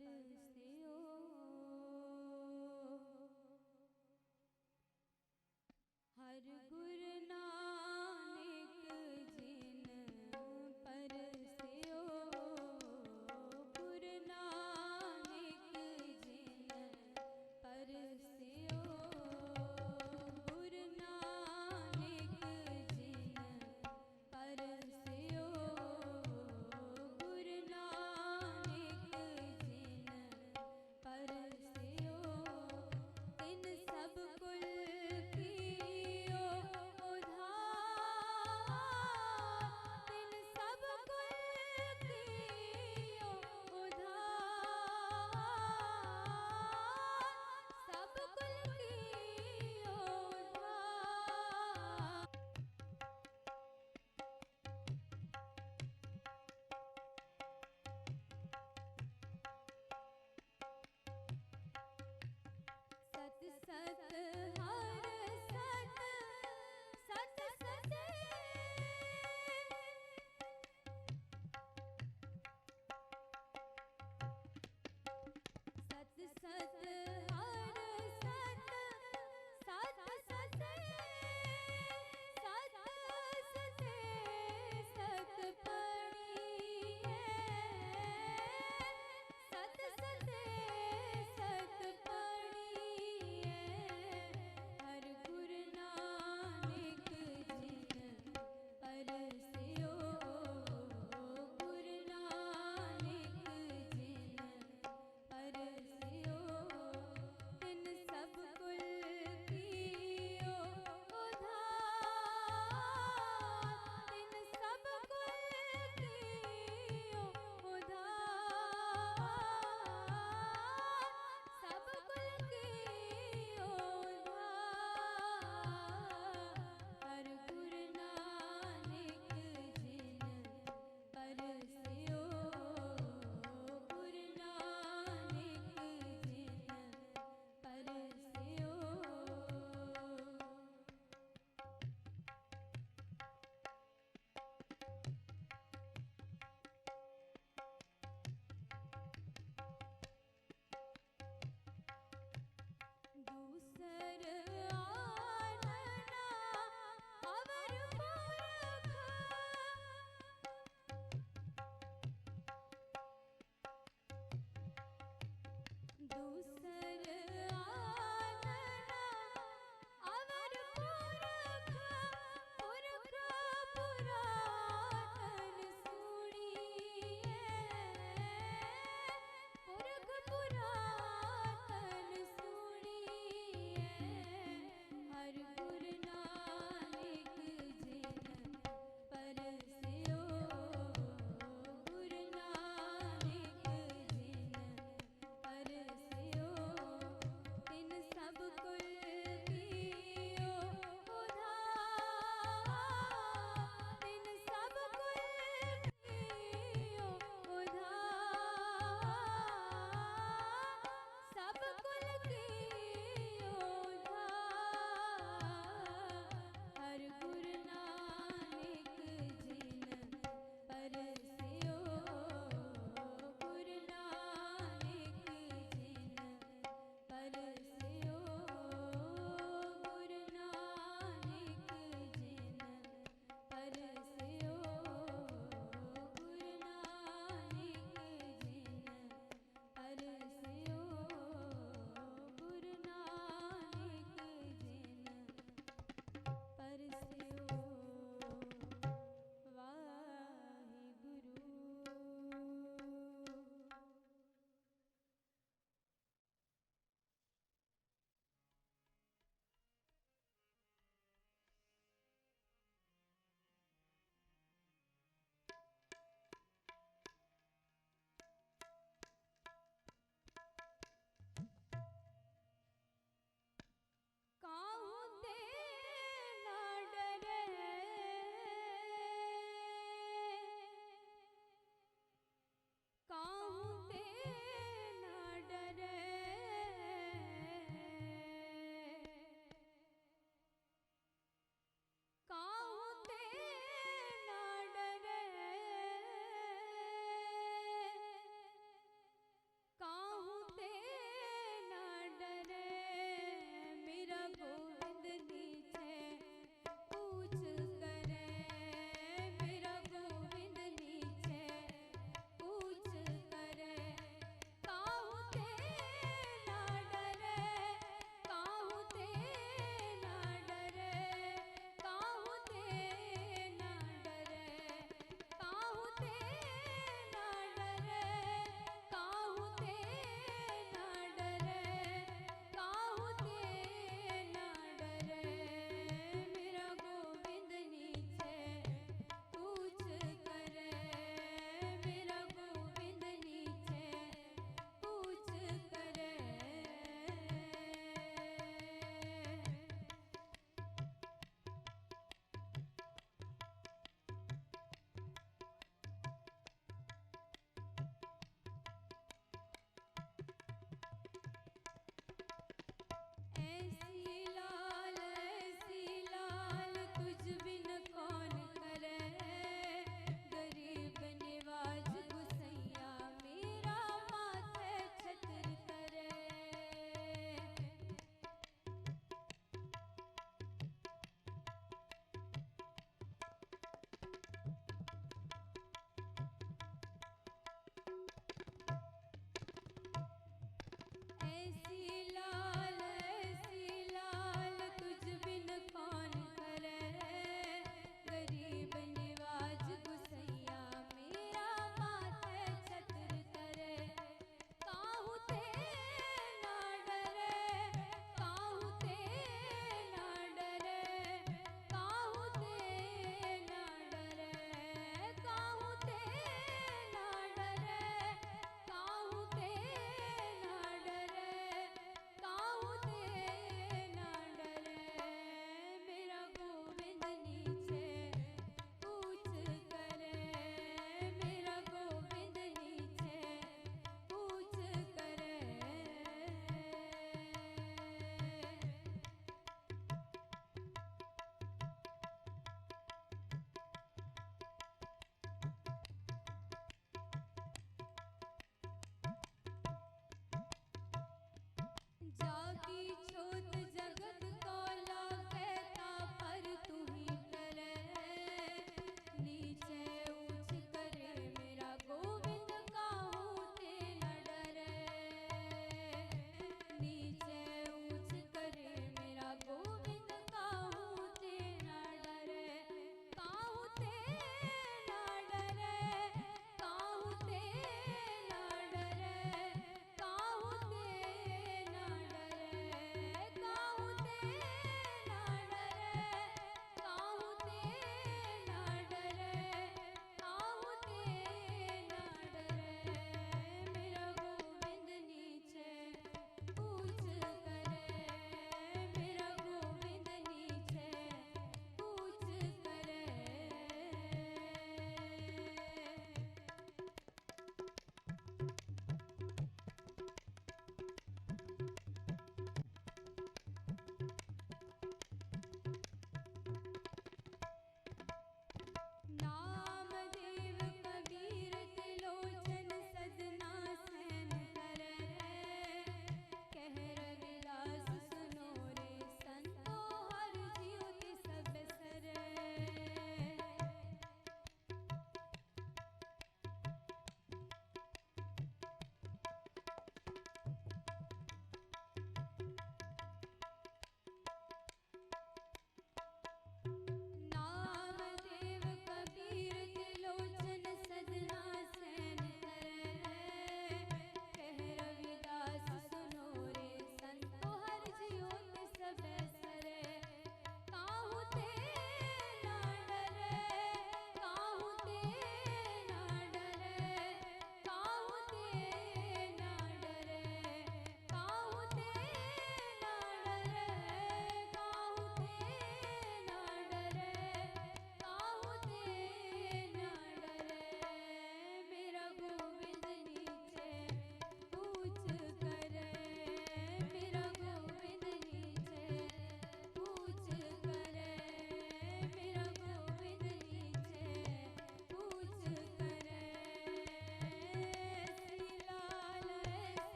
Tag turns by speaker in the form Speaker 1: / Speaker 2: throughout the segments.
Speaker 1: परस्यो हर गुरु नानक जिन परस्यो गुरु नानक जिन परस्यो गुरु नानक जिन परस्यो गुरु नानक जिन परस्यो इन सब कुल कियो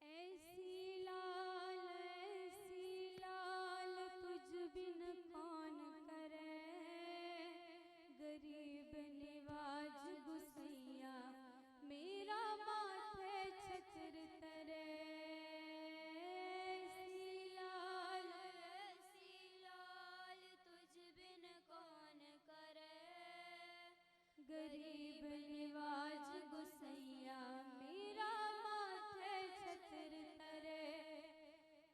Speaker 1: ऐसी लाल तुझ बिन कौन करे, गरीब निवाज गुसैया मेरा माथे छतर तरे। ऐसी लाल तुझ बिन कौन करे, गरीब निवाज गुसैया मेरा माथे छतर तरे।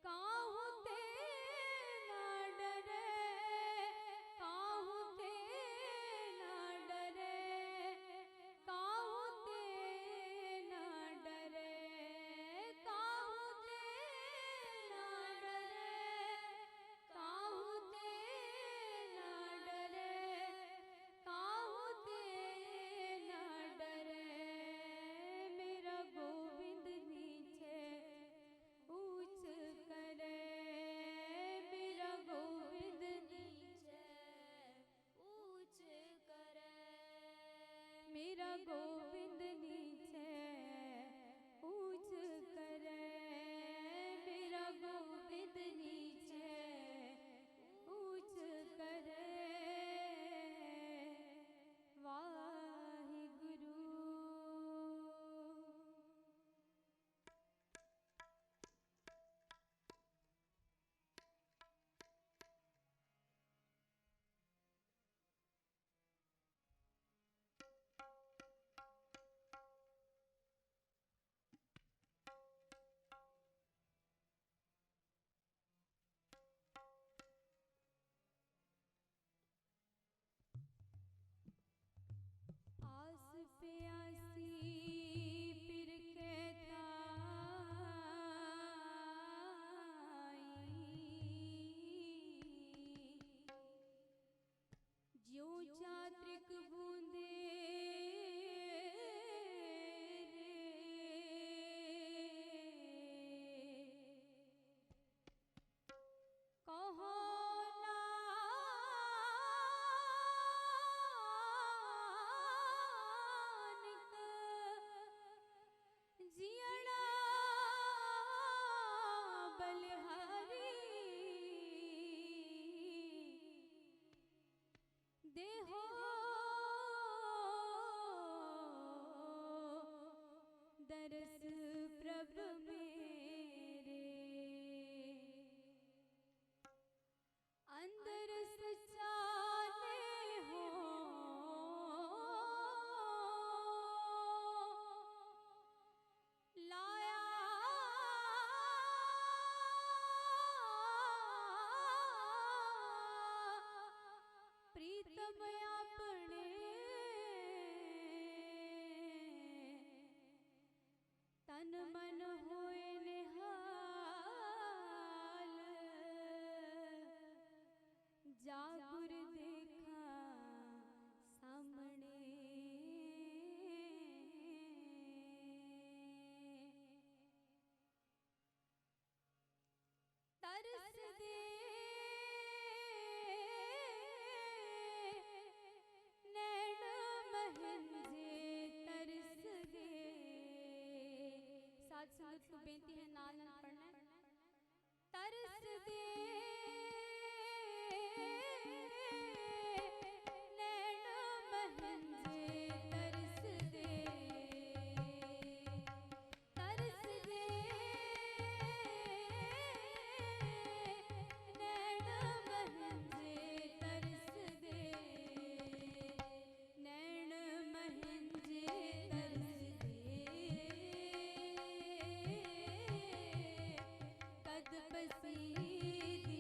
Speaker 1: काहू ते ना डरे, काहू ते ना डरे, काहू ते ना डरे, काहू ते ना डरे, काहू ते ना डरे, काहू ते ना डरे। मेरा गोविंद नीचे ऊंच करे, मेरा गोविंद नीचे ऊंच करे, मेरा गोविंद नीचे ऊंच करे, मेरा गोविंद नीचे ऊंच करे। वाहिगुरु। आस पे आसी फिर कहता ज्यों चात्रिक बूंदे कहो नानक जियड़ा बलिहारी, देहो दरस प्रभ मेरे, अंदर सचाने हो लाया प्रीतम अपने, तन मन होए निहाल, जागुर देखा सामने। तरस दे नैन महंजे, तरस दे। साथ संगत को बेनती है नाल नाल पढ़ना है। तरस दे नैन महंजे, तरस दे, तरस दे नैन महंजे, तरस दे नैन महंजे, तरस दे। कद पसीदी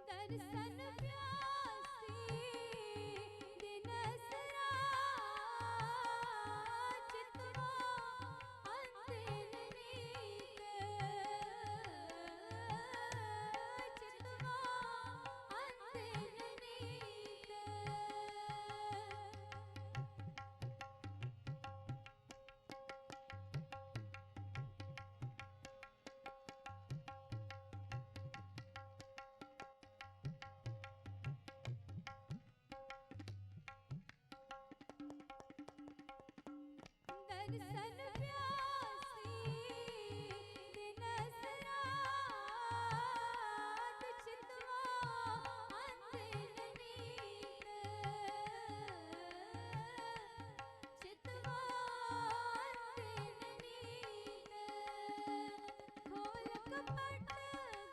Speaker 1: दर्शन प्यासी दिनसरा चितवा अंतिन नीक चितवा अंतिन नीक दर्शन प्यासी दिनसरा चितवा अंतिन नीक चितवा अंतिन नीक खोल कपट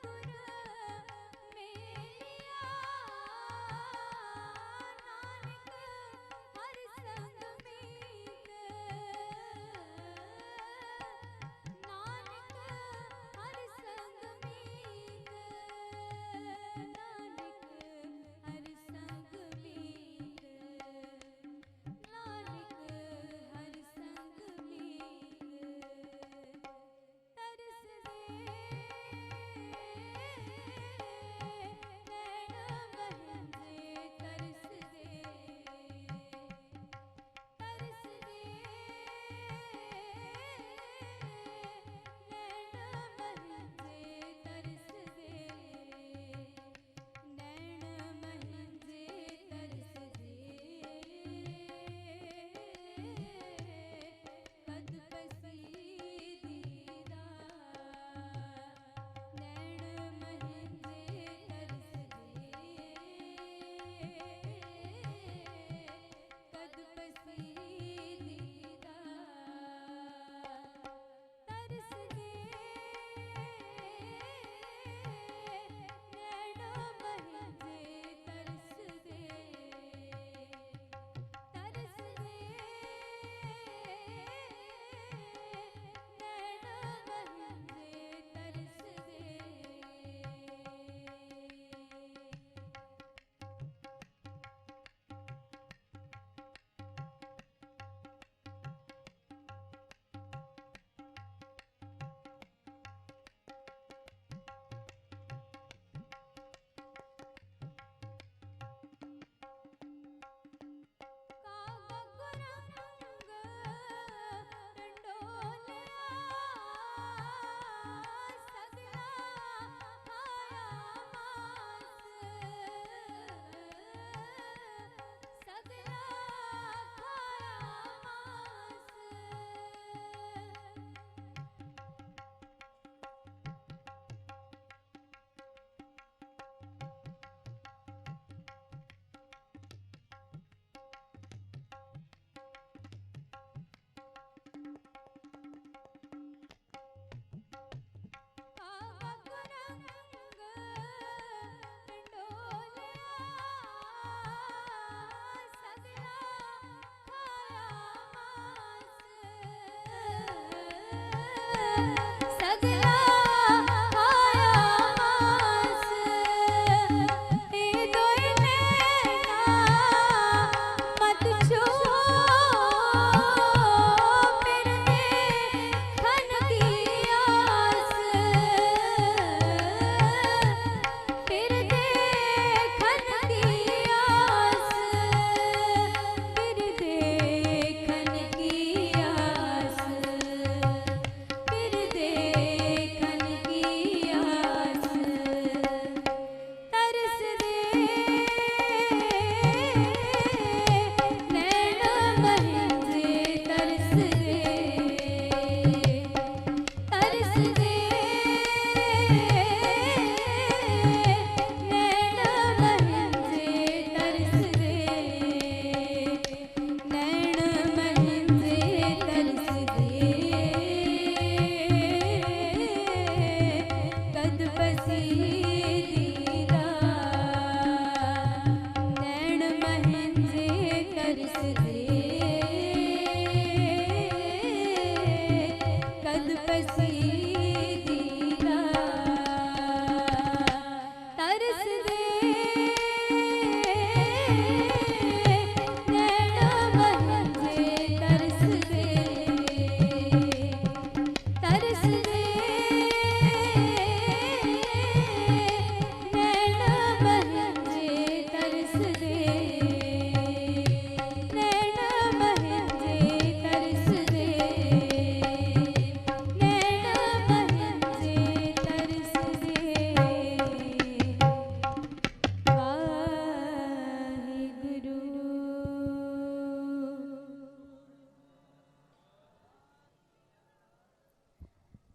Speaker 1: गुर मेलिया नानक हर संग मीत नानक हर संग मीत नानक हर संग मीत नानक हर संग मीत तरस दे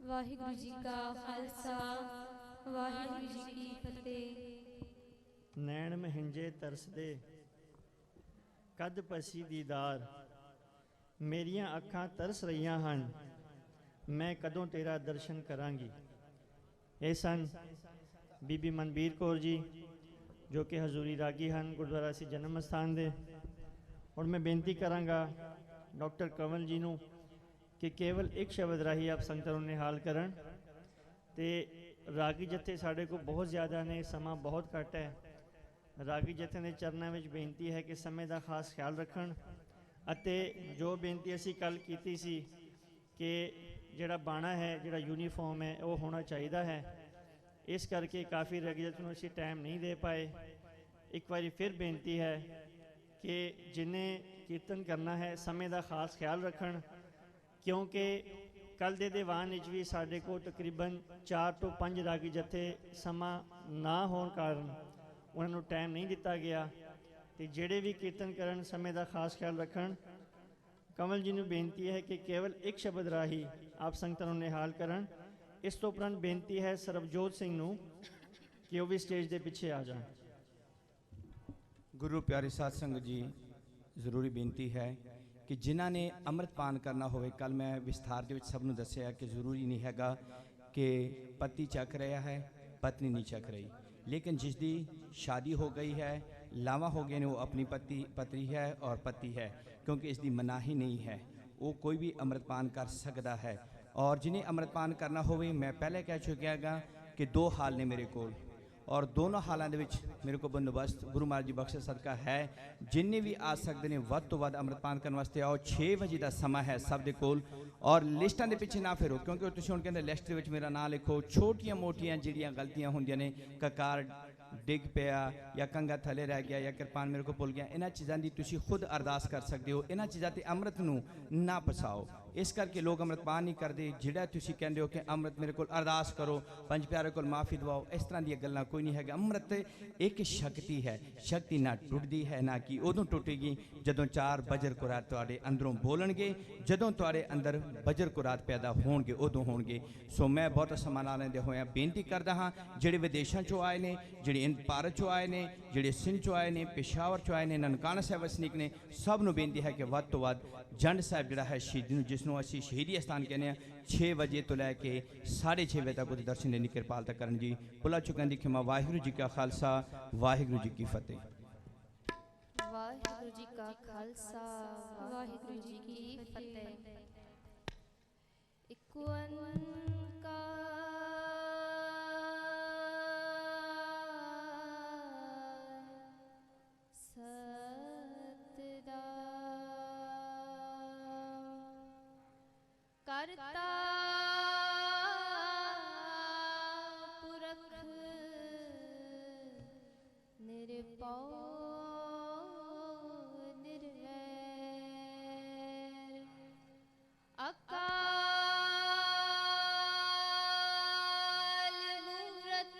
Speaker 1: ਵਾਹਿਗੁਰੂ ਜੀ ਕਾ ਖਾਲਸਾ ਵਾਹਿਗੁਰੂ ਜੀ ਕੀ ਫਤਿਹ।
Speaker 2: ਨੈਣ ਮਹਿੰਜੇ ਤਰਸਦੇ ਕਦ ਪਸੀ ਦੀਦਾਰ, ਮੇਰੀਆਂ ਅੱਖਾਂ ਤਰਸ ਰਹੀਆਂ ਹਨ, ਮੈਂ ਕਦੋਂ ਤੇਰਾ ਦਰਸ਼ਨ ਕਰਾਂਗੀ। ਇਹ ਸਨ ਬੀਬੀ ਮਨਬੀਰ ਕੌਰ ਜੀ ਜੋ ਕਿ ਹਜ਼ੂਰੀ ਰਾਗੀ ਹਨ ਗੁਰਦੁਆਰਾ ਸੀ ਜਨਮ ਅਸਥਾਨ ਦੇ। ਹੁਣ ਮੈਂ ਬੇਨਤੀ ਕਰਾਂਗਾ ਡਾਕਟਰ ਕੰਵਲ ਜੀ ਨੂੰ ਕਿ ਕੇਵਲ ਇੱਕ ਸ਼ਬਦ ਰਾਹੀਂ ਆਪ ਸੰਗਤਾਂ ਨੂੰ ਨਿਹਾਲ ਕਰਨ। ਤੇ ਰਾਗੀ ਜਥੇ ਸਾਡੇ ਕੋਲ ਬਹੁਤ ਜ਼ਿਆਦਾ ਨੇ, ਸਮਾਂ ਬਹੁਤ ਘੱਟ ਹੈ। ਰਾਗੀ ਜਥੇ ਦੇ ਚਰਨਾਂ ਵਿੱਚ ਬੇਨਤੀ ਹੈ ਕਿ ਸਮੇਂ ਦਾ ਖਾਸ ਖਿਆਲ ਰੱਖਣ ਅਤੇ ਜੋ ਬੇਨਤੀ ਅਸੀਂ ਕੱਲ੍ਹ ਕੀਤੀ ਸੀ ਕਿ ਜਿਹੜਾ ਬਾਣਾ ਹੈ, ਜਿਹੜਾ ਯੂਨੀਫਾਰਮ ਹੈ, ਉਹ ਹੋਣਾ ਚਾਹੀਦਾ ਹੈ। ਇਸ ਕਰਕੇ ਕਾਫੀ ਰਾਗੀ ਜਥੇ ਨੂੰ ਅਸੀਂ ਟਾਈਮ ਨਹੀਂ ਦੇ ਪਾਏ। ਇੱਕ ਵਾਰੀ ਫਿਰ ਬੇਨਤੀ ਹੈ ਕਿ ਜਿੰਨੇ ਕੀਰਤਨ ਕਰਨਾ ਹੈ ਸਮੇਂ ਦਾ ਖਾਸ ਖਿਆਲ ਰੱਖਣ, क्योंकि कल के दीवान भी साढ़े को तकरीबन 4 ਤੋਂ 5 रागी जथे समा ना होने कारण उन्होंने टाइम नहीं दिता गया। तो जेड़े भी कीर्तन करन समय का खास ख्याल रखन। कमल जी ने बेनती है कि केवल एक शब्द राही आप संगतां नूं निहाल करन। इस तो उपरंत बेनती है सरबजोत सिंह नूं कि वह भी स्टेज के पिछे आ जाए।
Speaker 3: गुरु प्यारे साध संगत जी, जरूरी बेनती है कि जिन्हों ने अमृतपान करना होवे, कल मैं विस्तार के सब नूं दस्सिया कि जरूरी नहीं हैगा कि पति चक रहा है पत्नी नहीं चक रही, लेकिन जिसकी शादी हो गई है, लावा हो गए ने, वो अपनी पत्नी है और पति है, क्योंकि इसकी मनाही नहीं है, वो कोई भी अमृतपान कर सकता है। और जिन्हें अमृतपान करना होवे, मैं पहले कह चुकिया गा कि 2 हाल ने मेरे को, और दोनों हालों के मेरे को बंदोबस्त गुरु महाराज जी बख्श सदका है। जिन्हें भी आ सकते हैं वध तो वध अमृतपान करने वास्ते आओ। 6 बजे का समा है सब दे कोल, और लिस्टां दे पिछे ना फिरो, क्योंकि तुसीं हुण कहंदे लिस्ट दे विच मेरा नाम लिखो। छोटियां मोटियां जिहड़ियां गलतियां हुंदियां ने, ककार डिग पिया या कंगा थले रह गया या किरपान मेरे को भुल गया, इन्हां चीज़ां दी तुसीं खुद अरदास कर सकते हो। इन्हां चीज़ां ते अमृत नूं ना फसाओ। इस करके लोग अमृतपान नहीं करते। जिहड़ा तुसीं कहंदे हो कि अमृत मेरे को अरदास करो, पंज प्यारे को माफ़ी दवाओ, इस तरह दी गल्लां कोई नहीं है। अमृत एक शक्ति है, शक्ति ना टुटदी है ना कि उदों टुटेगी जदों 4 बजर कुरात तुहाडे अंदरों बोलणगे, जदों तुहाडे अंदर बजर कुरात पैदा होणगे उदों होणगे। सो मैं बहुत समान लेंदे होया बेनती करदा हाँ, जिहड़े विदेशों चों आए ने, जिहड़े भारत चों आए ने, जिहड़े सिंध चों आए ने, पेशावर चों आए ने, ननकाना साहिब वसनीक ने, सब नूं बेनती है कि वध तो वध जंड साहिब जिहड़ा है शहीदी नूं, जिसनूं असीं शहीदी स्थान कहने 6 बजे तो लैके 6:30 बजे तक उहदे दर्शन देने किरपालता करन जी। भुला चुकां दी खिमा। वाहिगुरू जी का खालसा वाहिगुरू जी की फतेह।
Speaker 1: वाहिगुरू जी का खालसा वाहिगुरू जी की फतेह। एक ओंकार करता पुरख निर्भौ निर्वैर अकाल मूरत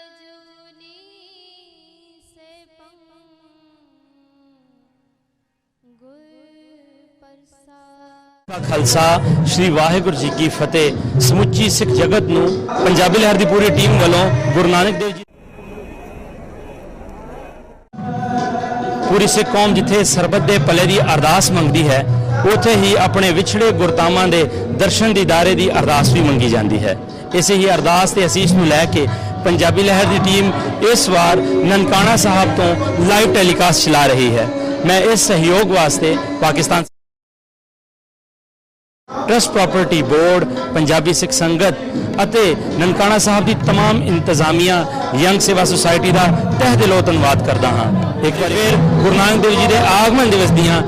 Speaker 1: अजूनी सेपं गुर
Speaker 4: खालसा श्री वाहिगुरू जी की फतेह। समुची सिख जगत नूं पंजाबी लहर की पूरी टीम वालों गुरु नानक देव जी पूरी सिख कौम जिथे सरबत दे भले की अरदास मंगती है, उत्थे ही अपने विछड़े गुरतामां दे दर्शन दीदारे की अरदास भी मंगी जाती है। इसे ही अरदास ते असीस नूं लैके पंजाबी लहर की टीम इस बार ननकाना साहब तो लाइव टेलीकास्ट चला रही है। मैं इस सहयोग वास्ते Pakistan trust property board, Punjabi Sikh संगत ਅਤੇ ननकाना साहब की तमाम इंतजामिया यंग सेवा सोसाइटी का तह दिलों धन्यवाद करता हाँ। एक बार फिर गुरु नानक देव जी के आगमन दिवस दियां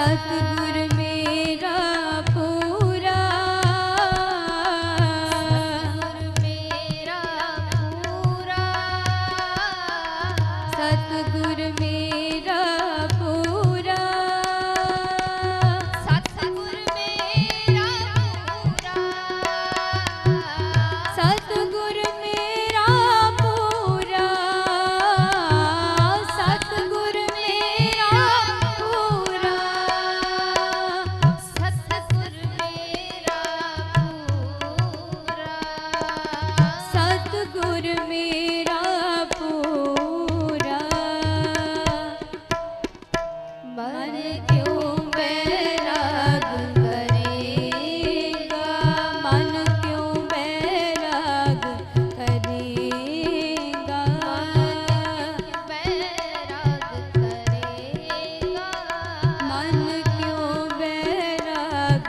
Speaker 1: सतगुर मेरा पूरा, सतगुर मेरा पूरा, सतगुर मेरा पूरा, सतगुर मेरा पूरा, सतगुर मेरा पूरा, सतगुर मेरा पूरा, सतगुर मेरा पूरा। मन क्यों बैराग करेगा, मन क्यों बैराग करेगा, बैराग करेगा, मन क्यों बैराग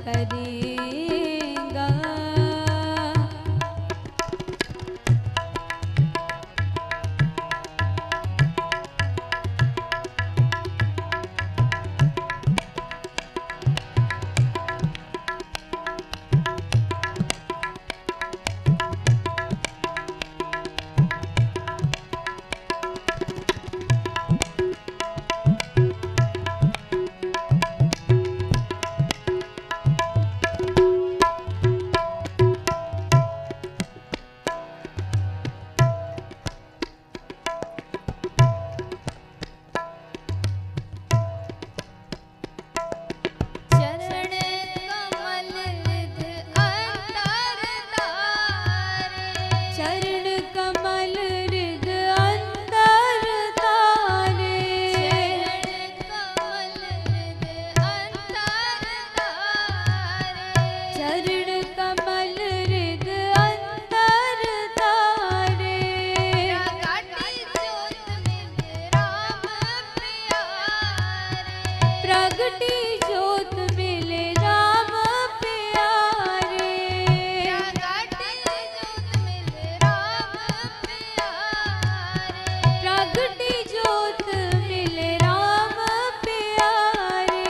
Speaker 1: करेगा। चरण कमल रिध अंतर तारे, चरण कमल रिध अंतर तारे, चरण कमल रिध अंतर तारे, प्रगटी ज्योत मिले राम प्यारे, प्रगटी ज्योत मिले राम प्यारे,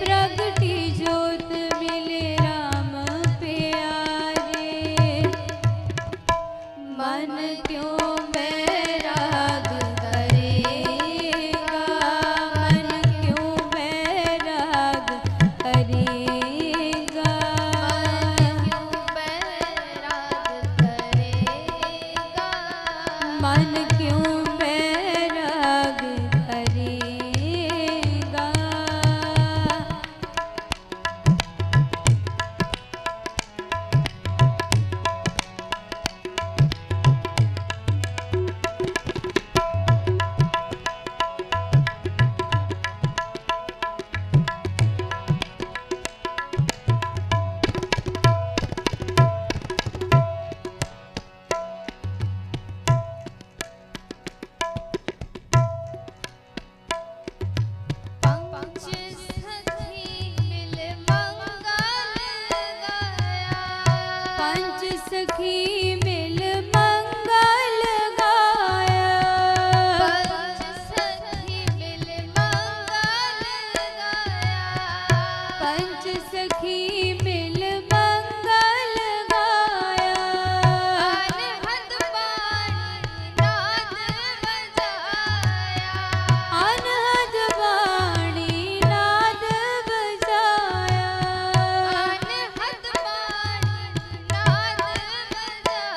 Speaker 1: प्रगटी ज्योत मिले राम प्यारे। मन क्यों बैराग करेगा, मन क्यों बैराग करेगा, मन क्यों बैराग करेगा। पंच सखी मिल मंगल गाया, पंच सखी मिल मंगल गाया, पंच सखी मिल मंगल गाया, पंच सखी मिल मंगल गाया, अनहद बाणी नाद बजाया, अनहद बाणी नाद बजाया, अनहद बाणी नाद बजाया,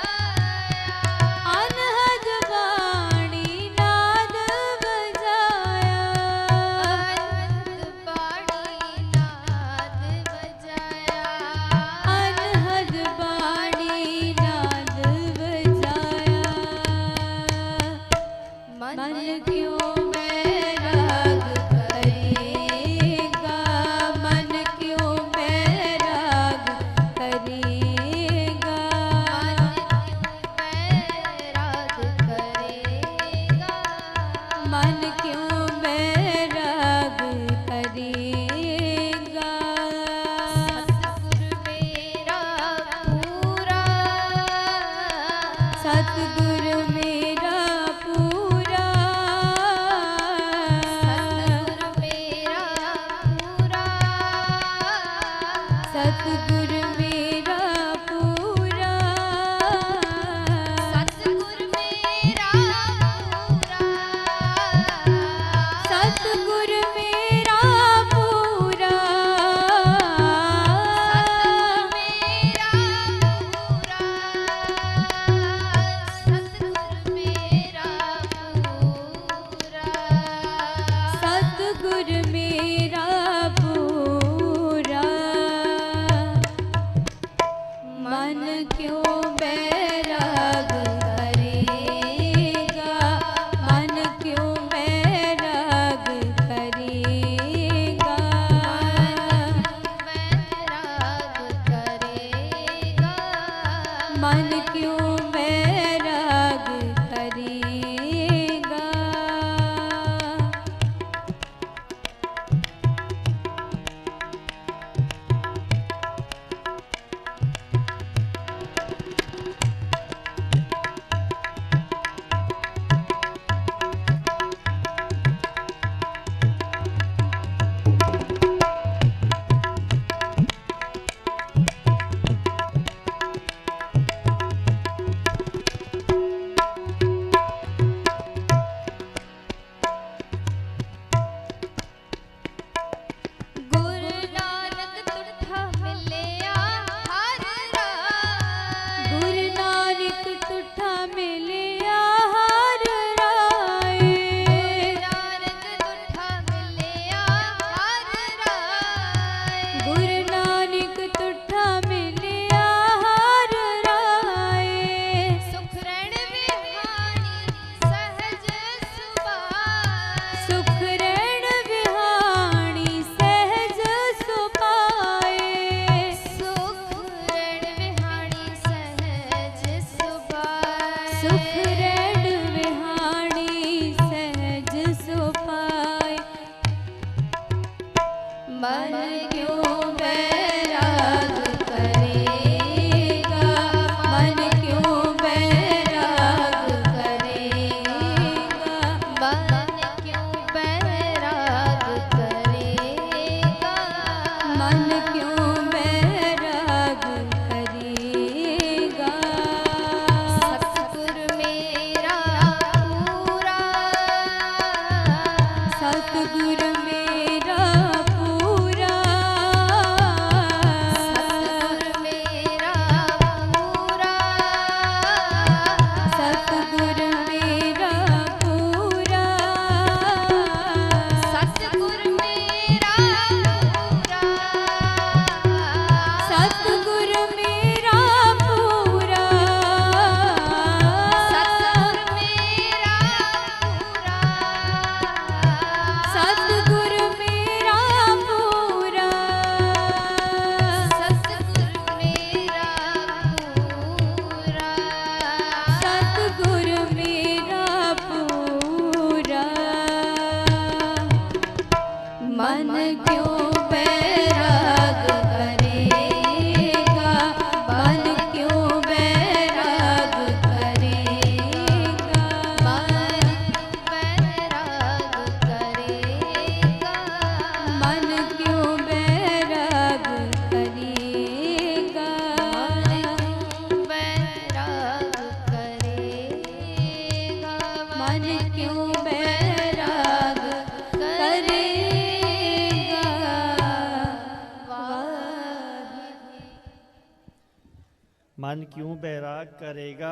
Speaker 2: मन क्यों बैराग करेगा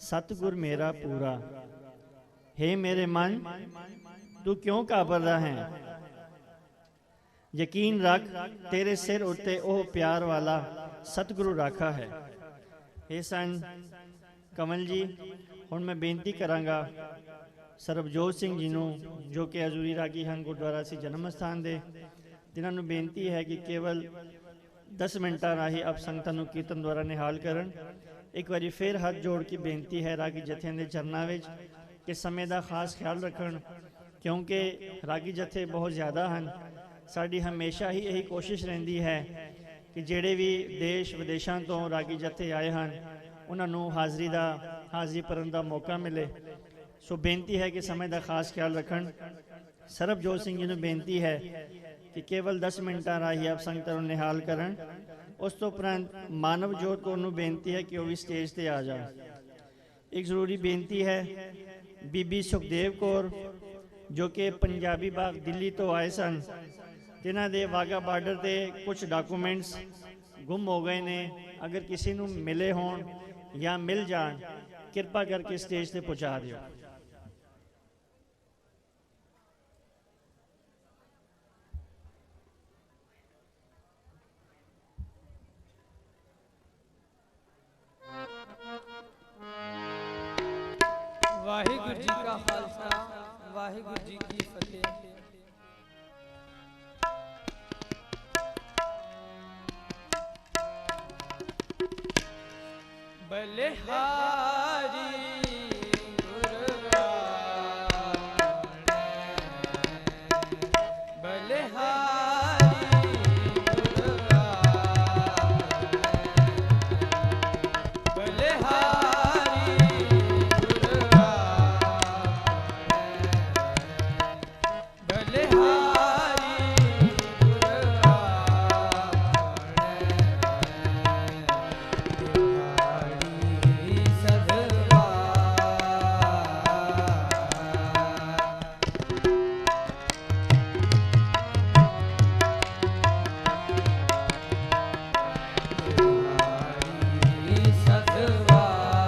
Speaker 2: सतगुर मेरा पूरा। हे मेरे मन तू क्यों काबर रहा है, यकीन रख तेरे सिर उत्ते ओह प्यार वाला सतगुरु राखा है। हे सन कमल जी हुण मैं बेनती करांगा सरबजोत सिंह जी नूं जो कि हजूरी रागी हैं गुरुद्वारा सी जन्म स्थान दे, जिन्हां नूं बेनती है कि केवल 10 मिनटां राही आप संगतां नूं कीर्तन द्वारा निहाल करन। एक बारी फिर हाथ जोड़ के बेनती है रागी जत्थें दे चरनां विच कि समय का खास ख्याल रखन, क्योंकि रागी जत्थे बहुत ज़्यादा हैं। साड़ी हमेशा ही यही कोशिश रहिंदी है कि जेड़े भी देश विदेशों तो रागी जत्थे आए हैं उन्होंने हाज़री भरन का मौका मिले। सो बेनती है कि समय का खास ख्याल रखन। सरबजोत सिंह जी ने बेनती है कि केवल 10 मिनटां राही आप संगतां नूं निहाल करन। उस तो उपरंत मानव जोत को उन्होंने बेनती है कि वह भी स्टेज पर आ जाए। एक जरूरी बेनती है बीबी सुखदेव कौर जो कि पंजाबी बाग दिल्ली तो आए सन, जिन्हां दे वाघा बार्डर से कुछ डॉकूमेंट्स गुम हो गए ने, अगर किसी नूं मिले होण या मिल जान कृपा करके स्टेज से पहुँचा दिओ।
Speaker 5: वाहिगुरु जी का खालसा वाहिगुरु जी की फतेह। बलिहारी सदवा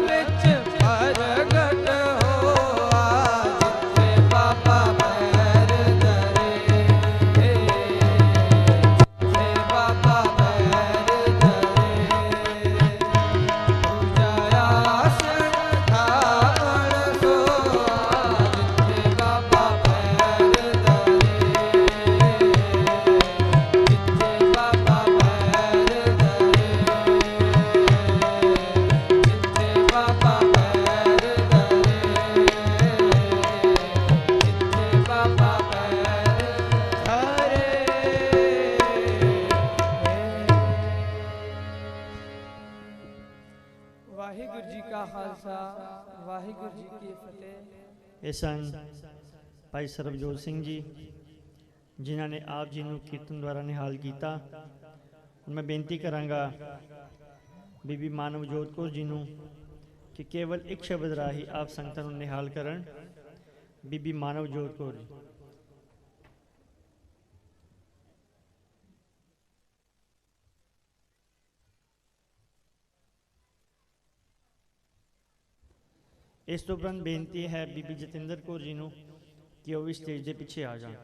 Speaker 5: विच प्रगट होआ जिथे बाबा पैर धरे जिथे बाबा पैर धरे पूजा आसन ठाकुर सोआ जिथे बाबा पैर धरे जिथे बाबा पैर धरे जिथे बाबा पैर धरे जिथे बाबा पैर धरे। वाहिगुरु जी का खालसा वाहिगुरु जी की फतेह।
Speaker 2: ਇਹ ਸਨ ਭਾਈ ਸਰਬਜੋਤ ਸਿੰਘ ਜੀ ਜਿਨ੍ਹਾਂ ਨੇ ਆਪ ਜੀ ਨੂੰ ਕੀਰਤਨ ਦੁਆਰਾ ਨਿਹਾਲ ਕੀਤਾ। ਹੁਣ ਮੈਂ ਬੇਨਤੀ ਕਰਾਂਗਾ ਬੀਬੀ ਮਾਨਵਜੋਤ ਕੌਰ ਜੀ ਨੂੰ ਕਿ ਕੇਵਲ ਇੱਕ ਸ਼ਬਦ ਰਾਹੀਂ ਆਪ ਸੰਗਤਾਂ ਨੂੰ ਨਿਹਾਲ ਕਰਨ। ਬੀਬੀ ਮਾਨਵਜੋਤ ਕੌਰ ਜੀ। ਇਸ ਤੋਂ ਉਪਰੰਤ ਬੇਨਤੀ ਹੈ ਬੀਬੀ ਜਤਿੰਦਰ ਕੌਰ ਜੀ ਨੂੰ ਕਿ ਉਹ ਵੀ ਸਟੇਜ ਦੇ ਪਿੱਛੇ ਆ ਜਾਣ।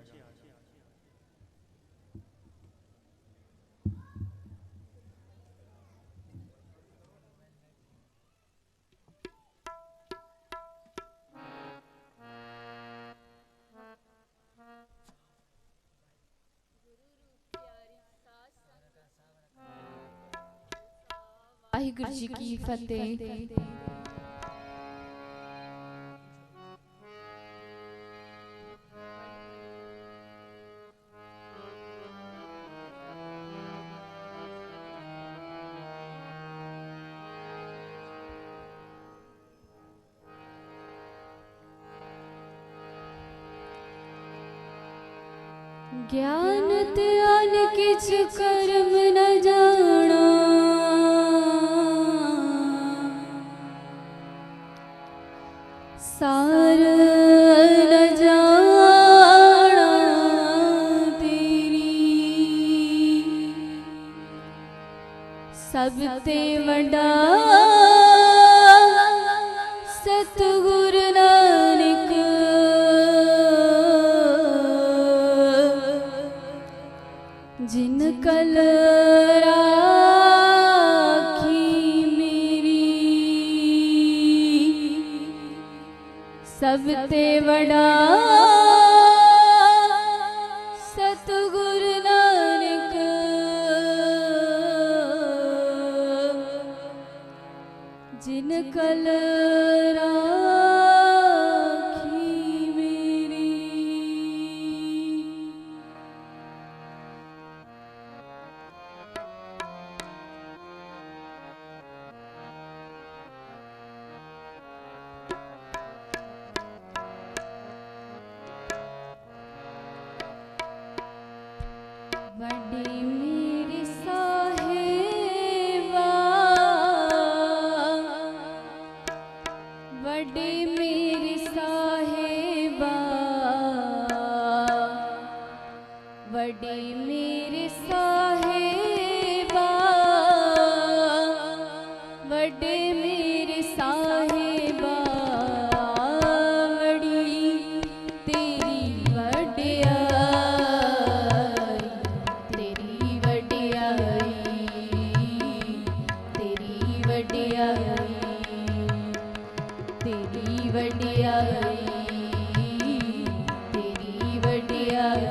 Speaker 1: ਵਾਹਿਗੁਰੂ ਜੀ ਕੀ ਫਤਿਹ। ज्ञान त्यान किछ कर्म न जाना सार न जाना तेरी सब ते वड्डा सतगुरु नानक जिन कल राखी मेरी सब ते वड़ा सतगुरु नानक जिन कल राखी मेरी। वड्डे मेरे साहिबा वड्डे मेरे साहिबा वड्डे मेरे साहिबा वड्डे मेरे साहिबा वड़ी तेरी वड्डियाई तेरी वड्डियाई तेरी वड्डियाई तेरी वड्डियाई तेरी वड्डियाई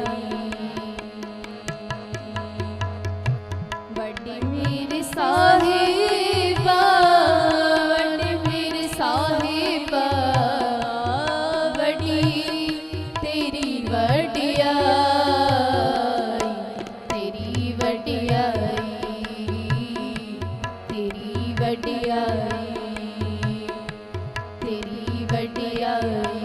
Speaker 1: वड्डे मेरे साहिबा वड्डे मेरे साहिबा वड्डी तेरी वड्डियाई तेरी वड्डियाई तेरी वड्डियाई तेरी वड्डियाई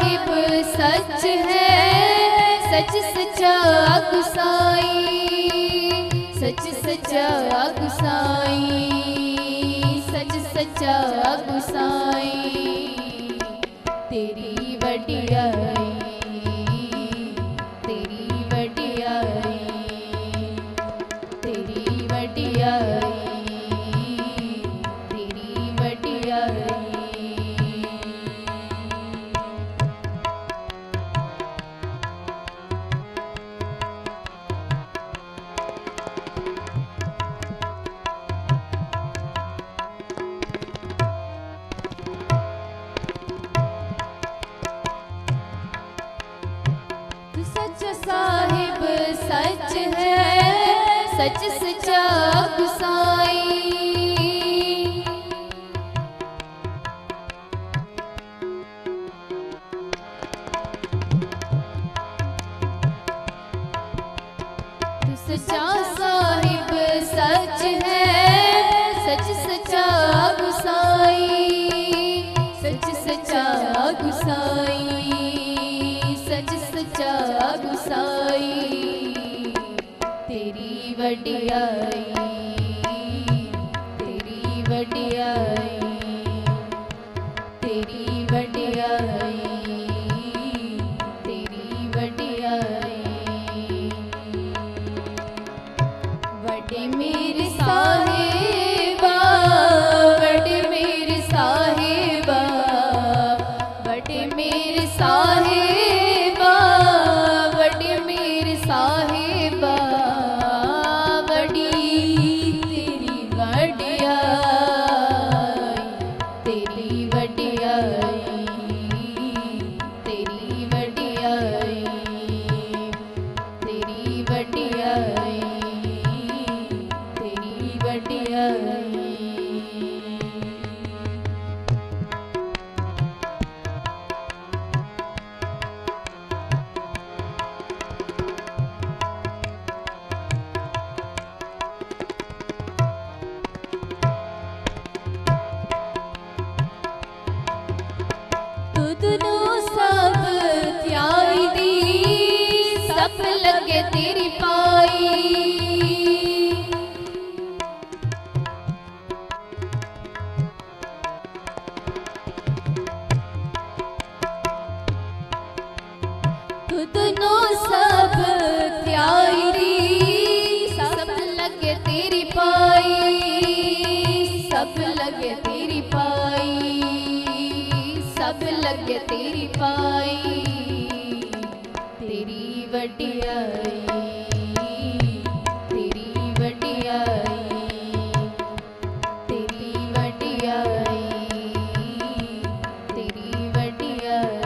Speaker 1: साहिब सच है, सच सचा गुसाई, सच सचा गुसाई, सच सचा गुसाई। तेरी वडियाई, तेरी वडियाई, तेरी वडियाई, तेरी वडियाई। सच साहिब सच है, सच सचा गुसाई। तू सच्चा साहिब सच है, सच सचा गुसाई, सच सचा गुसाई, सच सचा गुसाई। तेरी वडियाई, तेरी वडियाई, तेरी वडियाई, तेरी वडियाई। वडे मेरे साहिबा, वडे मेरे साहिबा, वडे मेरे साहिबा, वडे मेरे साहिबा। वडी तेरी वडियाई, तेरी वडियाई, तेरी वडियाई, तेरी वडियाई, तेरी वडियाई। तुदनु सब त्याई दी, सब लगे तेरी पाई। तुदनु सब त्याई दी, सब लगे तेरी पाई, सब लगे तेरी पाई, सब लगे तेरी पाई। तेरी वडियाई, तेरी वडियाई, तेरी वडियाई, तेरी वडियाई।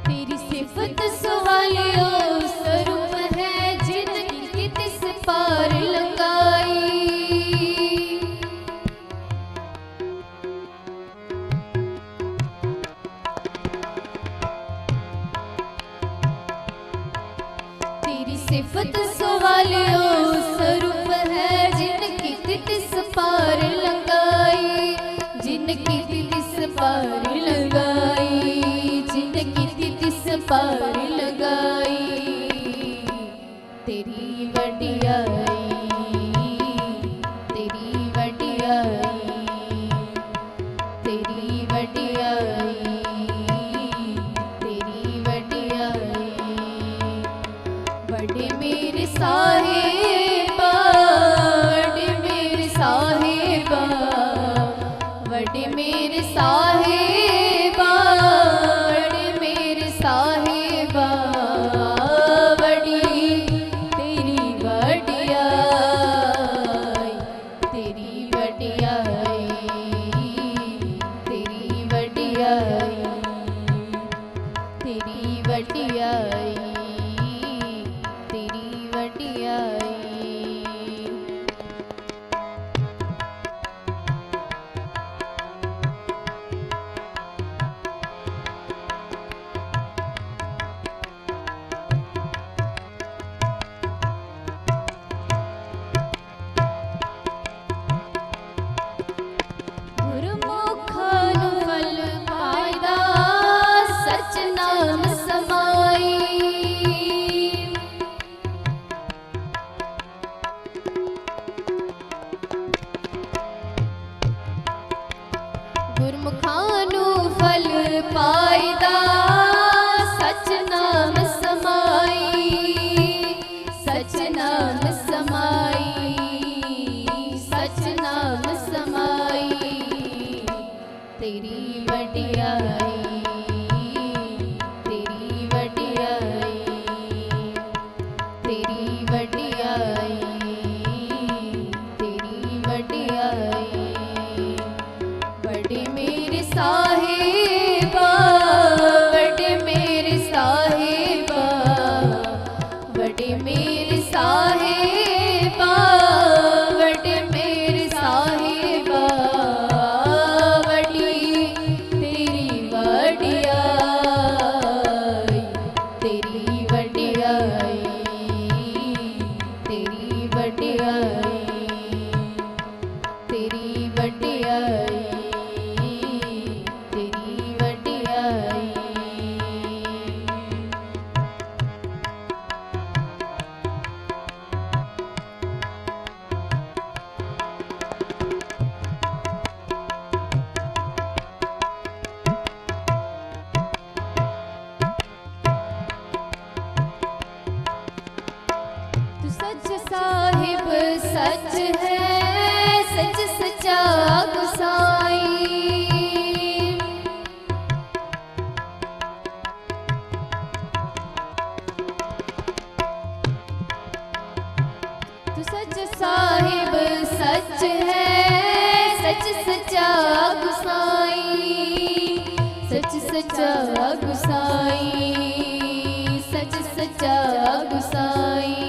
Speaker 1: तेरी सिफत सवालियो स्वरूप है, जिनकी तिस पार लगाई। तेरी सिफत सवालियो स्वरूप है, जिनकी तिस पार लगाई, जिनकी तिस पार लगाई, जिनकी तिस पार लगाई। तेरी वडियाई, तेरी वडियाई, तेरी वडियाई, तेरी वडियाई। वडे मेरे साहिबा, वडे मेरे साहिबा, वडे मेरे साहिबा, वडे मेरे साहिबा। वडी तेरी वडियाई, ਵਡਿਆਈ ਤੇਰੀ ਵਡਿਆਈ ਤੇਰੀ ਵਡਿਆਈ तू सच साहिब सच है सच सचा गुसाई तू सच साहिब सच है सच सचा गुसाई सच सचा गुसाई सच सचा गुसाई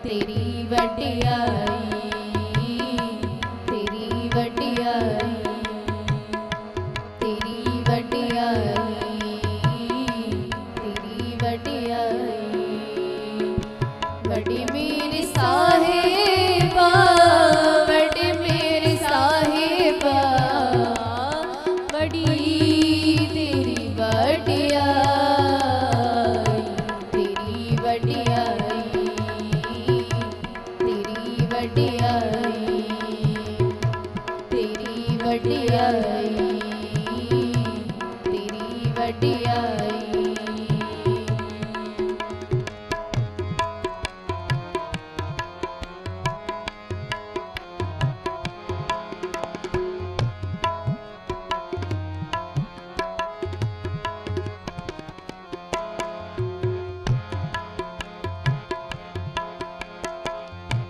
Speaker 1: तेरी वडियाई तेरी वडियाई तेरी वडियाई तेरी वडियाई वडी मेरे साहिबा वडी मेरे साहिबा वडी तेरी वडियाई तेरी वडियाई तेरी वडियाई तेरी वडियाई तेरी वडियाई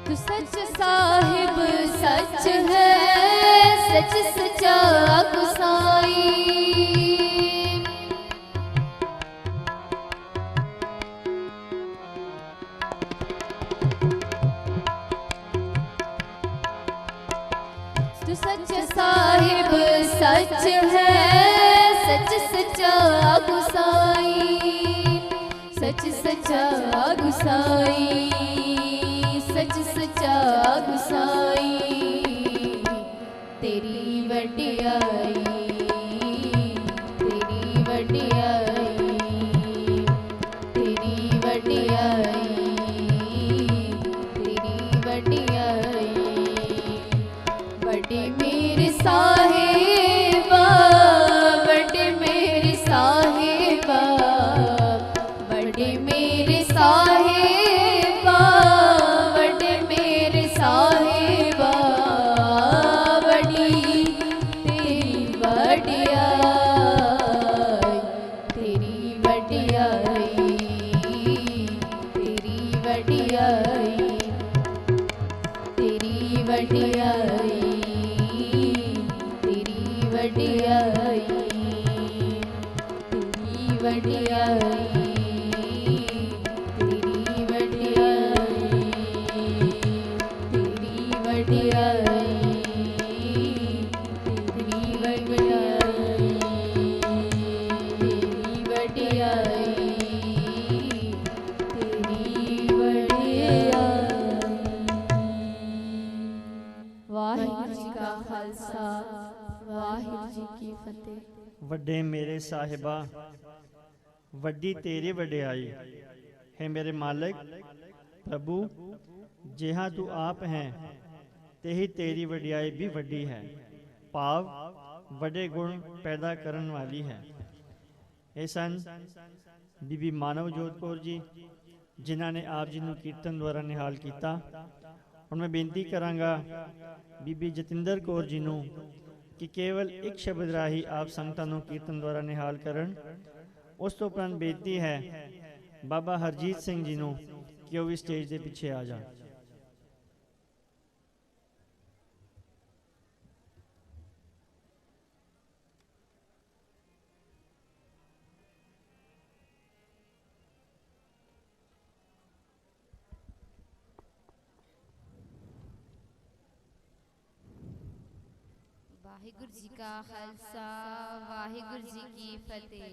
Speaker 1: तू सच साहिब सच है सच सचा गुसाई तू सच साहिब सच है सच सचा गुसाई सच सचा गुसाई सच सचा गुसाई तेरी वडियाई तेरी वडियाई तेरी वडियाई तेरी वडियाई वडी मेरे साहिबा वडी मेरे साहिबा वडी मेरे साहिबा वडी मेरे साहिबा वडी तेरी वडियाई तेरी वडियाई तेरी वडियाई तेरी वडियाई तेरी वडियाई तेरी वडियाई तेरी वडियाई तेरी वडियाई तेरी वडियाई तेरी वडियाई तेरी वडियाई वाहिगुरू जी का खालसा वाहिगुरू जी की फतेह
Speaker 2: ਵੱਡੇ ਮੇਰੇ ਸਾਹਿਬਾ ਵੱਡੀ ਤੇਰੀ ਵਡਿਆਈ ਹੈ ਮੇਰੇ ਮਾਲਕ ਪ੍ਰਭੂ ਜਿਹਾ ਤੂੰ ਆਪ ਹੈ ਤੇਹੀ ਤੇਰੀ ਵਡਿਆਈ ਵੀ ਵੱਡੀ ਹੈ ਭਾਵ ਵੱਡੇ ਗੁਣ ਪੈਦਾ ਕਰਨ ਵਾਲੀ ਹੈ ਇਹ ਸਨ ਬੀਬੀ ਮਾਨਵਜੋਤ ਕੌਰ ਜੀ ਜਿਨ੍ਹਾਂ ਨੇ ਆਪ ਜੀ ਨੂੰ ਕੀਰਤਨ ਦੁਆਰਾ ਨਿਹਾਲ ਕੀਤਾ ਹੁਣ ਮੈਂ ਬੇਨਤੀ ਕਰਾਂਗਾ ਬੀਬੀ ਜਤਿੰਦਰ ਕੌਰ ਜੀ ਨੂੰ कि केवल एक शब्द राही आप संगतां नूं कीर्तन द्वारा निहाल करन उस तो उपरंत बेनती है बाबा हरजीत सिंह जी नूं कि वो भी स्टेज के पिछे आ जाए।
Speaker 1: वाहिगुरु जी का खालसा वाहिगुरु जी की फतेह।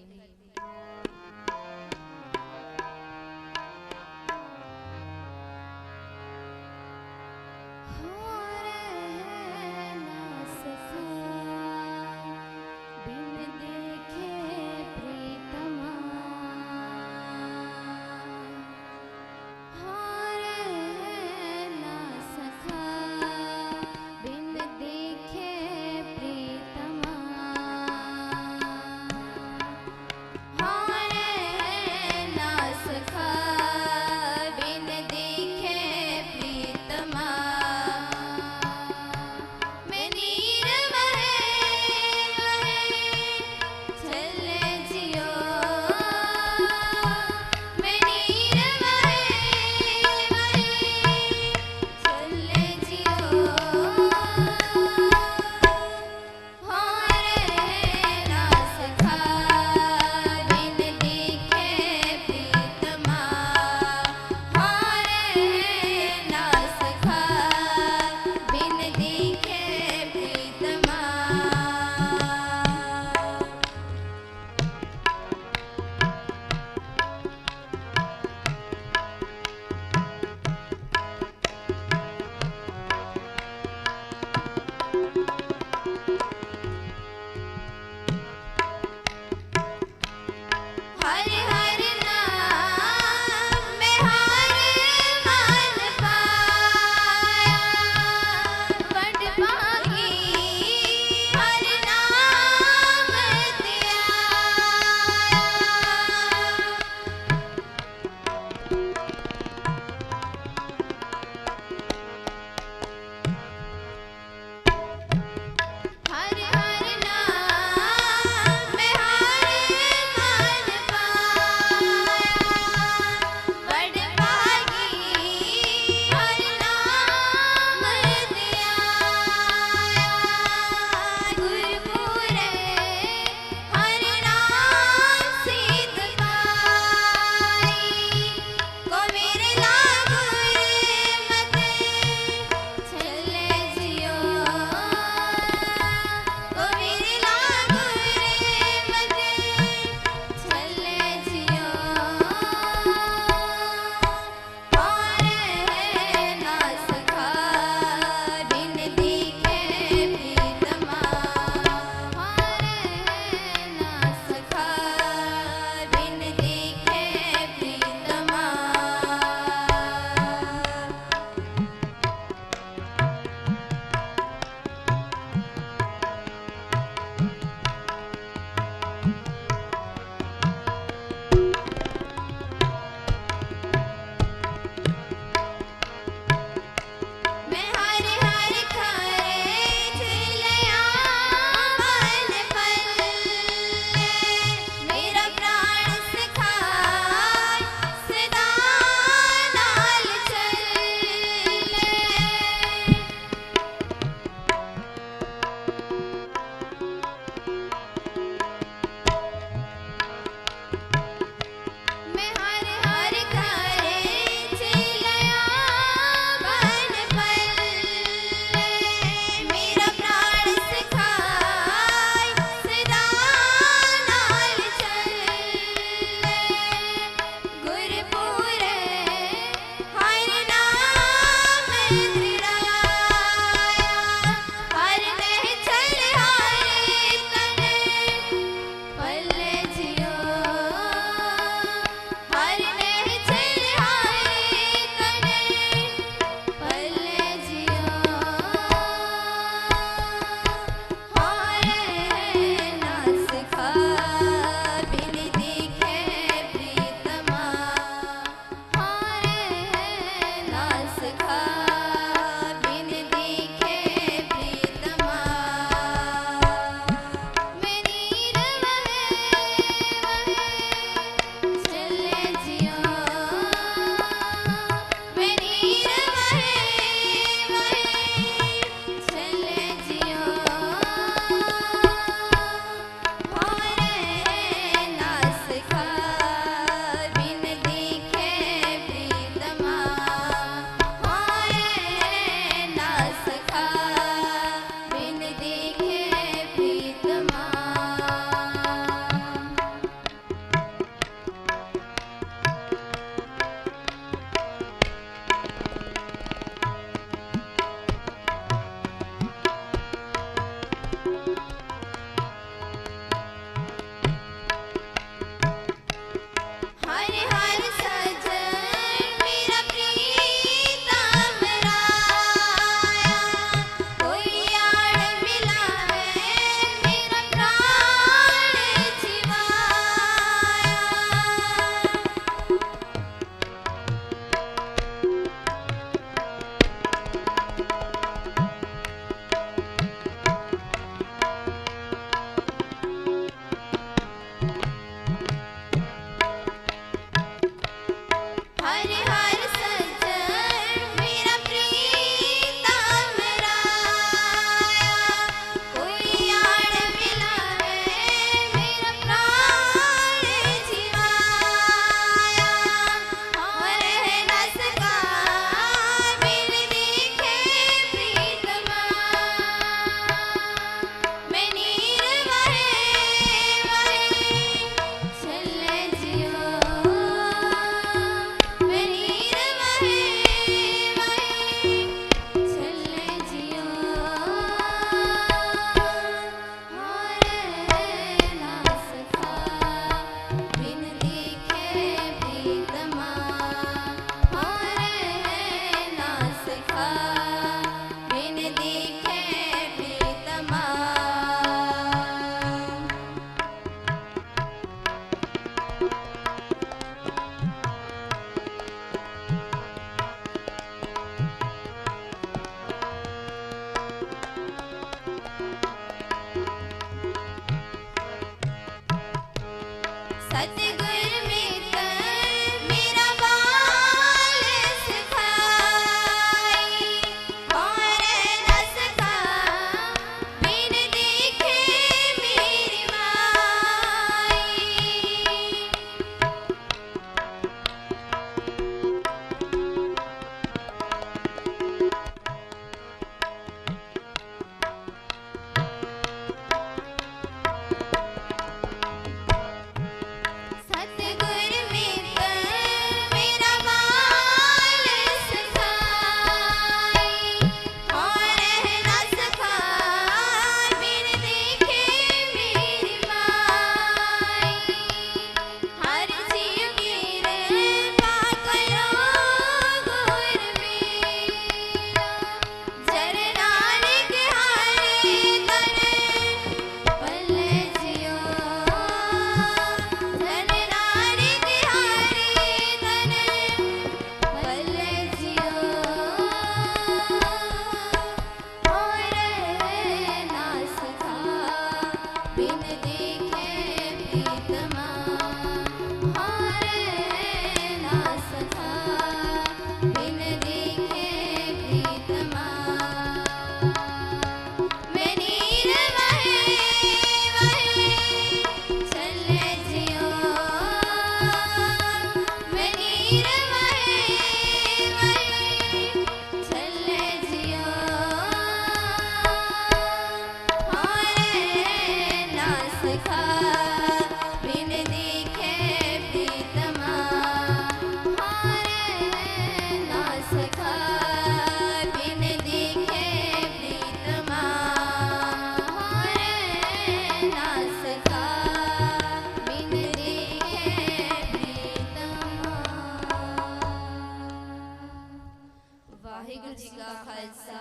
Speaker 1: ਵਾਹਿਗੁਰੂ ਜੀ ਕਾ ਖਾਲਸਾ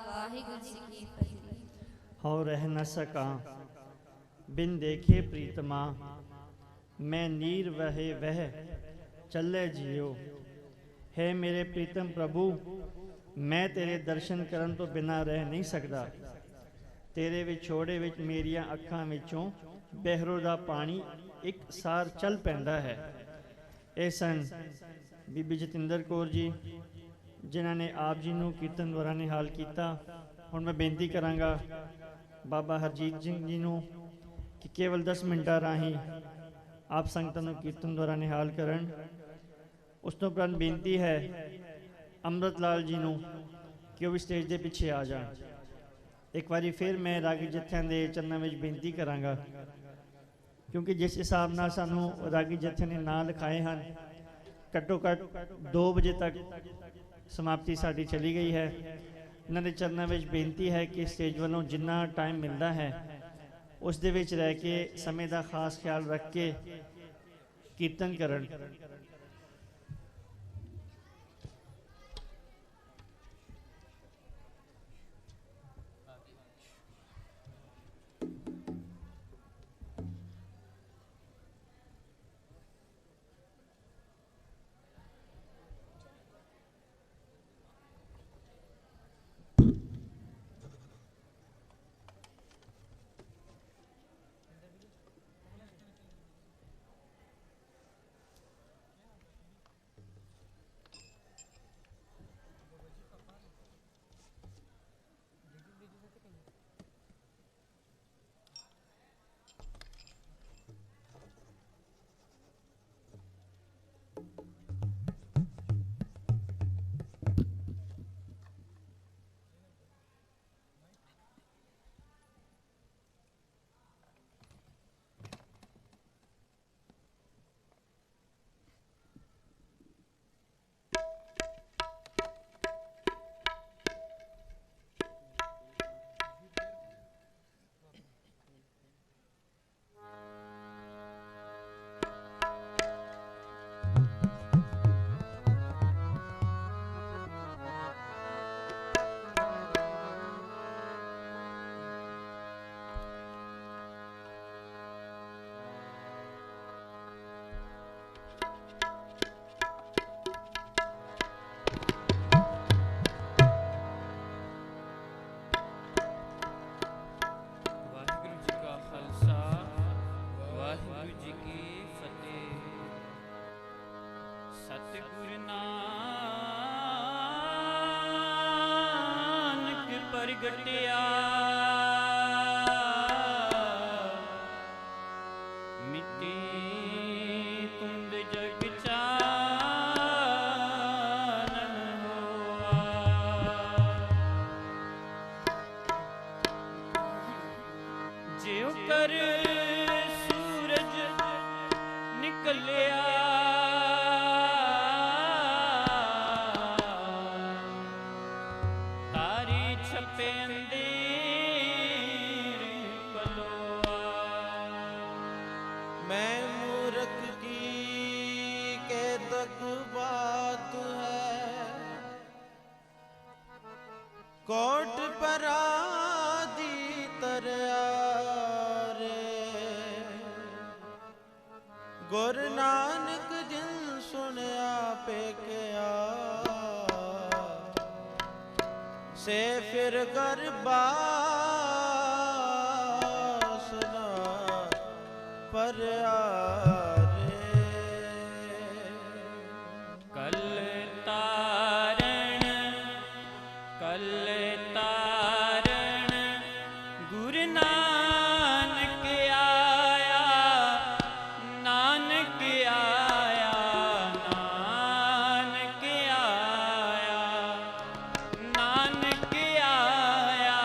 Speaker 1: ਵਾਹਿਗੁਰੂ ਜੀ ਕੀ ਫਤਿਹ।
Speaker 2: और रह न सका बिन देखे प्रीतमा, मैं नीर वहे वह चले जियो। है मेरे प्रीतम प्रभु, मैं तेरे दर्शन करन तो बिना रह नहीं सकता। तेरे विछोड़े विच मेरिया अखां विचों बहरों दा पानी एक सार चल पैंदा है। ਇਹ ਸਨ ਬੀਬੀ ਜਤਿੰਦਰ ਕੌਰ ਜੀ, ਜਿਨ੍ਹਾਂ ਨੇ ਆਪ ਜੀ ਨੂੰ ਕੀਰਤਨ ਦੁਆਰਾ ਨਿਹਾਲ ਕੀਤਾ। ਹੁਣ ਮੈਂ ਬੇਨਤੀ ਕਰਾਂਗਾ ਬਾਬਾ ਹਰਜੀਤ ਸਿੰਘ ਜੀ ਨੂੰ ਕਿ ਕੇਵਲ 10 ਮਿੰਟਾਂ ਰਾਹੀਂ ਆਪ ਸੰਗਤਾਂ ਨੂੰ ਕੀਰਤਨ ਦੁਆਰਾ ਨਿਹਾਲ ਕਰਨ। ਉਸ ਤੋਂ ਉਪਰੰਤ ਬੇਨਤੀ ਹੈ ਅੰਮ੍ਰਿਤ ਲਾਲ ਜੀ ਨੂੰ ਕਿ ਉਹ ਵੀ ਸਟੇਜ ਦੇ ਪਿੱਛੇ ਆ ਜਾਣ। ਇੱਕ ਵਾਰੀ ਫਿਰ ਮੈਂ ਰਾਗੀ ਜਥਿਆਂ ਦੇ ਚਰਨਾਂ ਵਿੱਚ ਬੇਨਤੀ ਕਰਾਂਗਾ, क्योंकि जिस हिसाब नाल सानू रागी जथे ने नाम लिखाए हैं, घट्टो घट 2 बजे तक समाप्ति साड़ी चली गई है। इन्होंने चरणों में बेनती है कि स्टेज वालों जिन्ना टाइम मिलता है उस दे विच रह के समय का खास ख्याल रख के कीर्तन करन।
Speaker 6: प्रगटिया मिट्टी कुंद जग चानन होआ ज्यों कर सूरज निकलिया
Speaker 7: कोट परादी तरया रे गुरु नानक जिन सुनया पेकया से फिर गरबासना परया
Speaker 6: नानक आया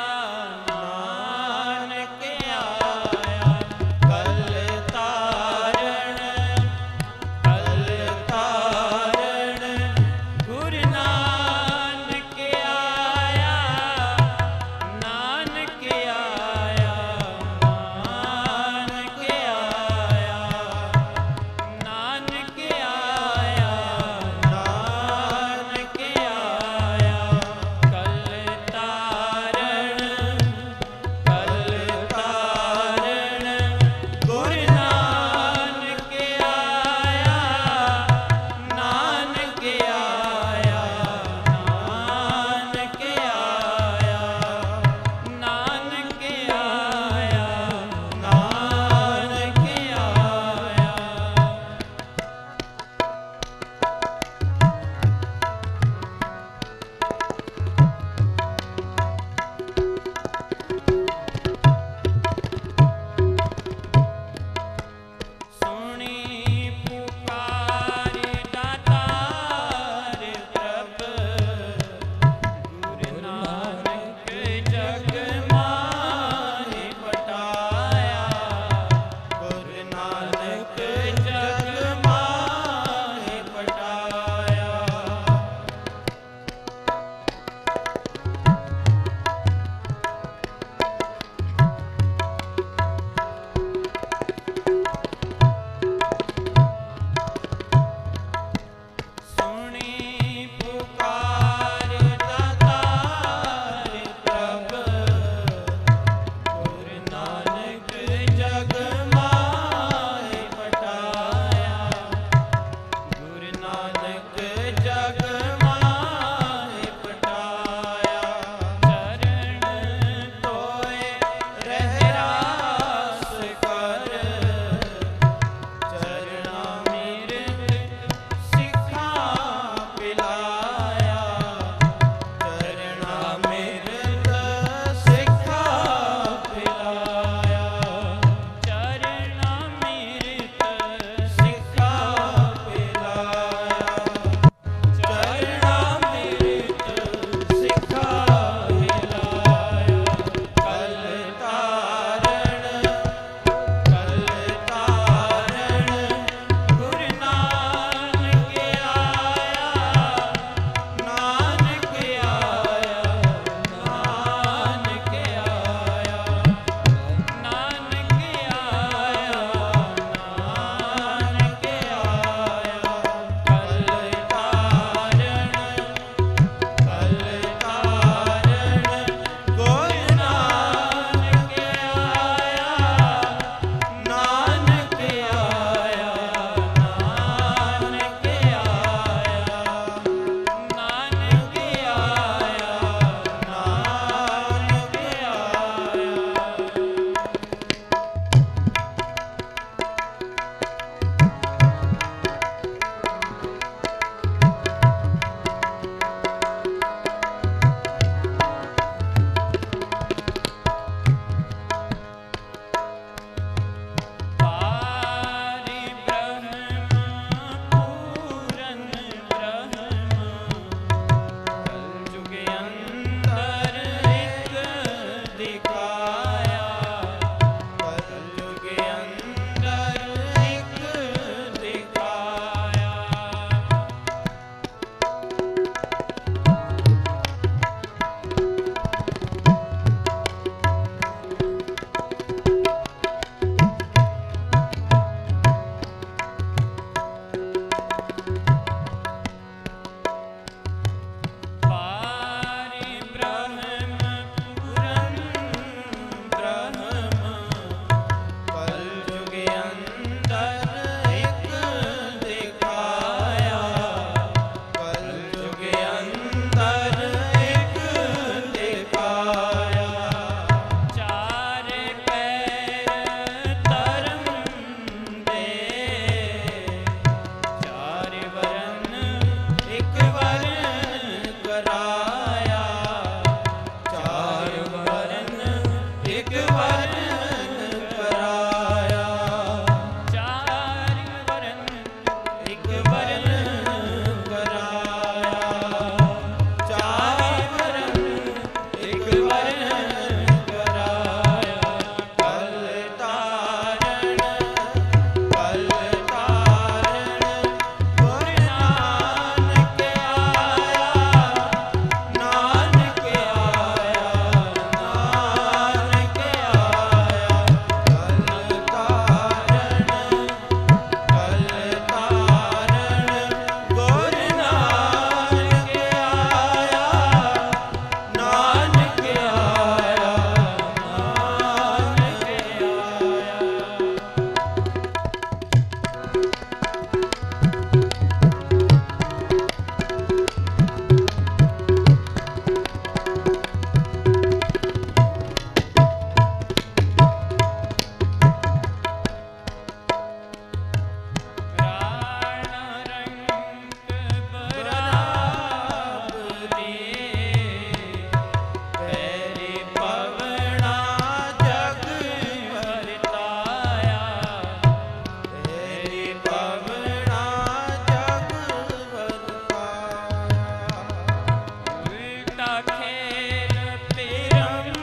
Speaker 6: ਖੇਲ ਪਰਮ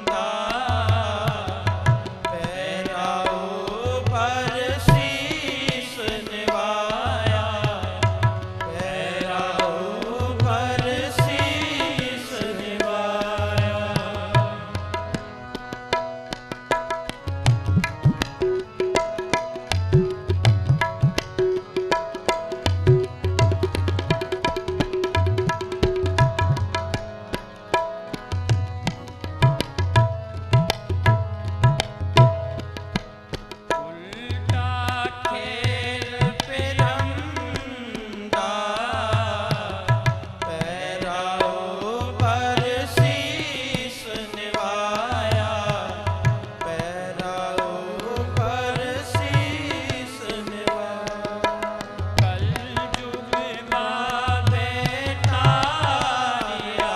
Speaker 6: ਦਾ
Speaker 7: ਪੈਰਾਓ ਪਰ ਸੀਸ ਨਿਵਾਇਆ, ਪੈਰਾਓ ਪਰ ਸੀਸ ਨਿਵਾਇਆ। ਉਲਟਾ ਖੇਲ ਪਰਮ ਦਾ ਪੈਰਾਓ ਪਰ ਸੀਸ ਨਿਵਾਇਆ, ਪੈਰਾਓ ਪਰ ਸੀਸ ਨਿਵਾਇਆ।
Speaker 6: ਕਲ ਜੁਗ ਬਾਬੇ ਤਾਰਿਆ,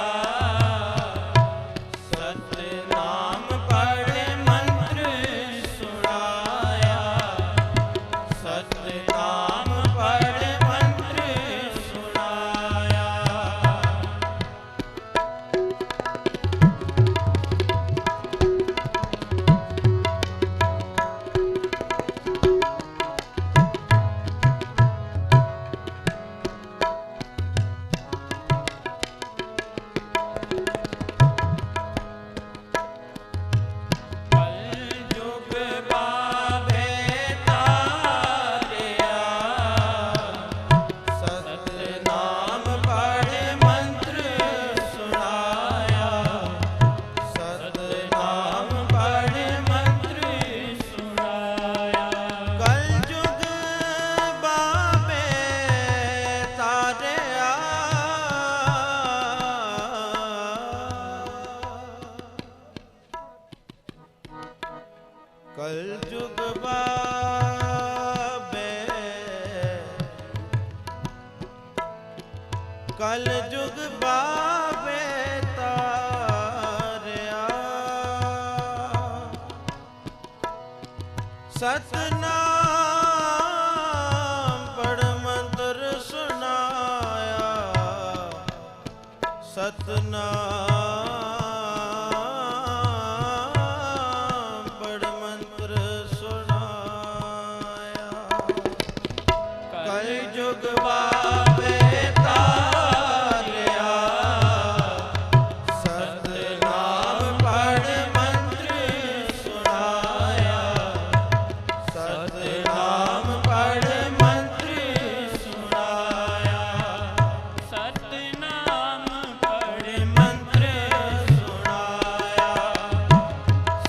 Speaker 7: ਸਤਿਨਾਮ ਪੜ੍ਹ ਮੰਤਰ ਸੁਣਾਇਆ, ਸਤਿਨਾਮ ਪੜ੍ਹ ਮੰਤਰ ਸੁਣਾਇਆ।
Speaker 6: ਕਲ ਜੁਗ ਬਾਬੇ ਤਾਰਿਆ,
Speaker 7: ਸਤਿਨਾਮ ਪੜ੍ਹ ਮੰਤਰ ਸੁਣਾਇਆ, ਸਤਿਨਾਮ ਪੜ੍ਹ ਮੰਤਰ
Speaker 6: ਸੁਣਾਇਆ।
Speaker 7: ਕਲ ਜੁਗ ਬਾਬੇ ਤਾਰਿਆ, ਕਲ ਜੁਗ ਬਾਬੇ, ਕਲ ਜੁਗ ਬਾਬੇ ਤਾਰਿਆ, ਸਤਨਾਮ ਪੜ੍ਹ ਮੰਤਰ ਸੁਣਾਇਆ, ਸਤਨਾਮ ਪੜ੍ਹ ਮੰਤਰ ਸੁਣਾਇਆ। ਕਲ ਜੁਗ ਬਾਬੇ ਤਾਰਿਆ, ਸਤਨਾਮ ਪੜ੍ਹ ਮੰਤਰ ਸੁਣਾਇਆ, ਸਤਨਾਮ ਪੜ੍ਹ ਮੰਤਰ ਸੁਣਾਇਆ।
Speaker 6: ਸਤਨਾਮ
Speaker 7: ਪੜ੍ਹ ਮੰਤਰ ਸੁਣਾਇਆ,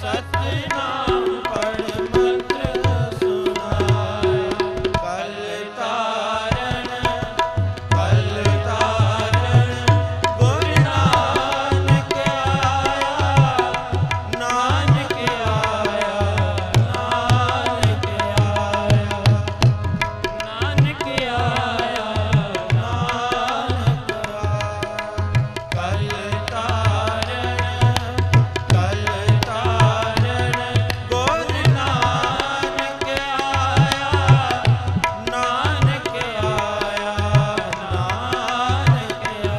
Speaker 7: ਸਤਨਾਮ ਪੜ੍ਹ ਮੰਤਰ ਸੁਣਾਇਆ। ਕਲ ਤਾਰਨ, ਕਲ ਤਾਰਨ ਗੁਰੂ ਨਾਨਕ ਆਇਆ, ਨਾਨਕ ਆਇਆ, ਨਾਨਕ ਆਇਆ,
Speaker 6: ਨਾਨਕ ਆਇਆ,
Speaker 7: ਨਾਨਕ ਕਲ ਤਾਰਨ, ਕਲ ਤਾਰਨ ਗੁਰੂ ਨਾਨਕ ਆਇਆ, ਨਾਨਕ ਆਇਆ, ਨਾਨਕ ਆਇਆ,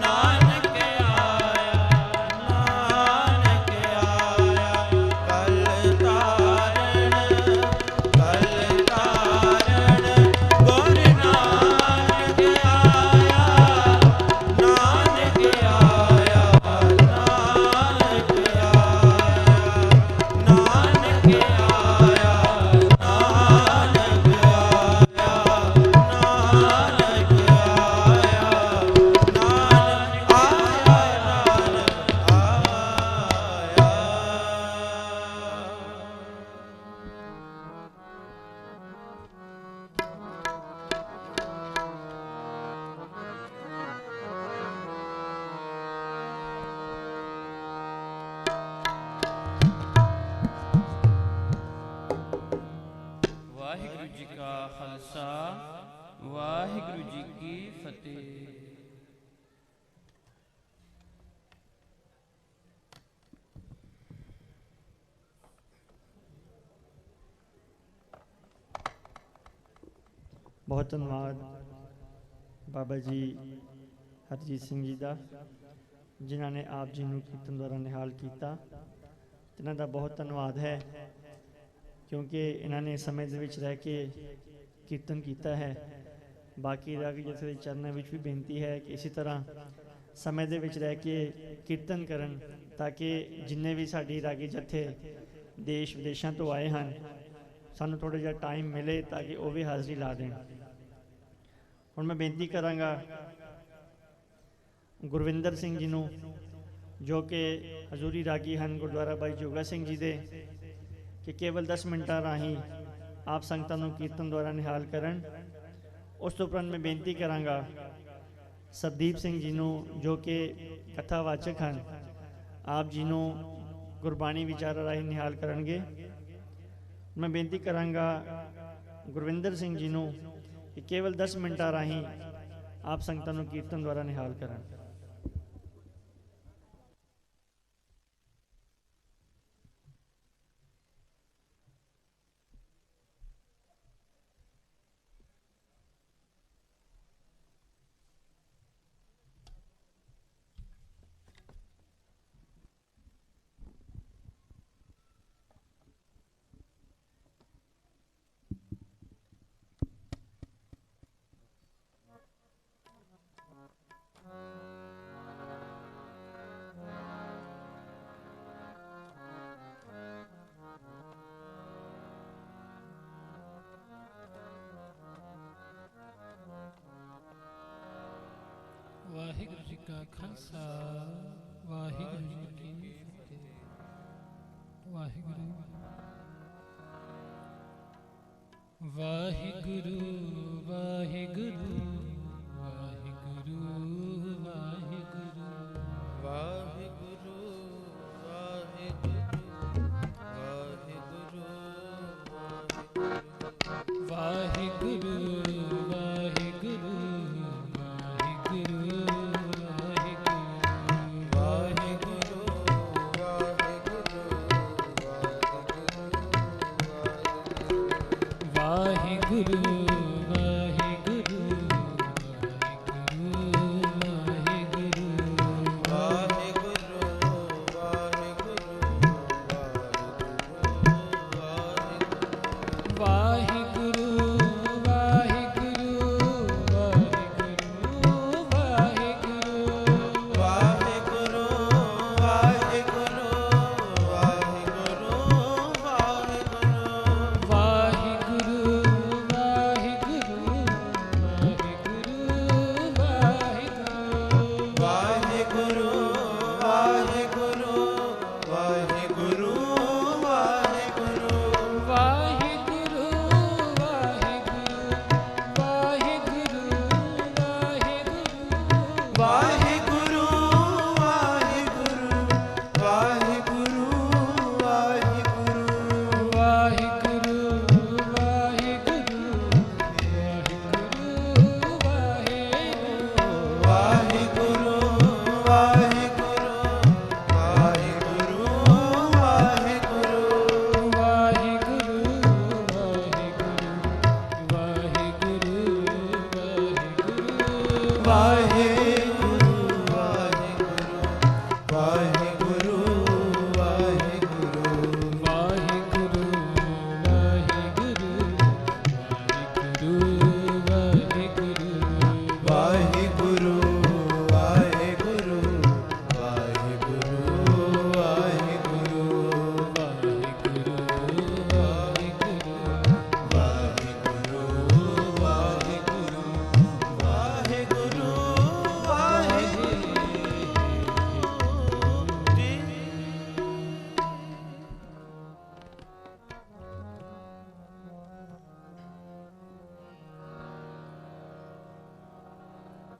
Speaker 7: ਨਾਨਕ ਆਇਆ, ਨਾਨਕ ਆਇਆ। ਕਲ ਤਾਰਨ, ਕਲ ਤਾਰਨ ਗੁਰੂ ਨਾਨਕ ਆਇਆ, ਨਾਨਕ ਆਇਆ, ਨਾਨਕ ਆਇਆ, ਨਾਨਕ ਆਇਆ, ਨਾਨਕ
Speaker 6: ਵਾਹਿਗੁਰੂ ਜੀ ਕਾ ਖਾਲਸਾ, ਵਾਹਿਗੁਰੂ ਜੀ ਕੀ ਫਤਿਹ।
Speaker 2: ਬਹੁਤ ਧੰਨਵਾਦ ਬਾਬਾ ਜੀ ਹਰਜੀਤ ਸਿੰਘ ਜੀ ਦਾ, ਜਿਨ੍ਹਾਂ ਨੇ ਆਪ ਜੀ ਨੂੰ ਕੀਰਤਨ ਦੁਆਰਾ ਨਿਹਾਲ ਕੀਤਾ। ਇਹਨਾਂ ਦਾ ਬਹੁਤ ਧੰਨਵਾਦ ਹੈ, ਕਿਉਂਕਿ ਇਹਨਾਂ ਨੇ ਸਮੇਂ ਦੇ ਵਿੱਚ ਰਹਿ ਕੇ ਕੀਰਤਨ ਕੀਤਾ ਹੈ। ਬਾਕੀ ਰਾਗੀ ਜਥੇ ਦੇ ਚਰਨਾਂ ਵਿੱਚ ਵੀ ਬੇਨਤੀ ਹੈ ਕਿ ਇਸੇ ਤਰ੍ਹਾਂ ਸਮੇਂ ਦੇ ਵਿੱਚ ਰਹਿ ਕੇ ਕੀਰਤਨ ਕਰਨ, ਤਾਂ ਕਿ ਜਿੰਨੇ ਵੀ ਸਾਡੀ ਰਾਗੀ ਜਥੇ ਦੇਸ਼ ਵਿਦੇਸ਼ਾਂ ਤੋਂ ਆਏ ਹਨ, ਸਾਨੂੰ ਥੋੜ੍ਹਾ ਜਿਹਾ ਟਾਈਮ ਮਿਲੇ ਤਾਂ ਕਿ ਉਹ ਵੀ ਹਾਜ਼ਰੀ ਲਾ ਦੇਣ। ਹੁਣ ਮੈਂ ਬੇਨਤੀ ਕਰਾਂਗਾ ਗੁਰਵਿੰਦਰ ਸਿੰਘ ਜੀ ਨੂੰ, ਜੋ ਕਿ ਹਜ਼ੂਰੀ ਰਾਗੀ ਹਨ ਗੁਰਦੁਆਰਾ ਬਾਈ ਜੋਗਾ ਸਿੰਘ ਜੀ ਦੇ, ਕਿ ਕੇਵਲ 10 ਮਿੰਟਾਂ ਰਾਹੀਂ ਆਪ ਸੰਗਤਾਂ ਨੂੰ ਕੀਰਤਨ ਦੁਆਰਾ ਨਿਹਾਲ ਕਰਨ। ਉਸ ਤੋਂ ਉਪਰੰਤ ਮੈਂ ਬੇਨਤੀ ਕਰਾਂਗਾ ਸਰਦੀਪ ਸਿੰਘ ਜੀ ਨੂੰ, ਜੋ ਕਿ ਕਥਾਵਾਚਕ ਹਨ, ਆਪ ਜੀ ਨੂੰ ਗੁਰਬਾਣੀ ਵਿਚਾਰਾਂ ਰਾਹੀਂ ਨਿਹਾਲ ਕਰਨਗੇ। ਮੈਂ ਬੇਨਤੀ ਕਰਾਂਗਾ ਗੁਰਵਿੰਦਰ ਸਿੰਘ ਜੀ ਨੂੰ ਕਿ ਕੇਵਲ 10 ਮਿੰਟਾਂ ਰਾਹੀਂ ਆਪ ਸੰਗਤਾਂ ਨੂੰ ਕੀਰਤਨ ਦੁਆਰਾ ਨਿਹਾਲ ਕਰਨ।
Speaker 8: ਵਾਹਿਗੁਰੂ ਜੀ ਕਾ ਖਾਲਸਾ, ਵਾਹਿਗੁਰੂ ਜੀ ਕੀ ਫਤਿਹ। ਵਾਹਿਗੁਰੂ ਵਾਹਿਗੁਰੂ ਵਾਹਿਗੁਰੂ ਵਾਹਿਗੁਰੂ ਵਾਹਿਗੁਰੂ
Speaker 7: ਵਾਹਿਗੁਰੂ ਵਾਹਿਗੁਰੂ ਵਾਹਿਗੁਰੂ
Speaker 8: ਵਾਹਿਗੁਰੂ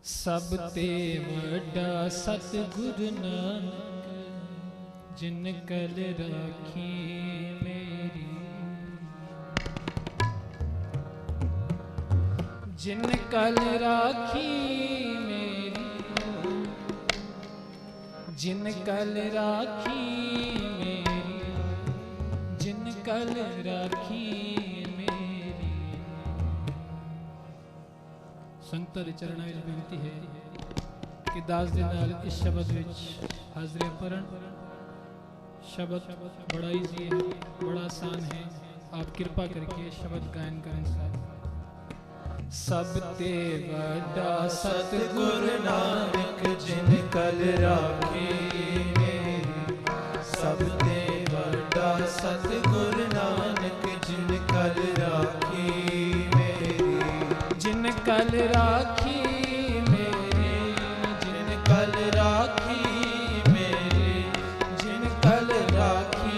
Speaker 8: ਸਭ ਤੇ ਵੱਡਾ ਸਤਿਗੁਰ ਨਾਨਕ, ਜਿਨ ਕਲ ਰਾਖੀ ਮੇਰੀ, ਜਿਨ ਕਲ ਰਾਖੀ ਮੇਰੀ, ਜਿਨ ਕਲ ਰਾਖੀ ਮੇਰੀ, ਜਿਨ ਕਲ ਰਾਖੀ ਸੰਗਤਾਂ ਦੇ ਚਰਨਾਂ ਵਿੱਚ ਬੇਨਤੀ ਹੈ ਕਿ ਦਾਸ ਦੇ ਨਾਲ ਇਸ ਸ਼ਬਦ ਵਿੱਚ ਹਾਜ਼ਰੀਆਂ ਭਰਨ। शब्द बड़ा ईजी है, बड़ा आसान है। आप कृपा करके शब्द गायन करें साहब। सब ते वड्डा सतगुरु नानक जिन कल राखी मेरी, सब ते वड्डा सतगुरु नानक जिन कल राखी मेरी, जिन कल राखी मेरी, जिन कल राखी
Speaker 9: जिन कल राखी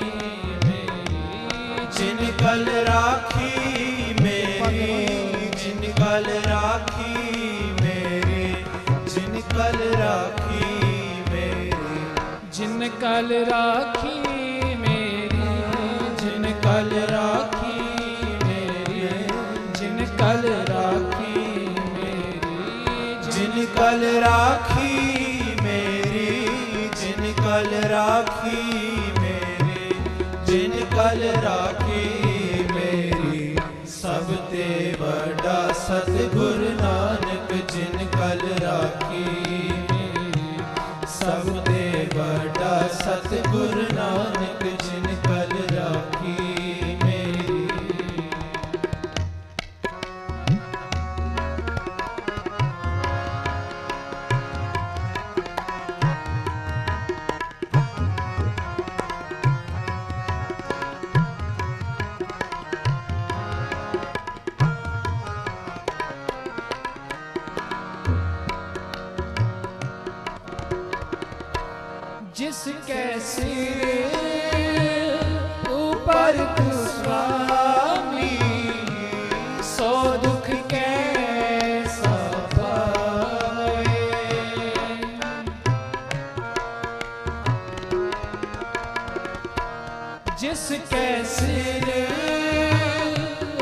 Speaker 9: मेरी, जिन कल राखी मेरी, जिन कल राखी मेरी,
Speaker 8: जिन कल राखी मेरी, जिन कल राखी मेरी, जिन कल राखी मेरी,
Speaker 9: जिन कल राखी मेरी, जिन कल राखी मेरी, जिन कल राखी मेरी, सब ते वड्डा सतगुरु नानक जिन कल राखी मेरी, सब ते वड्डा सतगुरु नानक जिन कल राखी मेरी।
Speaker 8: जिसके सिर ऊपर तू स्वामी, सो दुख कैसा पाए। जिसके सिर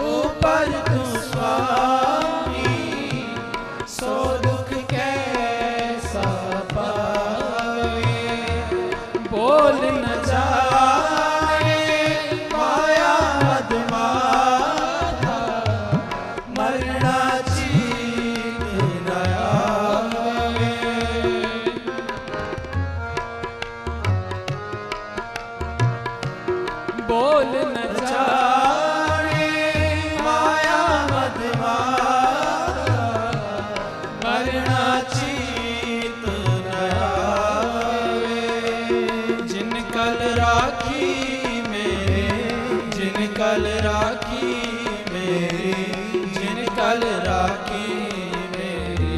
Speaker 8: ऊपर तू स्वामी, सो दुख कैसा पाए। बोल न जाए
Speaker 9: माया मदमाता, मरना चीत न आवे।
Speaker 8: बोल न जाए
Speaker 9: माया मदमाता, मरना चीत न आवे।
Speaker 8: जिन कल राखी मेरे,
Speaker 9: जिन कल राखी मेरी, जिन कल राखी मेरी,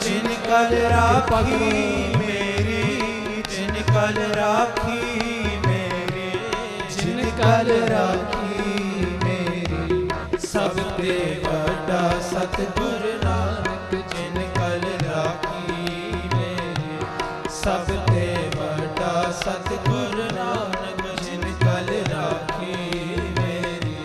Speaker 9: जिन कल राखी मेरी, जिन कल राखी मेरी, जिन कल राखी मेरी, सब ते वड्डा सतगुरु नानक जिन कल राखी मेरी, सब ते वड्डा सतगुरु नानक जिन कल राखी मेरी।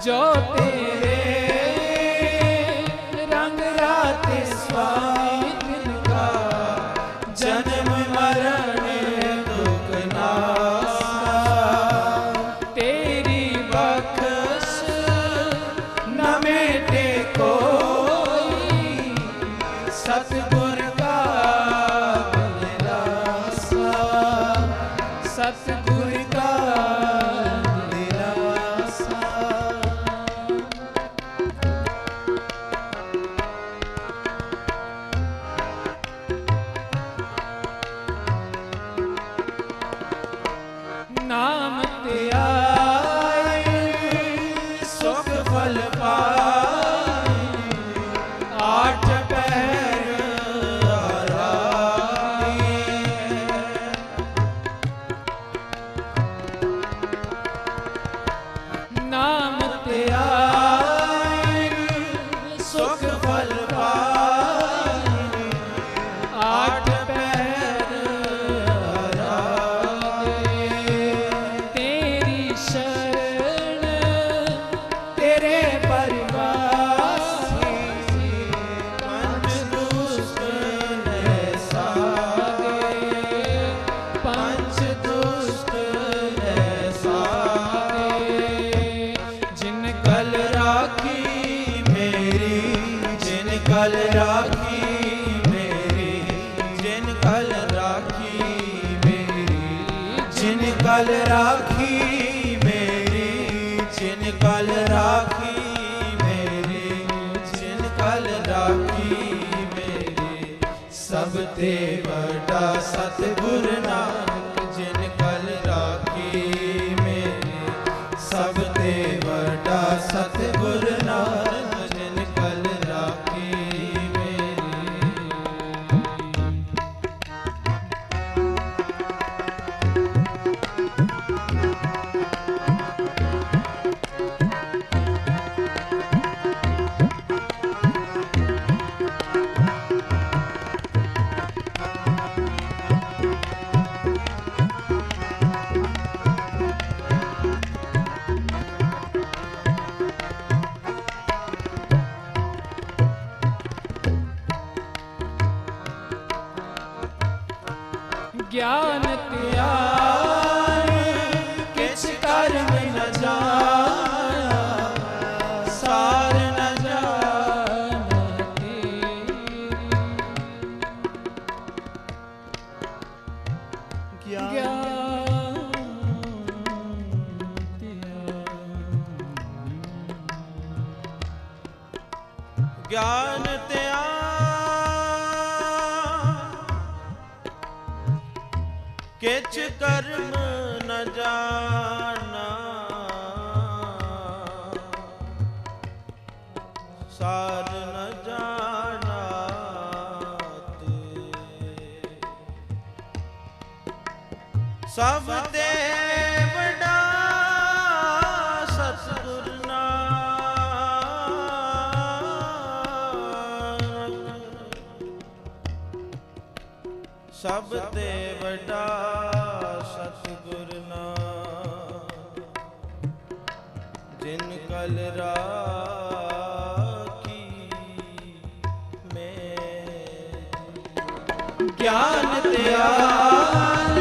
Speaker 5: जो तेरे रंग राते स्वामी तिनका जन्म मरण दुख नासा तेरी बख्श न मेटे कोई सतगुर का दिलासा सतगुर का दिलासा। नाम तेरा सुख फल पाए आठ पहर आराए। नाम तेरा सुख फल पाए आठ पहर आराए। तेरी शरण तेरे परिवासी पंच दुष्ट ने सागे पंच दुष्ट ने सागे। जिन कल राखी मेरी जिन कल राखी मेरी जिन कल राखी मेरी जिन कल राखी मेरी जिन कल राखी मेरी जिन कल राखी मेरी सब ते बड़ा सतगुर नानक जिन कल राखी मेरी सब ते बड़ा सतगुर नानक जिन कल राखी मेरी। ज्ञान त्याग किछ कर्म न जाना सार न जाना तेरी। ज्ञान त्याग ज्ञान त्याग किछ कर्म न जाना सार न जाना ते सब ते बड़ा सतगुर सब ते बड़ा सतगुर नानक जिन कल राखी मेरी। ज्ञान त्याग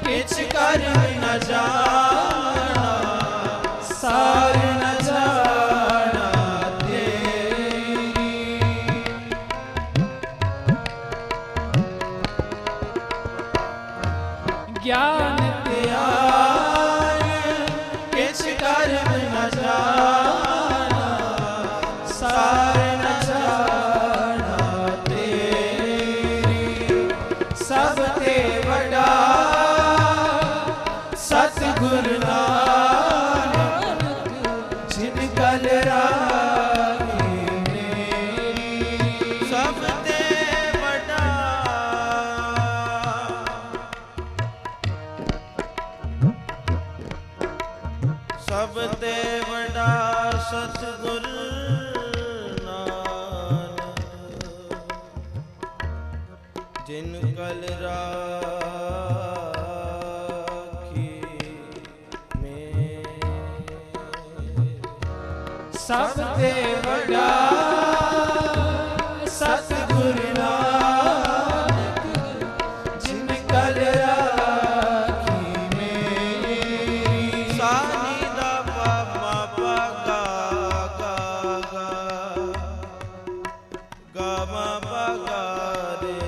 Speaker 5: किछ कर्म न जाना सार न जाना तेरी। ज्ञान त्याग किछ कर्म न जाना सार न जाना तेरी। सब ते बड़ा सतगुर नानक जिन कल राखी मेरी। सब ते बड़ा सब ते बड़ा सतगुर नानक जिन कल राखी मेरी।
Speaker 9: ਸਭ ਤੇ ਵੱਡਾ ਸਤਿਗੁਰ ਨਾਨਕ ਜਿਨ ਕਲ ਰਾਖੀ ਮੇਰੀ। ਸਾਨੀ ਦਾ ਪਾ ਪਾ ਗਾ ਗਾ ਗਾ ਗਾ ਮਾ ਪਾ ਗਾ ਰੇ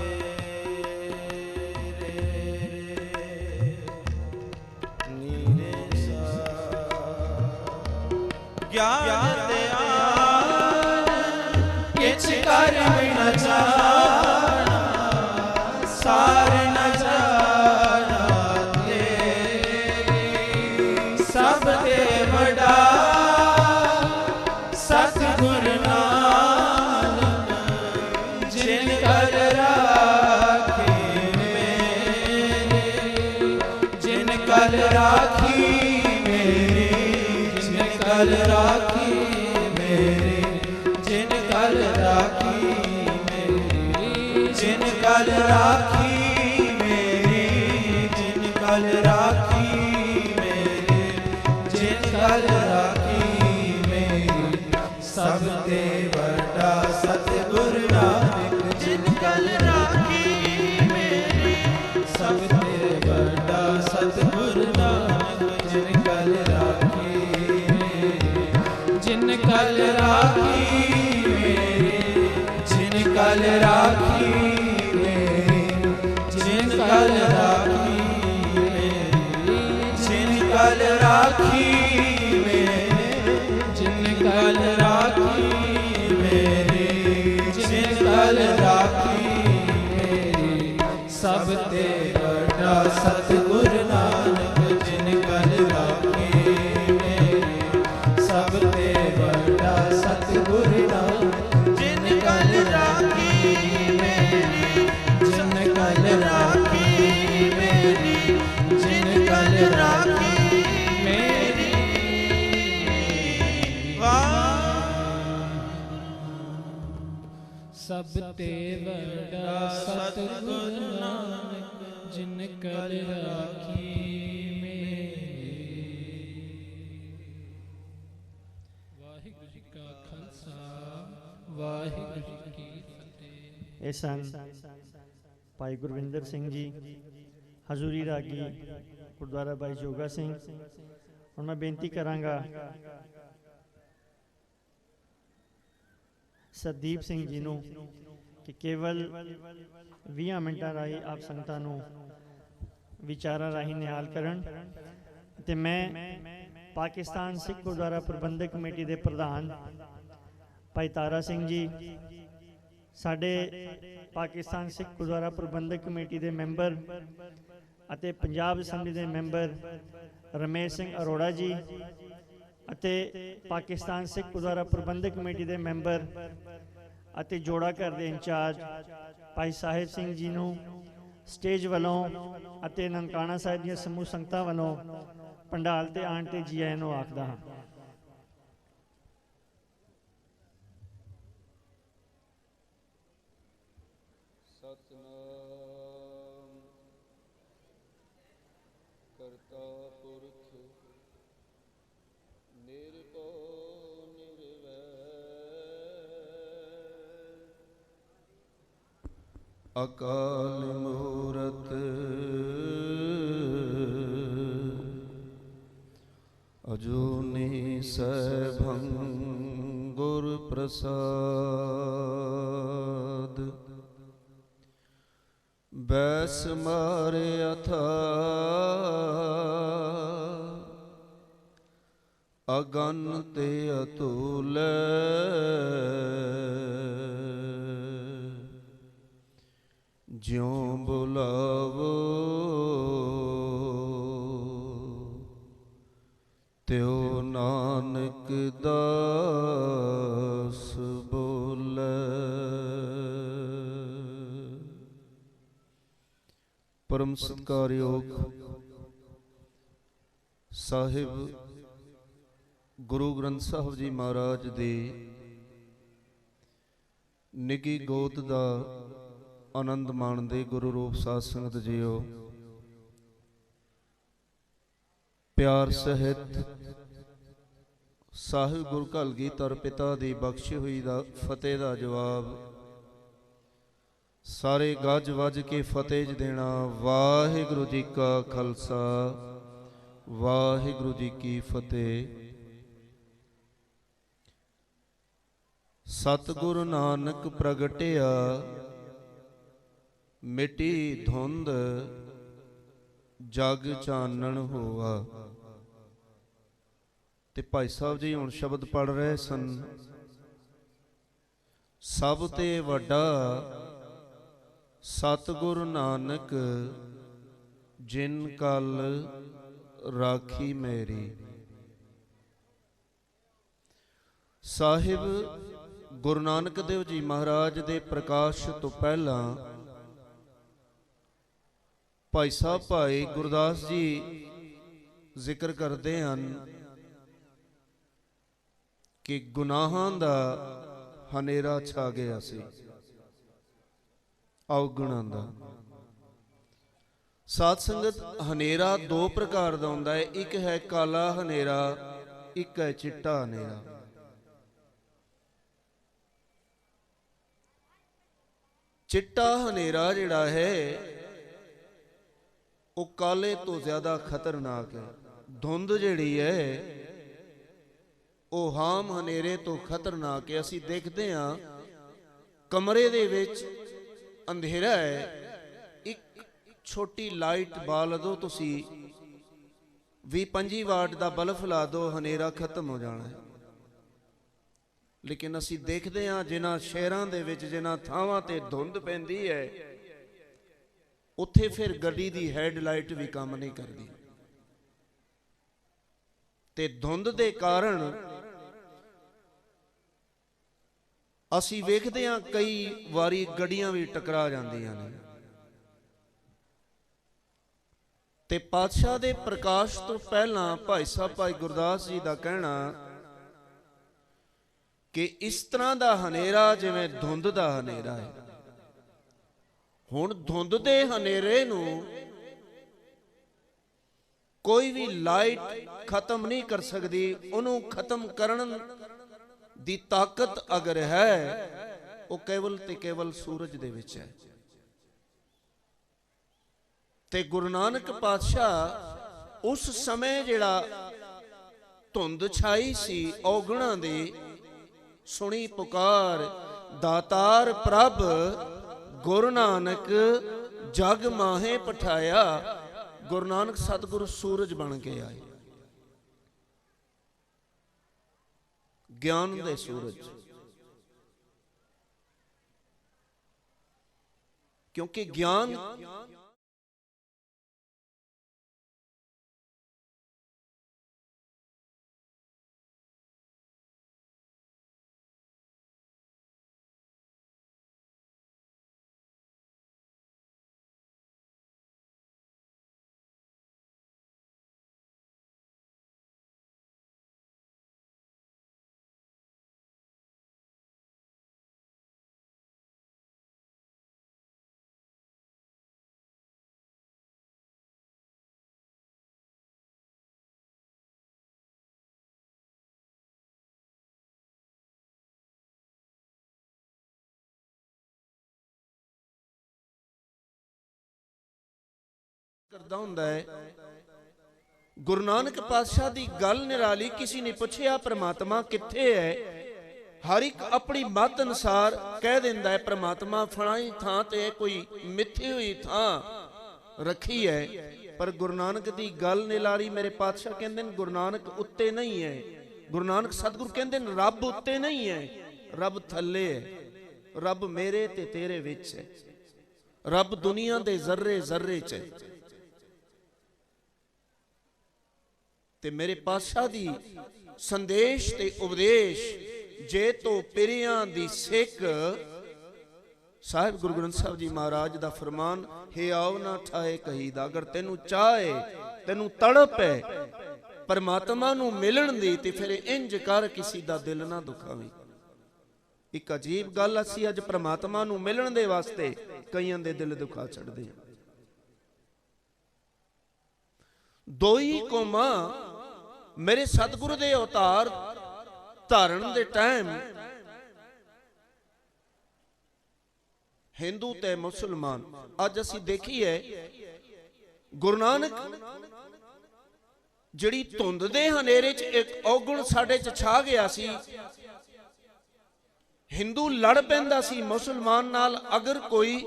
Speaker 9: ਰੇ ਨੀ ਰੇ ਸਾ। ਗਿਆਨ ਕਿਛ ਕਰ ਨ ਜਾਣਾ ਸਾਰ ਨ ਜਾਣਾ ਤੇਰੀ। ਸਭ ਤੇ ਵੱਡਾ ਸਤਿਗੁਰ ਨਾਨਕ ਜਿਨ ਕਲ ਰਾਖੇ ਮੇਰੀ। ਜਿਨ ਕਲ ਰਾਖੀ ਮੇਰੀ। ਜਿਨ ਕਲ ਰਾਖੀ ਮੇਰੀ। ਜਿਨ ਕਲ ਰਾਖੀ ਮੇਰੀ। ਜਿਨ ਕਲ ਰਾਖੀ ਮੇਰੀ। ਜਿਨ ਕਲ ਰਾਖੀ ਮੇਰੀ। ਜਿਨ ਕਲ ਰਾਖੀ ਮੇਰੀ। ਸਭ ਤੇ ਵੱਡਾ ਸਤਿਗੁਰ ਨਾਨਕ ਜਿਨ ਕਲ ਰਾਖੀ ਮੇਰੀ। ਸਭ ਤੇ ਵੱਡਾ ਸਤਿਗੁਰ ਨਾਨਕ ਜਿਨ ਕਲ ਰਾਖੀ ਮੇਰੀ। ਜਿਨ ਕਲ ਰਾਖੀ ਮੇਰੀ। ਜਿਨ ਕਲ ਰਾਖੀ ਮੇਰੀ। ਜਿਨ ਕਲ ਰਾਖੀ ਮੇਰੀ। ਜਿਨ ਕਲ ਰਾਖੀ ਮੇਰੀ। ਜਿਨ ਕਲ ਰਾਖੀ ਮੇਰੀ। ਜਿਨ ਕਲ ਰਾਖੀ ਮੇਰੀ। ਸਭ ਤੇ ਵੱਡਾ ਸਤਿਗੁਰ ਨਾਨਕ ਜਿਨ ਕਲ ਰਾਖੀ ਮੇਰੀ। ਸਭ ਤੇ ਵੱਡਾ ਸਤਿਗੁਰ ਨਾਨਕ ਜਿਨ ਕਲ ਰਾਖੀ ਮੇਰੀ। ਜਿਨ ਕਲ ਰਾਖੀ ਮੇਰੀ। ਜਿਨ ਕਲ ਰਾਖੀ ਮੇਰੀ।
Speaker 8: ਸਭ ਤੇ ਵੱਡਾ ਸਤਿਗੁਰ ਨਾਨਕ ਜਿਨ ਕਲ ਰਾਖੀ ਮੇਰੀ। ਵਾਹਿਗੁਰੂ ਜੀ ਕਾ ਖਾਲਸਾ ਵਾਹਿਗੁਰੂ ਜੀ ਕੀ ਫਤਿਹ।
Speaker 2: ਇਹ ਸਨ ਭਾਈ ਗੁਰਵਿੰਦਰ ਸਿੰਘ ਜੀ ਹਜ਼ੂਰੀ ਰਾਗੀ ਗੁਰਦੁਆਰਾ ਬਾਈ ਜੋਗਾ ਸਿੰਘ। ਹੁਣ ਮੈਂ ਬੇਨਤੀ ਕਰਾਂਗਾ ਸਰਦੀਪ ਸਿੰਘ ਜੀ ਨੂੰ ਕਿ ਕੇਵਲ 20 ਮਿੰਟਾਂ ਰਾਹੀਂ ਆਪ ਸੰਗਤਾਂ ਨੂੰ ਵਿਚਾਰਾਂ ਰਾਹੀਂ ਨਿਹਾਲ ਕਰਨ। ਤੇ ਮੈਂ ਪਾਕਿਸਤਾਨ ਸਿੱਖ ਗੁਰਦੁਆਰਾ ਪ੍ਰਬੰਧਕ ਕਮੇਟੀ ਦੇ ਪ੍ਰਧਾਨ ਭਾਈ ਤਾਰਾ ਸਿੰਘ ਜੀ, ਸਾਡੇ ਪਾਕਿਸਤਾਨ ਸਿੱਖ ਗੁਰਦੁਆਰਾ ਪ੍ਰਬੰਧਕ ਕਮੇਟੀ ਦੇ ਮੈਂਬਰ ਅਤੇ ਪੰਜਾਬ ਅਸੈਂਬਲੀ ਦੇ ਮੈਂਬਰ ਰਮੇਸ਼ ਸਿੰਘ ਅਰੋੜਾ ਜੀ ਅਤੇ ਪਾਕਿਸਤਾਨ ਸਿੱਖ ਗੁਰਦੁਆਰਾ ਪ੍ਰਬੰਧਕ ਕਮੇਟੀ ਦੇ ਮੈਂਬਰ ਅਤੇ ਜੋੜਾ ਘਰ ਦੇ ਇੰਚਾਰਜ ਭਾਈ ਸਾਹਿਬ ਸਿੰਘ ਜੀ ਨੂੰ ਸਟੇਜ ਵੱਲੋਂ ਅਤੇ ਨਨਕਾਣਾ ਸਾਹਿਬ ਦੀਆਂ ਸਮੂਹ ਸੰਗਤਾਂ ਵੱਲੋਂ ਪੰਡਾਲ ਤੇ ਆਉਣ ਤੇ ਜੀ ਆਇਆਂ ਨੂੰ ਆਖਦਾ ਹਾਂ।
Speaker 9: ਸਤਨਾਮ ਕਰਤਾ ਪੁਰਖ ਨਿਰਭਉ ਨਿਰਵੈਰ ਅਕਾਲ ਮੂਰਤ ਅਜੂਨੀ ਸੈਭੰ ਗੁਰ ਪ੍ਰਸਾਦ ਬੈਸ ਮਾਰੇ ਅਥਾ ਅਗਨ ਤੇ ਅਤੁਲ ਜਿਉ ਬੁਲਾਵੋ ਤਿਉ ਨਾਨਕ ਦਾਸ ਬੋਲੇ। ਪਰਮ ਸਤਿਕਾਰਯੋਗ ਸਾਹਿਬ ਗੁਰੂ ਗ੍ਰੰਥ ਸਾਹਿਬ ਜੀ ਮਹਾਰਾਜ ਦੇ ਨਿੱਘੀ ਗੋਦ ਦਾ ਆਨੰਦ ਮਾਣਦੇ ਗੁਰੂ ਰੂਪ ਸਾਧ ਸੰਗਤ ਜੀਓ, ਪਿਆਰ ਸਹਿਤ ਸਾਹਿਬ ਗੁਰੂ ਕਲਗੀਧਰ ਪਿਤਾ ਦੀ ਬਖਸ਼ੀ ਹੋਈ ਦਾ ਫਤਿਹ ਦਾ ਜਵਾਬ ਸਾਰੇ ਗੱਜ ਵੱਜ ਕੇ ਫਤਿਹ ਜ ਦੇਣਾ। ਵਾਹਿਗੁਰੂ ਜੀ ਕਾ ਖਾਲਸਾ ਵਾਹਿਗੁਰੂ ਜੀ ਕੀ ਫਤਿਹ। ਸਤਿਗੁਰੂ ਨਾਨਕ ਪ੍ਰਗਟਿਆ ਮਿਟੀ ਧੁੰਦ ਜਗ ਚਾਨਣ ਹੋਆ। ਤੇ ਭਾਈ ਸਾਹਿਬ ਜੀ ਹੁਣ ਸ਼ਬਦ ਪੜ੍ਹ ਰਹੇ ਸਨ। ਸਭ ਤੇ ਵੱਡਾ ਸਤਿਗੁਰੂ ਨਾਨਕ ਜਿਨ ਕਲ ਰਾਖੀ ਮੇਰੀ। ਸਾਹਿਬ ਗੁਰੂ ਨਾਨਕ ਦੇਵ ਜੀ ਮਹਾਰਾਜ ਦੇ ਪ੍ਰਕਾਸ਼ ਤੋਂ ਪਹਿਲਾਂ ਭਾਈ ਸਾਹਿਬ ਭਾਈ ਗੁਰਦਾਸ ਜੀ ਜ਼ਿਕਰ ਕਰਦੇ ਹਨ ਕਿ ਗੁਨਾਹਾਂ ਦਾ ਹਨੇਰਾ ਛਾ ਗਿਆ ਸੀ, ਔਗੁਣਾਂ ਦਾ। ਸਾਧ ਸੰਗਤ, ਹਨੇਰਾ ਦੋ ਪ੍ਰਕਾਰ ਦਾ ਹੁੰਦਾ ਹੈ। ਇੱਕ ਹੈ ਕਾਲਾ ਹਨੇਰਾ, ਇੱਕ ਹੈ ਚਿੱਟਾ ਹਨੇਰਾ। ਚਿੱਟਾ ਹਨੇਰਾ ਜਿਹੜਾ ਹੈ ਉਹ ਕਾਲੇ ਤੋਂ ਜ਼ਿਆਦਾ ਖਤਰਨਾਕ ਹੈ। ਧੁੰਦ ਜਿਹੜੀ ਹੈ ਉਹ ਹਾਮ ਹਨੇਰੇ ਤੋਂ ਖਤਰਨਾਕ ਹੈ। ਅਸੀਂ ਦੇਖਦੇ ਹਾਂ ਕਮਰੇ ਦੇ ਵਿੱਚ ਅੰਧੇਰਾ ਹੈ, ਇੱਕ ਛੋਟੀ ਲਾਈਟ ਬਾਲ ਦੋ ਤੁਸੀਂ, 20-25 ਵਾਟ ਦਾ ਬਲਬ ਲਾ ਦੋ, ਹਨੇਰਾ ਖਤਮ ਹੋ ਜਾਣਾ ਹੈ। ਲੇਕਿਨ ਅਸੀਂ ਦੇਖਦੇ ਹਾਂ ਜਿਨ੍ਹਾਂ ਸ਼ਹਿਰਾਂ ਦੇ ਵਿੱਚ ਜਿਨ੍ਹਾਂ ਥਾਵਾਂ ਤੇ ਧੁੰਦ ਪੈਂਦੀ ਹੈ ਉੱਥੇ ਫਿਰ ਗੱਡੀ ਦੀ ਹੈਡਲਾਈਟ ਵੀ ਕੰਮ ਨਹੀਂ ਕਰਦੀ। ਤੇ ਧੁੰਦ ਦੇ ਕਾਰਨ ਅਸੀਂ ਵੇਖਦੇ ਹਾਂ ਕਈ ਵਾਰੀ ਗੱਡੀਆਂ ਵੀ ਟਕਰਾ ਜਾਂਦੀਆਂ ਨੇ। ਤੇ ਪਾਤਸ਼ਾਹ ਦੇ ਪ੍ਰਕਾਸ਼ ਤੋਂ ਪਹਿਲਾਂ ਭਾਈ ਸਾਹਿਬ ਭਾਈ ਗੁਰਦਾਸ ਜੀ ਦਾ ਕਹਿਣਾ ਕਿ ਇਸ ਤਰ੍ਹਾਂ ਦਾ ਹਨੇਰਾ ਜਿਵੇਂ ਧੁੰਦ ਦਾ ਹਨੇਰਾ ਹੈ। ਹੁਣ ਧੁੰਦ ਦੇ ਹਨੇਰੇ ਨੂੰ ਕੋਈ ਵੀ ਲਾਈਟ ਖਤਮ ਨਹੀਂ ਕਰ ਸਕਦੀ। ਉਹਨੂੰ ਖਤਮ ਕਰਨ ਦੀ ਤਾਕਤ ਅਗਰ ਹੈ ਉਹ ਕੇਵਲ ਤੇ ਕੇਵਲ ਸੂਰਜ ਦੇ ਵਿੱਚ ਹੈ। ਤੇ ਗੁਰੂ ਨਾਨਕ ਪਾਤਸ਼ਾਹ ਉਸ ਸਮੇਂ ਜਿਹੜਾ ਧੁੰਦ ਛਾਈ ਸੀ ਔਗੁਣਾਂ ਦੀ, ਸੁਣੀ ਪੁਕਾਰ ਦਾਤਾਰ ਪ੍ਰਭ ਗੁਰੂ ਨਾਨਕ ਜਗ ਮਾਹੇ ਪਠਾਇਆ। ਗੁਰੂ ਨਾਨਕ ਸਤਿਗੁਰੂ ਸੂਰਜ ਬਣ ਕੇ ਆਏ, ਗਿਆਨ ਦੇ ਸੂਰਜ। ਕਿਉਂਕਿ ਗਿਆਨ ਕਰਦਾ ਹੁੰਦਾ ਹੈ। ਗੁਰੂ ਨਾਨਕ ਪਾਤਸ਼ਾਹ ਦੀ ਗੱਲ ਨਿਰਾਲੀ। ਕਿਸੇ ਨੇ ਪੁੱਛਿਆ ਪ੍ਰਮਾਤਮਾ ਕਿੱਥੇ ਹੈ? ਹਰ ਇੱਕ ਆਪਣੀ ਮਤ ਅਨੁਸਾਰ ਕਹਿ ਦਿੰਦਾ ਹੈ ਪ੍ਰਮਾਤਮਾ ਫਲਾਣੀ ਥਾਂ ਤੇ ਕੋਈ ਮਿੱਥੀ ਹੋਈ ਥਾਂ ਰੱਖੀ ਹੈ। ਪਰ ਗੁਰੂ ਨਾਨਕ ਦੀ ਗੱਲ ਨਿਰਾਲੀ। ਮੇਰੇ ਪਾਤਸ਼ਾਹ ਕਹਿੰਦੇ ਨੇ ਗੁਰੂ ਨਾਨਕ ਉੱਤੇ ਨਹੀਂ ਹੈ। ਗੁਰੂ ਨਾਨਕ ਸਤਿਗੁਰੂ ਕਹਿੰਦੇ ਨੇ ਰੱਬ ਉੱਤੇ ਨਹੀਂ ਹੈ, ਰੱਬ ਥੱਲੇ ਹੈ। ਰੱਬ ਮੇਰੇ ਤੇ ਤੇਰੇ ਵਿੱਚ ਹੈ। ਰੱਬ ਦੁਨੀਆ ਦੇ ਜ਼ਰਰੇ ਜ਼ਰਰੇ 'ਚ ਹੈ। ਤੇ ਮੇਰੇ ਪਾਤਸ਼ਾਹ ਦੀ ਸੰਦੇਸ਼ ਤੇ ਉਪਦੇਸ਼ ਜੇ ਤੋ ਪਿਰਿਆਂ ਦੀ ਸਿੱਖ। ਸਾਹਿਬ ਗੁਰੂ ਗ੍ਰੰਥ ਸਾਹਿਬ ਜੀ ਮਹਾਰਾਜ ਦਾ ਫਰਮਾਨ ਹੈ ਆਓ ਨਾ ਠਾਏ ਕਹੀਦਾ। ਅਗਰ ਤੈਨੂੰ ਚਾਹੇ, ਤੈਨੂੰ ਤੜਪ ਹੈ ਪਰਮਾਤਮਾ ਨੂੰ ਮਿਲਣ ਦੀ, ਤੇ ਫਿਰ ਇੰਜ ਕਰ ਕਿਸੇ ਦਾ ਦਿਲ ਨਾ ਦੁਖਾਵੀਂ। ਇੱਕ ਅਜੀਬ ਗੱਲ, ਅਸੀਂ ਅੱਜ ਪਰਮਾਤਮਾ ਨੂੰ ਮਿਲਣ ਦੇ ਵਾਸਤੇ ਕਈਆਂ ਦੇ ਦਿਲ ਦੁਖਾ ਛੱਡਦੇ ਹਾਂ। ਦੋ ਹੀ ਕੌਮਾਂ ਮੇਰੇ ਸਤਿਗੁਰੂ ਦੇ ਅਵਤਾਰ ਧਾਰਨ ਦੇ ਟਾਈਮ ਹਿੰਦੂ ਤੇ ਮੁਸਲਮਾਨ, ਅੱਜ ਅਸੀਂ ਦੇਖੀਏ ਗੁਰੂ ਨਾਨਕ ਜਿਹੜੀ ਧੁੰਦ ਦੇ ਹਨੇਰੇ 'ਚ ਇੱਕ ਔਗਣ ਸਾਡੇ 'ਚ ਛਾ ਗਿਆ ਸੀ। ਹਿੰਦੂ ਲੜ ਪੈਂਦਾ ਸੀ ਮੁਸਲਮਾਨ ਨਾਲ, ਅਗਰ ਕੋਈ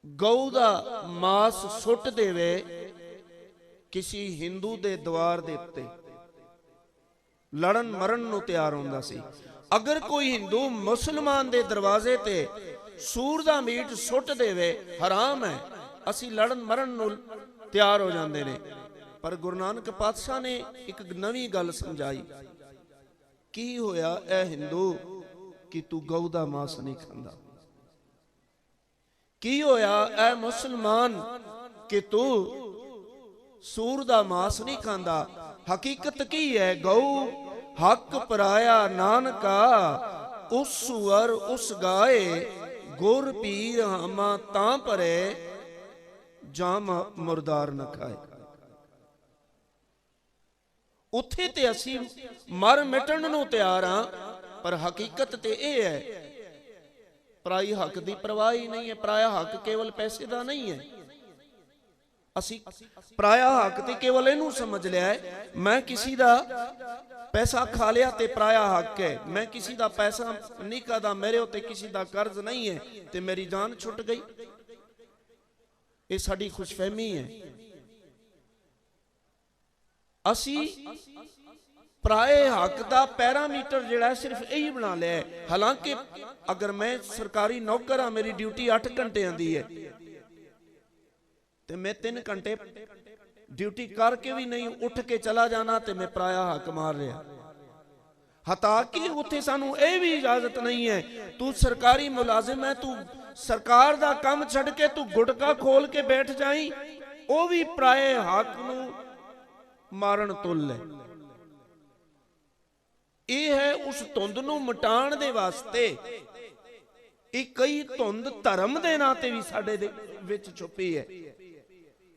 Speaker 9: ਗਊ ਦਾ ਮਾਸ ਸੁੱਟ ਦੇਵੇ ਕਿਸੇ ਹਿੰਦੂ ਦੇ ਦਵਾਰ ਦੇ ਉੱਤੇ, ਲੜਨ ਮਰਨ ਨੂੰ ਤਿਆਰ ਹੁੰਦਾ ਸੀ। ਅਗਰ ਕੋਈ ਹਿੰਦੂ ਮੁਸਲਮਾਨ ਦੇ ਦਰਵਾਜ਼ੇ ਤੇ ਸੂਰ ਦਾ ਮੀਟ ਸੁੱਟ ਦੇਵੇ, ਹਰਾਮ ਹੈ, ਅਸੀਂ ਲੜਨ ਮਰਨ ਨੂੰ ਤਿਆਰ ਹੋ ਜਾਂਦੇ ਨੇ। ਪਰ ਗੁਰੂ ਨਾਨਕ ਪਾਤਸ਼ਾਹ ਨੇ ਇੱਕ ਨਵੀਂ ਗੱਲ ਸਮਝਾਈ। ਕੀ ਹੋਇਆ ਇਹ ਹਿੰਦੂ ਕਿ ਤੂੰ ਗਊ ਦਾ ਮਾਸ ਨਹੀਂ ਖਾਂਦਾ? ਕੀ ਹੋਇਆ ਇਹ ਮੁਸਲਮਾਨ ਕਿ ਤੂੰ ਸੂਰ ਦਾ ਮਾਸ ਨਹੀਂ ਖਾਂਦਾ? ਹਕੀਕਤ ਕੀ ਹੈ? ਗਊ ਹੱਕ ਪਰਾਇਆ ਨਾਨਕਾ, ਉਸ ਸੂਰ ਉਸ ਗਾਏ, ਗੁਰ ਪੀਰ ਹਮਾ ਤਾਂ ਭਰੇ, ਜਾਮ ਮੁਰਦਾਰ ਨਾ ਖਾਏ। ਉੱਥੇ ਤੇ ਅਸੀਂ ਮਰ ਮਿਟਣ ਨੂੰ ਤਿਆਰ ਹਾਂ, ਪਰ ਹਕੀਕਤ ਤੇ ਇਹ ਹੈ ਪਰਾਈ ਹੱਕ ਦੀ ਪਰਵਾਹ ਹੀ ਨਹੀਂ ਹੈ। ਪਰਾਇਆ ਹੱਕ ਕੇਵਲ ਪੈਸੇ ਦਾ ਨਹੀਂ ਹੈ। ਅਸੀਂ ਪਰਾਇਆ ਹੱਕ ਤੇ ਕੇਵਲ ਇਹਨੂੰ ਸਮਝ ਲਿਆ ਹੈ, ਮੈਂ ਕਿਸੇ ਦਾ ਪੈਸਾ ਖਾ ਲਿਆ ਤੇ ਪਰਾਇਆ ਹੱਕ ਹੈ, ਮੈਂ ਕਿਸੇ ਦਾ ਪੈਸਾ ਨਹੀਂ ਖਾਦਾ, ਮੇਰੇ ਉੱਤੇ ਕਿਸੇ ਦਾ ਕਰਜ਼ ਨਹੀਂ ਹੈ ਤੇ ਮੇਰੀ ਜਾਨ ਛੁੱਟ ਗਈ। ਇਹ ਸਾਡੀ ਖੁਸ਼ਫਹਿਮੀ ਹੈ। ਅਸੀਂ ਪਰਾਏ ਹੱਕ ਦਾ ਪੈਰਾਮੀਟਰ ਜਿਹੜਾ ਸਿਰਫ ਇਹੀ ਬਣਾ ਲਿਆ। ਹਾਲਾਂਕਿ ਅਗਰ ਮੈਂ ਸਰਕਾਰੀ ਨੌਕਰ ਹਾਂ, ਮੇਰੀ ਡਿਊਟੀ 8 ਘੰਟਿਆਂ ਦੀ ਹੈ ਤੇ ਮੈਂ 3 ਘੰਟੇ ਡਿਊਟੀ ਕਰਕੇ ਵੀ ਨਹੀਂ ਉੱਠ ਕੇ ਚਲਾ ਜਾਣਾ ਤੇ ਮੈਂ ਪਰਾਇਆ ਹੱਕ ਮਾਰ ਰਿਹਾ। ਹਤਾ ਕਿ ਉੱਥੇ ਸਾਨੂੰ ਇਹ ਵੀ ਇਜਾਜ਼ਤ ਨਹੀਂ ਹੈ, ਤੂੰ ਸਰਕਾਰੀ ਮੁਲਾਜ਼ਮ ਹੈ, ਤੂੰ ਸਰਕਾਰ ਦਾ ਕੰਮ ਛੱਡ ਕੇ ਤੂੰ ਗੁਟਕਾ ਖੋਲ ਕੇ ਬੈਠ ਜਾਈ, ਉਹ ਵੀ ਪਰਾਏ ਹੱਕ ਨੂੰ ਮਾਰਨ ਤੁੱਲ ਹੈ। ਇਹ ਹੈ ਉਸ ਧੁੰਦ ਨੂੰ ਮਿਟਾਉਣ ਦੇ ਵਾਸਤੇ। ਇਹ ਕਈ ਧੁੰਦ ਧਰਮ ਦੇ ਨਾਂ ਤੇ ਵੀ ਸਾਡੇ ਦੇ ਵਿੱਚ ਛੁਪੀ ਹੈ।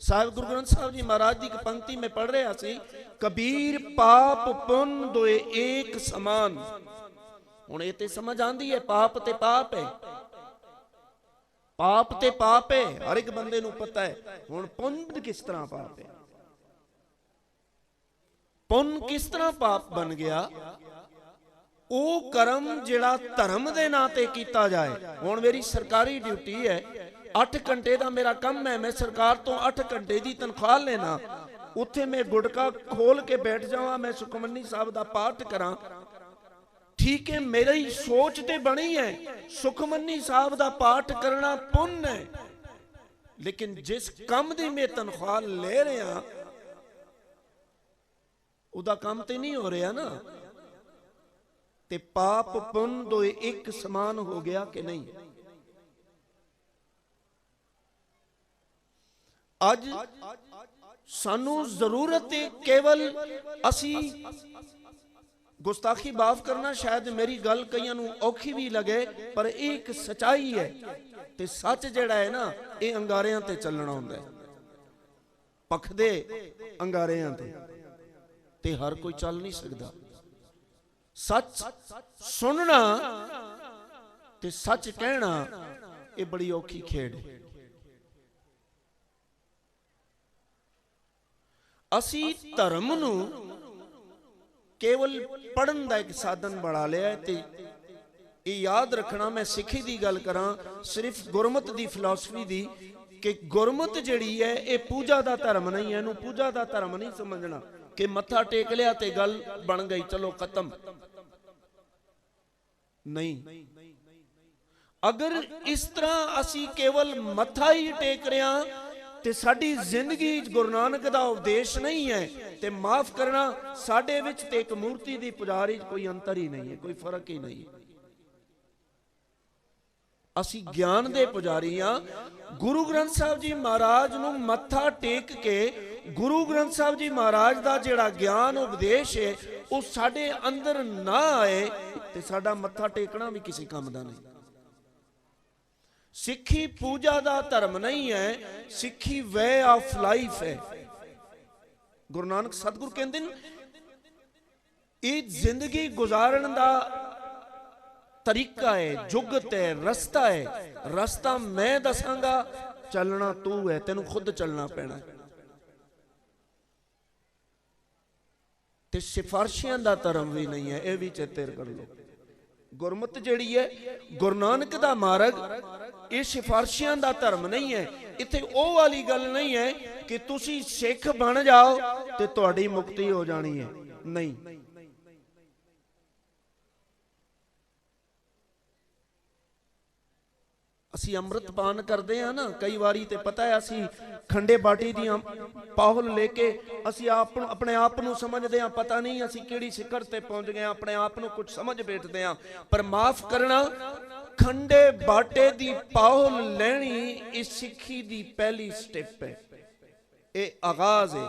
Speaker 9: ਸਾਹਿਬ ਗੁਰੂ ਗ੍ਰੰਥ ਸਾਹਿਬ ਜੀ ਮਹਾਰਾਜ ਦੀ ਇੱਕ ਪੰਕਤੀ ਮੈਂ ਪੜ੍ਹ ਰਿਹਾ ਸੀ, ਕਬੀਰ ਪਾਪ ਪੁੰਨ ਦੋਏ ਏਕ ਸਮਾਨ। ਹੁਣ ਇਹ ਤੇ ਸਮਝ ਆਂਦੀ ਹੈ ਪਾਪ ਤੇ ਪਾਪ ਹੈ, ਪਾਪ ਤੇ ਪਾਪ ਹੈ, ਹਰ ਇੱਕ ਬੰਦੇ ਨੂੰ ਪਤਾ ਹੈ। ਹੁਣ ਪੁੰਨ ਕਿਸ ਤਰ੍ਹਾਂ ਪਾਪ ਹੈ, ਪੁੰਨ ਕਿਸ ਤਰ੍ਹਾਂ ਪਾਪ ਬਣ ਗਿਆ? ਉਹ ਕਰਮ ਜਿਹੜਾ ਧਰਮ ਦੇ ਨਾਂ ਤੇ ਕੀਤਾ ਜਾਏ। ਹੁਣ ਮੇਰੀ ਸਰਕਾਰੀ ਡਿਊਟੀ ਹੈ, 8 ਘੰਟੇ ਦਾ ਮੇਰਾ ਕੰਮ ਹੈ, ਮੈਂ ਸਰਕਾਰ ਤੋਂ 8 ਘੰਟੇ ਦੀ ਤਨਖਾਹ ਲੈਣਾ, ਉੱਥੇ ਮੈਂ ਗੁਟਕਾ ਖੋਲ ਕੇ ਬੈਠ ਜਾਵਾਂ, ਮੈਂ ਸੁਖਮਨੀ ਸਾਹਿਬ ਦਾ ਪਾਠ ਕਰਾਂ, ਠੀਕ ਹੈ, ਮੇਰੀ ਸੋਚ ਤੇ ਬਣੀ ਹੈ ਸੁਖਮਨੀ ਸਾਹਿਬ ਦਾ ਪਾਠ ਕਰਨਾ ਪੁੰਨ ਹੈ, ਲੇਕਿਨ ਜਿਸ ਕੰਮ ਦੀ ਮੈਂ ਤਨਖਾਹ ਲੈ ਰਿਹਾ ਉਹਦਾ ਕੰਮ ਤੇ ਨਹੀਂ ਹੋ ਰਿਹਾ ਨਾ। ਤੇ ਪਾਪ ਪੁੰਨ ਦੋਏ ਇੱਕ ਸਮਾਨ ਹੋ ਗਿਆ ਕਿ ਨਹੀਂ? ਅੱਜ ਸਾਨੂੰ ਜ਼ਰੂਰਤ ਹੈ ਕੇਵਲ ਅਸੀਂ ਗੁਸਤਾਖੀ ਮਾਫ ਕਰਨਾ, ਸ਼ਾਇਦ ਮੇਰੀ ਗੱਲ ਕਈਆਂ ਨੂੰ ਔਖੀ ਵੀ ਲੱਗੇ, ਪਰ ਇਹ ਇੱਕ ਸਚਾਈ ਹੈ। ਤੇ ਸੱਚ ਜਿਹੜਾ ਹੈ ਨਾ, ਇਹ ਅੰਗਾਰਿਆਂ ਤੇ ਚੱਲਣਾ ਹੁੰਦਾ ਹੈ, ਪਖਦੇ ਅੰਗਾਰਿਆਂ ਤੇ ਹਰ ਕੋਈ ਚੱਲ ਨਹੀਂ ਸਕਦਾ। ਸੱਚ ਸੁਣਨਾ ਤੇ ਸੱਚ ਕਹਿਣਾ ਇਹ ਬੜੀ ਔਖੀ ਖੇਡ ਹੈ। ਅਸੀਂ ਧਰਮ ਨੂੰ ਕੇਵਲ ਪੜਨ ਦਾ ਇੱਕ ਸਾਧਨ ਬਣਾ ਲਿਆ ਤੇ ਇਹ ਯਾਦ ਰੱਖਣਾ, ਮੈਂ ਸਿੱਖੀ ਦੀ ਗੱਲ ਕਰਾਂ, ਸਿਰਫ ਗੁਰਮਤ ਦੀ ਫਿਲਾਸਫੀ ਦੀ, ਕਿ ਗੁਰਮਤ ਜਿਹੜੀ ਹੈ ਇਹ ਪੂਜਾ ਦਾ ਧਰਮ ਨਹੀਂ ਹੈ। ਇਹਨੂੰ ਪੂਜਾ ਦਾ ਧਰਮ ਨਹੀਂ ਸਮਝਣਾ ਕਿ ਮੱਥਾ ਟੇਕ ਲਿਆ ਤੇ ਗੱਲ ਬਣ ਗਈ, ਚਲੋ ਖਤਮ ਨਹੀਂ। ਅਗਰ ਇਸ ਤਰ੍ਹਾਂ ਅਸੀਂ ਕੇਵਲ ਮੱਥਾ ਹੀ ਟੇਕ ਰਹੇ ਹਾਂ ਤੇ ਸਾਡੀ ਜ਼ਿੰਦਗੀ 'ਚ ਗੁਰੂ ਨਾਨਕ ਦਾ ਉਪਦੇਸ਼ ਨਹੀਂ ਹੈ, ਤੇ ਮਾਫ ਕਰਨਾ, ਸਾਡੇ ਵਿੱਚ ਤੇ ਇੱਕ ਮੂਰਤੀ ਦੀ ਪੁਜਾਰੀ 'ਚ ਕੋਈ ਅੰਤਰ ਹੀ ਨਹੀਂ ਹੈ, ਕੋਈ ਫਰਕ ਹੀ ਨਹੀਂ। ਅਸੀਂ ਗਿਆਨ ਦੇ ਪੁਜਾਰੀ ਹਾਂ। ਗੁਰੂ ਗ੍ਰੰਥ ਸਾਹਿਬ ਜੀ ਮਹਾਰਾਜ ਨੂੰ ਮੱਥਾ ਟੇਕ ਕੇ ਗੁਰੂ ਗ੍ਰੰਥ ਸਾਹਿਬ ਜੀ ਮਹਾਰਾਜ ਦਾ ਜਿਹੜਾ ਗਿਆਨ ਉਪਦੇਸ਼ ਹੈ ਉਹ ਸਾਡੇ ਅੰਦਰ ਨਾ ਆਏ ਤੇ ਸਾਡਾ ਮੱਥਾ ਟੇਕਣਾ ਵੀ ਕਿਸੇ ਕੰਮ ਦਾ ਨਹੀਂ। ਸਿੱਖੀ ਪੂਜਾ ਦਾ ਧਰਮ ਨਹੀਂ ਹੈ, ਸਿੱਖੀ ਵੇ ਆਫ ਲਾਈਫ ਹੈ। ਗੁਰੂ ਨਾਨਕ ਸਤਿਗੁਰ ਕਹਿੰਦੇ ਨੇ ਇਹ ਜ਼ਿੰਦਗੀ ਗੁਜ਼ਾਰਨ ਦਾ ਤਰੀਕਾ ਹੈ, ਜੁਗਤ ਹੈ, ਰਸਤਾ ਹੈ। ਰਸਤਾ ਮੈਂ ਦੱਸਾਂਗਾ, ਚੱਲਣਾ ਤੂੰ ਹੈ, ਤੈਨੂੰ ਖੁਦ ਚੱਲਣਾ ਪੈਣਾ। ਤੇ ਸਿਫਾਰਸ਼ੀਆਂ ਦਾ ਧਰਮ ਵੀ ਨਹੀਂ ਹੈ, ਇਹ ਵੀ ਚੇਤੇ ਕਰ ਲਓ। ਗੁਰਮਤ ਜਿਹੜੀ ਹੈ, ਗੁਰੂ ਨਾਨਕ ਦਾ ਮਾਰਗ, ਇਹ ਸਿਫਾਰਸ਼ੀਆਂ ਦਾ ਧਰਮ ਨਹੀਂ ਹੈ। ਇੱਥੇ ਉਹ ਵਾਲੀ ਗੱਲ ਨਹੀਂ ਹੈ ਕਿ ਤੁਸੀਂ ਸਿੱਖ ਬਣ ਜਾਓ ਤੇ ਤੁਹਾਡੀ ਮੁਕਤੀ ਹੋ ਜਾਣੀ ਹੈ, ਨਹੀਂ। ਅਸੀਂ ਅੰਮ੍ਰਿਤ ਪਾਨ ਕਰਦੇ ਆ ਨਾ, ਕਈ ਵਾਰੀ ਤੇ ਪਤਾ ਹੈ ਅਸੀਂ ਖੰਡੇ ਬਾਟੀ ਦੀਆਂ ਪਾਹੁਲ ਲੈ ਕੇ ਅਸੀਂ ਆਪਣੇ ਆਪ ਨੂੰ ਸਮਝਦੇ ਆ, ਪਤਾ ਨਹੀਂ ਅਸੀਂ ਕਿਹੜੀ ਸਿਖਰ ਤੇ ਪਹੁੰਚ ਗਏ, ਆਪਣੇ ਆਪ ਨੂੰ ਕੁਝ ਸਮਝ ਬੈਠਦੇ ਆ। ਪਰ ਮਾਫ ਕਰਨਾ, ਖੰਡੇ ਬਾਟੇ ਦੀ ਪਾਹੁਲ ਲੈਣੀ ਇਹ ਸਿੱਖੀ ਦੀ ਪਹਿਲੀ ਸਟੈਪ ਹੈ, ਇਹ ਆਗਾਜ਼ ਹੈ।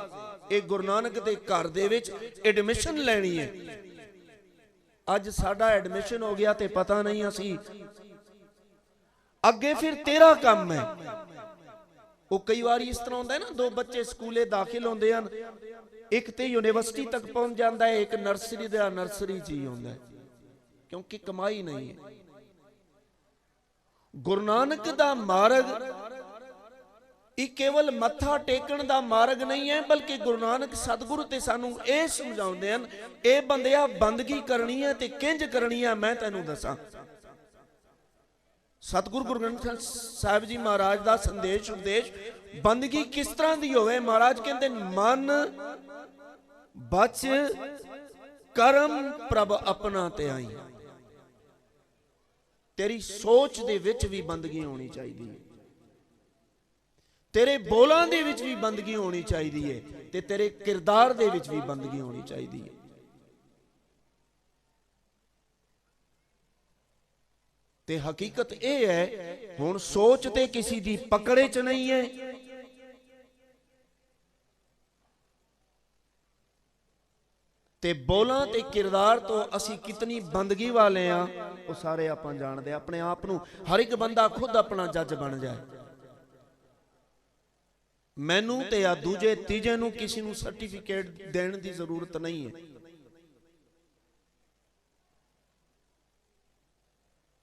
Speaker 9: ਇਹ ਗੁਰੂ ਨਾਨਕ ਦੇ ਘਰ ਦੇ ਵਿੱਚ ਐਡਮਿਸ਼ਨ ਲੈਣੀ ਹੈ। ਅੱਜ ਸਾਡਾ ਐਡਮਿਸ਼ਨ ਹੋ ਗਿਆ ਤੇ ਪਤਾ ਨਹੀਂ ਅਸੀਂ ਅੱਗੇ ਫਿਰ ਤੇਰਾ ਕੰਮ ਹੈ। ਉਹ ਕਈ ਵਾਰੀ ਇਸ ਤਰ੍ਹਾਂ ਹੁੰਦਾ ਹੈ ਨਾ, ਦੋ ਬੱਚੇ ਸਕੂਲੇ ਦਾਖਲ ਹੁੰਦੇ ਹਨ, ਇੱਕ ਤੇ ਯੂਨੀਵਰਸਿਟੀ ਤੱਕ ਪਹੁੰਚ ਜਾਂਦਾ ਹੈ, ਇੱਕ ਨਰਸਰੀ ਦਾ ਨਰਸਰੀ 'ਚ ਹੀ ਹੁੰਦਾ ਹੈ, ਕਿਉਂਕਿ ਕਮਾਈ ਨਹੀਂ ਹੈ। ਗੁਰੂ ਨਾਨਕ ਦਾ ਮਾਰਗ ਇਹ ਕੇਵਲ ਮੱਥਾ ਟੇਕਣ ਦਾ ਮਾਰਗ ਨਹੀਂ ਹੈ, ਬਲਕਿ ਗੁਰੂ ਨਾਨਕ ਸਤਿਗੁਰੂ ਤੇ ਸਾਨੂੰ ਇਹ ਸਮਝਾਉਂਦੇ ਹਨ, ਇਹ ਬੰਦਿਆ ਬੰਦਗੀ ਕਰਨੀ ਹੈ ਤੇ ਕਿੰਜ ਕਰਨੀ ਹੈ ਮੈਂ ਤੈਨੂੰ ਦੱਸਾਂ। ਸਤਿਗੁਰੂ ਗੁਰੂ ਗ੍ਰੰਥ ਸਾਹਿਬ ਜੀ ਮਹਾਰਾਜ ਦਾ ਸੰਦੇਸ਼ ਉਪਦੇਸ਼ ਬੰਦਗੀ ਕਿਸ ਤਰ੍ਹਾਂ ਦੀ ਹੋਵੇ। ਮਹਾਰਾਜ ਕਹਿੰਦੇ ਮਨ ਬਚ ਕਰਮ ਪ੍ਰਭ ਆਪਣਾ ਤੇ ਆਈ। ਤੇਰੀ ਸੋਚ ਦੇ ਵਿੱਚ ਵੀ ਬੰਦਗੀ ਹੋਣੀ ਚਾਹੀਦੀ ਹੈ, ਤੇਰੇ ਬੋਲਾਂ ਦੇ ਵਿੱਚ ਵੀ ਬੰਦਗੀ ਹੋਣੀ ਚਾਹੀਦੀ ਹੈ, ਤੇ ਤੇਰੇ ਕਿਰਦਾਰ ਦੇ ਵਿੱਚ ਵੀ ਬੰਦਗੀ ਹੋਣੀ ਚਾਹੀਦੀ ਹੈ। ਤੇ ਹਕੀਕਤ ਇਹ ਹੈ, ਹੁਣ ਸੋਚ ਤੇ ਕਿਸੇ ਦੀ ਪਕੜੇ 'ਚ ਨਹੀਂ ਹੈ, ਤੇ ਬੋਲਾਂ ਤੇ ਕਿਰਦਾਰ ਤੋਂ ਅਸੀਂ ਕਿਤਨੀ ਬੰਦਗੀ ਵਾਲੇ ਆ ਉਹ ਸਾਰੇ ਆਪਾਂ ਜਾਣਦੇ। ਆਪਣੇ ਆਪ ਨੂੰ ਹਰ ਇੱਕ ਬੰਦਾ ਖੁਦ ਆਪਣਾ ਜੱਜ ਬਣ ਜਾਏ। ਮੈਨੂੰ ਤੇ ਆ ਦੂਜੇ ਤੀਜੇ ਨੂੰ ਕਿਸੇ ਨੂੰ ਸਰਟੀਫਿਕੇਟ ਦੇਣ ਦੀ ਜ਼ਰੂਰਤ ਨਹੀਂ ਹੈ।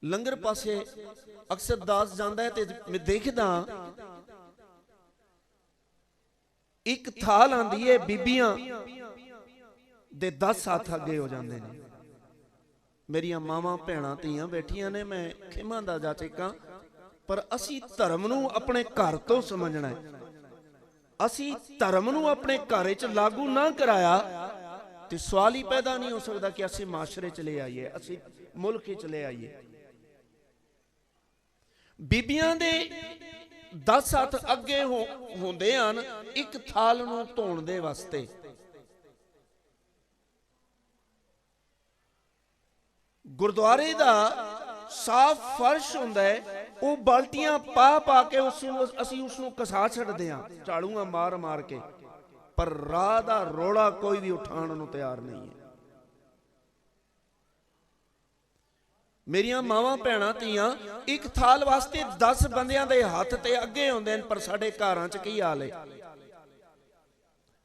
Speaker 9: ਲੰਗਰ ਪਾਸੇ ਅਕਸਰ ਦਾਸ ਜਾਂਦਾ ਹੈ ਤੇ ਮੈਂ ਦੇਖਦਾ ਇੱਕ ਥਾਲ ਆਂਦੀ ਹੈ, ਬੀਬੀਆਂ ਦੇ 10 ਹੱਥ ਅੱਗੇ ਹੋ ਜਾਂਦੇ ਨੇ। ਮੇਰੀਆਂ ਮਾਵਾਂ ਭੈਣਾਂ ਧੀਆਂ ਬੈਠੀਆਂ ਨੇ, ਮੈਂ ਖਿਮਾ ਦਾ ਜਾਚੇਕਾਂ, ਪਰ ਅਸੀਂ ਧਰਮ ਨੂੰ ਆਪਣੇ ਘਰ ਤੋਂ ਸਮਝਣਾ ਹੈ। ਅਸੀਂ ਧਰਮ ਨੂੰ ਆਪਣੇ ਘਰ ਵਿੱਚ ਲਾਗੂ ਨਾ ਕਰਾਇਆ ਤੇ ਸਵਾਲ ਹੀ ਪੈਦਾ ਨਹੀਂ ਹੋ ਸਕਦਾ ਕਿ ਅਸੀਂ ਮਾਸ਼ਰੇ ਚ ਲੈ ਆਈਏ, ਅਸੀਂ ਮੁਲਕ ਚ ਲੈ ਆਈਏ। ਬੀਬੀਆਂ ਦੇ 10 ਹੱਥ ਅੱਗੇ ਹੁੰਦੇ ਹਨ ਇੱਕ ਥਾਲ ਨੂੰ ਧੋਣ ਦੇ ਵਾਸਤੇ। ਗੁਰਦੁਆਰੇ ਦਾ ਸਾਫ਼ ਫਰਸ਼ ਹੁੰਦਾ ਹੈ, ਉਹ ਬਾਲਟੀਆਂ ਪਾ ਪਾ ਕੇ ਅਸੀਂ ਉਸ ਨੂੰ ਕਸਾ ਛੱਡਦੇ ਹਾਂ, ਝਾੜੂਆਂ ਮਾਰ ਮਾਰ ਕੇ, ਪਰ ਰਾਹ ਦਾ ਰੋੜਾ ਕੋਈ ਵੀ ਉਠਾਉਣ ਨੂੰ ਤਿਆਰ ਨਹੀਂ ਹੈ। ਮੇਰੀਆਂ ਮਾਵਾਂ ਭੈਣਾਂ ਧੀਆਂ ਇੱਕ ਥਾਲ ਵਾਸਤੇ 10 ਬੰਦਿਆਂ ਦੇ ਹੱਥ ਤੇ ਅੱਗੇ ਹੁੰਦੇ ਨੇ, ਪਰ ਸਾਡੇ ਘਰਾਂ 'ਚ ਕੀ ਹਾਲ ਹੈ?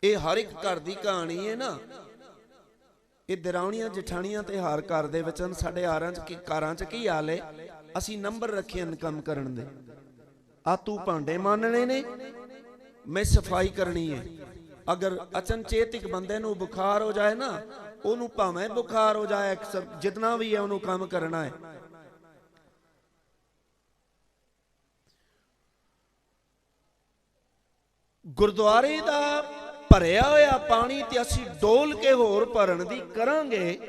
Speaker 9: ਇਹ ਹਰ ਇੱਕ ਘਰ ਦੀ ਕਹਾਣੀ ਹੈ ਨਾ। ਇਹ ਦਰਾਣੀਆਂ ਜਠਾਣੀਆਂ ਤੇ ਹਰ ਘਰ ਦੇ ਵਿੱਚ ਸਾਡੇ ਘਰਾਂ 'ਚ ਕੀ ਹਾਲ ਹੈ? ਅਸੀਂ ਨੰਬਰ ਰੱਖੇ ਹਨ ਕੰਮ ਕਰਨ ਦੇ। ਆ ਤੂੰ ਭਾਂਡੇ ਮਾਂਜਣੇ ਨੇ, ਮੈਂ ਸਫਾਈ ਕਰਨੀ ਹੈ। ਅਗਰ ਅਚਨਚੇਤ ਇੱਕ ਬੰਦੇ ਨੂੰ ਬੁਖਾਰ ਹੋ ਜਾਏ ਨਾ, ਉਹਨੂੰ ਭਾਵੇਂ ਬੁਖਾਰ ਹੋ ਜਾਏ, ਜਿਤਨਾ ਵੀ ਹੈ ਉਹਨੂੰ ਕੰਮ ਕਰਨਾ ਹੈ। ਗੁਰਦੁਆਰੇ ਦਾ ਭਰਿਆ ਹੋਇਆ ਪਾਣੀ ਤੇ ਅਸੀਂ ਡੋਲ ਕੇ ਹੋਰ ਭਰਨ ਦੀ ਕਰਾਂਗੇ,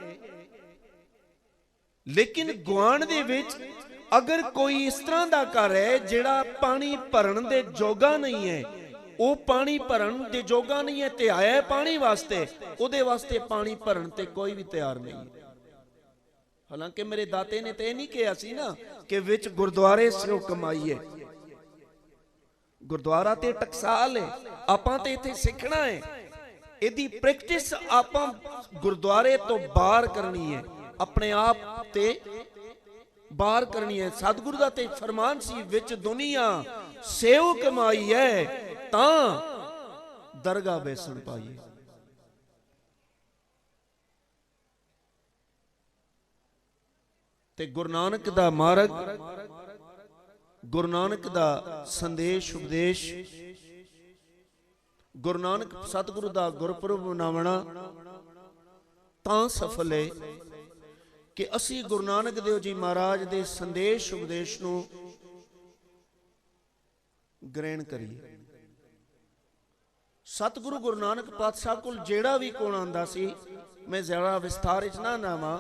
Speaker 9: ਲੇਕਿਨ ਗੁਆਂਢ ਦੇ ਵਿੱਚ ਅਗਰ ਕੋਈ ਇਸ ਤਰ੍ਹਾਂ ਦਾ ਘਰ ਹੈ ਜਿਹੜਾ ਪਾਣੀ ਭਰਨ ਦੇ ਜੋਗਾ ਨਹੀਂ ਹੈ, ਉਹ ਪਾਣੀ ਭਰਨ ਦੇ ਜੋਗਾ ਨਹੀਂ ਹੈ ਤੇ ਆਇਆ ਪਾਣੀ ਵਾਸਤੇ, ਉਹਦੇ ਵਾਸਤੇ ਪਾਣੀ ਭਰਨ ਤੇ ਕੋਈ ਵੀ ਤਿਆਰ ਨਹੀਂ ਹੈ। ਹਾਲਾਂਕਿ ਮੇਰੇ ਦਾਤੇ ਨੇ ਤੇ ਇਹ ਨਹੀਂ ਕਿਹਾ ਸੀ ਨਾ ਕਿ ਵਿੱਚ ਗੁਰਦੁਆਰੇ ਸਿਓ ਕਮਾਈਏ। ਗੁਰਦੁਆਰਾ ਤੇ ਟਕਸਾਲ ਹੈ, ਆਪਾਂ ਤੇ ਇੱਥੇ ਸਿੱਖਣਾ ਹੈ। ਇਹਦੀ ਪ੍ਰੈਕਟਿਸ ਆਪਾਂ ਗੁਰਦੁਆਰੇ ਤੋਂ ਬਾਹਰ ਕਰਨੀ ਹੈ, ਆਪਣੇ ਆਪ ਤੇ ਬਾਹਰ ਕਰਨੀ ਹੈ। ਸਤਿਗੁਰੂ ਦਾ ਤੇ ਫਰਮਾਨ ਸੀ, ਵਿੱਚ ਦੁਨੀਆ ਸੇਵ ਕਮਾਈ ਹੈ ਤਾਂ ਦਰਗਾਹ ਬੈਸਣ ਪਾਈਏ। ਤੇ ਗੁਰੂ ਨਾਨਕ ਦਾ ਮਾਰਗ, ਗੁਰੂ ਨਾਨਕ ਦਾ ਸੰਦੇਸ਼ ਉਪਦੇਸ਼, ਗੁਰੂ ਨਾਨਕ ਸਤਿਗੁਰੂ ਦਾ ਗੁਰਪੁਰਬ ਮਨਾਉਣਾ ਤਾਂ ਸਫਲ ਹੈ ਕਿ ਅਸੀਂ ਗੁਰੂ ਨਾਨਕ ਦੇਵ ਜੀ ਮਹਾਰਾਜ ਦੇ ਸੰਦੇਸ਼ ਉਪਦੇਸ਼ ਨੂੰ ਗ੍ਰਹਿਣ ਕਰੀਏ। ਸਤਿਗੁਰੂ ਗੁਰੂ ਨਾਨਕ ਪਾਤਸ਼ਾਹ ਕੋਲ ਜਿਹੜਾ ਵੀ ਕੋਣ ਆਂਦਾ ਸੀ, ਮੈਂ ਜ਼ਿਆਦਾ ਵਿਸਥਾਰ ਵਿੱਚ ਨਾ ਨਾਵਾਂ,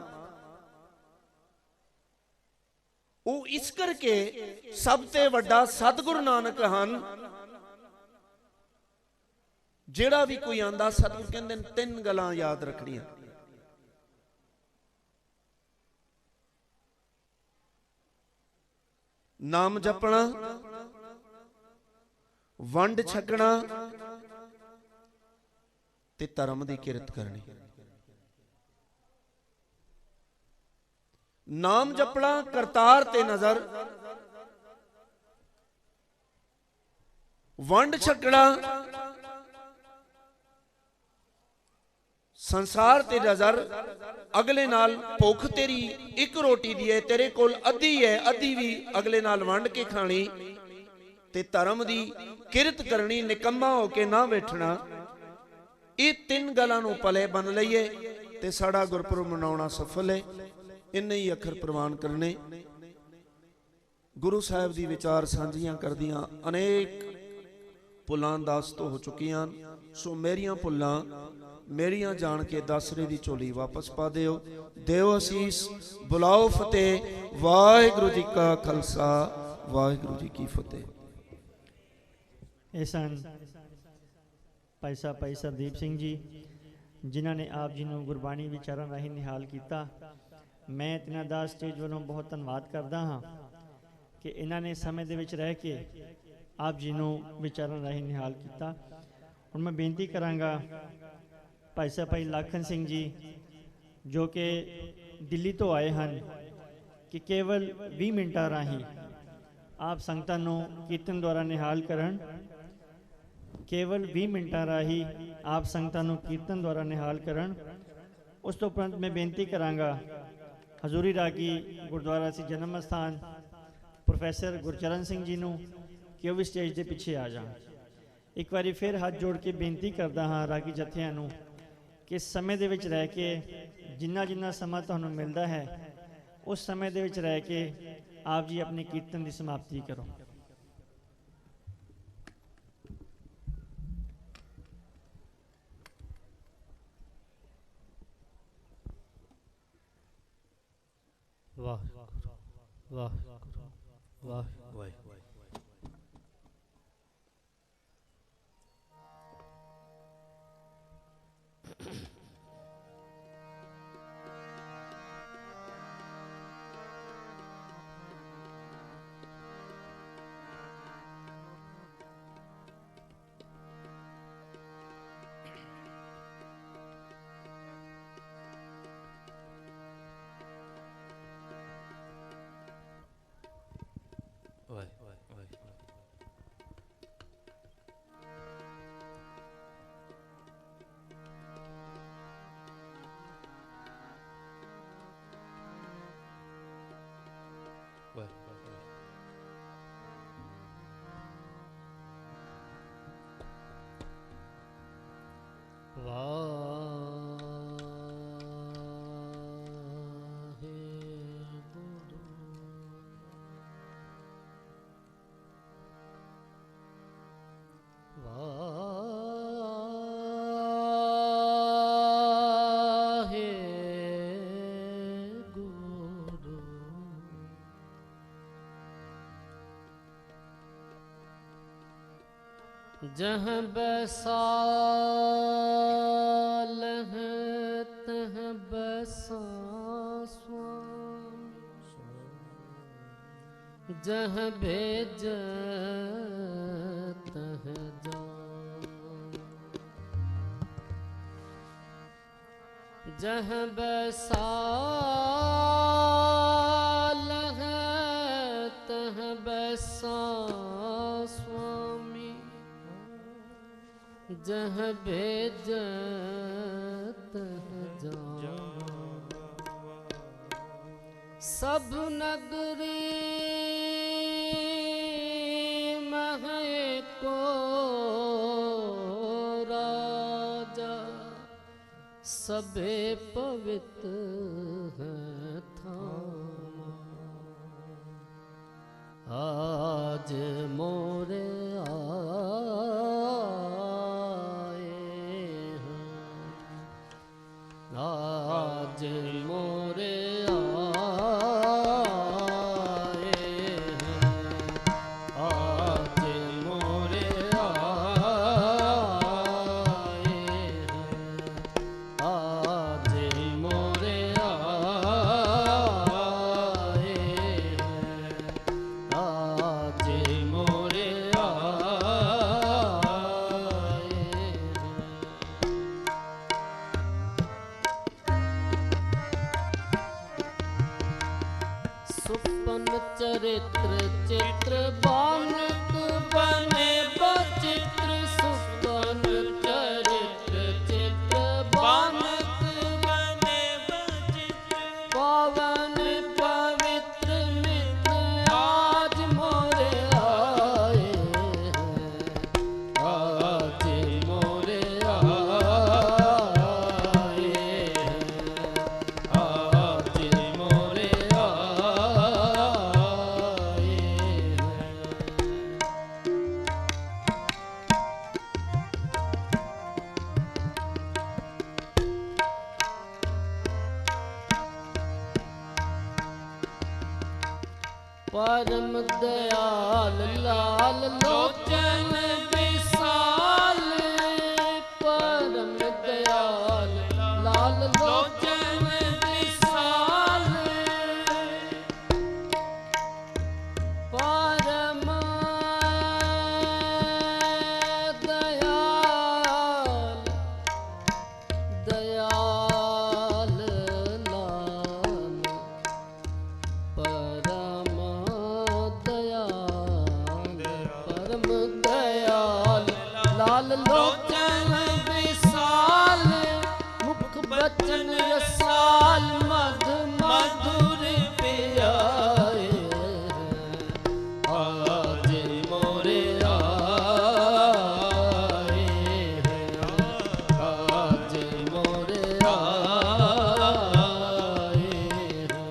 Speaker 9: ਉਹ ਇਸ ਕਰਕੇ ਸਭ ਤੋਂ ਵੱਡਾ ਸਤਿਗੁਰੂ ਨਾਨਕ ਹਨ। ਜਿਹੜਾ ਵੀ ਕੋਈ ਆਂਦਾ, ਸਤਿਗੁਰੂ ਕਹਿੰਦੇ ਨੇ 3 ਗੱਲਾਂ ਯਾਦ ਰੱਖਣੀਆਂ। ਨਾਮ ਜਪਣਾ, ਵੰਡ ਛਕਣਾ ਤੇ ਧਰਮ ਦੀ ਕਿਰਤ ਕਰਨੀ। ਨਾਮ ਜਪਣਾ, ਕਰਤਾਰ ਤੇ ਨਜ਼ਰ, ਵੰਡ ਛਕਣਾ, ਸੰਸਾਰ ਤੇ ਨਜ਼ਰ, ਅਗਲੇ ਨਾਲ ਭੁੱਖ ਤੇਰੀ ਇੱਕ ਰੋਟੀ ਦੀ ਹੈ, ਤੇਰੇ ਕੋਲ ਅੱਧੀ ਹੈ, ਅੱਧੀ ਵੀ ਅਗਲੇ ਨਾਲ ਵੰਡ ਕੇ ਖਾਣੀ, ਤੇ ਧਰਮ ਦੀ ਕਿਰਤ ਕਰਨੀ, ਨਿਕੰਮਾ ਹੋ ਕੇ ਨਾ ਬੈਠਣਾ। ਇਹ 3 ਗੱਲਾਂ ਨੂੰ ਪਲੇ ਬੰਨ ਲਈਏ ਤੇ ਸਾਡਾ ਗੁਰਪੁਰਬ ਮਨਾਉਣਾ ਸਫਲ ਹੈ। ਇੰਨੇ ਹੀ ਅੱਖਰ ਪ੍ਰਵਾਨ ਕਰਨੇ। ਗੁਰੂ ਸਾਹਿਬ ਦੀ ਵਿਚਾਰ ਸਾਂਝੀਆਂ ਕਰਦੀਆਂ ਅਨੇਕ ਭੁੱਲਾਂ ਦਾਸਤ ਹੋ ਚੁੱਕੀਆਂ, ਸੋ ਮੇਰੀਆਂ ਭੁੱਲਾਂ ਮੇਰੀਆਂ ਜਾਣ ਕੇ ਦਾਸਰੇ ਦੀ ਝੋਲੀ ਵਾਪਸ ਪਾ ਦਿਓ। ਦਿਓ ਅਸੀਸ, ਬੁਲਾਓ ਫਤਿਹ। ਵਾਹਿਗੁਰੂ ਜੀ ਕਾ ਖਾਲਸਾ, ਵਾਹਿਗੁਰੂ ਜੀ ਕੀ ਫਤਿਹ।
Speaker 2: ਇਹ ਸਨ ਭਾਈ ਸਰਦੀਪ ਸਿੰਘ ਜੀ, ਜਿਨ੍ਹਾਂ ਨੇ ਆਪ ਜੀ ਨੂੰ ਗੁਰਬਾਣੀ ਵਿਚਾਰਾਂ ਰਾਹੀਂ ਨਿਹਾਲ ਕੀਤਾ। ਮੈਂ ਇਹਨਾਂ ਦਾ ਸਟੇਜ ਵੱਲੋਂ ਬਹੁਤ ਧੰਨਵਾਦ ਕਰਦਾ ਹਾਂ ਕਿ ਇਹਨਾਂ ਨੇ ਸਮੇਂ ਦੇ ਵਿੱਚ ਰਹਿ ਕੇ ਆਪ ਜੀ ਨੂੰ ਵਿਚਾਰਾਂ ਰਾਹੀਂ ਨਿਹਾਲ ਕੀਤਾ। ਹੁਣ ਮੈਂ ਬੇਨਤੀ ਕਰਾਂਗਾ ਭਾਈ ਲਾਖਨ ਸਿੰਘ ਜੀ, ਜੋ ਕਿ ਦਿੱਲੀ ਤੋਂ ਆਏ ਹਨ, ਕਿ ਕੇਵਲ 20 ਮਿੰਟਾਂ ਰਾਹੀਂ ਆਪ ਸੰਗਤਾਂ ਨੂੰ ਕੀਰਤਨ ਦੁਆਰਾ ਨਿਹਾਲ ਕਰਨ। ਕੇਵਲ 20 ਮਿੰਟਾਂ ਰਾਹੀਂ ਆਪ ਸੰਗਤਾਂ ਨੂੰ ਕੀਰਤਨ ਦੁਆਰਾ ਨਿਹਾਲ ਕਰਨ। ਉਸ ਤੋਂ ਉਪਰੰਤ ਮੈਂ ਬੇਨਤੀ ਕਰਾਂਗਾ ਹਜ਼ੂਰੀ ਰਾਗੀ ਗੁਰਦੁਆਰਾ ਸੀ ਜਨਮ ਅਸਥਾਨ ਪ੍ਰੋਫੈਸਰ ਗੁਰਚਰਨ ਸਿੰਘ ਜੀ ਨੂੰ ਕਿ ਉਹ ਵੀ ਸਟੇਜ ਦੇ ਪਿੱਛੇ ਆ ਜਾਣ। ਇੱਕ ਵਾਰੀ ਫਿਰ ਹੱਥ ਜੋੜ ਕੇ ਬੇਨਤੀ ਕਰਦਾ ਹਾਂ ਰਾਗੀ ਜਥਿਆਂ ਨੂੰ ਕਿ ਸਮੇਂ ਦੇ ਵਿੱਚ ਰਹਿ ਕੇ, ਜਿੰਨਾ ਸਮਾਂ ਤੁਹਾਨੂੰ ਮਿਲਦਾ ਹੈ, ਉਸ ਸਮੇਂ ਦੇ ਵਿੱਚ ਰਹਿ ਕੇ ਆਪ ਜੀ ਆਪਣੇ ਕੀਰਤਨ ਦੀ ਸਮਾਪਤੀ ਕਰੋ।
Speaker 7: ਵਾਹ ਵਾਹ ਵਾਹ ਵਾਹ।
Speaker 10: जहाँ बसा लह तह बसा स्वामी, जहाँ भेज तह जा, जहाँ बसा लह तह बसा स्वामी, जहाँ भेज तह जा। सब नगरी मह को राजा, सबे पवित्र है थामा। आज मोरे आए हैं, आज मोरे चरित्र चित्र बानक बने बचित्र, सुपन चरित्र चित्र बानक बने बचित्र, पावन पवित्र मित्र आज मोरे आए हैं, आज मोरे आए हैं, आज मोरे परम दयाल लाल लोचन विशाल, परम दयाल लाल लोचन विशाल, परम दयाल दयाल लाल, परम दयाल लाल लोचन विशाल, मुख बचन रसाल मध मधुर पियाए हैं, आज मोरे आए हैं, आज मोरे आए हैं।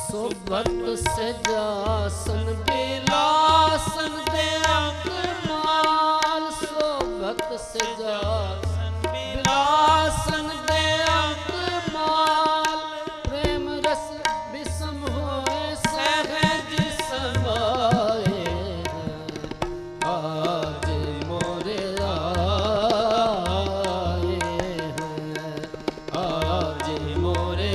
Speaker 10: सोबत से जासन बिलासन दे अंकमाल, सोबत से जासन बिलासन दे अंकमाल, प्रेम रस विषम होए सहज समाए हैं, आज मोरे आए हैं, आज मोरे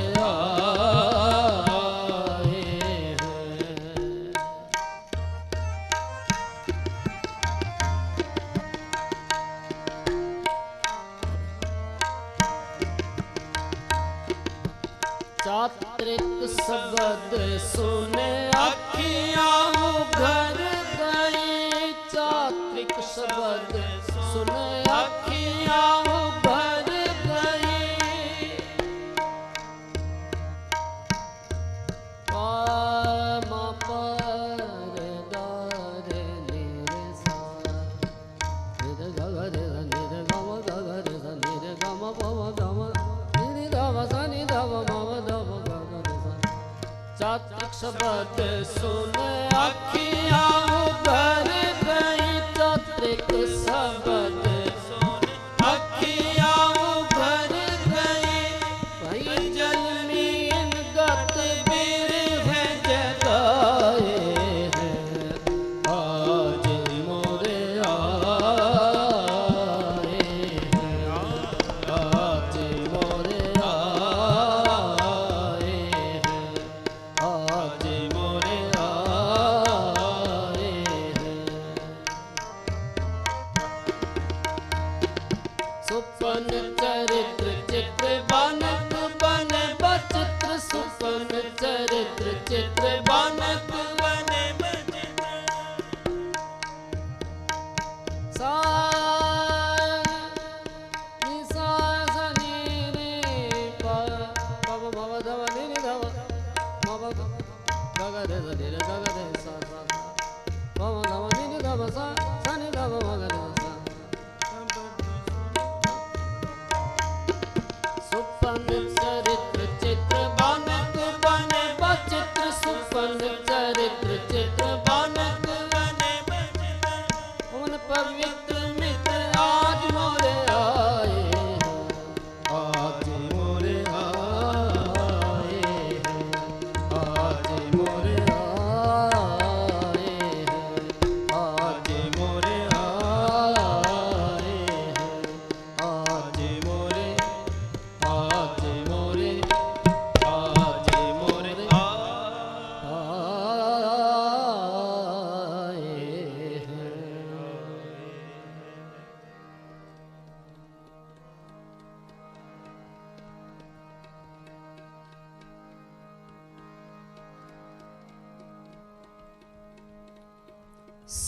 Speaker 10: चात्रिक शब्द सुने अखियाँ घर गई, चात्रिक शब्द सुने अखियाँ भर गई, पामा पर दारे नीरे सा, निरे गगरे निरे गम गगरे निरे गम पम गम निरे गम सा नि गम मम दम गगरे सा। चात्रिक शब्द सुने अखियाँ भर गई, चात्रिक शब्द सुने अखियाँ भर गई, भई जल मीन गत बीर है जगाए हैं, आज मोरे आए हैं, आज मोरे आए हैं, आज मोरे आए हैं। सुपन चरित्र चित्र बानक बने बचित्र, सुपन चरित्र चित्र बानक बने बचित्र, सा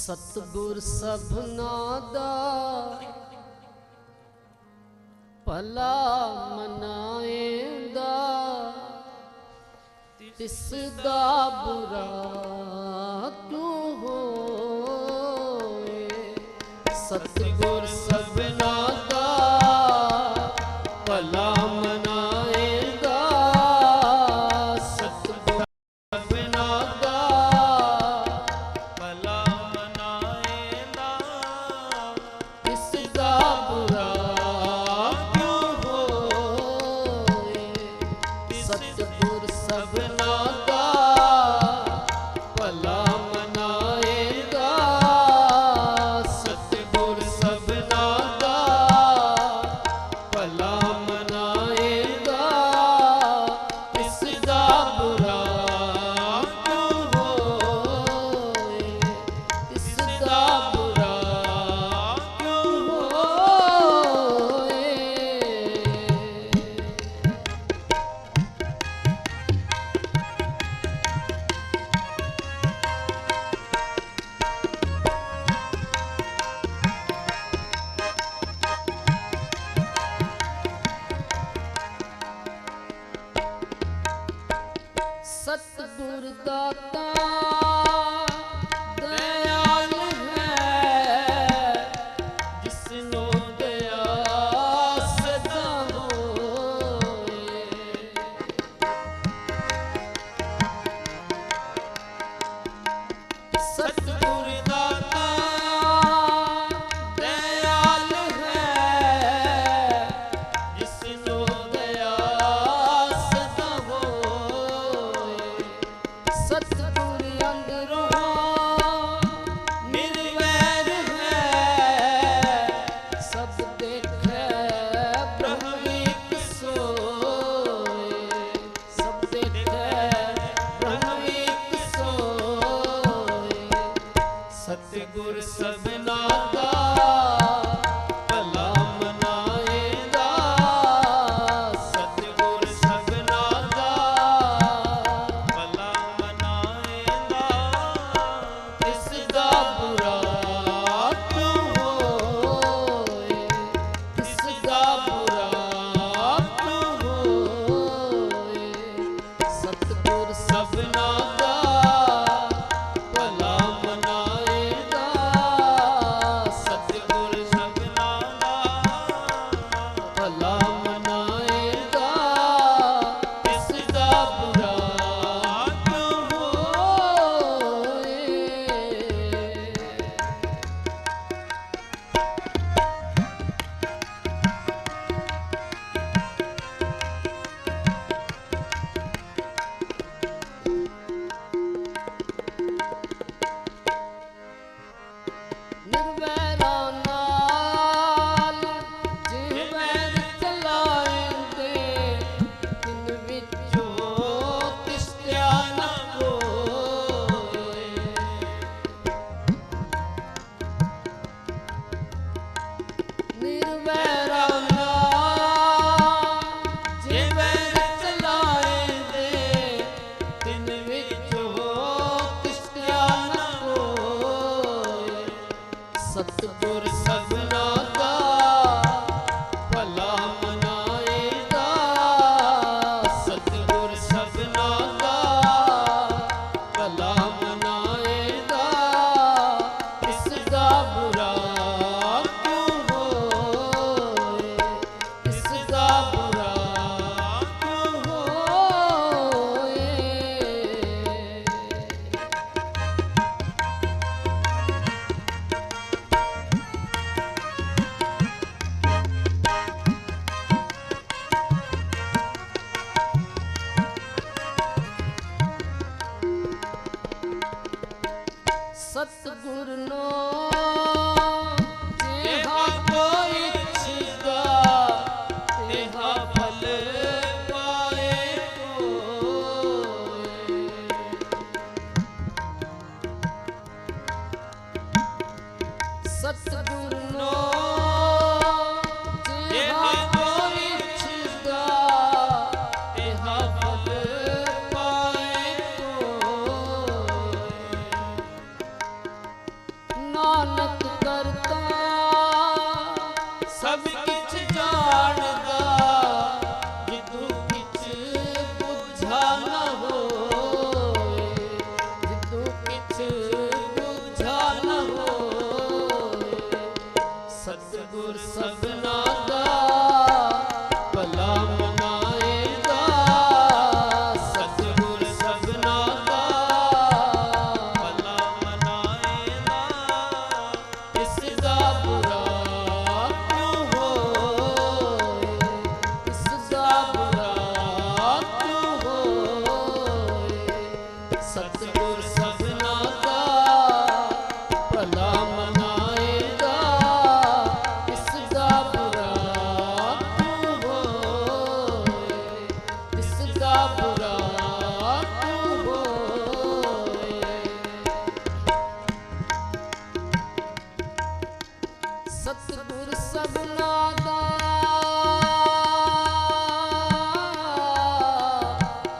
Speaker 10: सतगुर सबना दा भला मनाएंदा, तिसदा बुरा क्यों होए। सतगुर सबना दा भला मनाएंदा, सतगुर सबना दा भला मनाएंदा, तिसदा बुरा क्यों होए। सतगुर सबना दा सतगुर सबना दा भला मनाएगा, सतगुर सबना दा भला मनाएगा, इसदा बुरा क्यों होए, इसदा बुरा क्यों होए, सतगुर सबना दा भला मनाएगा, इसदा बुरा क्यों होए, इसदा बुरा क्यों होए। सतगुर सबना दा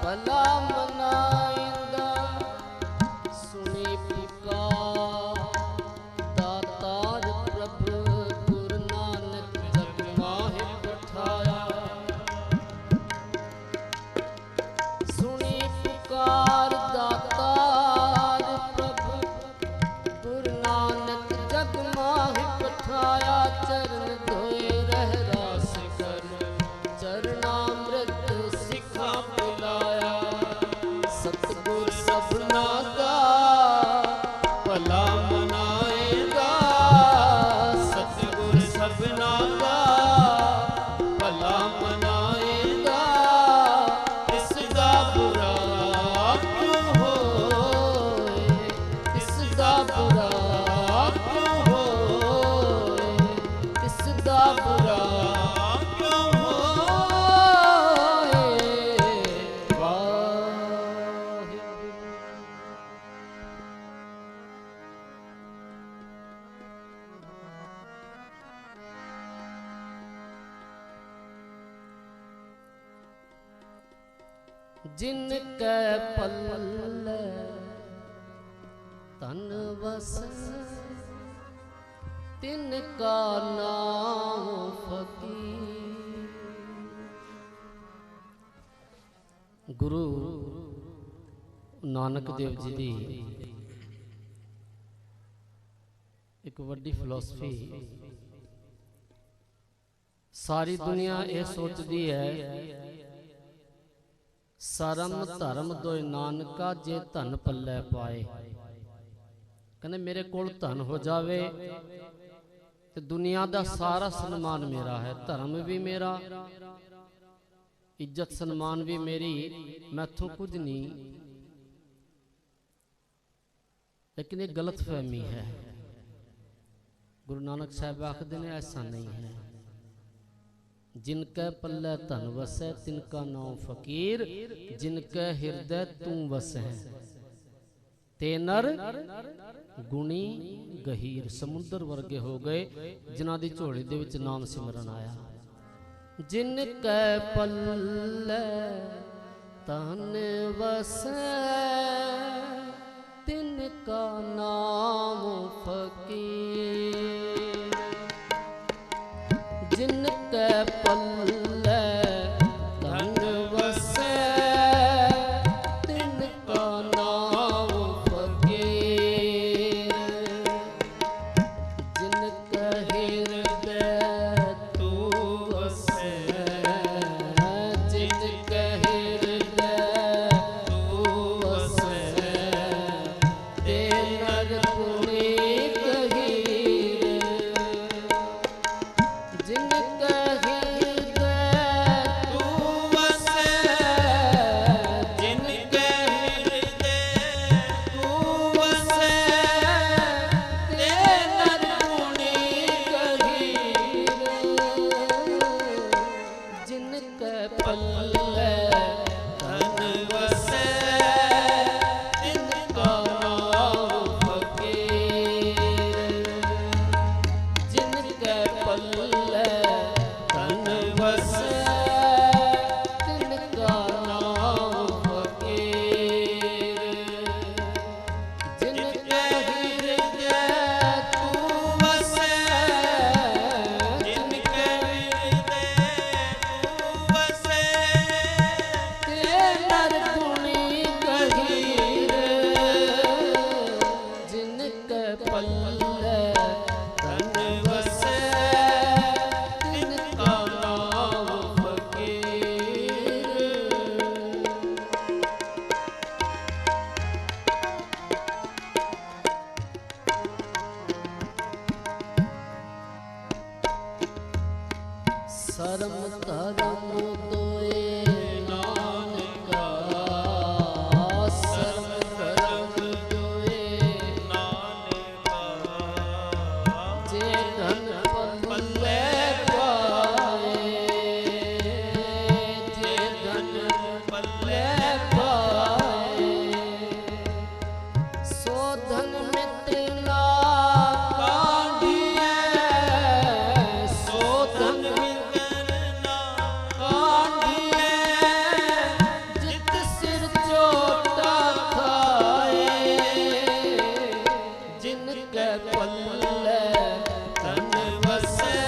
Speaker 10: भला मनाएगा, सुनी पुकार दातार प्रभु गुरु नानक जग माहे पठाया, सुनी पुकार दातार प्रभु गुरु नानक जग माहे पठाया, चरण धोए रह रास कर चरणामृत सिखा पिलाया, सतगुर सबना दा भला मनाएगा, सतगुर सबना दा भला मनाएगा, इसदा बुरा क्यों होए, इसदा बुरा क्यों होए, इसदा बुरा क्यों होए। वाहिगुरू। जिनके पल्ले तन वसै, तिनका नाम फकीर। गुरु नानक देव जी दी एक वड्डी फिलॉसफी, सारी दुनिया ये सोचती है सरम धर्म दोए नानका जे धन पल्ले पाए। कहने मेरे कोल धन हो जावे तो दुनिया का सारा सन्मान मेरा है, धर्म भी मेरा, इज्जत सन्मान भी मेरी, मैथों कुछ नहीं। लेकिन ये गलत फहमी है। गुरु नानक साहब आखते ने ऐसा नहीं है। जिनके पल्ले धन वसै तिनका नाम फकीर, जिनके हृदय तू वसै ते नर गुणी गहीर। समुद्र वर्गे हो गए जिन्हां दी झोली दे विच नाम सिमरन आया। जिनके पल्ले धन वसै तिनका नाम फकीर, जिनके पल्ले धन वसै तिनका नाम फकीर, जिनके हृदय तू वसै, जिनके हृदय तू वसै ते नर गुणी गहीर, जिनके हृदय तू वसै, जिनके हृदय तू वसै ते नर गुणी गहीर, जिनके पल्ले धन वसै तिनका नाम फकीर, जिनके पल्ले धन वसै तिनका नाम फकीर, जिनके हृदय तू वसै, जिनके हृदय तू वसै ते नर गुणी गहीर, जिनके पल्ले धन वसै ਸਰਮ ਧਰਮ ਦੋਏ ਨਾਨਕਾ ਸਰਮ ਧਰਮ ਦੋਏ ਨਾਨਕਾ ਜੇ ਧਨ ਪੱਲੇ ਪਾਏ ਜੇ ਧਨ ਪੱਲੇ ਪਾਏ ਸੋ ਧਨ ਮਿੱਤਰ ਨਾ ਕਾਢੀਐ ਸੋ ਧਨ ਮਿੱਤਰ ਨਾ ਕਾਢੀਐ ਜਿਤ ਸਿਰ ਚੋਟਾ ਖਾਏ ਜਿਨ ਕੈ ਪੱਲੇ ਧਨ ਵਸੈ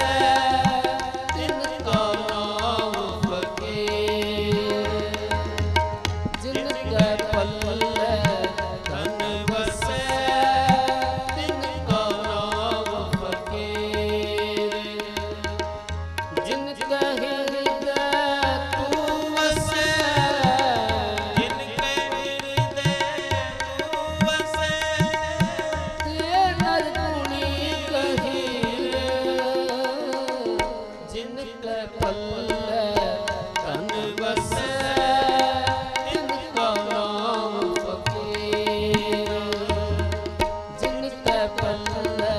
Speaker 10: ਤਿਨ ਕਾ ਨਾਮ ਫਕੀਰ ਜਿਨ ਕੈ ਪੱਲੇ ਧਨ ਵਸੈ ਤਿਨ ਕਾ ਨਾਮ ਫਕੀਰ ਜਿਨ ਕੈ ਹਿਰਦੈ ਤੂੰ ਵਸੈ ਜਿਨ ਕੈ ਹਿਰਦੈ ਤੂੰ ਵਸੈ ਤੇ ਨਰ ਗੁਣੀ ਕਹੀਰ ਜਿਨ ਕੈ ਪੱਲੇ ਧਨ ਵਸੈ ਤਿਨ ਕਾ ਨਾਮ ਫਕੀਰ ਜਿਨ ਕੈ ਪੱਲੇ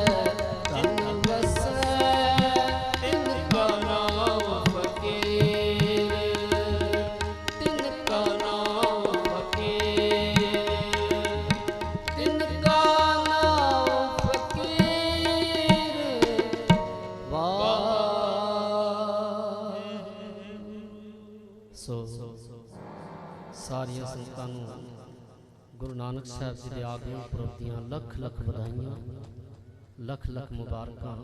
Speaker 10: ਧਨ ਵਸੈ ਤਿਨ ਕਾ ਨਾਮ ਫਕੀਰ ਤਿਨ ਕਾ ਨਾਮ ਫਕੀਰ ਤਿਨ ਕਾ ਨਾਮ ਫਕੀਰ ਵਾਹ ਸੋ ਸਾਰੀਆਂ ਸੰਗਤਾਂ ਨੂੰ ਗੁਰੂ ਨਾਨਕ ਸਾਹਿਬ ਜੀ ਦੇ ਆਗਮਨ ਪੁਰਬ ਦੀਆਂ ਲੱਖ ਲੱਖ ਵਧਾਈਆਂ ਲੱਖ ਲੱਖ ਮੁਬਾਰਕਾਂ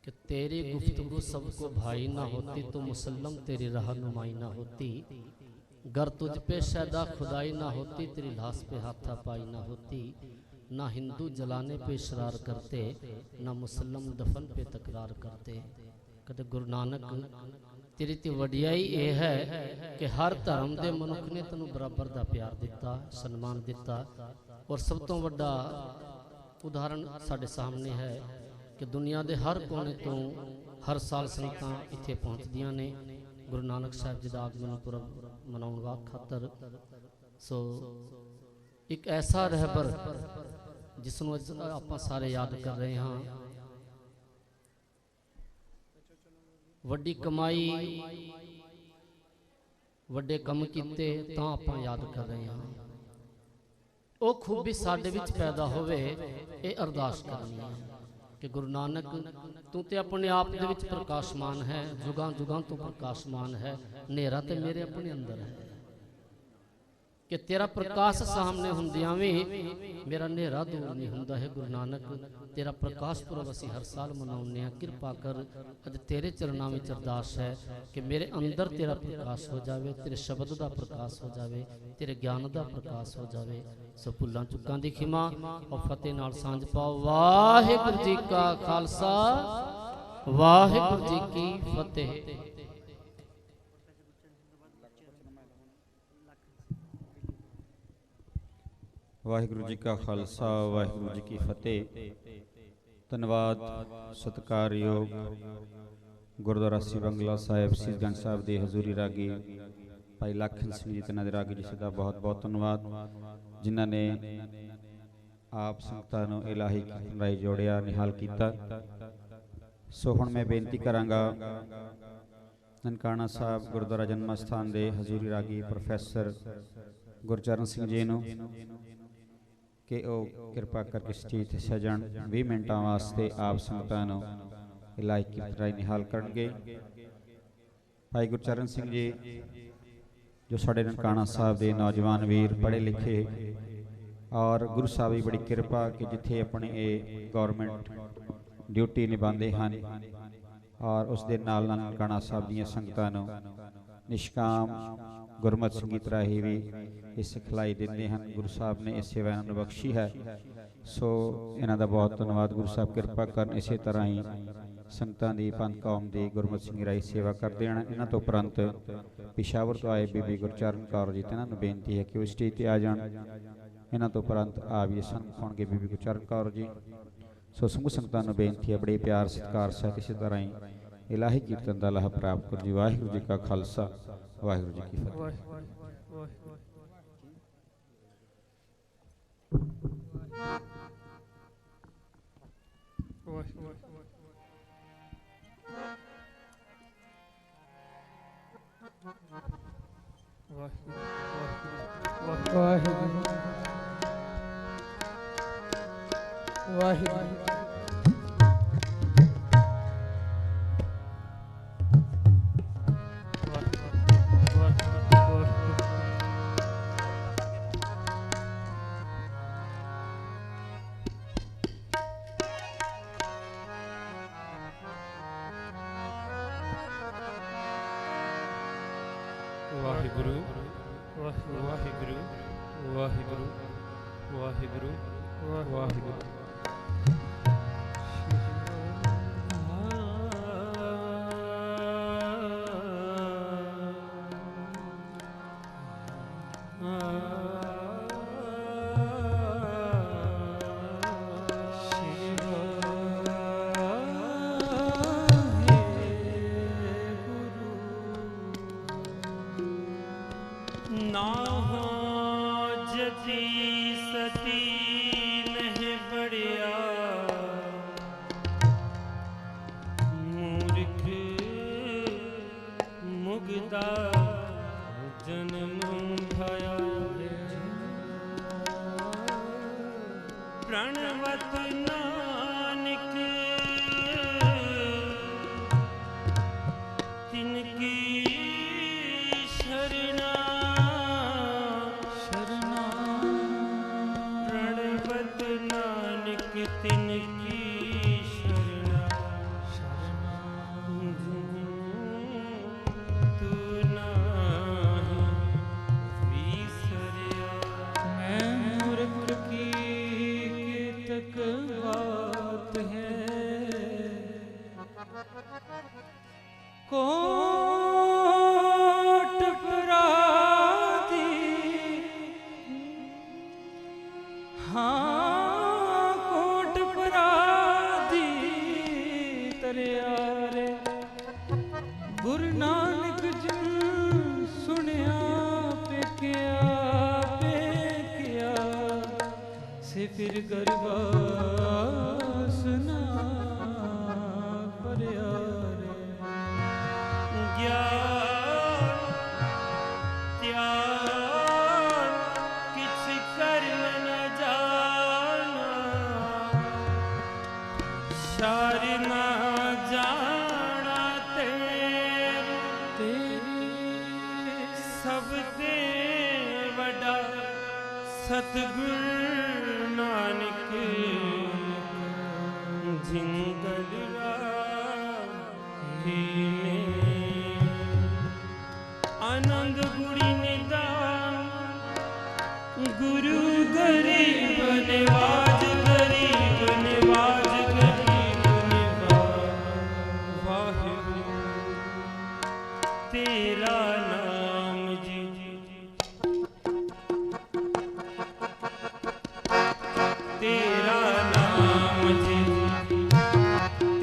Speaker 10: कि तेरी गुफ्तगू सबको भाई ना होती तो मुसल्लम तेरी रहनुमाई ना होती गर तुझ पे शैदा खुदाई ना होती तेरी लाश पे हाथा पाई ना होती ना हिंदू जलाने पे इशरार करते ना मुसल्लम दफन पे तकरार करते कहते गुरु नानक तेरी ते वडियाई ये है कि हर धर्म के मनुख ने तेनों बराबर का प्यार दिता सन्मान दिता और सब तो वड्डा उदाहरण साढ़े सामने है कि दुनिया के हर कोने तो हर साल संगतां इत्थे पहुँचदियां ने गुरु नानक साहब जी का आगमन पुरब मनाउण वा खातर सो एक ऐसा रहबर जिसनों आपां सारे याद कर रहे हाँ वड्डी कमाई वड्डे कम कीते तां आपां याद कर रहे हाँ वो खूबी साडे विच पैदा होवे ये अरदास करनी है कि गुरु नानक तू तो अपने आप दे विच प्रकाशमान है जुगां जुगां तू प्रकाशमान है नेरा तो मेरे अपने अंदर है कि तेरा प्रकाश सामने हुंदियां भी मेरा नेरा दूर नहीं हुंदा है गुरु नानक तेरा प्रकाश पुरब असीं हर साल मनाउने कृपा कर अज तेरे चरनां विच अरदास है कि मेरे अंदर तेरा प्रकाश हो जावे तेरे शब्द का प्रकाश हो जावे तेरे ज्ञान का प्रकाश हो जावे सो भुल्लां चुक्कां दी खिमा और फतेह नाल सांझ पाओ वाहिगुरू जी का खालसा वाहिगुरू जी की फतेह।
Speaker 11: वाहिगुरू जी का खालसा वाहिगुरू जी की फतेह। धन्यवाद सत्कारयोग गुरुद्वारा श्री बंगला साहिब सीसगंज साहब के हजूरी रागी भाई लखन सिंह जी तिन्हां दे रागी जी का बहुत बहुत धन्यवाद जिन्हां ने आप संगतां नूं इलाही कीर्तन राही जोड़िया निहाल किया। सो हुण मैं बेनती करांगा ननकाना साहब गुरुद्वारा जन्म स्थान के हजूरी रागी प्रोफैसर गुरचरण सिंह जी नूं कि वह कृपा करके स्टेज ते सजण 20 मिनटां वास्ते आप संगतां नूं इलाही कीर्तन राही निहाल करनगे। भाई गुरचरण सिंह जी जो साढ़े ननकाना साहब के नौजवान वीर पढ़े लिखे और गुरु साहब की बड़ी कृपा कि जिथे अपनी ये गौरमेंट ड्यूटी निभाते हैं और उस दे नाल ननकाना साहब दीयां संगतां नूं निष्काम गुरमत संगीत राही भी इस सिखलाई देते हैं। गुरु साहब ने इस सेवा इन्हां नूं बख्शी है। सो इन्हां दा बहुत धन्यवाद। गुरु साहब कृपा करन इसे तरह ही संगतां दी पंथ कौम दी गुरमत संगी राही सेवा करते हैं। इन्हां तो उपरंत पिशावर तो आए बीबी गुरचरण कौर जी इन्हां नूं बेनती है कि वो स्टेज ते आ जाण। इन्हां तो उपरंत आ भी सन्मुख होणगे बीबी गुरचरण कौर जी। सो समूह संगतां नूं बेनती है बड़े प्यार सत्कार सहित इसे तरह ही ਇਲਾਹੀ ਕੀਰਤਨ ਦਾ ਲਾਭ ਪ੍ਰਾਪਤ ਕਰੋ ਜੀ। ਵਾਹਿਗੁਰੂ ਜੀ ਕਾ ਖਾਲਸਾ, ਵਾਹਿਗੁਰੂ ਜੀ ਕੀ ਫਤਿਹ।
Speaker 5: ਵਾਹਿਗੁਰੂ
Speaker 6: ਵਾਹਿਗੁਰੂ ਵਾਹਿਗੁਰੂ ਵਾਹਿਗੁਰੂ ਵਾਹਿਗੁਰੂ ਵਾਹਿਗੁਰੂ।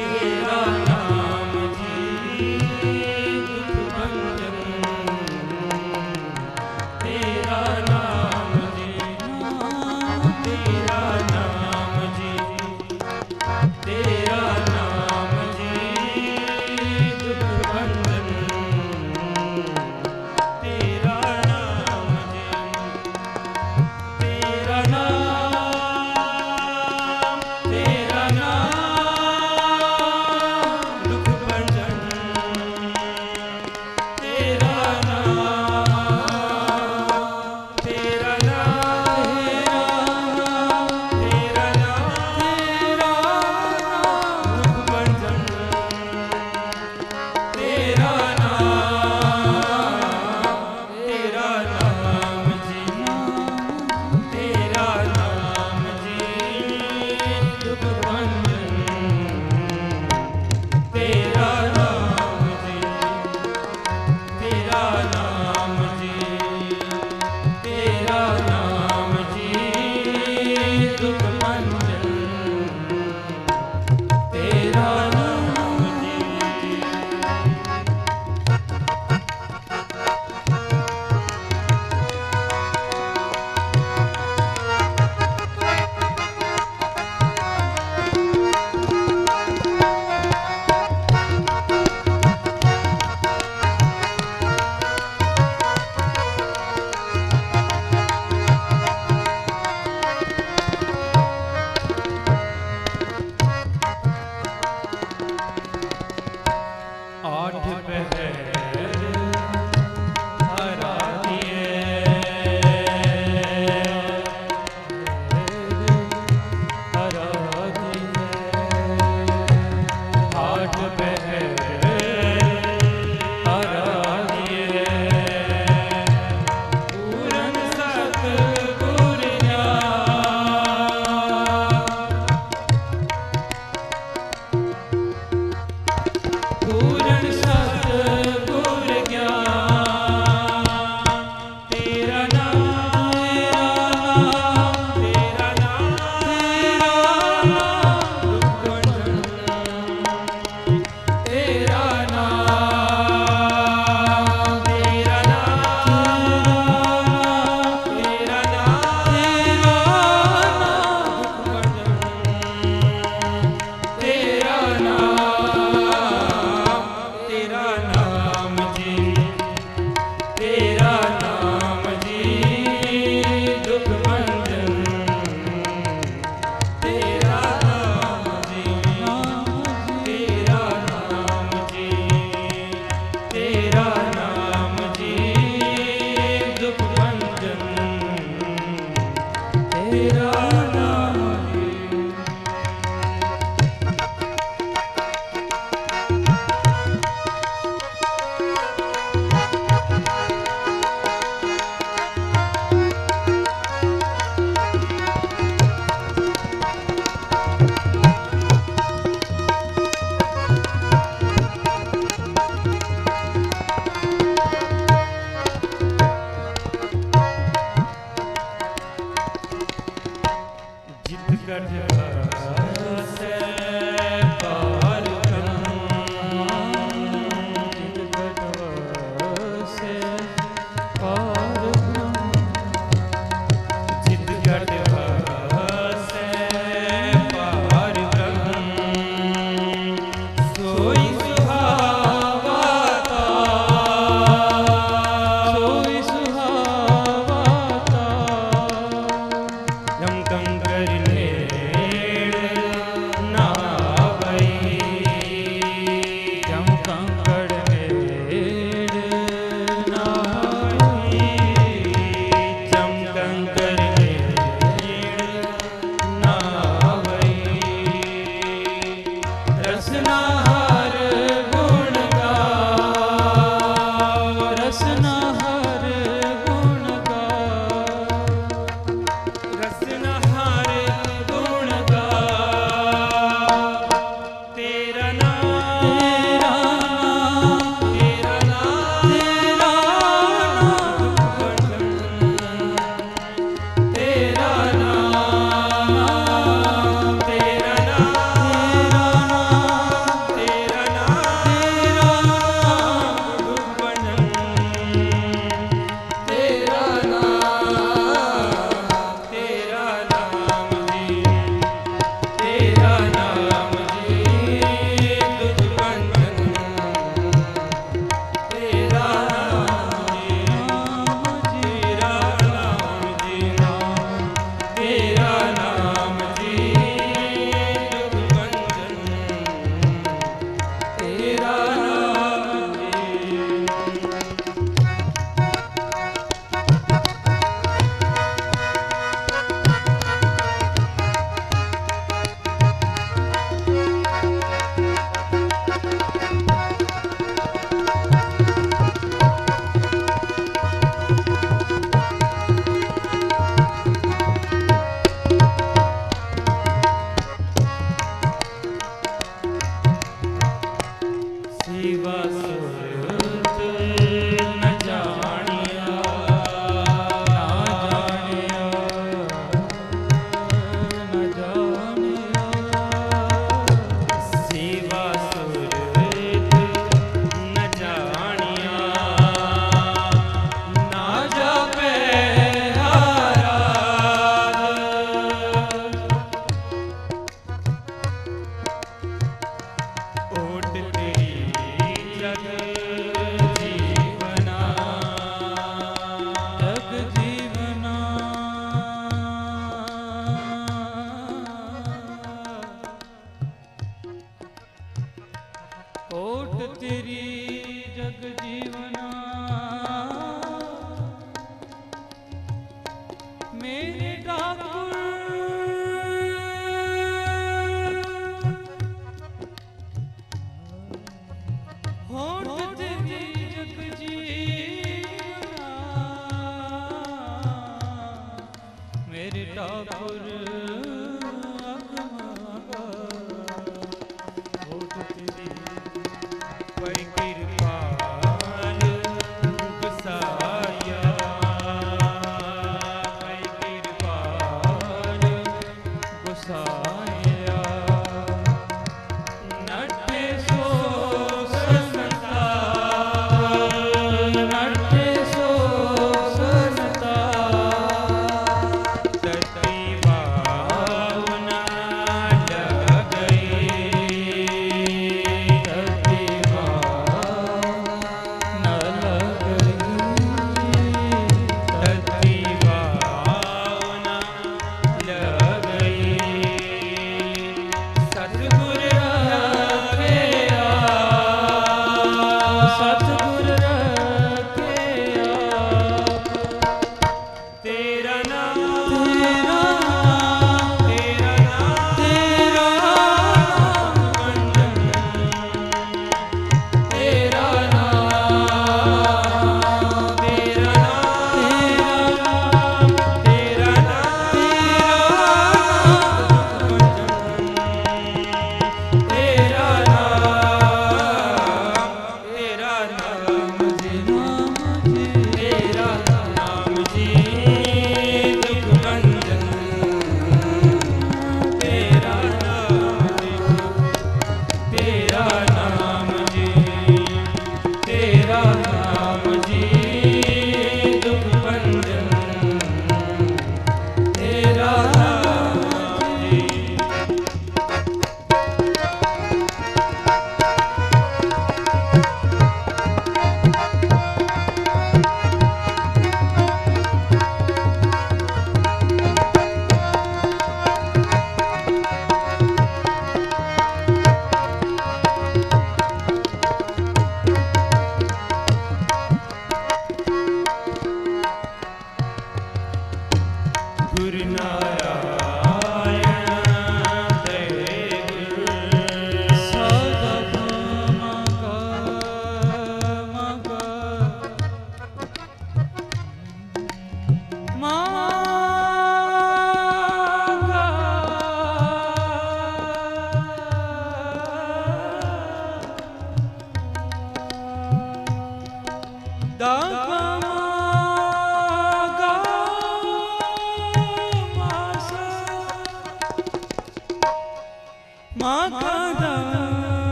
Speaker 6: तेरा नाम जी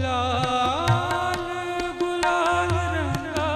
Speaker 12: लाल गुलाल रंगा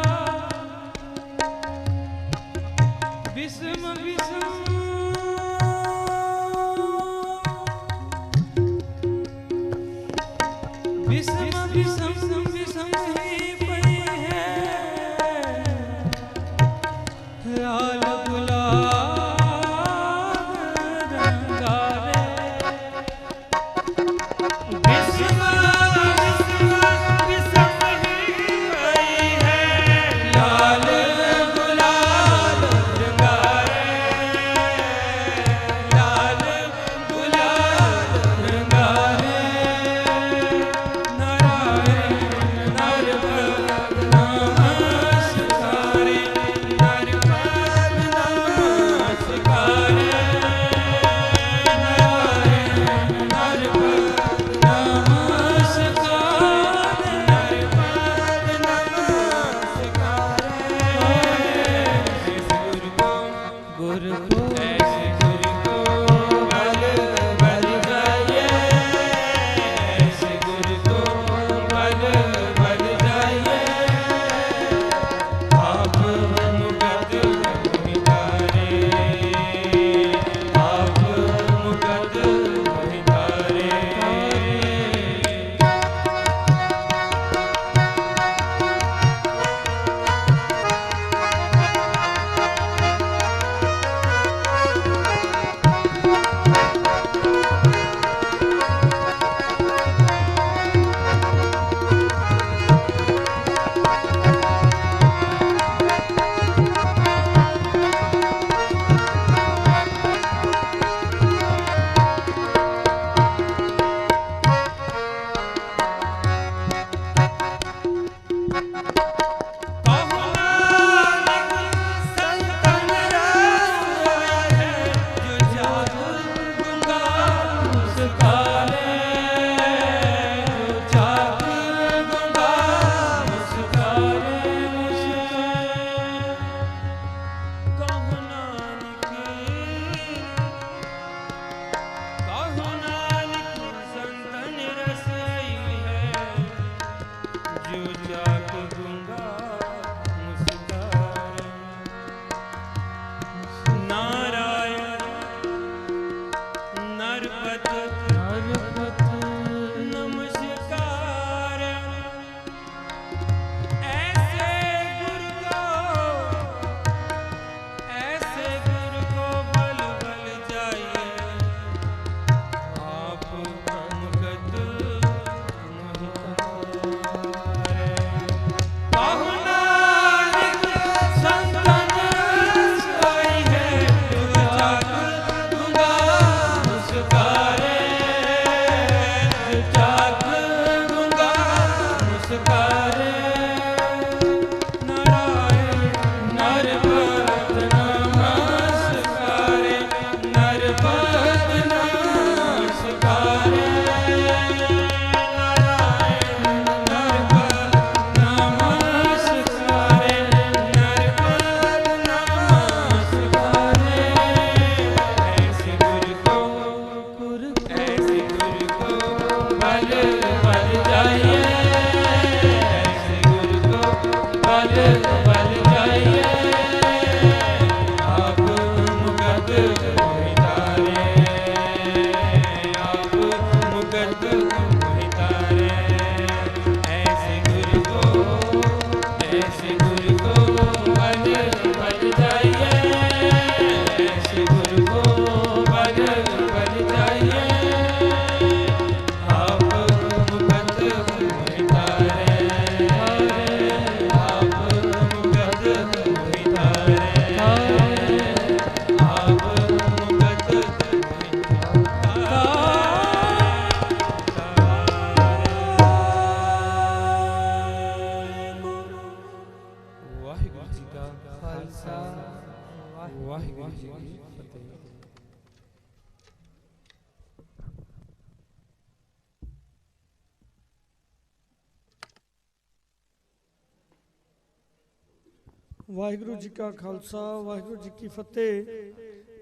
Speaker 12: वाहिगुरु जी का खालसा वाहिगुरु जी की फतेह।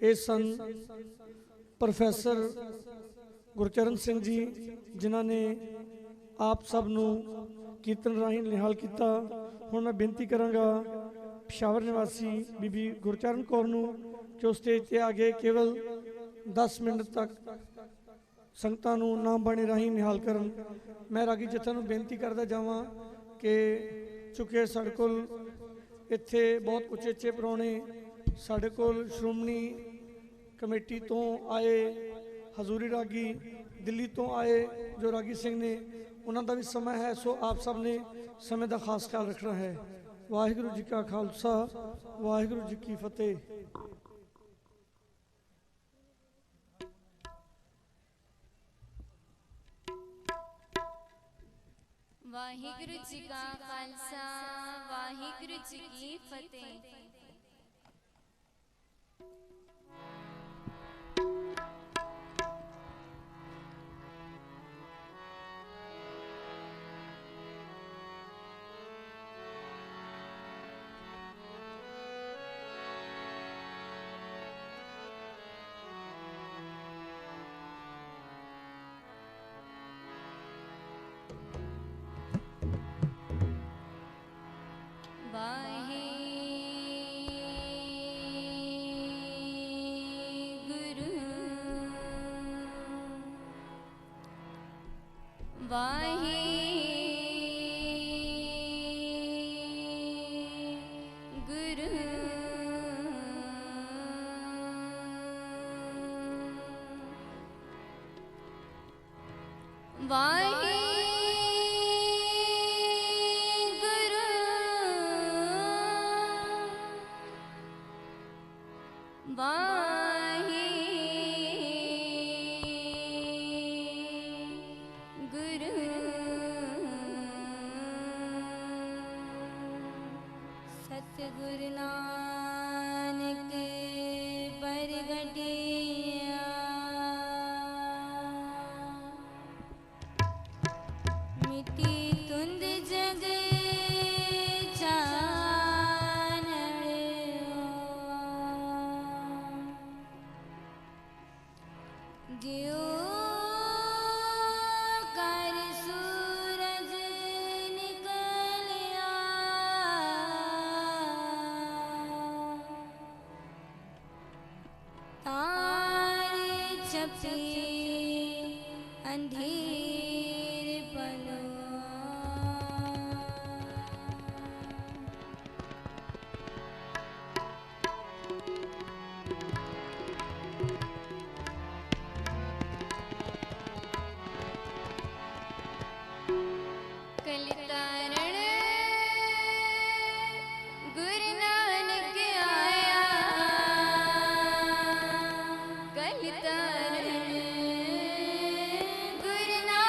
Speaker 12: ये सन प्रोफैसर गुरचरण सिंह जी जिन्होंने आप सब नू कीर्तन राही निहाल किया। हुण मैं बेनती करांगा पिशावर निवासी बीबी गुरचरण कौर नू जो स्टेज ते आगे केवल 10 मिनट तक ਸੰਗਤਾਂ ਨੂੰ ਨਾਮ ਬਾਣੀ ਰਾਹੀਂ ਨਿਹਾਲ ਕਰਨ। ਮੈਂ ਰਾਗੀ ਜਥਾ ਨੂੰ ਬੇਨਤੀ ਕਰਦਾ ਜਾਵਾਂ ਕਿ ਚੁੱਕੇ ਸਾਡੇ ਕੋਲ ਇੱਥੇ ਬਹੁਤ ਉਚੇਚੇ ਪ੍ਰਾਹੁਣੇ ਸਾਡੇ ਕੋਲ ਸ਼੍ਰੋਮਣੀ ਕਮੇਟੀ ਤੋਂ ਆਏ, ਹਜ਼ੂਰੀ ਰਾਗੀ ਦਿੱਲੀ ਤੋਂ ਆਏ ਜੋ ਰਾਗੀ ਸਿੰਘ ਨੇ, ਉਹਨਾਂ ਦਾ ਵੀ ਸਮਾਂ ਹੈ। ਸੋ ਆਪ ਸਭ ਨੇ ਸਮੇਂ ਦਾ ਖਾਸ ਖਿਆਲ ਰੱਖਣਾ ਹੈ। ਵਾਹਿਗੁਰੂ ਜੀ ਕਾ ਖਾਲਸਾ, ਵਾਹਿਗੁਰੂ ਜੀ ਕੀ ਫਤਿਹ।
Speaker 1: ਵਾਹਿਗੁਰੂ ਜੀ ਕਾ ਖਾਲਸਾ, ਵਾਹਿਗੁਰੂ ਜੀ ਕੀ ਫਤਿਹ।
Speaker 13: सतगुरु नानक परगटिया मिट्टी तुंद जग जियो कर सूरज निकलिया तारे छपे अंधेर पलो
Speaker 1: कलितारण गुरु नानक आया, कलितारण गुरु नानक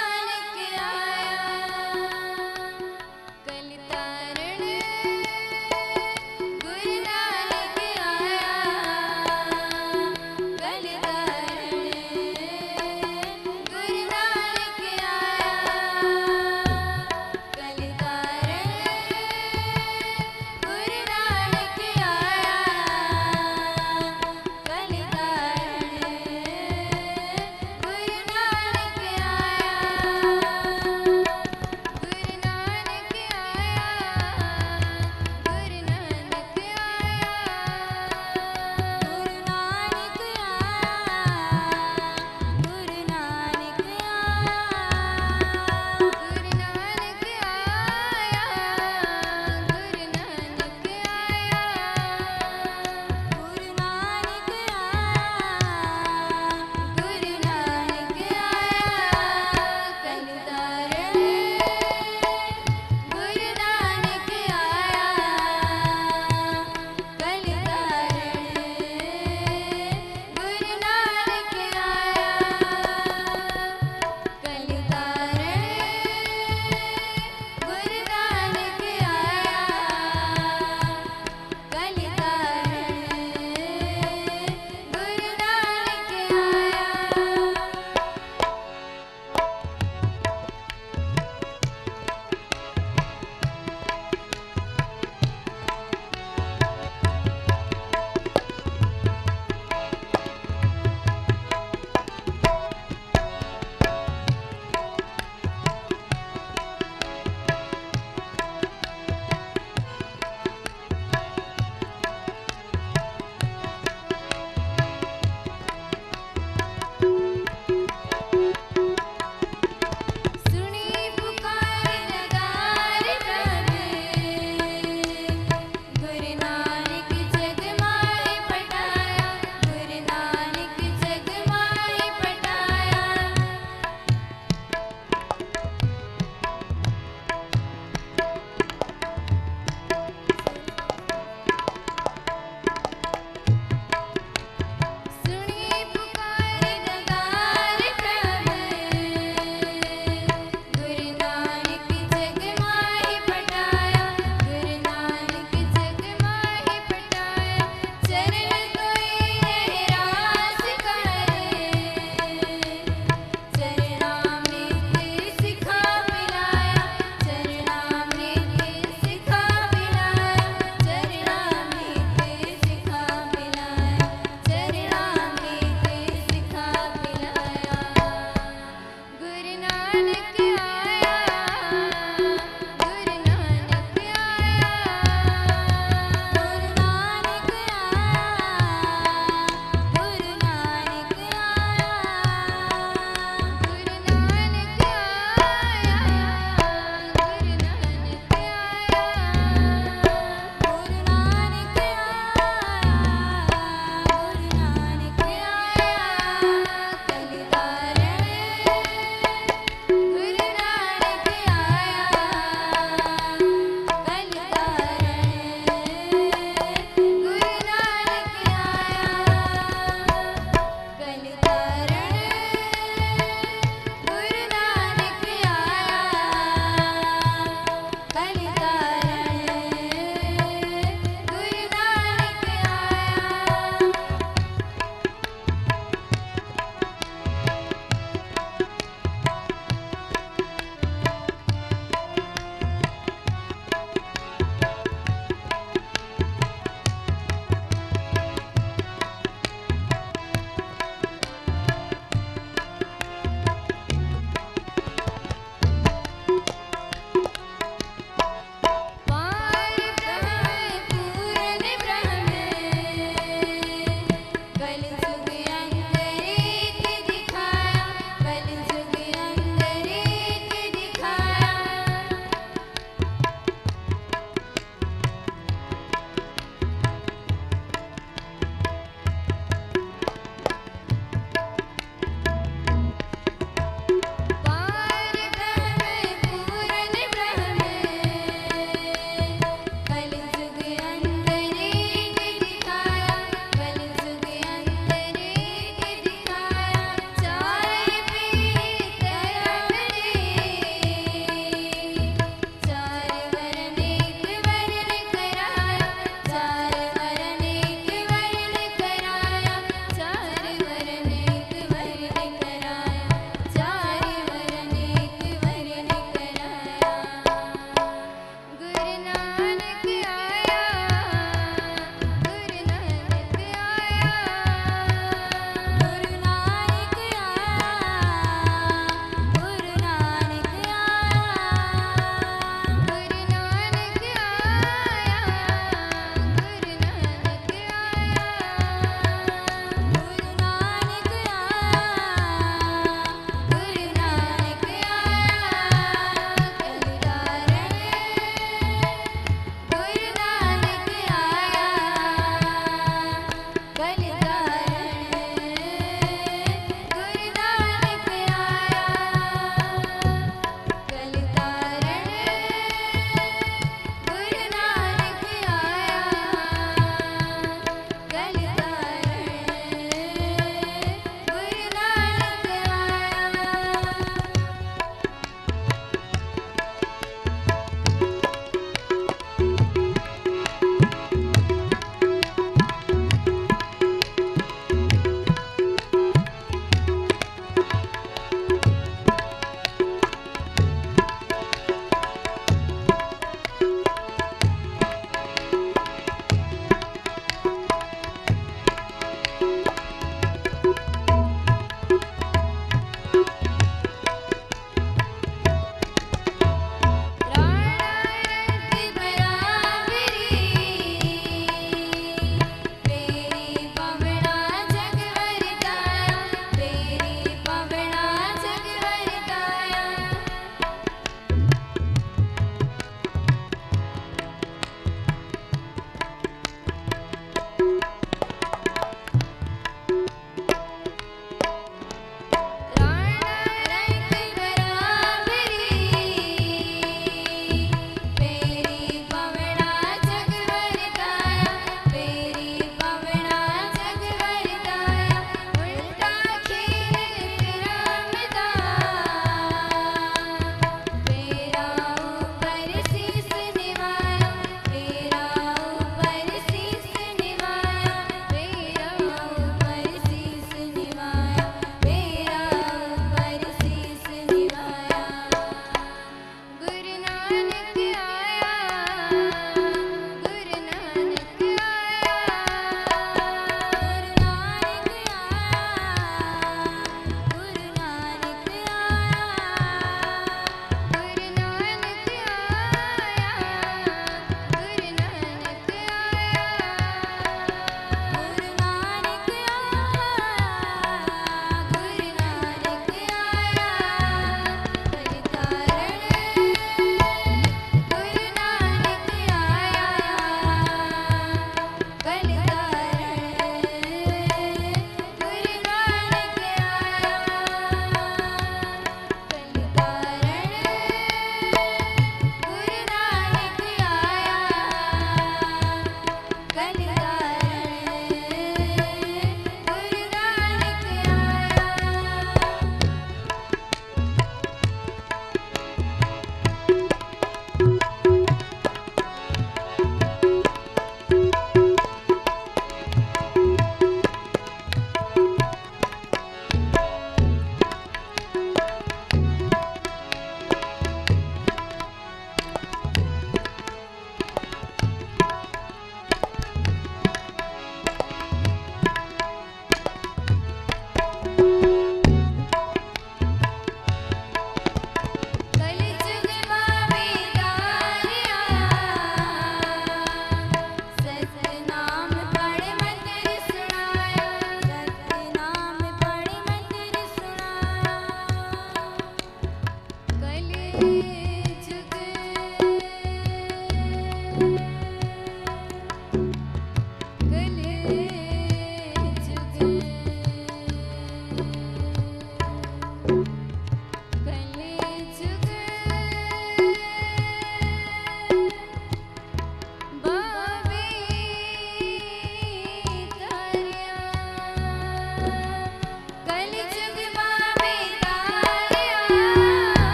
Speaker 13: गुरु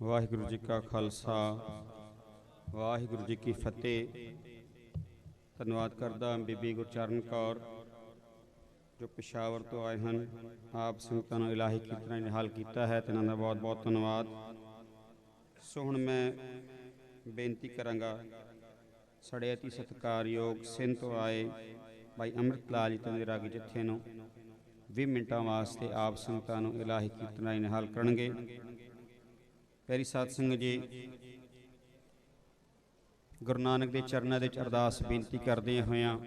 Speaker 11: ਵਾਹਿਗੁਰੂ ਜੀ ਕਾ ਖਾਲਸਾ ਵਾਹਿਗੁਰੂ ਜੀ ਕੀ ਫਤਿਹ। ਧੰਨਵਾਦ ਕਰਦਾ ਬੀਬੀ ਗੁਰਚਰਨ ਕੌਰ ਜੋ ਪਿਸ਼ਾਵਰ ਤੋਂ ਆਏ ਹਨ। ਆਪ ਸੰਗਤਾਂ ਨੂੰ ਇਲਾਹੀ ਕੀਰਤਨਾਂ ਨਿਹਾਲ ਕੀਤਾ ਹੈ ਤੇ ਇਹਨਾਂ ਦਾ ਬਹੁਤ ਬਹੁਤ ਧੰਨਵਾਦ। ਸੋ ਹੁਣ ਮੈਂ ਬੇਨਤੀ ਕਰਾਂਗਾ ਸਾਡੇ ਅਤੀ ਸਤਿਕਾਰਯੋਗ ਸਿੰਧ ਤੋਂ ਆਏ ਭਾਈ ਅੰਮ੍ਰਿਤ ਲਾਲ ਜੀ ਦੇ ਰਾਗੀ ਜੱਥੇ ਨੂੰ 20 ਮਿੰਟਾਂ ਵਾਸਤੇ ਆਪ ਸੰਗਤਾਂ ਨੂੰ ਇਲਾਹੀ ਕੀਰਤਨਾਂ ਨਿਹਾਲ ਕਰਨਗੇ। ਪਿਆਰੀ ਸਾਧ ਸੰਗਤ ਜੀ, ਗੁਰੂ ਨਾਨਕ ਦੇ ਚਰਨਾਂ ਦੇ ਵਿੱਚ ਅਰਦਾਸ ਬੇਨਤੀ ਕਰਦੇ ਹੋਇਆਂ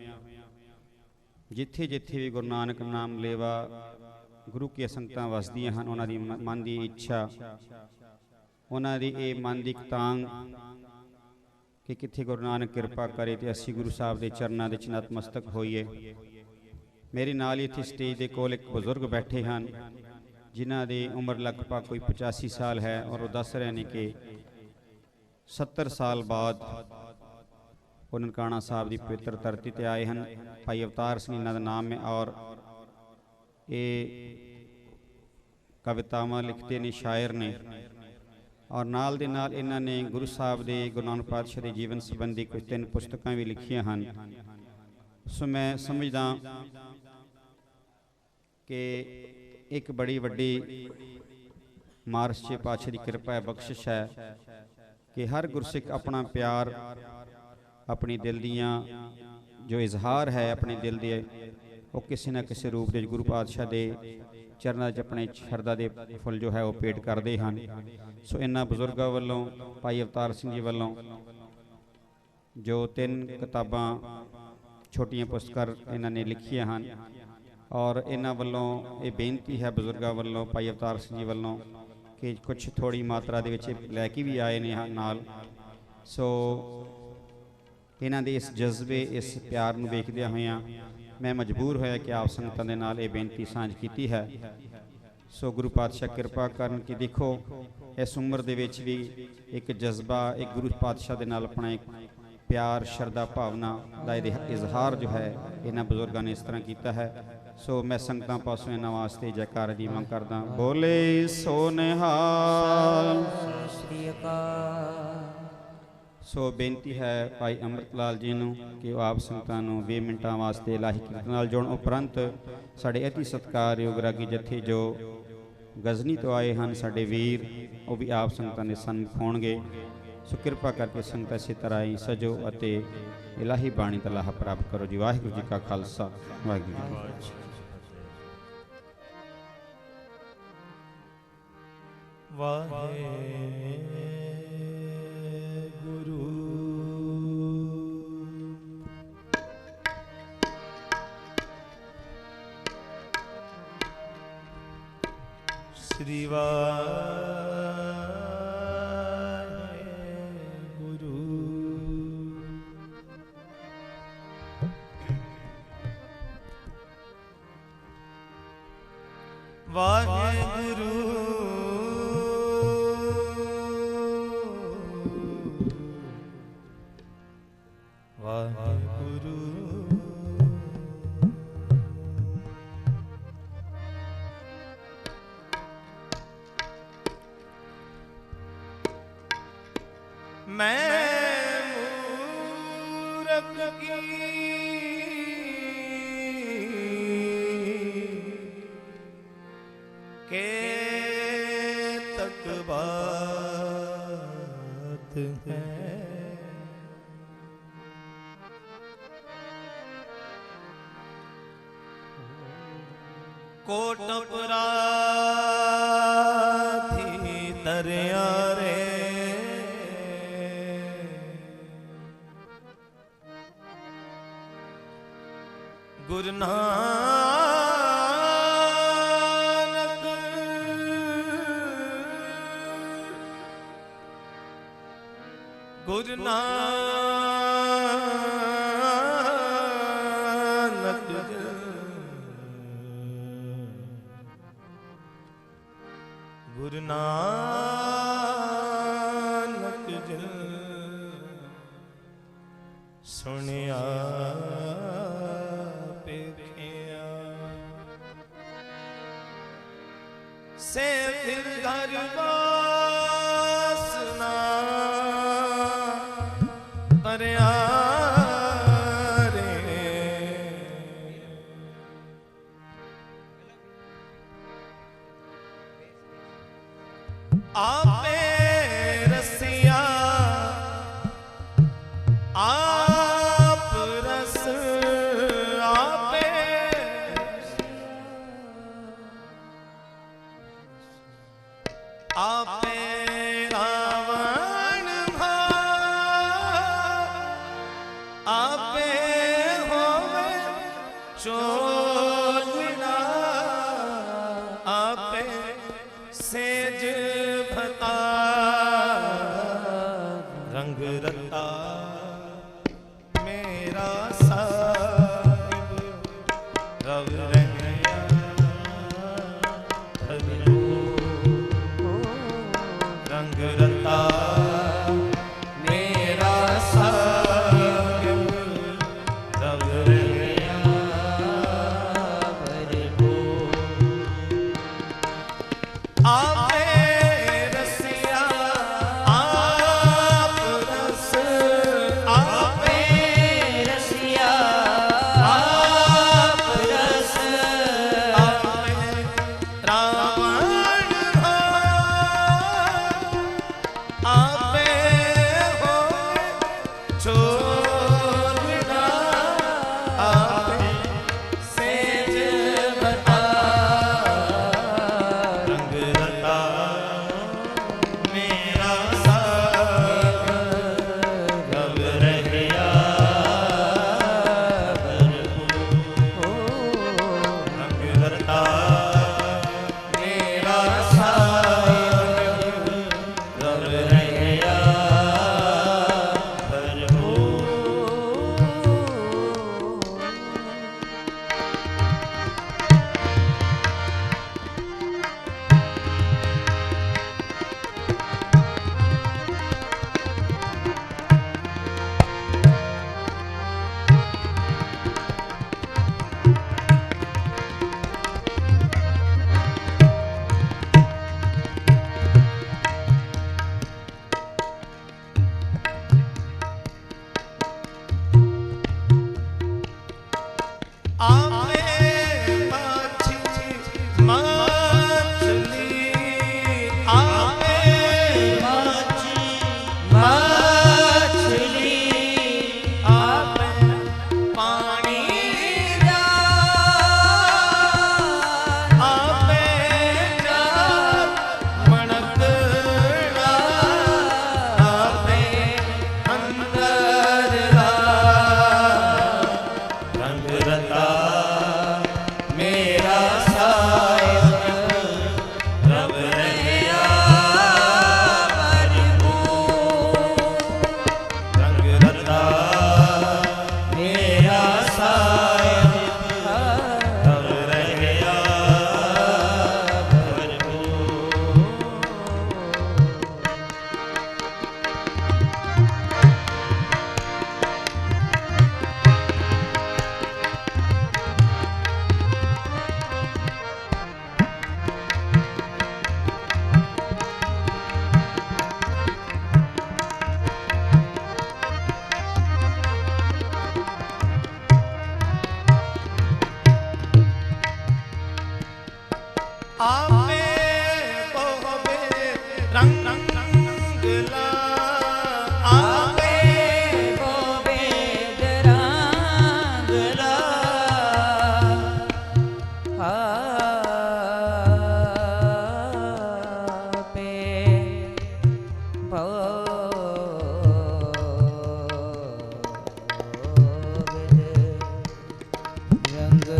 Speaker 11: ਜਿੱਥੇ ਜਿੱਥੇ ਵੀ ਗੁਰੂ ਨਾਨਕ ਨਾਮ ਲੇਵਾ ਗੁਰੂ ਕੀ ਸੰਗਤਾਂ ਵਸਦੀਆਂ ਹਨ, ਉਹਨਾਂ ਦੀ ਮਨ ਦੀ ਇੱਛਾ, ਉਹਨਾਂ ਦੀ ਇਹ ਮਨ ਦੀ ਤਾਂਘ ਕਿ ਕਿੱਥੇ ਗੁਰੂ ਨਾਨਕ ਕਿਰਪਾ ਕਰੇ ਤੇ ਅਸੀਂ ਗੁਰੂ ਸਾਹਿਬ ਦੇ ਚਰਨਾਂ ਦੇ ਵਿੱਚ ਨਤਮਸਤਕ ਹੋਈਏ। ਮੇਰੇ ਨਾਲ ਇੱਥੇ ਸਟੇਜ ਦੇ ਕੋਲ ਇੱਕ ਬਜ਼ੁਰਗ ਬੈਠੇ ਹਨ ਜਿਨ੍ਹਾਂ ਦੀ ਉਮਰ ਲਗਭਗ ਕੋਈ 85 ਸਾਲ ਹੈ ਔਰ ਉਹ ਦੱਸ ਰਹੇ ਨੇ ਕਿ 70 ਸਾਲ ਬਾਅਦ ਉਹ ਨਨਕਾਣਾ ਸਾਹਿਬ ਦੀ ਪਵਿੱਤਰ ਧਰਤੀ ਤੇ ਆਏ ਹਨ। ਭਾਈ ਅਵਤਾਰ ਸਿੰਘ ਇਹਨਾਂ ਦਾ ਨਾਮ ਹੈ ਔਰ ਇਹ ਕਵਿਤਾਵਾਂ ਲਿਖਦੇ ਨੇ, ਸ਼ਾਇਰ ਨੇ ਔਰ ਨਾਲ ਦੇ ਨਾਲ ਇਹਨਾਂ ਨੇ ਗੁਰੂ ਸਾਹਿਬ ਦੇ ਗੁਰੂ ਨਾਨਕ ਪਾਤਸ਼ਾਹ ਦੇ ਜੀਵਨ ਸੰਬੰਧੀ ਕੁਝ 3 ਪੁਸਤਕਾਂ ਵੀ ਲਿਖੀਆਂ ਹਨ। ਸੋ ਮੈਂ ਸਮਝਦਾ ਕਿ ਇੱਕ ਬੜੀ ਵੱਡੀ ਮਹਾਰਾਜ ਸੱਚੇ ਪਾਤਸ਼ਾਹ ਦੀ ਕਿਰਪਾ ਹੈ, ਬਖਸ਼ਿਸ਼ ਹੈ ਕਿ ਹਰ ਗੁਰਸਿੱਖ ਆਪਣਾ ਪਿਆਰ, ਆਪਣੀ ਦਿਲ ਦੀਆਂ ਜੋ ਇਜ਼ਹਾਰ ਹੈ ਆਪਣੇ ਦਿਲ ਦੇ, ਉਹ ਕਿਸੇ ਨਾ ਕਿਸੇ ਰੂਪ ਦੇ ਗੁਰੂ ਪਾਤਸ਼ਾਹ ਦੇ ਚਰਨਾਂ 'ਚ ਆਪਣੇ ਸ਼ਰਧਾ ਦੇ ਫੁੱਲ ਜੋ ਹੈ ਉਹ ਭੇਟ ਕਰਦੇ ਹਨ। ਸੋ ਇਹਨਾਂ ਬਜ਼ੁਰਗਾਂ ਵੱਲੋਂ ਭਾਈ ਅਵਤਾਰ ਸਿੰਘ ਜੀ ਵੱਲੋਂ ਜੋ 3 ਕਿਤਾਬਾਂ ਛੋਟੀਆਂ ਪੁਸਤਕਾਂ ਇਹਨਾਂ ਨੇ ਲਿਖੀਆਂ ਹਨ ਔਰ ਇਹਨਾਂ ਵੱਲੋਂ ਇਹ ਬੇਨਤੀ ਹੈ ਬਜ਼ੁਰਗਾਂ ਵੱਲੋਂ ਭਾਈ ਅਵਤਾਰ ਸਿੰਘ ਜੀ ਵੱਲੋਂ ਕਿ ਕੁਛ ਥੋੜੀ ਮਾਤਰਾ ਦੇ ਵਿੱਚ ਲੈ ਕੇ ਵੀ ਆਏ ਨੇ ਨਾਲ। ਸੋ ਇਹਨਾਂ ਦੇ ਇਸ ਜਜ਼ਬੇ, ਇਸ ਪਿਆਰ ਨੂੰ ਵੇਖਦਿਆਂ ਹੋਇਆਂ ਮੈਂ ਮਜਬੂਰ ਹੋਇਆ ਕਿ ਆਪ ਸੰਗਤਾਂ ਦੇ ਨਾਲ ਇਹ ਬੇਨਤੀ ਸਾਂਝ ਕੀਤੀ ਹੈ। ਸੋ ਗੁਰੂ ਪਾਤਸ਼ਾਹ ਕਿਰਪਾ ਕਰਨ ਕਿ ਦੇਖੋ ਇਸ ਉਮਰ ਦੇ ਵਿੱਚ ਵੀ ਇੱਕ ਜਜ਼ਬਾ, ਇੱਕ ਗੁਰੂ ਪਾਤਸ਼ਾਹ ਦੇ ਨਾਲ ਆਪਣਾ ਇੱਕ ਪਿਆਰ, ਸ਼ਰਧਾ, ਭਾਵਨਾ ਦਾ ਇਜ਼ਹਾਰ ਜੋ ਹੈ ਇਹਨਾਂ ਬਜ਼ੁਰਗਾਂ ਨੇ ਇਸ ਤਰ੍ਹਾਂ ਕੀਤਾ ਹੈ। ਸੋ ਮੈਂ ਸੰਗਤਾਂ ਪਾਸੋਂ ਇਹਨਾਂ ਵਾਸਤੇ ਜੈਕਾਰ ਦੀ ਮੰਗ ਕਰਦਾ। ਬੋਲੇ ਸੋ ਨਿਹਾਲ।
Speaker 14: ਸਤਿ ਸ੍ਰੀ ਅਕਾਲ।
Speaker 11: ਸੋ ਬੇਨਤੀ ਹੈ ਭਾਈ ਅੰਮ੍ਰਿਤ ਲਾਲ ਜੀ ਨੂੰ ਕਿ ਉਹ ਆਪ ਸੰਗਤਾਂ ਨੂੰ 20 ਮਿੰਟਾਂ ਵਾਸਤੇ ਇਲਾਹੀ ਕੀਰਤਨ ਨਾਲ ਜੋੜਨ। ਉਪਰੰਤ ਸਾਡੇ ਅਤੀ ਸਤਿਕਾਰਯੋਗ ਰਾਗੀ ਜਥੇ ਜੋ ਗਜ਼ਨੀ ਤੋਂ ਆਏ ਹਨ ਸਾਡੇ ਵੀਰ, ਉਹ ਵੀ ਆਪ ਸੰਗਤਾਂ ਦੇ ਸਨਮੁਖ ਹੋਣਗੇ। ਸੋ ਕਿਰਪਾ ਕਰਕੇ ਸੰਗਤ ਇਸੇ ਤਰ੍ਹਾਂ ਹੀ ਸਜੋ ਅਤੇ ਇਲਾਹੀ ਬਾਣੀ ਦਾ ਲਾਹਾ ਪ੍ਰਾਪਤ ਕਰੋ ਜੀ। ਵਾਹਿਗੁਰੂ ਜੀ ਕਾ ਖਾਲਸਾ, ਵਾਹਿਗੁਰੂ ਜੀ ਕੀ ਫਤਿਹ।
Speaker 14: ਵਾਹਿਗੁਰੂ ਸ੍ਰੀ ਵਾਹਿਗੁਰੂ ਵਾਹਿਗੁਰੂ ਵਾਹਿਗੁਰੂ ਮੈਂ ਮੂਰਖ ਕੀ ਕੇ ਤਕ ਬਾਤ ਹੈ ਕੋਟ ਪਰਾਥੀ ਤਰਿਆ ਰੇ ਗੁਰੂ ਨਾਨਕ ਗੁਰੂ ਨਾਨਕ ਗੁਰੂ ਨਾਨਕ ਜੀ ਸੁਣਿਆ ਪੇਖਿਆ ਸੇ ਫਿਰ ਘਰ ਵਾਸਨਾ ਪਰਿਆ आपे रसिया आप रस आपे आपे रावण आपे होवे चोलना आपे सेज रंग रता मेरा साहिब रव रंगया रंग रता मेरा साहिब रव रंगया आपे रता मेरा साहिब रब रहिया रंग रता मेरा साहिब रब रहिया आपे बहुबे रंग ला आपे बहुबे रंग ला आपे रंग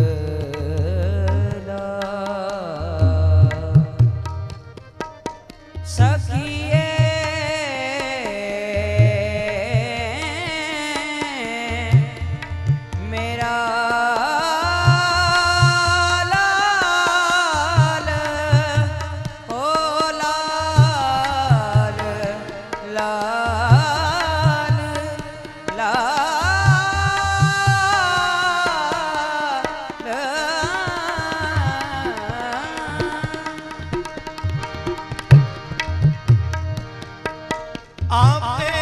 Speaker 14: सखिए मेरा लाल ओ लाल लाल आपे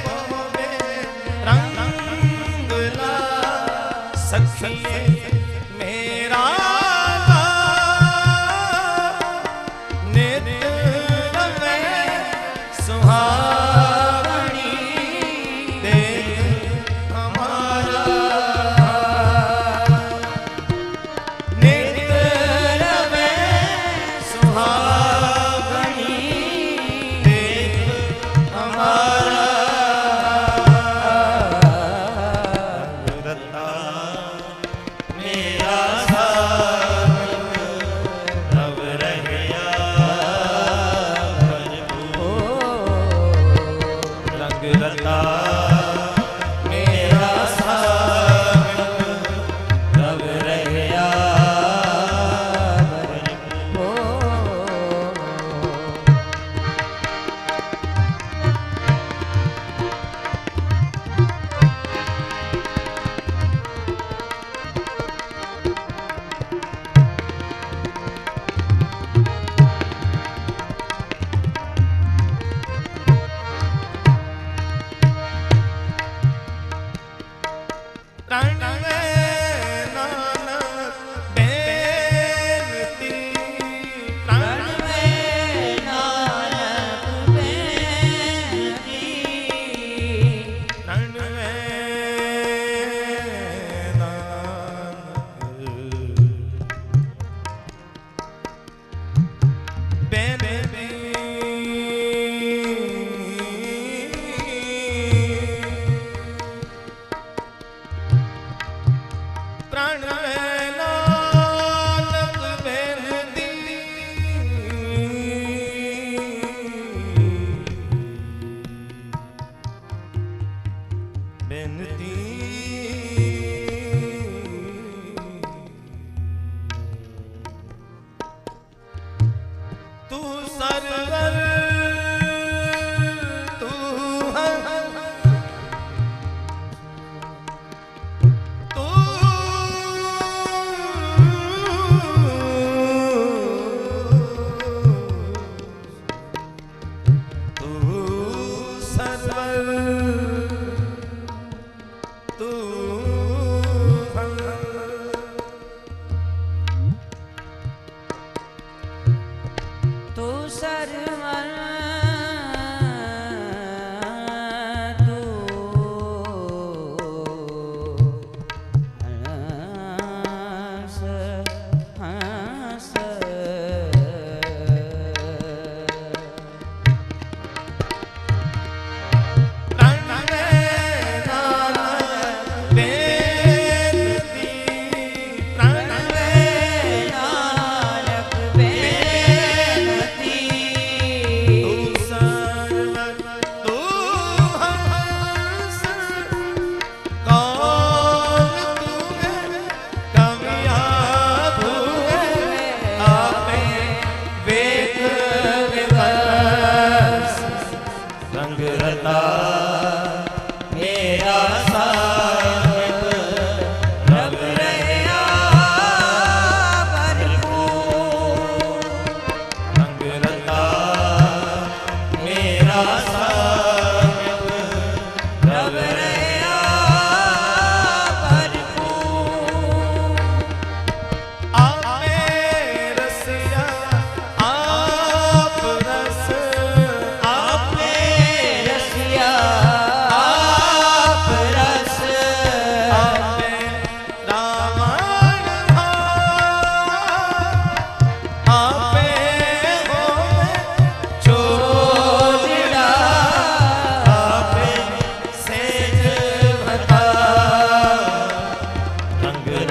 Speaker 14: बहुबे रंग ला सखिए मेरा नित रवे सुहावनी देख हमारा नित रवे सुहावनी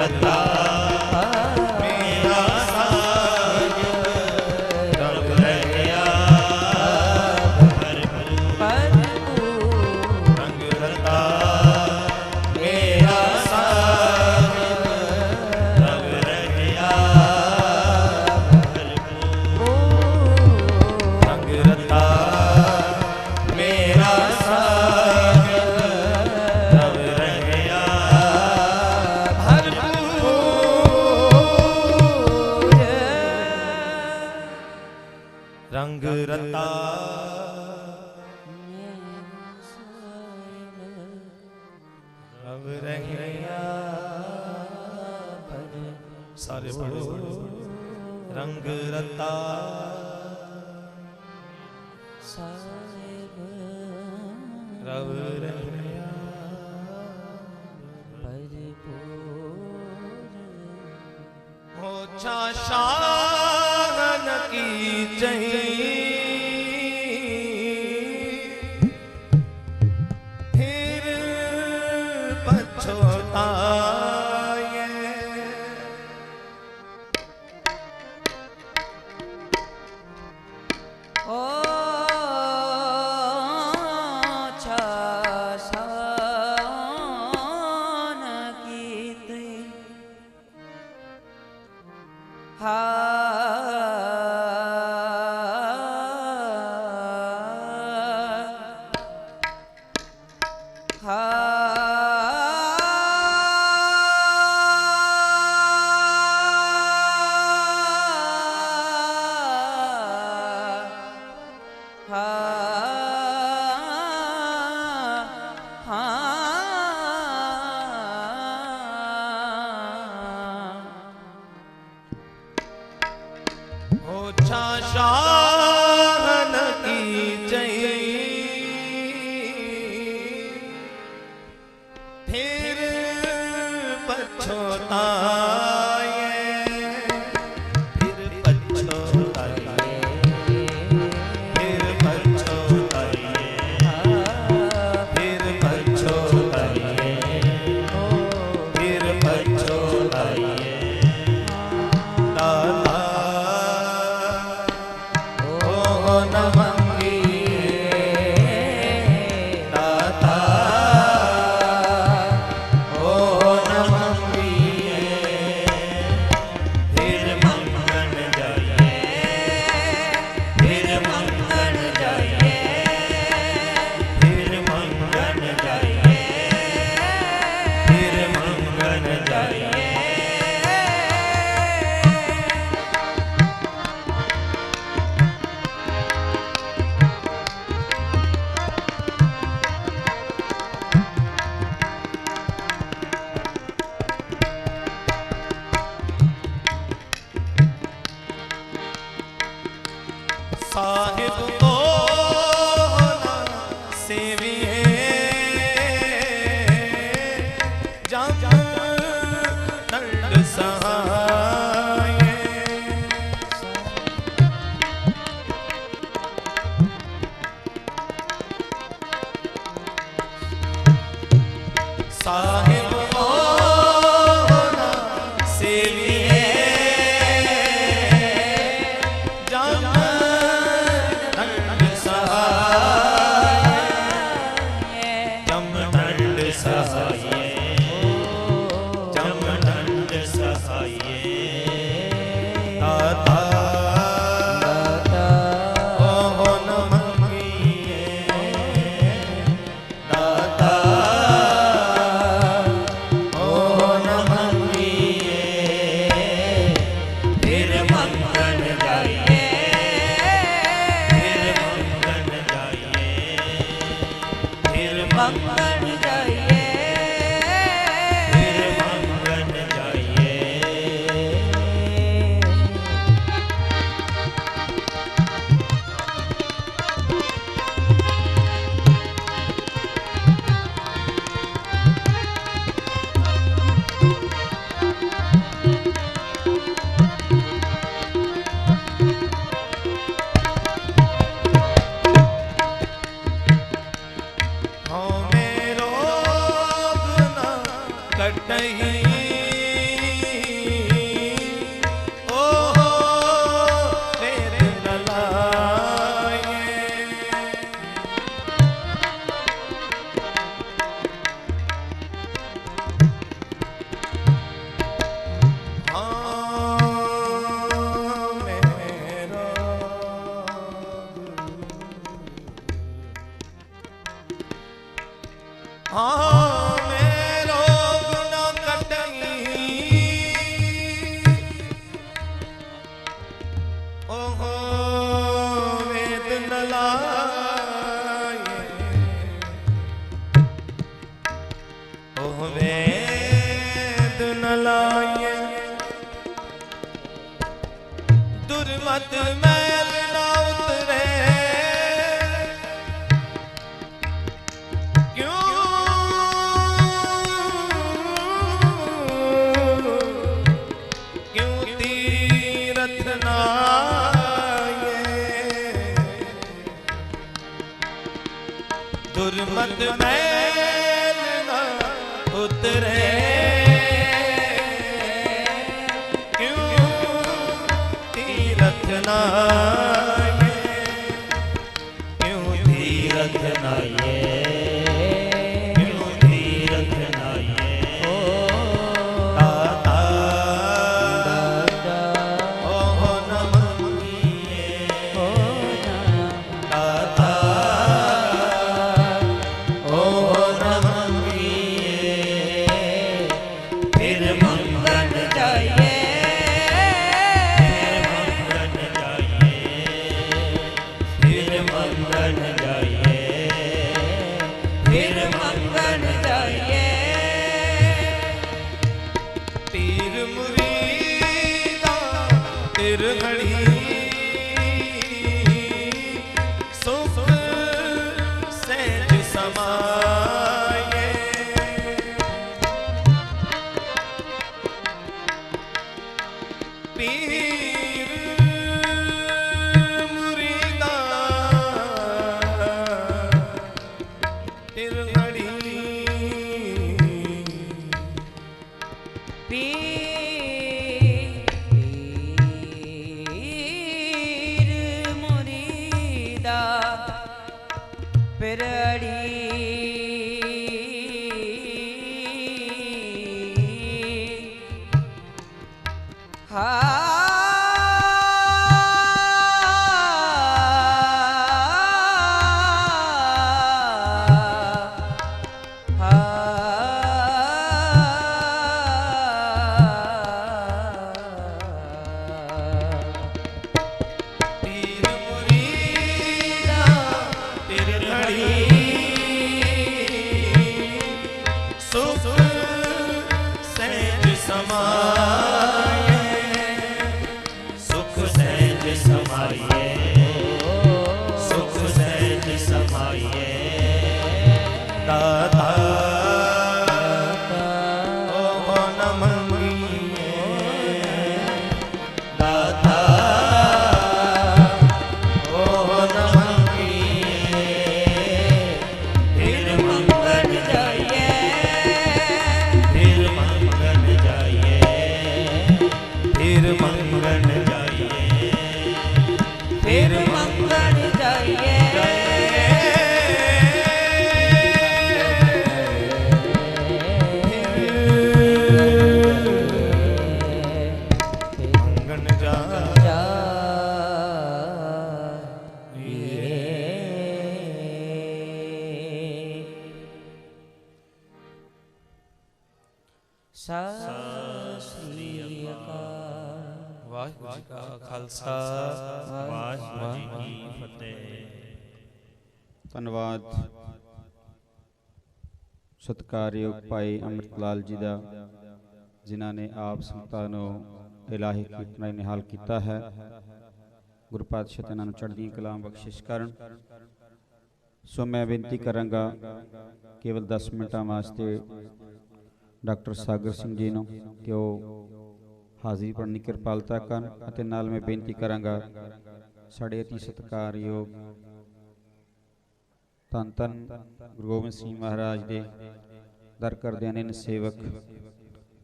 Speaker 14: रता मेरा साज रंग रहिया रंग रता मेरा साज रंग रहिया रंग रता मेरा साज रंग रहिया रंग रता रंग रहिया सारे पढ़ो रंग रता रंग रहिया मोछा शान की चाहिए फिर पछताए
Speaker 15: ओ शान कीते हा
Speaker 14: मोछा शान की चाहिए फिर पछताए फिर पछताए फिर पछताए फिर पछताए फिर पछताए दादा
Speaker 15: ओ
Speaker 14: आए दुर्मत मैल ना उतरे क्यों क्यों तीरथ नाये दुर्मत मैल ना उतरे नाये क्यों तीरथ नाये क्यों तीरथ नाये ओ दाता ओ नमः ओ दाता ओ नमः फिर मंगल जाइए
Speaker 6: वाहिगुरू जी का खालसा वाहिगुरू जी की फतेह।
Speaker 11: धन्यवाद सत्कारयोग भाई अमृतलाल जी का जिन्हों ने आप संगतां नूं इलाही कीर्तन निहाल किया है। गुरु पातशाह इन्हां नूं चढ़दियां कलां बख्शिश करन। सो मैं बेनती करांगा केवल 10 मिनटां वास्ते डॉक्टर सागर सिंह जी नूं कि वो हाजिरी भरन की किरपालता करन। नाल मैं बेनती करांगा साढ़े अति सत्कारयोग धन धन गुरु गोबिंद सिंह महाराज के दर करदे ने सेवक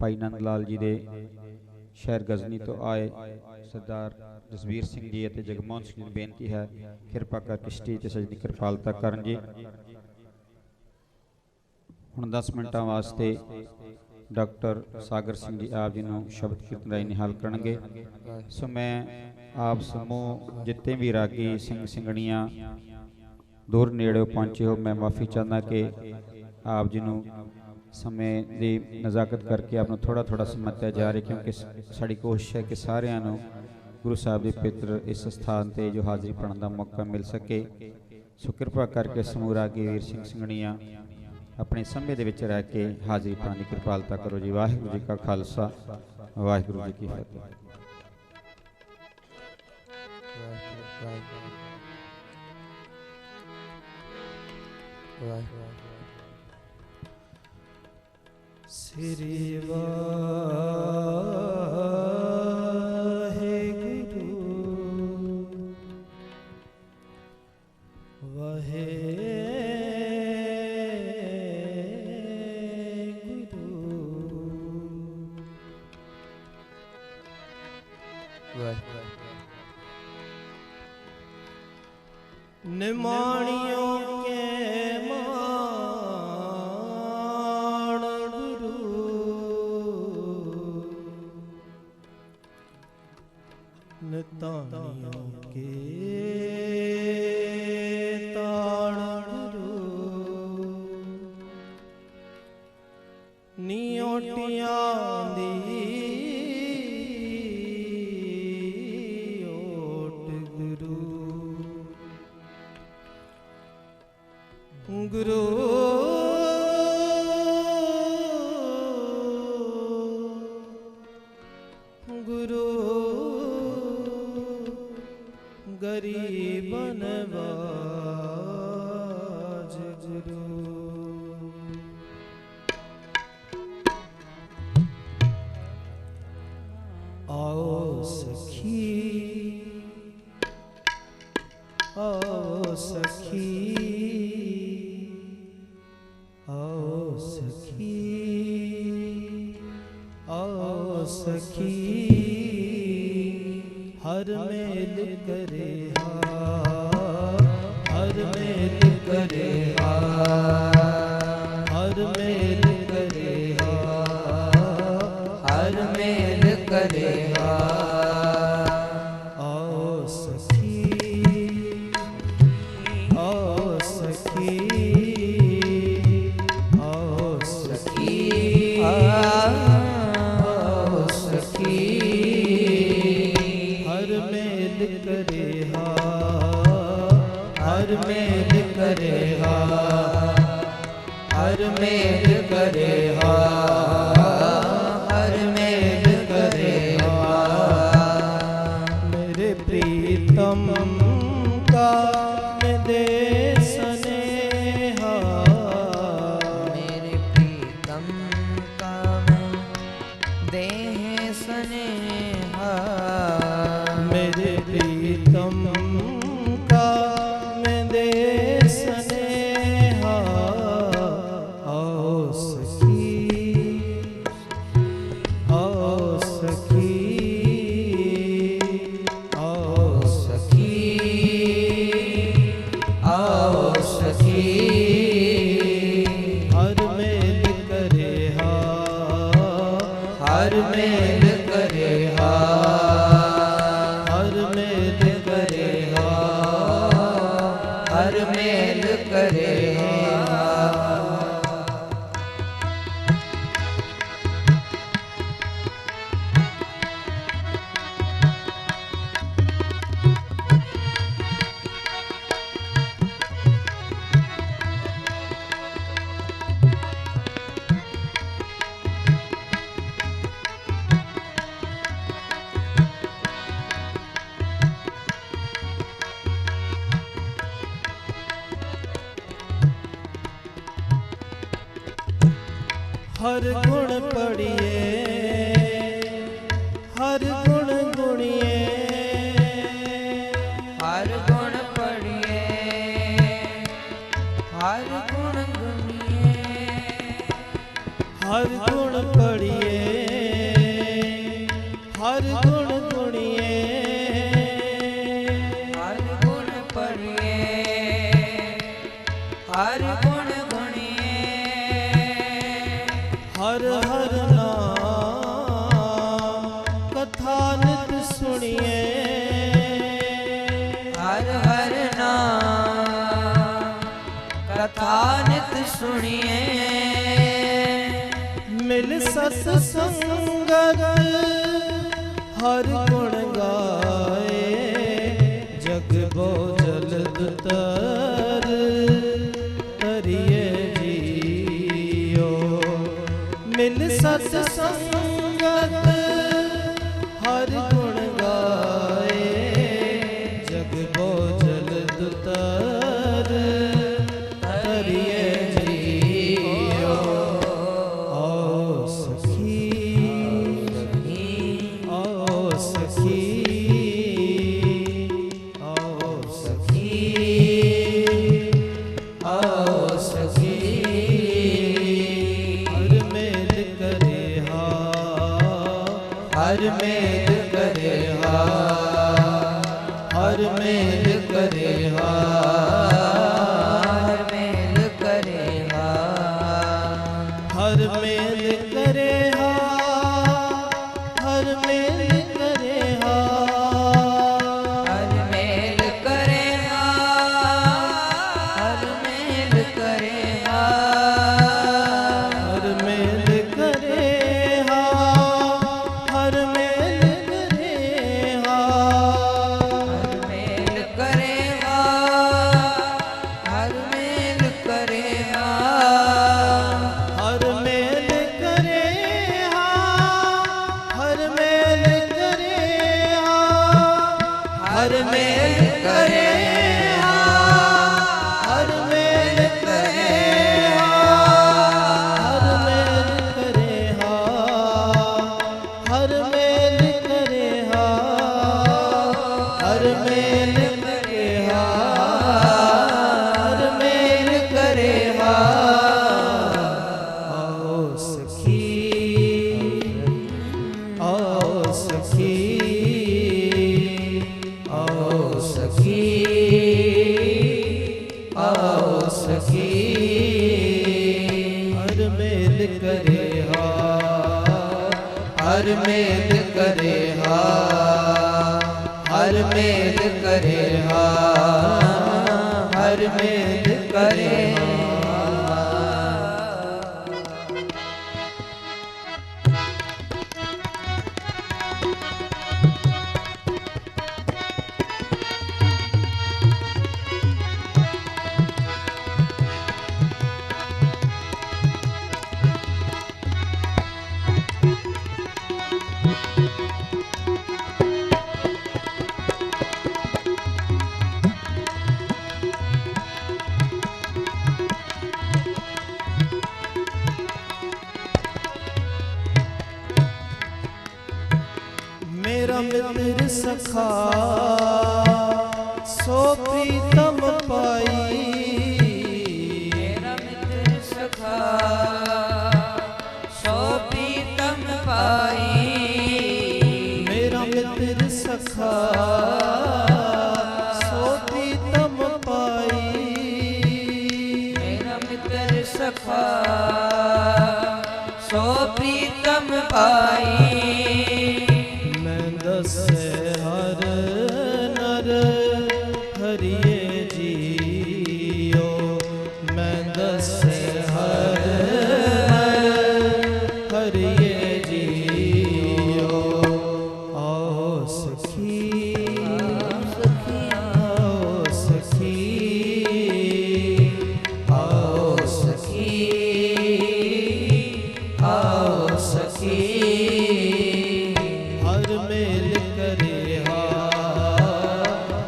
Speaker 11: भाई नंद लाल जी के शहर गजनी तो आए सरदार जसवीर सिंह जी और जगमोहन सिंह जी बेनती है किरपा करके स्टेज ते सजदी किरपालता करन जी। हुण 10 मिनटां वास्ते डॉक्टर सागर सिंह जी आप जी नूं शब्द कीर्तन राही निहाल करनगे। सो मैं आप समूह जितने भी रागी सिंह सिंगणियां दूर नेड़े पहुँचे हो मैं माफ़ी चाहना कि आप जी नूं समय की नज़ाकत करके आपको थोड़ा थोड़ा समय दिया जा रहा, क्योंकि साड़ी कोशिश है कि सारिਆਂ ਨੂੰ गुरु साहब के पित्र इस स्थान पर जो हाजिरी भरने का मौका मिल सके। सो कृपा करके समूह रागी वीर सिंह सिंगणियां अपने समय ਦੇ ਵਿੱਚ ਰਹਿ ਕੇ ਹਾਜ਼ਰੀ ਪਾਉਣ ਦੀ ਕਿਰਪਾਲਤਾ ਕਰੋ ਜੀ। ਵਾਹਿਗੁਰੂ ਜੀ ਕਾ ਖਾਲਸਾ ਵਾਹਿਗੁਰੂ ਜੀ ਕੀ ਫਤਿਹ।
Speaker 14: ਸ੍ਰੀ ਵਾਹਿਗੁਰੂ निमाणियों के मान गुरु नितानियों के ताण गुरु नियोटियां दी गुरु गुरु गरीब नवाज गुरु आओ सखी आओ सखी आओ सखी आओ सखी हर मेल करे हर मेल करे हर मेल करे हर मेल करे आओ सखी आओ सखी हर मेल करे हर मेल करे हर मेल करे हर मेल करे मेरे प्रीतम का दे स्नेहा मेरे प्रीतम का दे स्नेहा मेरे प्रीतम का मैं दे स्नेहा आओ सखी आओ सखी आओ सखी आओ सखी हर मेल करे हर मेल करे हर मेल करे हर मेल करे हर गुण पढ़िए हर गुण गुणिए हर गुण पढ़िए हर गुण गुणिए हर गुण पढ़िए हर गुण गुणिए हर गुण पढ़िए हर गुण गुणिए हर हर नाम कथा नित सुनिए हर हर नाम कथा नित सुनिए मिल सत्संगत हर गुण गाए जग बोझल तर तरिए जी हर मेल करे हर मेल करे हर मेल करे हर मेल करे हर मेल करे हर मेल करे हर मेल करे हर मेल करे हर मेल करे हर मेल करे हर मेल करे हर मेल करे हर मेल करे हर मेल करे हर मेल करे हर मेल करे हर मेल करे आओ सखी आओ सखी आओ सखी आओ सखी हर मेल करे हर मेल करे हर मेल करे हर मेल करे मेरा मित्र सखा सो प्रीतम पाई मेरा मित्र सखा सो प्रीतम पाई मेरा मित्र सखा सो प्रीतम पाई मेरा मित्र सखा सो प्रीतम पाई हर नर हरिये जियो मैं दस हर हरिये जियो आओ सखी आओ सखी आओ सखी आओ सखी हर मेल करे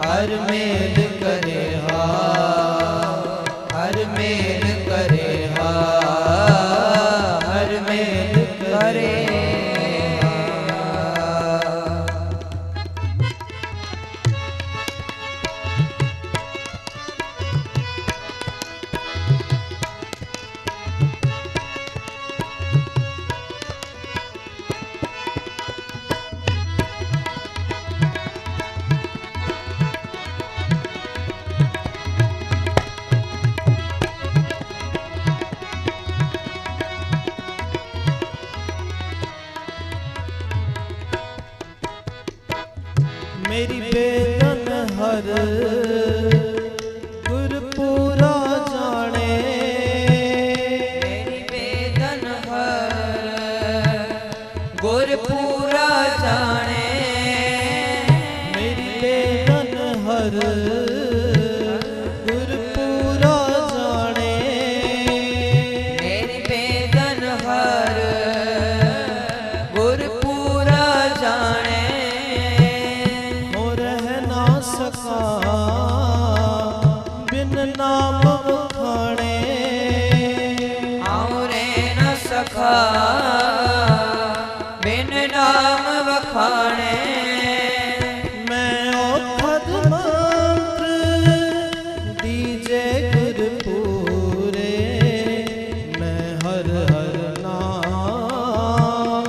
Speaker 14: हर मेल करे हर मेल करे हर मेल करे मेरी बेदन हर गुरपुरा जाने मेरी बेदन हर गुरपुरा जाने मेरी बेदन हर गुरपुरा जाने मेरी बेदन हर गुरपुरा जाने सका बिन नाम बखाने औरे न सखा बिन नाम बखाने मैं औखद मंत्र दीजे गुरपुरे मैं हर हर नाम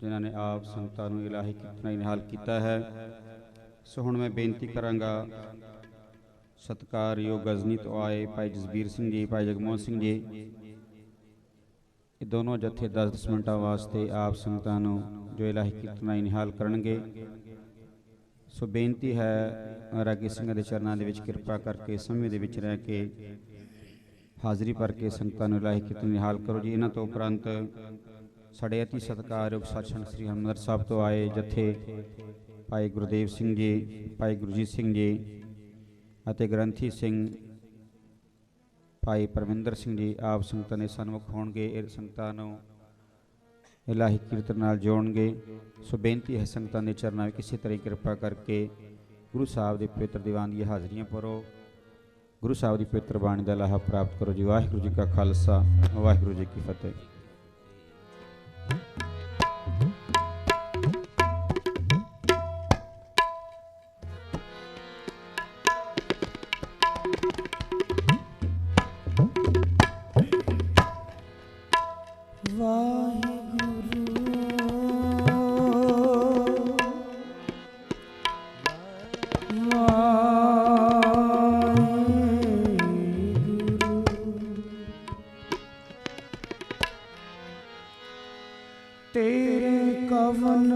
Speaker 11: जिन्होंने आप संगतां नूं इलाही कीर्तन निहाल किया है। सो हुण मैं बेनती करांगा सत्कारयोग गजनी तो आए भाई जसबीर सिंह जी, भाई जगमोहन सिंह जी, ये दोनों जत्थे 10-10 मिनटां वास्ते आप संगतां नूं जो इलाही कीर्तन निहाल करनगे। सो बेनती है रागी सिंह के चरणों के विच किरपा करके समय दे विच रह के हाज़री भर के संगतां नूं इलाही कीर्तन निहाल करो जी। इन्हां तो उपरंत साढ़े अति सत्कारयोग सतसंग श्री हरमंदर साहब तो आए जत्थे भाई गुरदेव सिंह जी, भाई गुरजीत सिंह जी अते ग्रंथी सिंह, भाई परमिंदर सिंह जी आप संगतां दे सन्मुख होणगे। इह संगतां नूं इलाही कीर्तन नाल जोड़नगे। सो बेनती है संगतां दे चरनां विच किसी तरह किरपा करके गुरु साहब के पवित्र दीवान दी हाज़रियां भरो, गुरु साहब की पवित्र बाणी का लाहा प्राप्त करो जी। वाहिगुरू जी का खालसा, वाहिगुरू जी की फतेह।
Speaker 15: तेरे कवन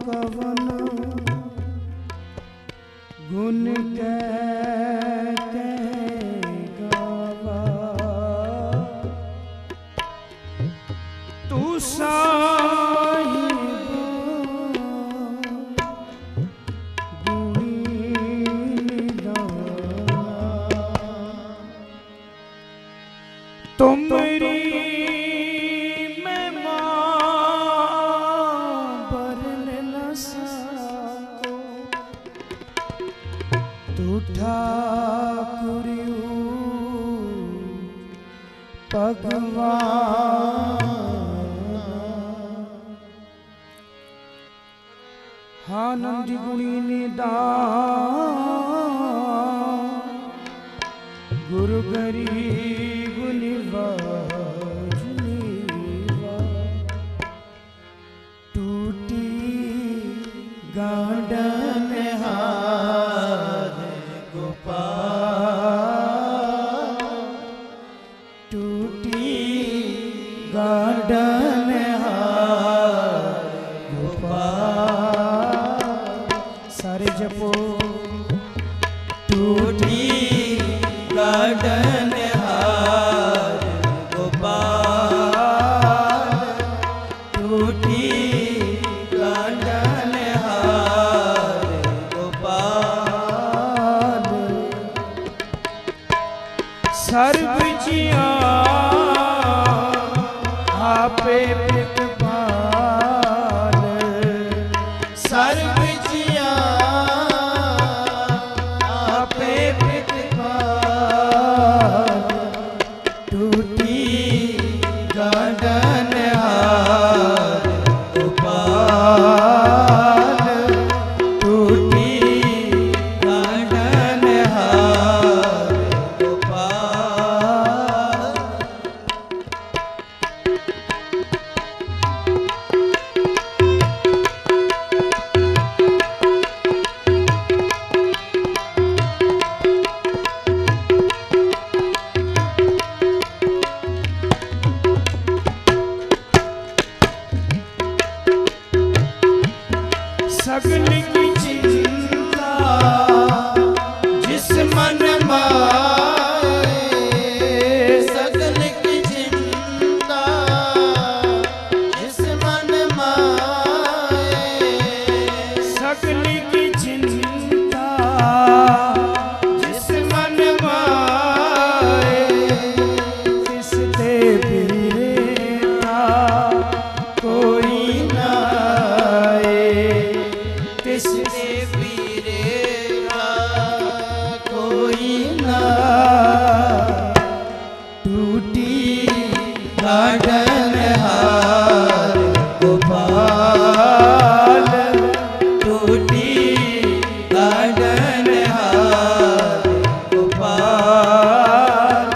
Speaker 15: कवन गुण कहते गावा, तू साहिब गुणी निदाना, तुमरी आनंद गुणी निदान, गुरु गरीब निवाज टूटी गांडन हार गोपाल, टूटी गांडन हार गोपाल, सारे जपो टूटी गांडन हार गोपाल, टूटी गांडन हार गोपाल, सर्व जिया आपे प्रतिपाल, सर्व जिया आपे प्रतिपाल, टूटी गांडन हार गोपाल, टूटी गांडन हार गोपाल। सगल की चिंता जिस मन माए, सगल की चिंता जिस मन माए, सगल की चिंता जिस मन माए, तिस ते बीरेता कोई नाए, तिसने बीरेरा कोई ना, टूटी गांडन हार गोपाल, टूटी गांडन हार गोपाल,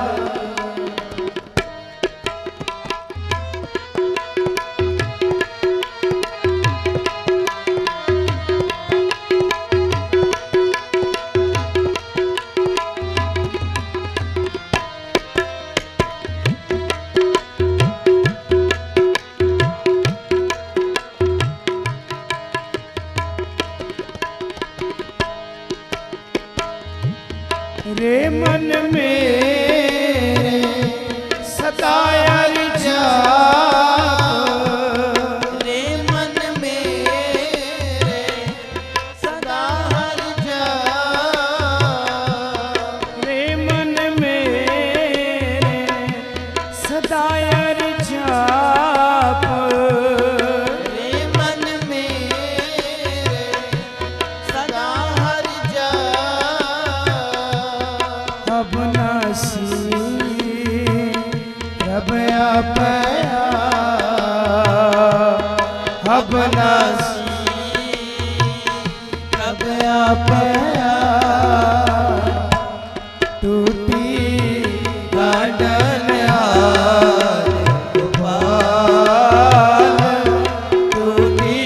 Speaker 15: रे मन मेरे सदा हर जाप रे मन मेरे सदा हर जाप रे मन मेरे सदा हर जाप रे मन मेरे सदा हर जाप अब नासी रब आपया अब नासी रब आपया टूटी गाडन हार गोपाल टूटी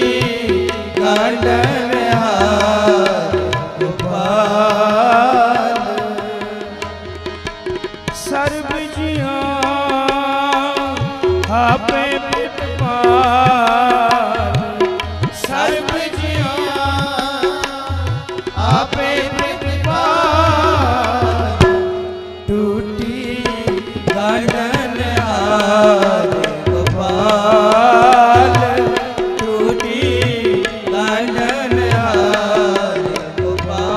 Speaker 15: गाडन हार गोपाल सर्ब जिया आपे पितपाल सर्ब जिया आपे पितपाल टूटी गाडन हार गोपाल टूटी गाडन हार गोपाल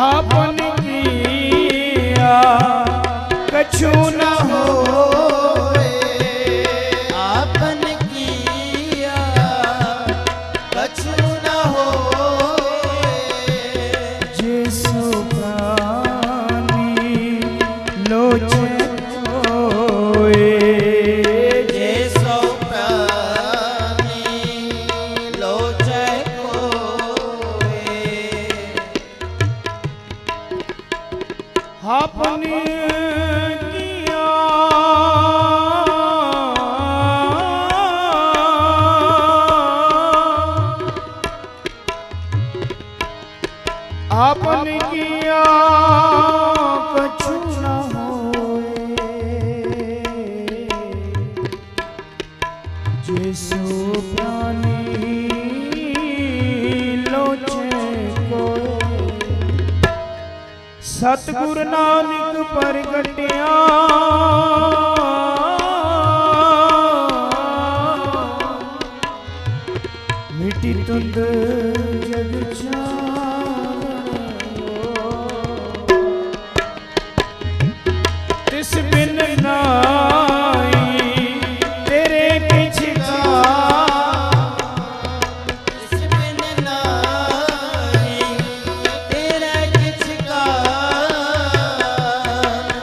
Speaker 15: आपन किया कछु न होए आपन किया कछु न होए जिसु प्राणी लोचे होए जिसु प्राणी लोचे होए आपने किया आपने किया कछु न होए जिसु प्राणी लोचे कोए सतगुरु नानक प्रगटिया मिटी तुंद जग तिस बिन नाई तेरे किछ का तिस बिन नाई तेरा किछ का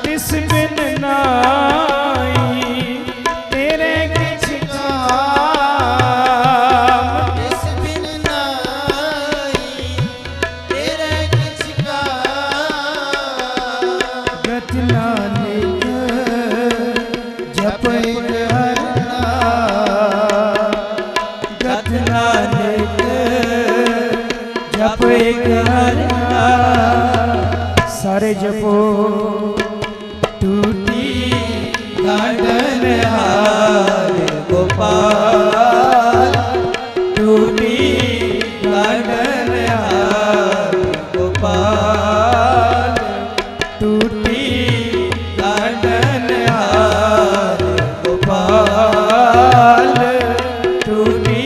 Speaker 15: तिस बिन नाई तेरे किछ का तिस बिन नाई तेरे किछ का गत नानक जप हर गत नानक जप हर सारे जपो टूटी गाडन हार गोपाल टूटी गाडन हार गोपाल टूटी गाडन हार गोपाल टूटी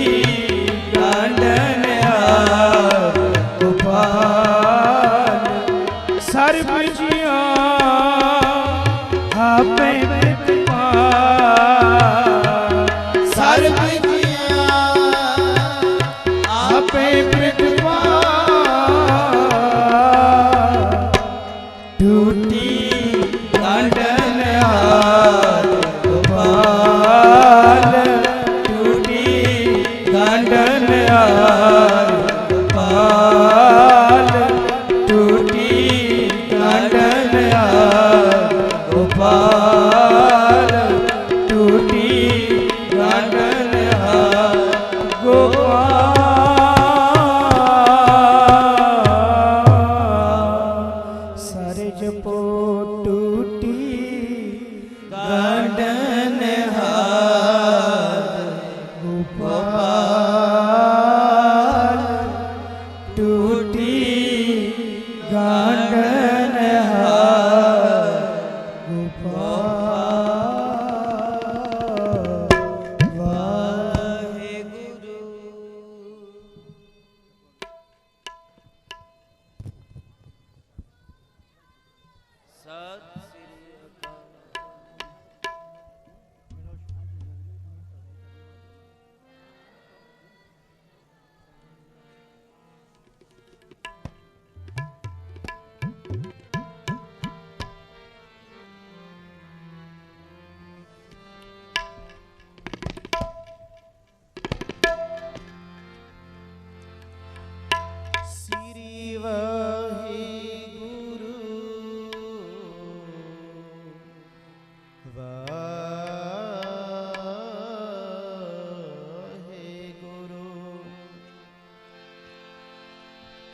Speaker 15: गाडन हार गोपाल सर्ब जिया आपे पितपाल सर्ब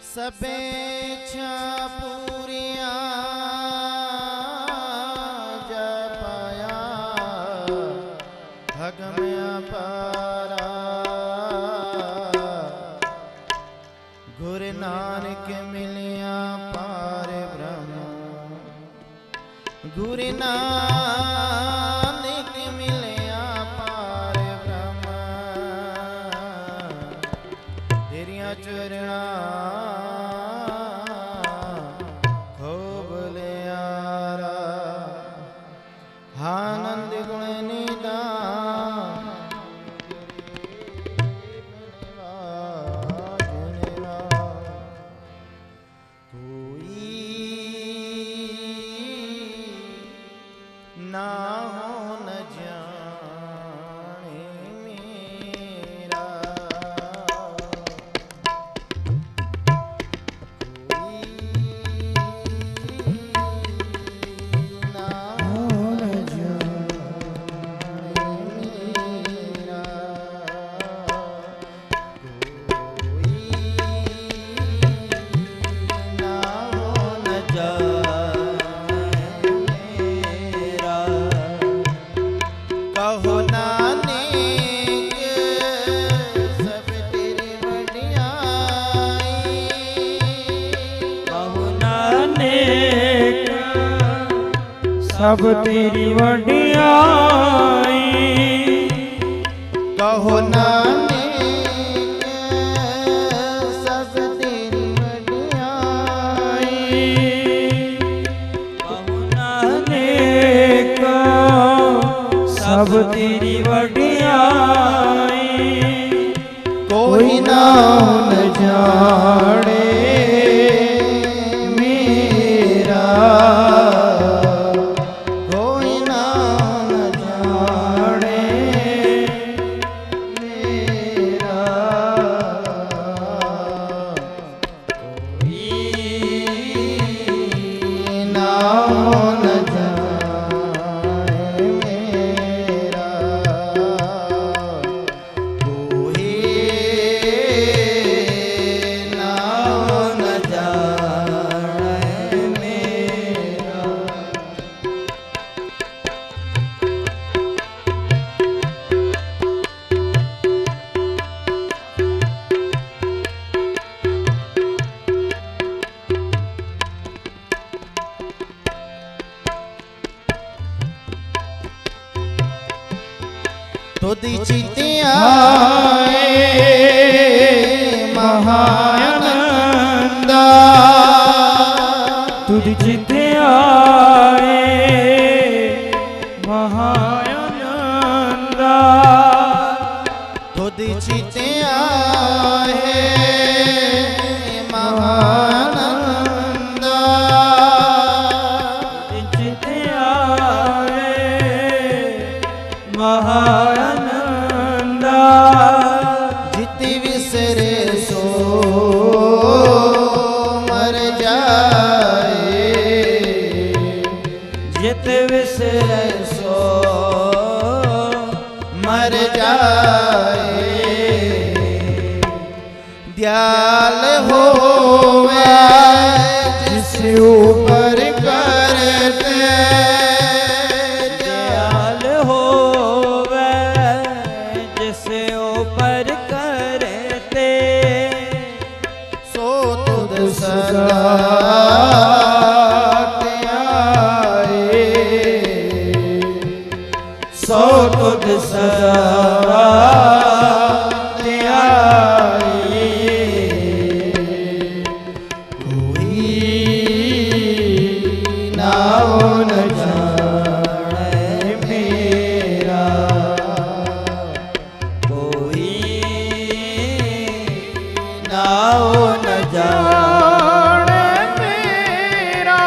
Speaker 16: सबे इच्छा पूरियां जपाया भग में अपारा गुरु नानक मिलिया पार ब्रह्म गुरु नानक मिलिया पार ब्रह्म तेरिया चरणा खूब लियारा आनंद गुण निदान ना हो न जाने मेरा ना हो न जाने मेरा ना हो न कहो नानक सब तेरी वडियाई
Speaker 15: कहो नानक सब तेरी वडियाई
Speaker 16: कहो नानक सब तेरी वडियाई
Speaker 15: कहो नानक सब तेरी वडियाई
Speaker 16: कोई ना न जाने मेरा कोई ना न जाने मेरा कोई ना न जाने मेरा कोई ना न जाने मेरा तुझी चितिया महानंदा
Speaker 15: तुझ चिते आए महानंदा
Speaker 16: तुझी चितिया महानंदा
Speaker 15: चिते आए महानंदा
Speaker 16: जित विसरे सो मर जाए
Speaker 15: जित विसरे
Speaker 16: सो मर जाए दयाल होवे जिस ऊपर करते
Speaker 15: दयाल होवे जिस ऊपर करते
Speaker 16: सो तुद सदा त्याए
Speaker 15: सो तुद सदा
Speaker 16: त्याए कोई ना हो न जाने मेरा
Speaker 15: कोई
Speaker 16: ना हो न जाने मेरा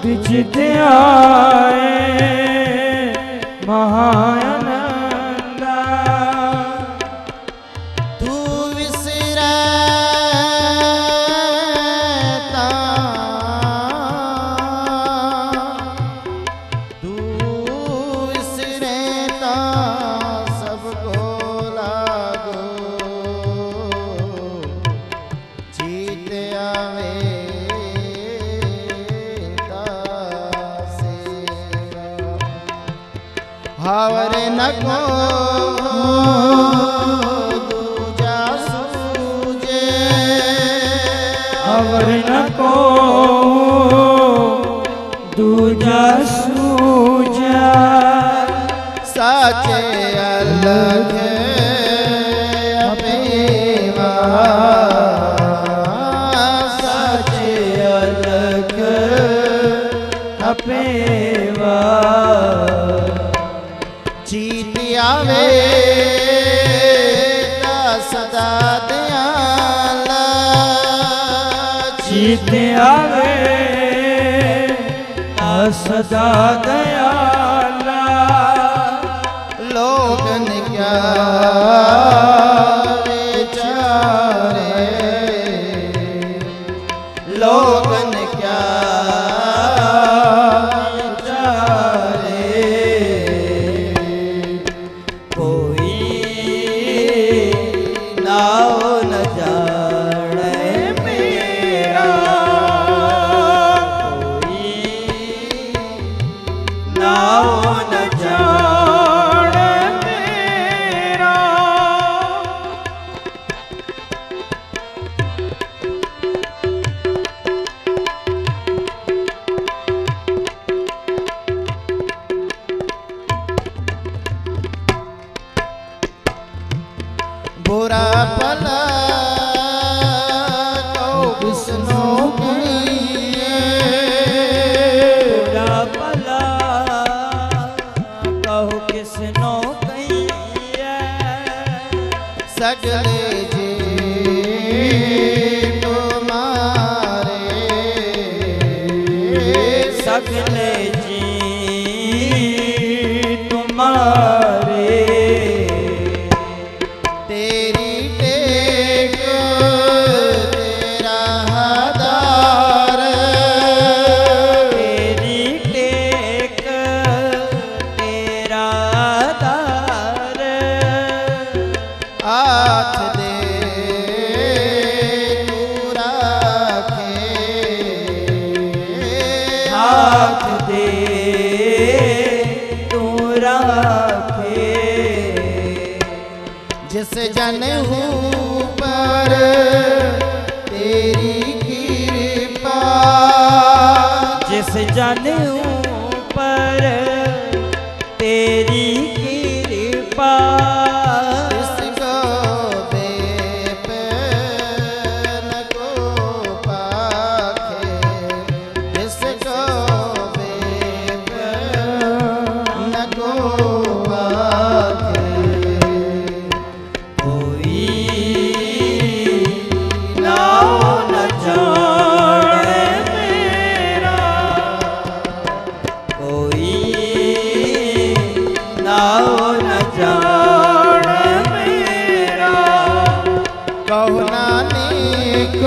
Speaker 15: विचित आए महानंदा
Speaker 16: तू विसरता सबको लागो जीत आवे हावर न को दूजा सूझे
Speaker 15: हावर न को दूजा सूझा
Speaker 16: साचे अलग अपेवा साचे अलग अपेवा जीत आवे सदा दयाला
Speaker 15: जीत आवे सदा दयाला
Speaker 16: लोगन क्या विचारे लोगन क्या बुरा भला कहो किसनो कहिए
Speaker 15: बुरा भला कहो किसनो कहिए
Speaker 16: सगले जी तुम्हारे
Speaker 15: सगले जी तुम्हारे
Speaker 16: तेरी टेक तेरा हदार
Speaker 15: तेरी टेक तेरा हदार
Speaker 16: हाथ दे तू राखे
Speaker 15: हाथ दे तू राखे
Speaker 16: जिस जन हूँ पर तेरी कृपा
Speaker 15: जिस जन पर तेरी कृपा
Speaker 16: इसको बेप न को पाखे इसको बेप न को पाखे कहो नानक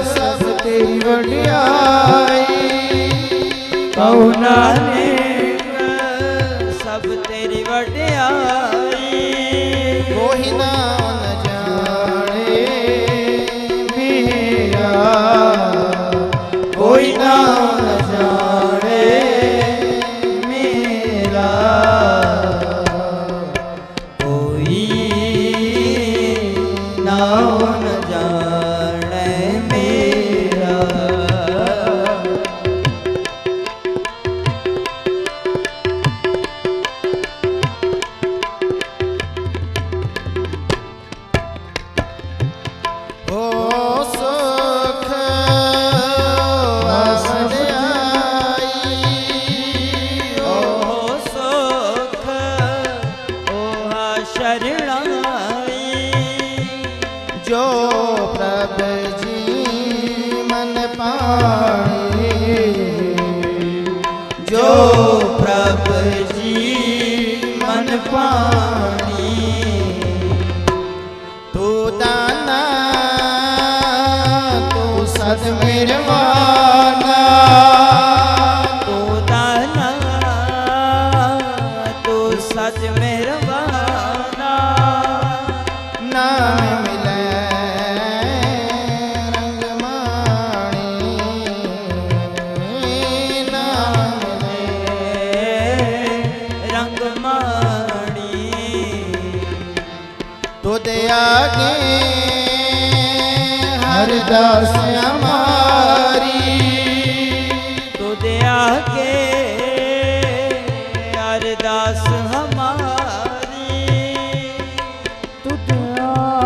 Speaker 16: सब तेरी वडियाई
Speaker 15: कहो नानक सब तेरी वडियाई
Speaker 16: कोई ना न जाने मेरा कोई ना न जाने मेरा कोई ना न जाने मेरा ओ सुख आसद आई
Speaker 15: ओ सुख ओहा शरणाई
Speaker 16: जो प्रभ जी मन पाए सद मेहरबाना
Speaker 15: तू दाना तू सच मेहरबाना
Speaker 16: नाम मिले रंग माणी नाम
Speaker 15: मिले रंग माणी
Speaker 16: तुद आगे हर दास हमारी
Speaker 15: तुद आगे अरदास हमारी
Speaker 10: तुद आगे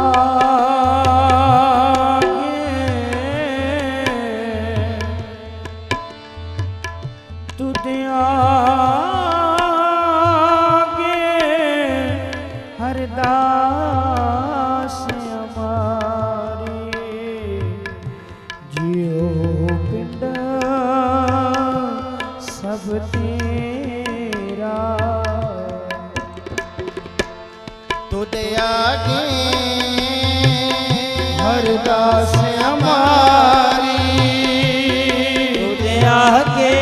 Speaker 10: हरदास हमारी जियो पिंड सब तेरा
Speaker 16: तुद आगे हर दास हमारी
Speaker 15: तुद आगे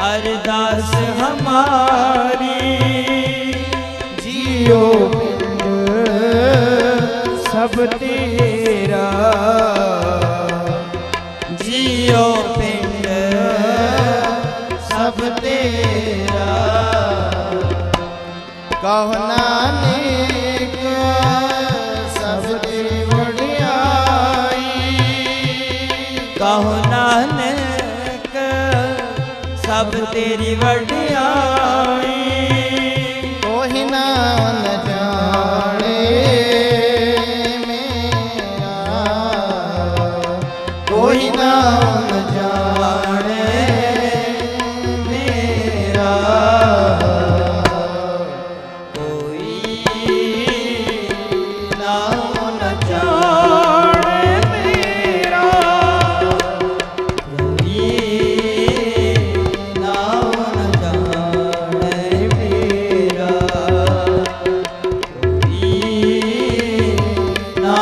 Speaker 15: अरदास हमारी
Speaker 16: जियो
Speaker 10: सब तेरा
Speaker 15: जियो पिंड
Speaker 16: सब तेरा कहो नानक सब तेरी वडियाई
Speaker 15: कहो नानक सब तेरी वडियाई
Speaker 16: कोई ना न जाने मेरा कोई ना न जाने मेरा
Speaker 15: कोई ना न जाने मेरा कोई ना न जाने मेरा कोई ना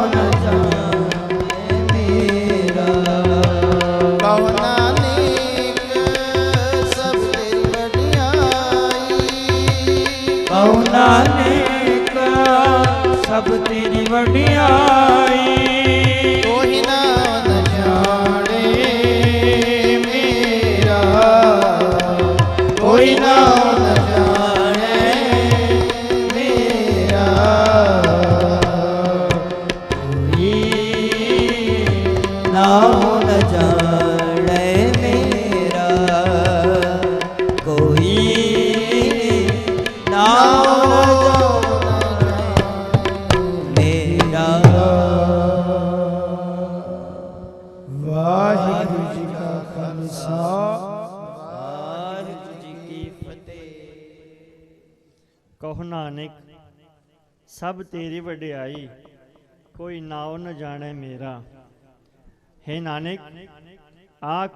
Speaker 15: न जाने मेरा
Speaker 16: कहो नानक सब तेरी वडियाई
Speaker 15: कहो नानक सब तेरी वडियाई
Speaker 16: कोई ना न जाने मेरा कोई ना न जाने मेरा
Speaker 15: कोई ना न जाने मेरा कोई ना मेरा
Speaker 10: वाहिगुरु जी का खालसा
Speaker 15: वाहिगुरु जी की फतेह।
Speaker 2: कहो नानक सब तेरी वडियाई कोई नाओ न जाने मेरा। हे नानक आख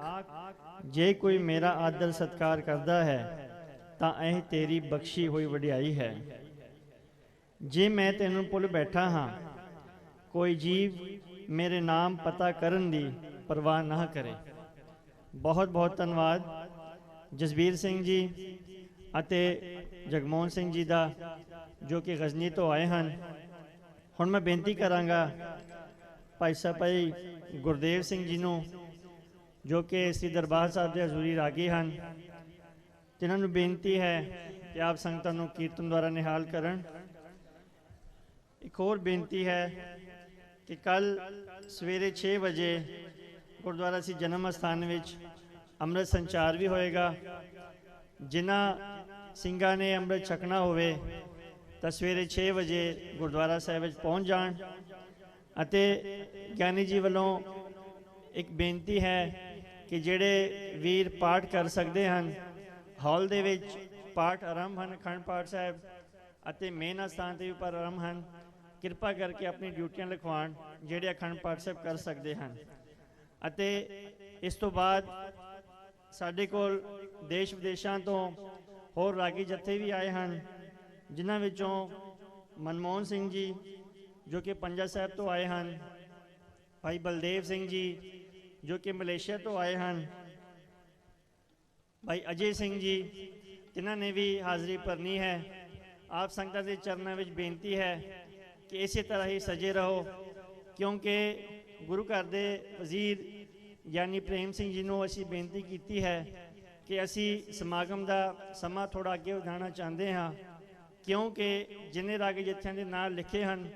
Speaker 2: जे कोई मेरा आदर सत्कार करता है ਤਾਂ ਇਹ ਤੇਰੀ ਬਖਸ਼ੀ ਹੋਈ ਵਡਿਆਈ ਹੈ। ਜੇ ਮੈਂ ਤੈਨੂੰ ਭੁੱਲ ਬੈਠਾ ਹਾਂ ਕੋਈ ਜੀਵ ਮੇਰੇ ਨਾਮ ਪਤਾ ਕਰਨ ਦੀ ਪਰਵਾਹ ਨਾ ਕਰੇ। ਬਹੁਤ ਬਹੁਤ ਧੰਨਵਾਦ ਜਸਬੀਰ ਸਿੰਘ ਜੀ ਅਤੇ ਜਗਮੋਹਨ ਸਿੰਘ ਜੀ ਦਾ ਜੋ ਕਿ ਗਜ਼ਨੀ ਤੋਂ ਆਏ ਹਨ। ਹੁਣ ਮੈਂ ਬੇਨਤੀ ਕਰਾਂਗਾ ਭਾਈ ਸਾਹਿਬ ਭਾਈ ਗੁਰਦੇਵ ਸਿੰਘ ਜੀ ਨੂੰ ਜੋ ਕਿ ਸ੍ਰੀ ਦਰਬਾਰ ਸਾਹਿਬ ਦੇ ਹਜ਼ੂਰੀ ਰਾਗੀ ਹਨ, ਜਿਨ੍ਹਾਂ ਨੂੰ ਬੇਨਤੀ ਹੈ ਕਿ ਆਪ ਸੰਗਤਾਂ ਨੂੰ ਕੀਰਤਨ ਦੁਆਰਾ ਨਿਹਾਲ ਕਰਨ। ਇੱਕ ਹੋਰ ਬੇਨਤੀ ਹੈ ਕਿ ਕੱਲ ਸਵੇਰੇ 6 ਵਜੇ ਗੁਰਦੁਆਰਾ ਸੀ ਜਨਮ ਅਸਥਾਨ ਵਿੱਚ ਅੰਮ੍ਰਿਤ ਸੰਚਾਰ ਵੀ ਹੋਏਗਾ। ਜਿਨ੍ਹਾਂ ਸਿੰਘਾਂ ਨੇ ਅੰਮ੍ਰਿਤ ਛਕਣਾ ਹੋਵੇ ਤਾਂ ਸਵੇਰੇ 6 ਵਜੇ ਗੁਰਦੁਆਰਾ ਸਾਹਿਬ ਵਿੱਚ ਪਹੁੰਚ ਜਾਣ। ਅਤੇ ਗਿਆਨੀ ਜੀ ਵੱਲੋਂ ਇੱਕ ਬੇਨਤੀ ਹੈ ਕਿ ਜਿਹੜੇ ਵੀਰ ਪਾਠ ਕਰ ਸਕਦੇ ਹਨ ਹਾਲ ਦੇ ਵਿੱਚ ਪਾਠ ਆਰੰਭ ਹਨ। ਅਖੰਡ ਪਾਠ ਸਾਹਿਬ ਅਤੇ ਮੇਨ ਅਸਥਾਨ 'ਤੇ ਵੀ ਪਰ ਆਰੰਭ ਹਨ। ਕਿਰਪਾ ਕਰਕੇ ਆਪਣੀ ਡਿਊਟੀਆਂ ਲਿਖਵਾਉਣ ਜਿਹੜੇ ਅਖੰਡ ਪਾਠ ਸਾਹਿਬ ਕਰ ਸਕਦੇ ਹਨ। ਅਤੇ ਇਸ ਤੋਂ ਬਾਅਦ ਸਾਡੇ ਕੋਲ ਦੇਸ਼ ਵਿਦੇਸ਼ਾਂ ਤੋਂ ਹੋਰ ਰਾਗੀ ਜਥੇ ਵੀ ਆਏ ਹਨ, ਜਿਨ੍ਹਾਂ ਵਿੱਚੋਂ ਮਨਮੋਹਨ ਸਿੰਘ ਜੀ ਜੋ ਕਿ ਪੰਜਾ ਸਾਹਿਬ ਤੋਂ ਆਏ ਹਨ, ਭਾਈ ਬਲਦੇਵ ਸਿੰਘ ਜੀ ਜੋ ਕਿ ਮਲੇਸ਼ੀਆ ਤੋਂ ਆਏ ਹਨ, ਭਾਈ ਅਜੇ ਸਿੰਘ ਜੀ ਜਿਨ੍ਹਾਂ ਨੇ ਵੀ ਹਾਜ਼ਰੀ ਭਰਨੀ ਹੈ। ਆਪ ਸੰਗਤਾਂ ਦੇ ਚਰਨਾਂ ਵਿੱਚ ਬੇਨਤੀ ਹੈ ਕਿ ਇਸੇ ਤਰ੍ਹਾਂ ਹੀ ਸਜੇ ਰਹੋ, ਕਿਉਂਕਿ ਗੁਰੂ ਘਰ ਦੇ ਵਜ਼ੀਰ ਗਿਆਨੀ ਪ੍ਰੇਮ ਸਿੰਘ ਜੀ ਨੂੰ ਅਸੀਂ ਬੇਨਤੀ ਕੀਤੀ ਹੈ ਕਿ ਅਸੀਂ ਸਮਾਗਮ ਦਾ ਸਮਾਂ ਥੋੜ੍ਹਾ ਅੱਗੇ ਵਧਾਉਣਾ ਚਾਹੁੰਦੇ ਹਾਂ, ਕਿਉਂਕਿ ਜਿੰਨੇ ਰਾਗ ਜਥਿਆਂ ਦੇ ਨਾਲ ਲਿਖੇ ਹਨ,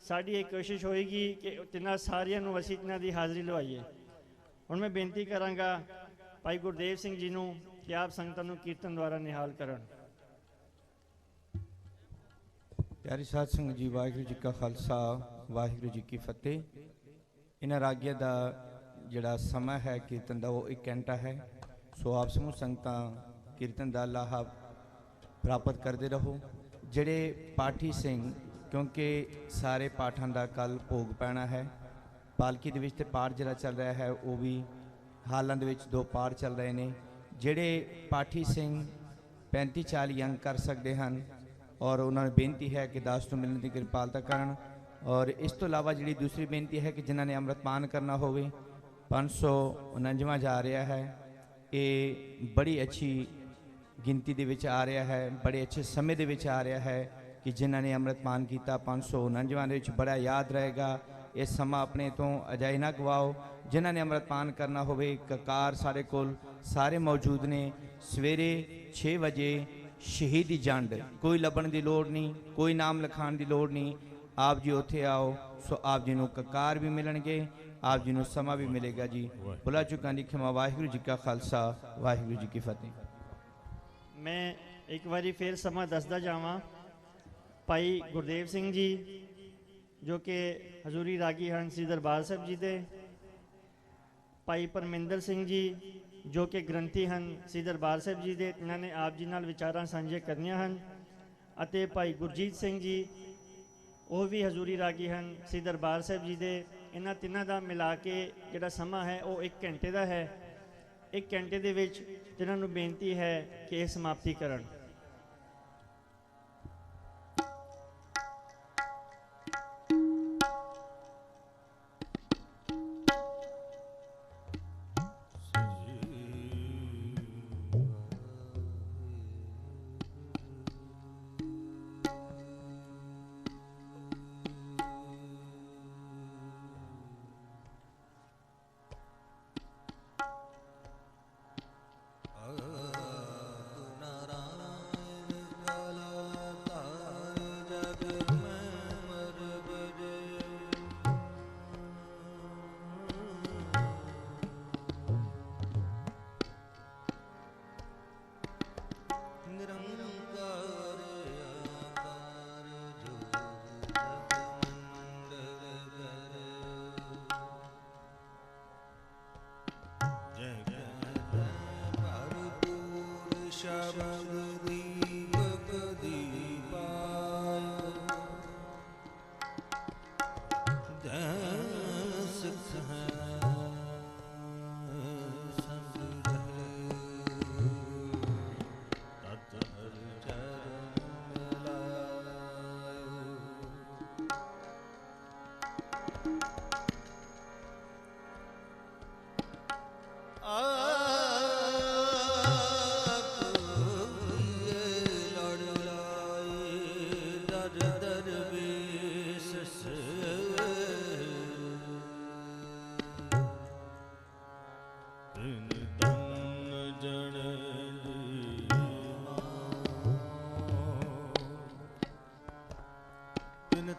Speaker 2: ਸਾਡੀ ਇਹ ਕੋਸ਼ਿਸ਼ ਹੋਏਗੀ ਕਿ ਤਿੰਨਾਂ ਸਾਰਿਆਂ ਨੂੰ ਅਸੀਂ ਇਹਨਾਂ ਦੀ ਹਾਜ਼ਰੀ ਲਵਾਈਏ। ਹੁਣ ਮੈਂ ਬੇਨਤੀ ਕਰਾਂਗਾ ਭਾਈ ਗੁਰਦੇਵ ਸਿੰਘ ਜੀ ਨੂੰ ਕਿ ਆਪ ਸੰਗਤਾਂ ਨੂੰ ਕੀਰਤਨ ਦੁਆਰਾ ਨਿਹਾਲ ਕਰਨ।
Speaker 3: ਪਿਆਰੀ ਸਾਧ ਸੰਗਤ ਜੀ, ਵਾਹਿਗੁਰੂ ਜੀ ਕਾ ਖਾਲਸਾ, ਵਾਹਿਗੁਰੂ ਜੀ ਕੀ ਫਤਿਹ। ਇਹਨਾਂ ਰਾਗੀਆਂ ਦਾ ਜਿਹੜਾ ਸਮਾਂ ਹੈ ਕੀਰਤਨ ਦਾ ਉਹ 1 ਘੰਟਾ ਹੈ। ਸੋ ਆਪ ਸਮੂਹ ਸੰਗਤਾਂ ਕੀਰਤਨ ਦਾ ਲਾਹਾ ਪ੍ਰਾਪਤ ਕਰਦੇ ਰਹੋ। ਜਿਹੜੇ ਪਾਠੀ ਸਿੰਘ, ਕਿਉਂਕਿ ਸਾਰੇ ਪਾਠਾਂ ਦਾ ਕੱਲ ਭੋਗ ਪੈਣਾ ਹੈ, ਪਾਲਕੀ ਦੇ ਵਿੱਚ ਤੇ ਪਾਠ ਜਿਹੜਾ ਚੱਲ ਰਿਹਾ ਹੈ ਉਹ ਵੀ ਹਾਲਾਂ ਦੇ ਵਿੱਚ 2 ਪਾਠ ਚੱਲ ਰਹੇ ਨੇ। ਜਿਹੜੇ ਪਾਠੀ ਸਿੰਘ 35-40 ਅੰਕ ਕਰ ਸਕਦੇ ਹਨ ਔਰ ਉਹਨਾਂ ਨੂੰ ਬੇਨਤੀ ਹੈ ਕਿ ਦਾਸ ਤੋਂ ਮਿਲਣ ਦੀ ਕਿਰਪਾਲਤਾ ਕਰਨ। ਔਰ ਇਸ ਤੋਂ ਇਲਾਵਾ ਜਿਹੜੀ ਦੂਸਰੀ ਬੇਨਤੀ ਹੈ ਕਿ ਜਿਨ੍ਹਾਂ ਨੇ ਅੰਮ੍ਰਿਤਪਾਨ ਕਰਨਾ ਹੋਵੇ, 549ਵਾਂ ਜਾ ਰਿਹਾ ਹੈ। ਇਹ ਬੜੀ ਅੱਛੀ ਗਿਣਤੀ ਦੇ ਵਿੱਚ ਆ ਰਿਹਾ ਹੈ, ਬੜੇ ਅੱਛੇ ਸਮੇਂ ਦੇ ਵਿੱਚ ਆ ਰਿਹਾ ਹੈ ਕਿ ਜਿਨ੍ਹਾਂ ਨੇ ਅੰਮ੍ਰਿਤਪਾਨ ਕੀਤਾ 549ਵਾਂ ਦੇ ਵਿੱਚ ਬੜਾ ਯਾਦ ਰਹੇਗਾ। ਇਹ ਸਮਾਂ ਆਪਣੇ ਤੋਂ ਅਜਾਈ ਨਾ ਗਵਾਓ। ਜਿਨ੍ਹਾਂ ਨੇ ਅੰਮ੍ਰਿਤਪਾਨ ਕਰਨਾ ਹੋਵੇ, ਕਕਾਰ ਸਾਡੇ ਕੋਲ ਸਾਰੇ ਮੌਜੂਦ ਨੇ। ਸਵੇਰੇ 6 ਵਜੇ ਸ਼ਹੀਦੀ ਜੰਡ, ਕੋਈ ਲੱਭਣ ਦੀ ਲੋੜ ਨਹੀਂ, ਕੋਈ ਨਾਮ ਲਿਖਾਉਣ ਦੀ ਲੋੜ ਨਹੀਂ। ਆਪ ਜੀ ਉੱਥੇ ਆਓ। ਸੋ ਆਪ ਜੀ ਨੂੰ ਕਕਾਰ ਵੀ ਮਿਲਣਗੇ, ਆਪ ਜੀ ਨੂੰ ਸਮਾਂ ਵੀ ਮਿਲੇਗਾ ਜੀ। ਭੁਲਾ ਚੁੱਕਾਂ ਦੀ ਖਿਮਾ। ਵਾਹਿਗੁਰੂ ਜੀ ਕਾ ਖਾਲਸਾ, ਵਾਹਿਗੁਰੂ ਜੀ ਕੀ ਫਤਿਹ।
Speaker 2: ਮੈਂ ਇੱਕ ਵਾਰੀ ਫਿਰ ਸਮਾਂ ਦੱਸਦਾ ਜਾਵਾਂ। ਭਾਈ ਗੁਰਦੇਵ ਸਿੰਘ ਜੀ ਜੋ ਕਿ ਹਜ਼ੂਰੀ ਰਾਗੀ ਹਨ ਸ੍ਰੀ ਦਰਬਾਰ ਸਾਹਿਬ ਜੀ ਦੇ, ਭਾਈ ਪਰਮਿੰਦਰ ਸਿੰਘ ਜੀ ਜੋ ਕਿ ਗ੍ਰੰਥੀ ਹਨ ਸ੍ਰੀ ਦਰਬਾਰ ਸਾਹਿਬ ਜੀ ਦੇ, ਇਹਨਾਂ ਨੇ ਆਪ ਜੀ ਨਾਲ ਵਿਚਾਰਾਂ ਸਾਂਝੇ ਕਰਨੀਆਂ ਹਨ। ਅਤੇ ਭਾਈ ਗੁਰਜੀਤ ਸਿੰਘ ਜੀ ਉਹ ਵੀ ਹਜ਼ੂਰੀ ਰਾਗੀ ਹਨ ਸ੍ਰੀ ਦਰਬਾਰ ਸਾਹਿਬ ਜੀ ਦੇ। ਇਹਨਾਂ ਤਿੰਨਾਂ ਦਾ ਮਿਲਾ ਕੇ ਜਿਹੜਾ ਸਮਾਂ ਹੈ ਉਹ 1 ਘੰਟੇ ਦਾ ਹੈ। 1 ਘੰਟੇ ਦੇ ਵਿੱਚ ਇਹਨਾਂ ਨੂੰ ਬੇਨਤੀ ਹੈ ਕਿ ਇਹ ਸਮਾਪਤੀ ਕਰਨ।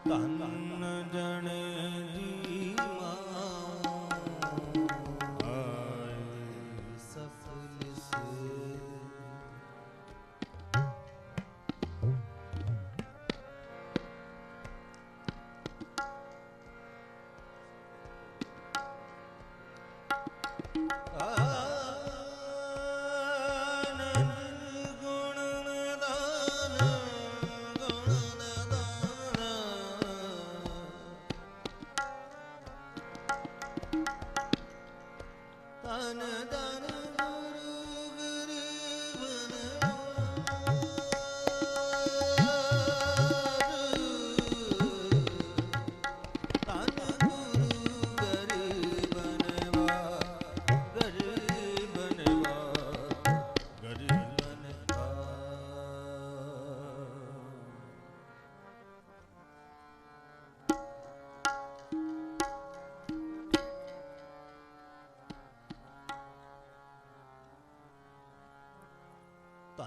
Speaker 16: ਧੰਨ ਗੁਰੂ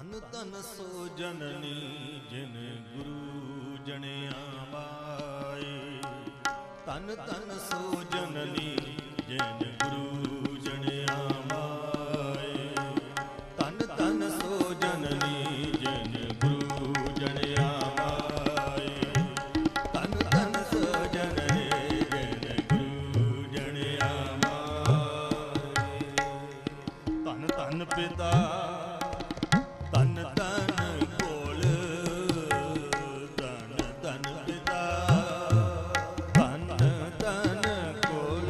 Speaker 9: ਧਨ ਧਨ ਸੋ ਜਨਨੀ ਜਿਨ ਗੁਰੂ ਜਣਿਆ ਮਾਏ। ਧਨ ਧਨ ਸੋ ਜਨਨੀ ਜਿਨ ਗੁਰੂ ਜਣਿਆ ਮਾਏ। ਧਨ ਧਨ ਸੋ ਜਨਨੀ ਜਿਨ ਗੁਰੂ ਜਣਿਆ ਮਾਏ। ਧਨ ਧਨ ਸੋ ਜਨਨੀ ਜਿਨ ਗੁਰੂ ਜਣਿਆ ਮਾਏ। ਧਨ ਧਨ ਪਿਤਾ ਧਨ ਧਨ ਕੋਲ। ਧਨ ਧਨ ਪਿਤਾ ਧਨ ਧਨ ਕੋਲ।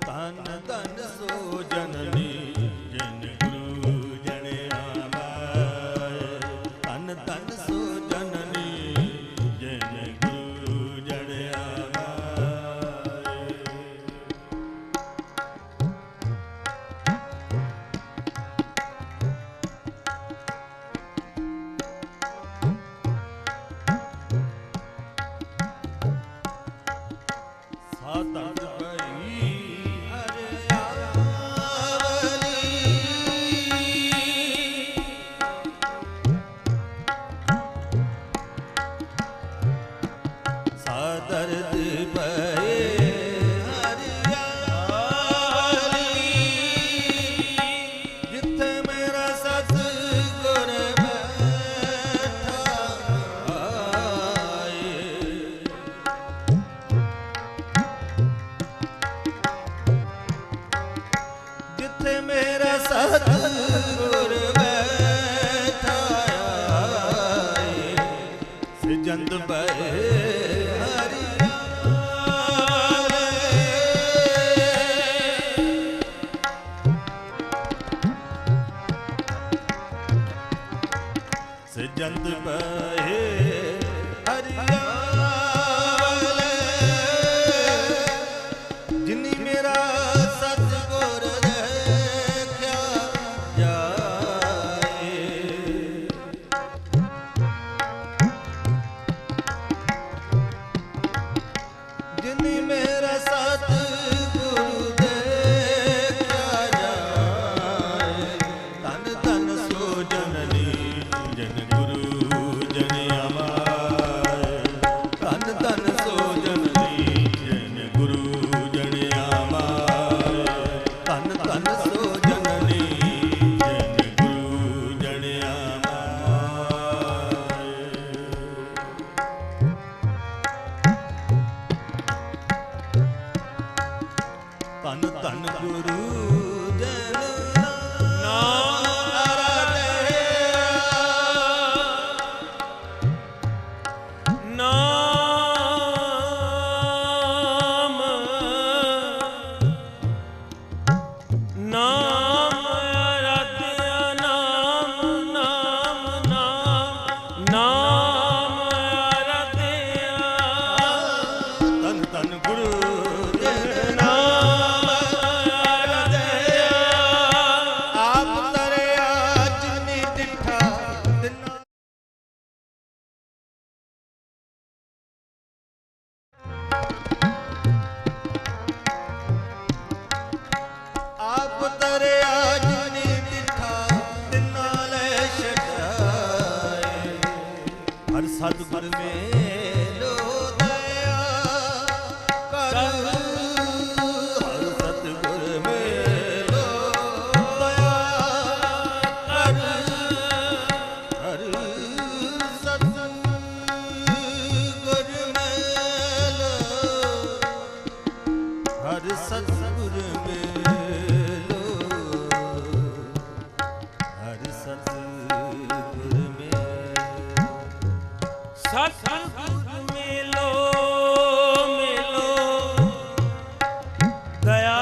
Speaker 9: ਧਨ ਧਨ ਸੋ ਜਨਨੀ ਜਿਨ ਗੁਰੂ ਜਣਿਆ ਮਾਏ। ਧਨ ਧਨ ਸੋ ਜਨਨੀ ਜਿਨ ਗੁਰੂ ਜਣਿਆ ਮਾਏ। ਸਾਤੰਤ ਭਈ ਸਾਦਰਦ ਪਏ ਹਰਿਆਵਲੀ। ਜਿੱਥੇ ਮੇਰਾ ਸਤ ਗੁਰ ਬੈਠਾ ਆਏ। ਜਿੱਥੇ ਮੇਰਾ ਸਤ ਗੁਰ ਬੈਠਾ ਆਏ। ਸਿਜੰਤ ਪਏ ਸਿਜੰਤ ਪਏ ਹਰਿਆਵਲੇ। ਜਿਨੀ ਮੇਰਾ ਸਤਿਗੁਰ ਦੇਖਿਆ ਜਾਏ। ਜਿਨੀ ਮੇਰਾ ਸਤਿਗੁਰ ਦੇਖਿਆ ਜਾਏ। ਧਨ ਧਨ ਸੋ ਜਨਨੀ ਜਿਨ ਗੁਰੂ ਜਣਿਆ ਮਾਏ। ਧਨ ਧਨ ਸੋ ਜਨਨੀ ਜਿਨ ਗੁਰੂ ਜਣਿਆ ਮਾਏ। ਧਨ ਧਨ ਸੋ ਜਨਨੀ ਜਿਨ ਗੁਰੂ ਜਣਿਆ ਮਾਏ। ਧਨ ਧਨ ਗੁਰੂ ਜਨ ਨਾਮ ਨਾਮ ਨਾਮ ਅਰਾਧਿਆ। ਨਾਮ ਨਾਮ ਨਾਮ ਨਾਮ ਅਰਾਧਿਆ। ਧੰਨ ਧੰਨ ਗੁਰੂ ਦੇ ਨਾਮ ਅਰਾਧਿਆ। ਆਪ ਤਰਿਆ ਜਿਨੀ ਦਿਠਾ ਦਿਨਾ। ਆਪ ਤਰਿਆ ਜਿਨੀ ਦਿਠਾ ਦਿਨਾ ਲੈ ਛਡਾਏ। ਹਰ ਸਤਿਗੁਰ ਮੇਲੋ ਦਇਆ ਕਰ। ਹਰ ਸਤਿਗੁਰ ਮੇਲੋ ਦਇਆ ਕਰ। ਹਰ ਸਤਿਗੁਰ ਮੇਲੋ। ਹਰ ਸਤਿਗੁਰ ਮੇਲੋ। ਹਰ ਸਤਿਗੁਰ ਮੇਲੋ। ਸਤਿਗੁਰ ਮੇਲੋ ਮੇਲੋ ਦਇਆ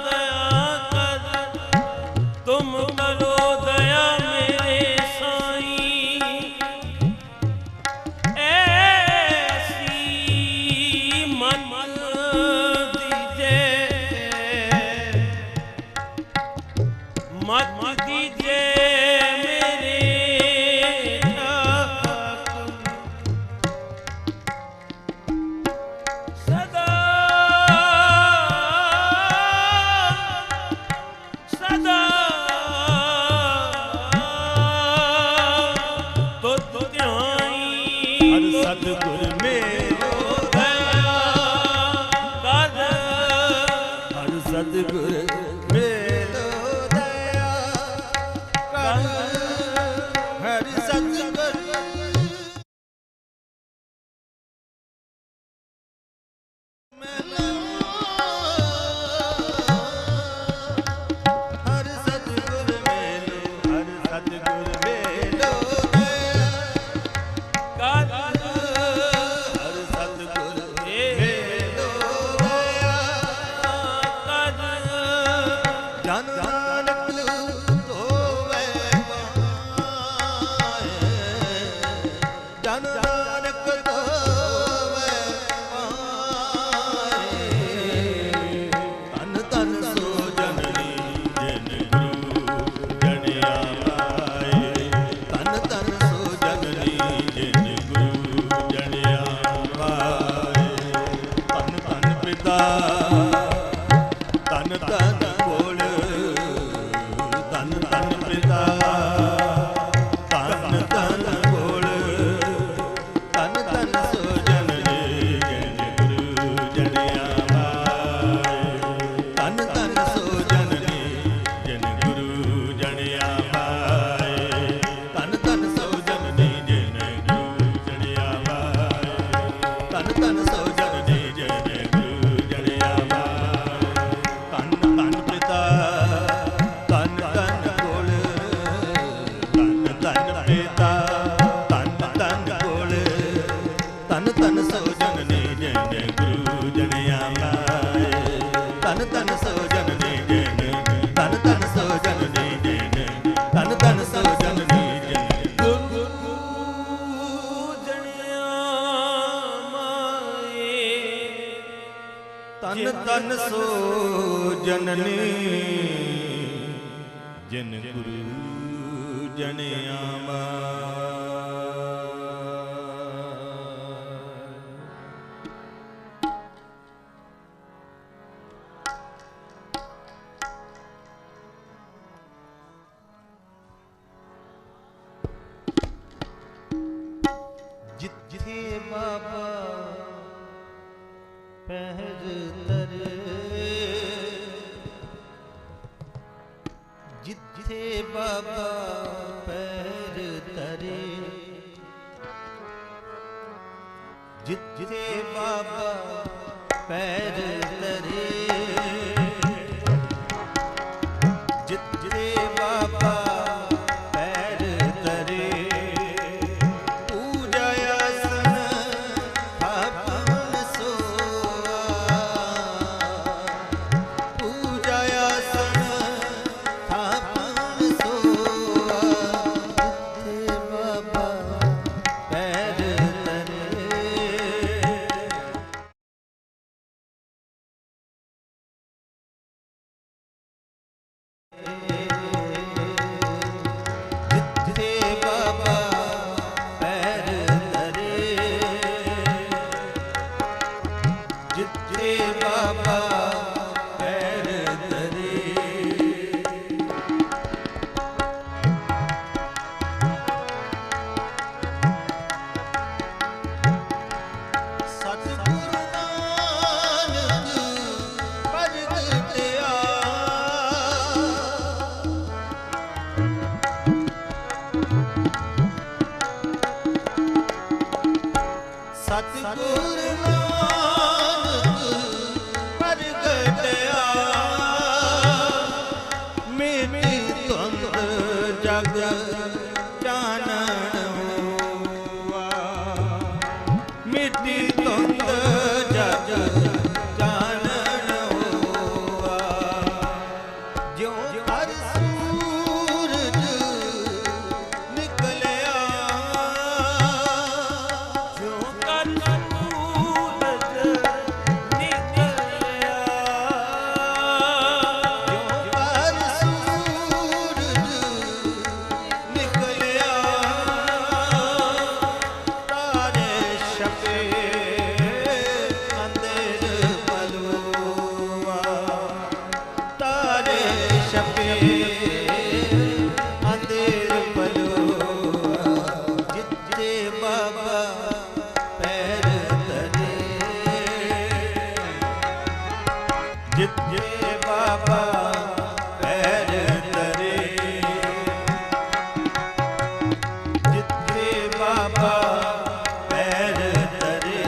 Speaker 9: ਦਇਆ ਕਰ। ਤੁਮ ਕਰੋ ਦਇਆ ਮੇਰੇ ਸਾਈਂ। ਐਸੀ ਮਨ
Speaker 17: ਧੰਨ ਧੰਨ ਸੋ ਜਨਨੀ ਜਨ ਗੁਰੂ ਜਨ ਆਵਾਏ। ਧੰਨ ਧੰਨ ਪਿਤਾ ਧੰਨ ਧੰਨ ਕੋਲ, ਧੰਨ ਧੰਨ ਪਿਤਾ ਧੰਨ ਧੰਨ ਕੋਲ, ਧੰਨ ਧੰਨ ਸੋ ਜਨਨੀ ਜਨ ਗੁਰੂ ਜਨ ਆਵਾਏ। ਧੰਨ ਧੰਨ ਸੋ ਜਨਨੀ ਜਨ, ਧੰਨ ਧੰਨ ਸੋ ਜਨਨੀ ਜਨ, ਧੰਨ ਧੰਨ ਸੋ ਜਨਨੀ ਜਨ ਗੁਰੂ ਜਨ ਆਵਾਏ। ਧੰਨ ਧੰਨ ਸੋ ਜਨਨੀ ਜਨ ਗੁਰੂ ਜਨ ਆਵਾਏ।
Speaker 15: ਜਿੱਥੇ ਬਾਬਾ ਪਹਿਰ ਤਰੇ, ਜਿੱਥੇ ਬਾਬਾ ਪਹਿਰ ਤਰੇ, ਜਿੱਥੇ ਬਾਬਾ ਪਹਿਰ ਤਰੇ, ਜਿੱਥੇ ਬਾਬਾ ਪਹਿਰ ਤਰੇ, ਪੂਜਾ ਆਸਨ ਥਾਪਨ ਸੋਆ, ਪੂਜਾ ਆਸਨ ਥਾਪਨ ਸੋਆ, ਜਿੱਥੇ ਬਾਬਾ ਪੈਰ ਤਰੇ। ਜਿੱਥੇ ਬਾਬਾ ਪੈਰ ਤਰੇ, ਜਿੱਥੇ ਬਾਬਾ ਪੈਰ ਤਰੇ, ਸਤਿਗੁਰੂ ਨਾਨਕ ਪ੍ਰਗਟਿਆ, ਸਤਿਗੁਰ ਨਾਨਕ ਪ੍ਰਗਟਿਆ, ਮੇਰੀ ਧੁੰਦ ਜਗ ਚਾਨਣ ਹੋਆ, ਮੇਰੀ ਧੁੰਦ ਜਗ ਚਾਨਣ ਹੋਆ, ਜਿਉ ਹਰ ਸੂਰਜ ਨਿਕਲਿਆ, ਜਿਉ ਕਰ ਸੂਰਜ ਨਿਕਲਿਆ, ਜਿਉ ਕਰ ਸੂਰਜ ਨਿਕਲਿਆ, ਤਾਰੇ ਛਪੇ ਅੰਦਰ ਪਲੂਆ, ਤਾਰੇ ਛਪੇ ਅੰਦਰ ਪਲੂਆ, ਜਿੱਥੇ ਬਾਬਾ ਪੈਰ ਤਰੇ, ਜਿੱਥੇ ਬਾਬਾ ਪੈਰ ਤਰੇ, ਜਿੱਥੇ ਬਾਬਾ ਪੈਰ ਤਰੇ,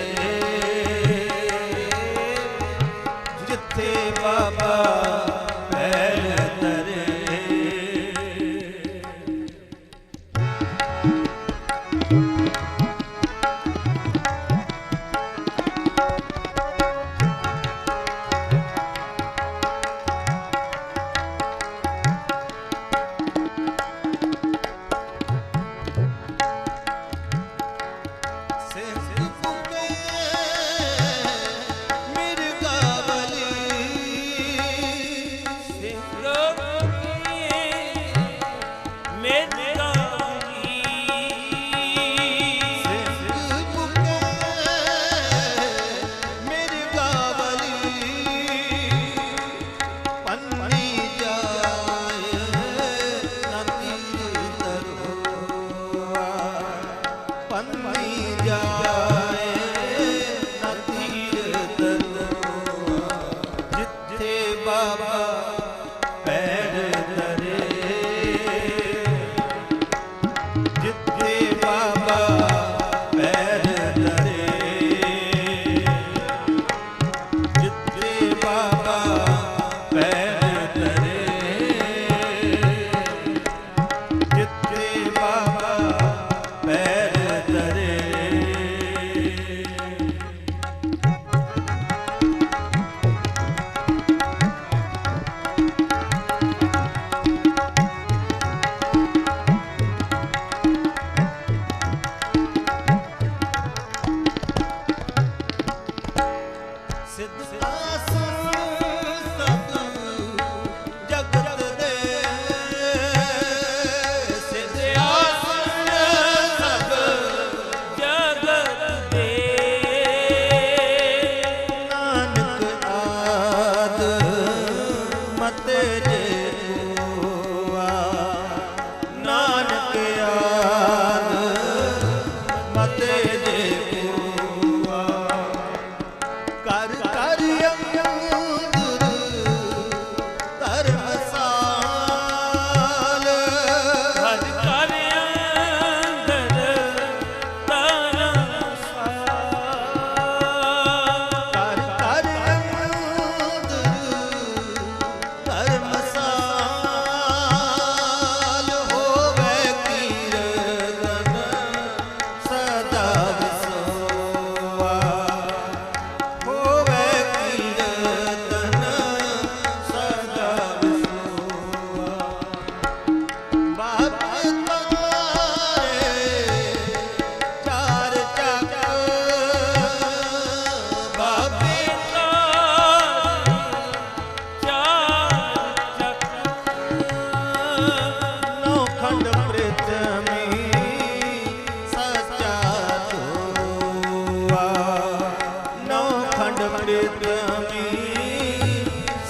Speaker 15: ਪ੍ਰੀਤਮੀ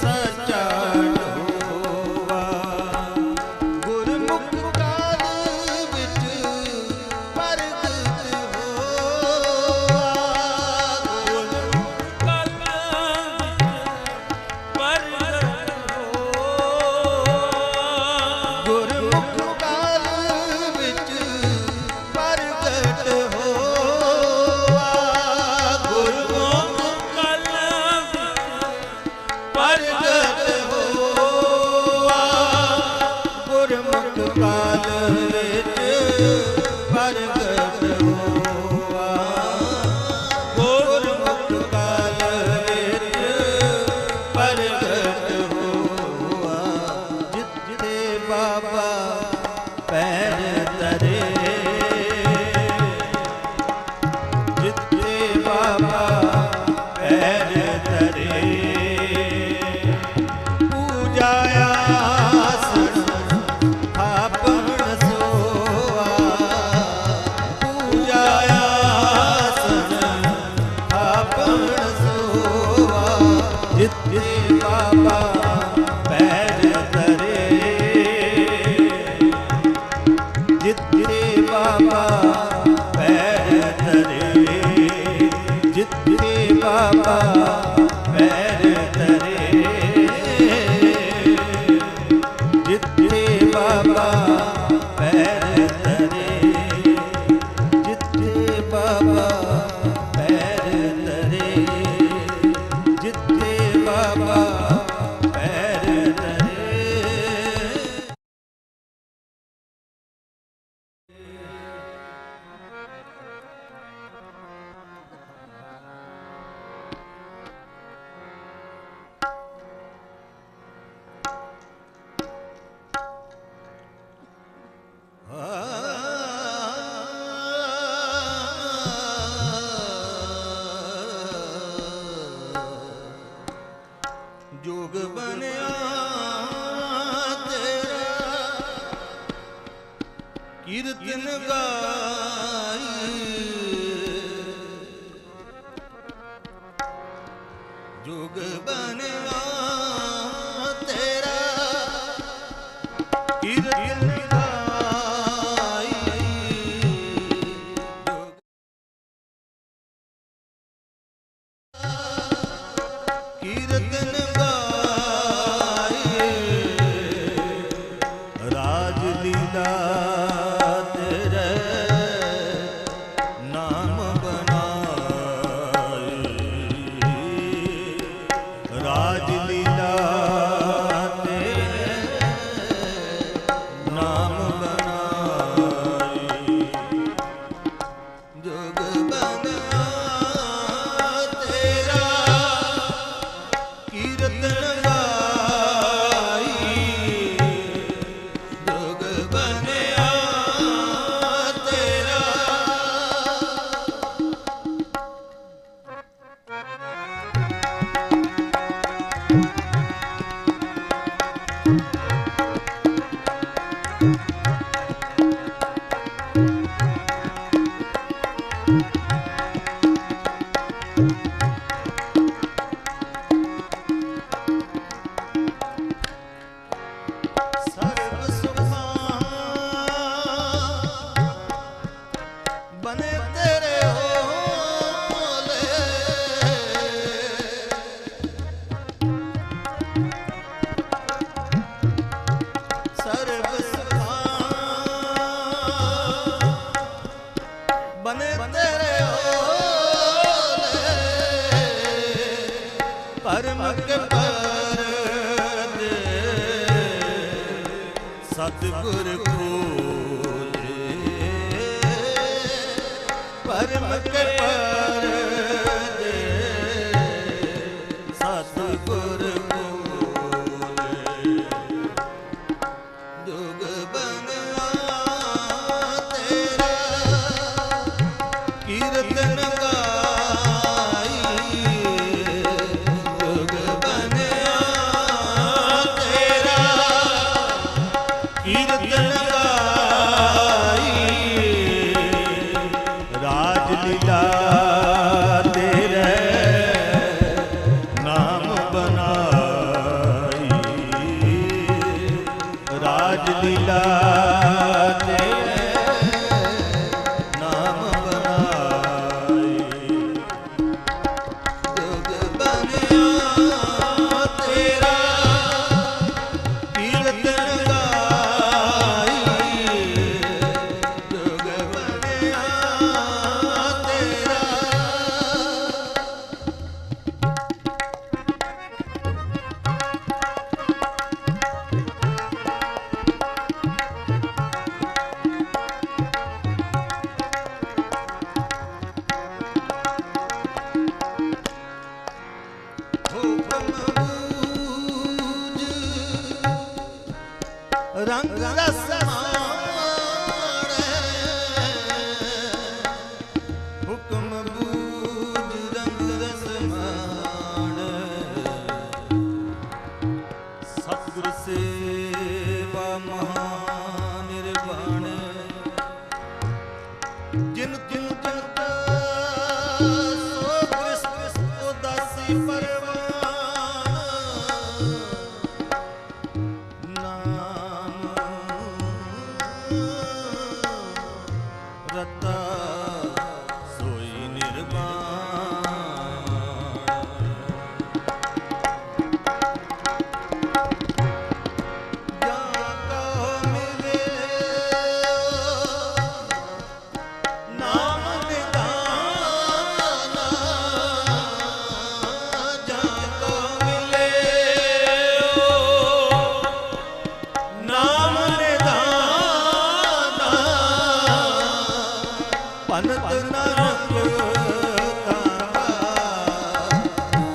Speaker 15: ਸਚਾ ਢੋਵਾ। ਗੁਰਮੁਖ ਕਾਲ ਵਿੱਚ ਪ੍ਰਗਟ ਹੋਆ। ਗੁਰਮੁਖ ਕਾਲ ਵਿੱਚ ਪ੍ਰਗਟ ਹੋਆ। ਗੁਰਮੁਖ ਕਾਲ ਵਿੱਚ ਪ੍ਰਗਟ ਹੋਆ। ਗੁਰਮੁਖ ਕਾਲ ਵਿੱਚ ਪ੍ਰਗਟ ਹੋਆ। ਜਿੱਥੇ ਬਾਬਾ ਪੈਰ ਧਰੇ, ਜਿੱਥੇ ਬਾਬਾ ਪੈਰ ਧਰੇ, ਪੂਜਾ ਆਸਣ ਥਾਪਣ ਸੋਆ। ਪੂਜਾ ਆਸਣ ਥਾਪਣ ਸੋਆ। ਜਿੱਥੇ ਬਾਬਾ ਪੈਰ ਧਰੇ, ਜਿੱਥੇ ਬਾਬਾ ਪੈਰ ਧਰੇ, ਜਿੱਥੇ ਬਾਬਾ ਪੈਰ ਧਰੇ, ਜਿੱਥੇ ਬਾਬਾ ਪੈਰ ਧਰੇ, ਜਿੱਥੇ ਬਾਬਾ ਪੈਰ ਧਰੇ, ਜਿੱਥੇ ਬਾਬਾ ਪੈਰ ਧਰੇ। ਜੋਗ ਬਣਿਆ ਤੇਰਾ ਕੀਰਤਨ ਗਾਈ। ਜੋਗ ਬਣਿਆ ਤੇਰਾ ਕੀਰਤਨ ਗਾਈ। ਕੀਰਤਨ ਗਾਏ ਰਾਜ ਲੀਲਾ ਤੇਰੇ ਨਾਮ ਬਣਾਏ। ਰਾਜ ਲੀਲਾ ਤੇਰੇ ਨਾਮ ਬਣਾਏ। ਜੋਗ ਬਣਿਆ ਤੇਰਾ ਕੀਰਤਨ ਗਾਈ। ਜੋਗ ਬਣਿਆ ਤੇਰਾ। ਸਰਬ ਸੁਖਾਂ ਬਨੇ ਤੇਰੇ ਹੋਲੇ। ਸਰਬ ਸੁਖਾਂ ਬਨੇ ਤੇਰੇ ਹੋਲੇ। ਪਰਮ ਕੇ ਪਰਦੇ ਸਤਿਗੁਰ ਖੋਲੇ। ਪਰਮ ਕੇ ਪਰਦੇ ਸਤਿਗੁਰ ਖੋਲੇ। ਜੋਗ ਬਣਿਆ ਤੇਰਾ ਕੀਰਤਨ ਗਾਈ। ਜੋਗ ਬਣਿਆ ਤੇਰਾ ਕੀਰਤਨ ਗਾਈ। ਰਾਜ ਲੀਲਾ ਰੰਗ ਰਸ ਮਾਣੈ ਹੁਕਮ ਬੂਝ ਰੰਗ ਰਸ ਮਾਣੈ ਸਤਿਗੁਰ ਸੇਵਾ ਮਹਾ ਨਿਰਵਾਣ ਜਿਨ ਤਿਨ ਜਗਤ ਸੋ ਕ੍ਰਿਸ ਉਦਾਸੀ ਪਰਵਾਨ ਨਾਮ ਰਤਾ ਸੋਈ ਨਿਰਵਾਣ ਜਾ ਕੋ ਮਿਲੇ ਨਾਮ ਨਿਧਾਨਾ ਜਾ ਕੋ ਮਿਲੇ ਨਾਮ ਨਿਧਾਨਾ ਪੰਤ ਨਾਨਕ ਤਾਂਗਾ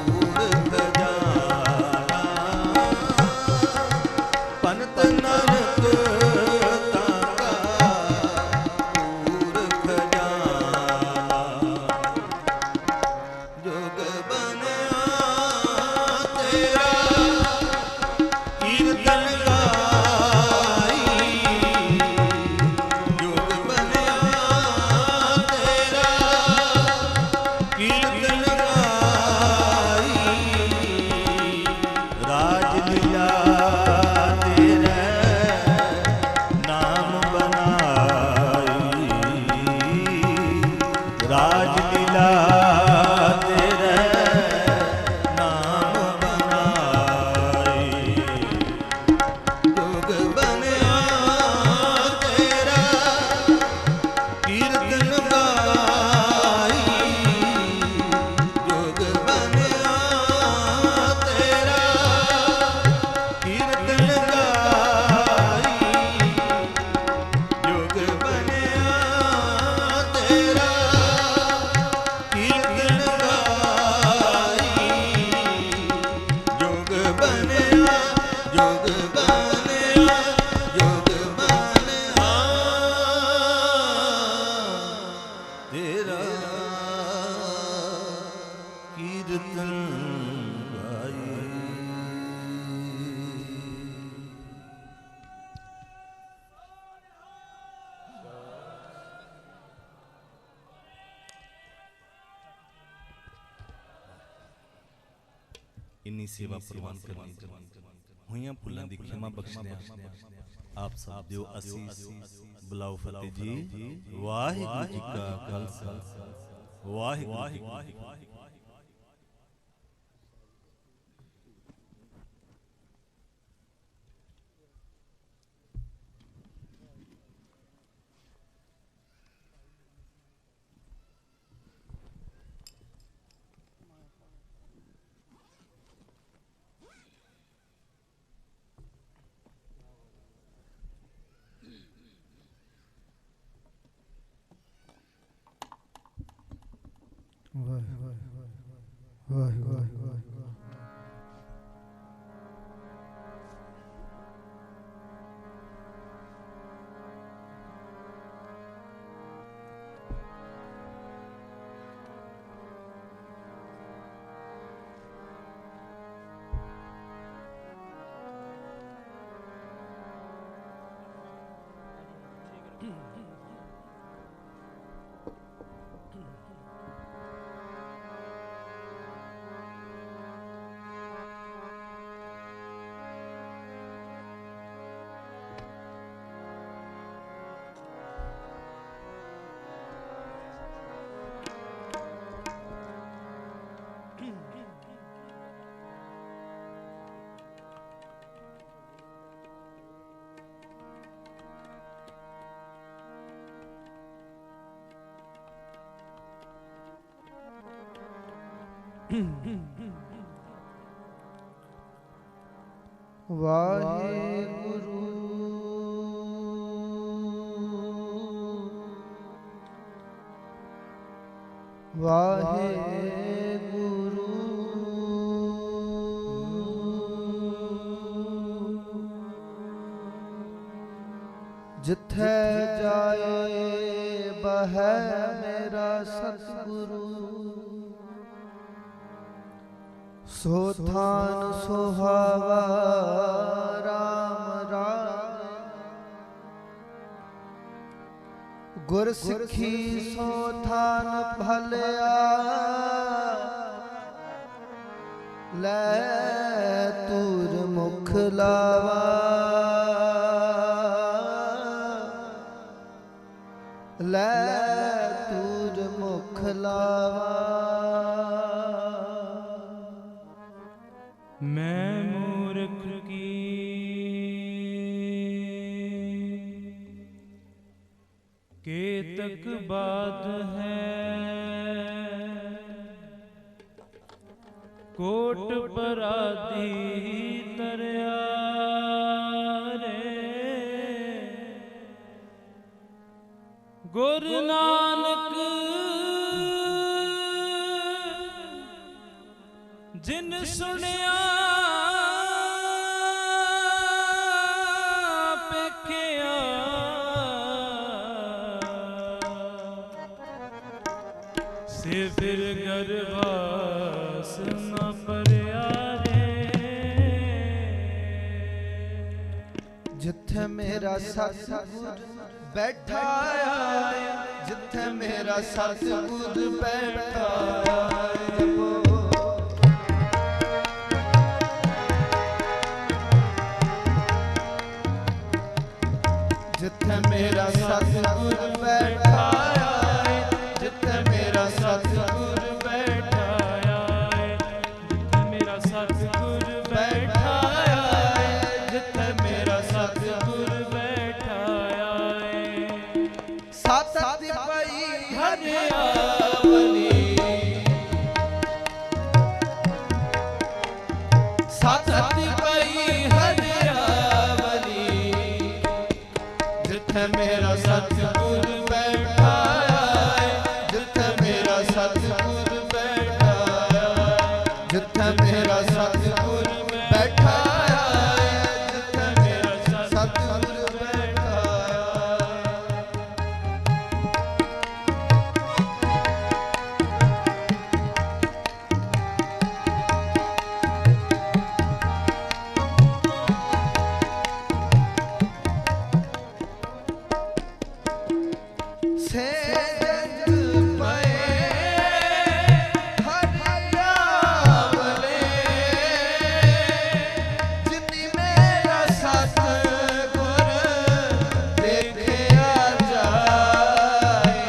Speaker 15: ਪੂਰ ਖਜ਼ਾਨਾ ਪੰਤ ਨਾਨਕ ਤਾਂਗਾ ਪੂਰ ਖਜ਼ਾਨਾ ਜੋਗ ਬਣਿਆ ਤੇਰਾ ਕੀਰਤਨ ਗਾਈ ਜੋਗ ਬਣਿਆ ਤੇਰਾ ਕੀਰਤਨ ਗਾਈ ਰਾਜ ਲੀਲਾ ਤੇਰਾ ਨਾਮ ਬਣਾਈ ਰਾਜ ਲੀਲਾ ਤੇਰਾ ਨਾਮ ਬਣਾਈ ਜੋਗ ਬਣਿਆ ਤੇਰਾ ਕੀਰਤਨ ਗਾਈ ਜੋਗ ਬਣਿਆ ਤੇਰਾ ਕੀਰਤਨ ਗਾਈ ਜੋਗ ਬਣਿਆ ਤੇਰਾ ਕੀਰਤਨ ਗਾਈ ਜੋਗ ਬਣਿਆ ਜੋਗ ਬਣਿਆ ਜੋਗ ਬਣਿਆ ਤੇਰਾ ਕੀਰਤਨ ਗਾਈ
Speaker 17: ਇੰਨੀ ਸੇਵਾ ਪ੍ਰਵਾਨ ਕਰਨੀ ਹੋਈਆਂ ਭੁੱਲਾਂ ਦੀ ਖਿਮਾ ਬਖਸ਼ਦਿਆਂ ਆਪ ਸਭ ਦਿਓ ਅਸੀਸ ਬੁਲਾਓ ਫਤਿਹ ਜੀ ਵਾਹਿਗੁਰੂ ਜੀ ਕਾ ਖਾਲਸਾ ਵਾਹਿਗੁਰੂ ਜੀ ਕੀ ਫਤਿਹ।
Speaker 16: ਵਾਹਿਗੁਰੂ ਵਾਹਿਗੁਰੂ जिथे जाए बह मेरा सतगुरु, सो थान सुहावा राम राम। गुर सिखी सो थान भलिया, लै तूर मुख लावा। लै तूर मुख लावा।
Speaker 6: मैं मूर्ख की केतक बात है, कोट पराधी तरया रे। गुरु नानक जिन सुनिया पेखिया, से फिर गरवास न परया रे।
Speaker 16: जिथे मेरा सतगुर बैठा है, जिथे मेरा सतगुर बैठा है। जिथे मेरा सतगुर बैठा है, जिथे मेरा सतगुर बैठा है।
Speaker 6: जिथे मेरा सतगुर बैठा है, जिथे मेरा सतगुर बैठा है।
Speaker 16: सत पई हरियावली, सत पई हरियावली। जिथे मेरा सतगुर बैठा है, जिथे मेरा सतगुर बैठा है। जिथे मेरा सतगुर बैठा है, जिथे मेरा सतगुर बैठा है। से जग पए हरियावले, जिनी मेरा सतगुर देखिया जाए।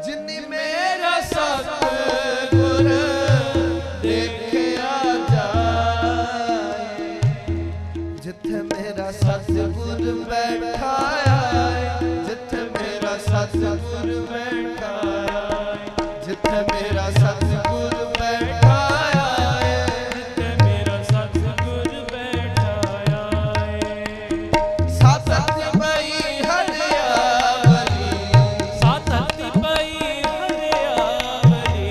Speaker 16: जिनी मेरा सतगुर देखिया जाए। जिथे मेरा सतगुर बैठा है, जिथे मेरा सतगुर बैठा है। जिथे मेरा सतगुर बैठा है,
Speaker 6: जिथे मेरा सतगुर बैठा है।
Speaker 16: सत पई हरियावली,
Speaker 6: सत पई हरियावली।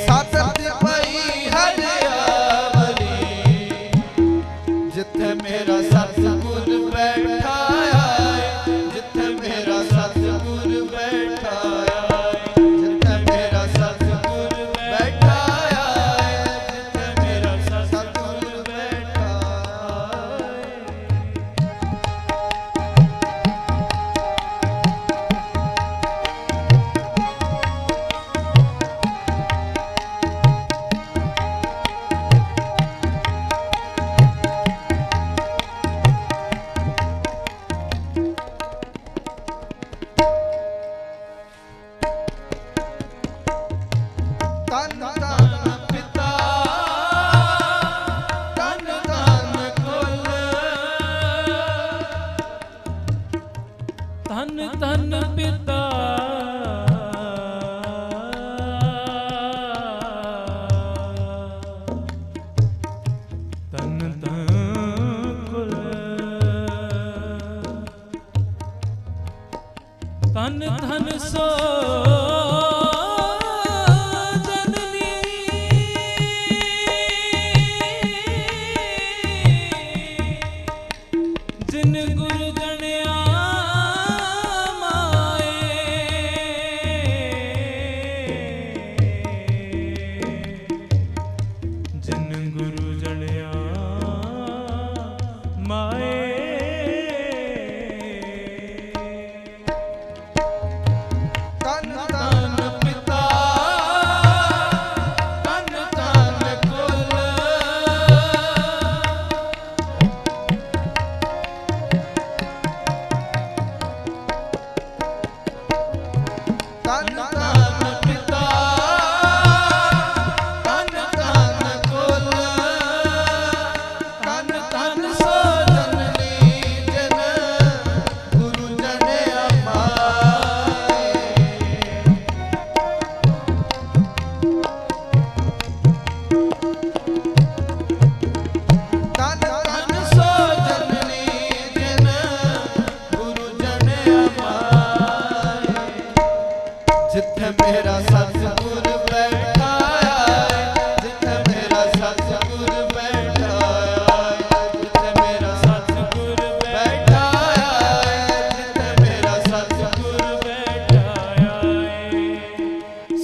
Speaker 16: सत पई हरियावली। जिथे मेरा सतगुर बैठा है, जिथे मेरा सतगुर बैठा है। जिथे मेरा सतगुर बैठा है, जिथे मेरा सतगुर बैठा है। तन तन पिता, तन तन कुल।
Speaker 6: धन धन पिता, धन धन कुल। धन धन सो जननी, गुरु जणिया
Speaker 16: मेरा सतगुर बैठा जिथे मेरा सतगुर बैठा जिथे मेरा सतगुर बैठा जिथे मेरा सतगुर बैठा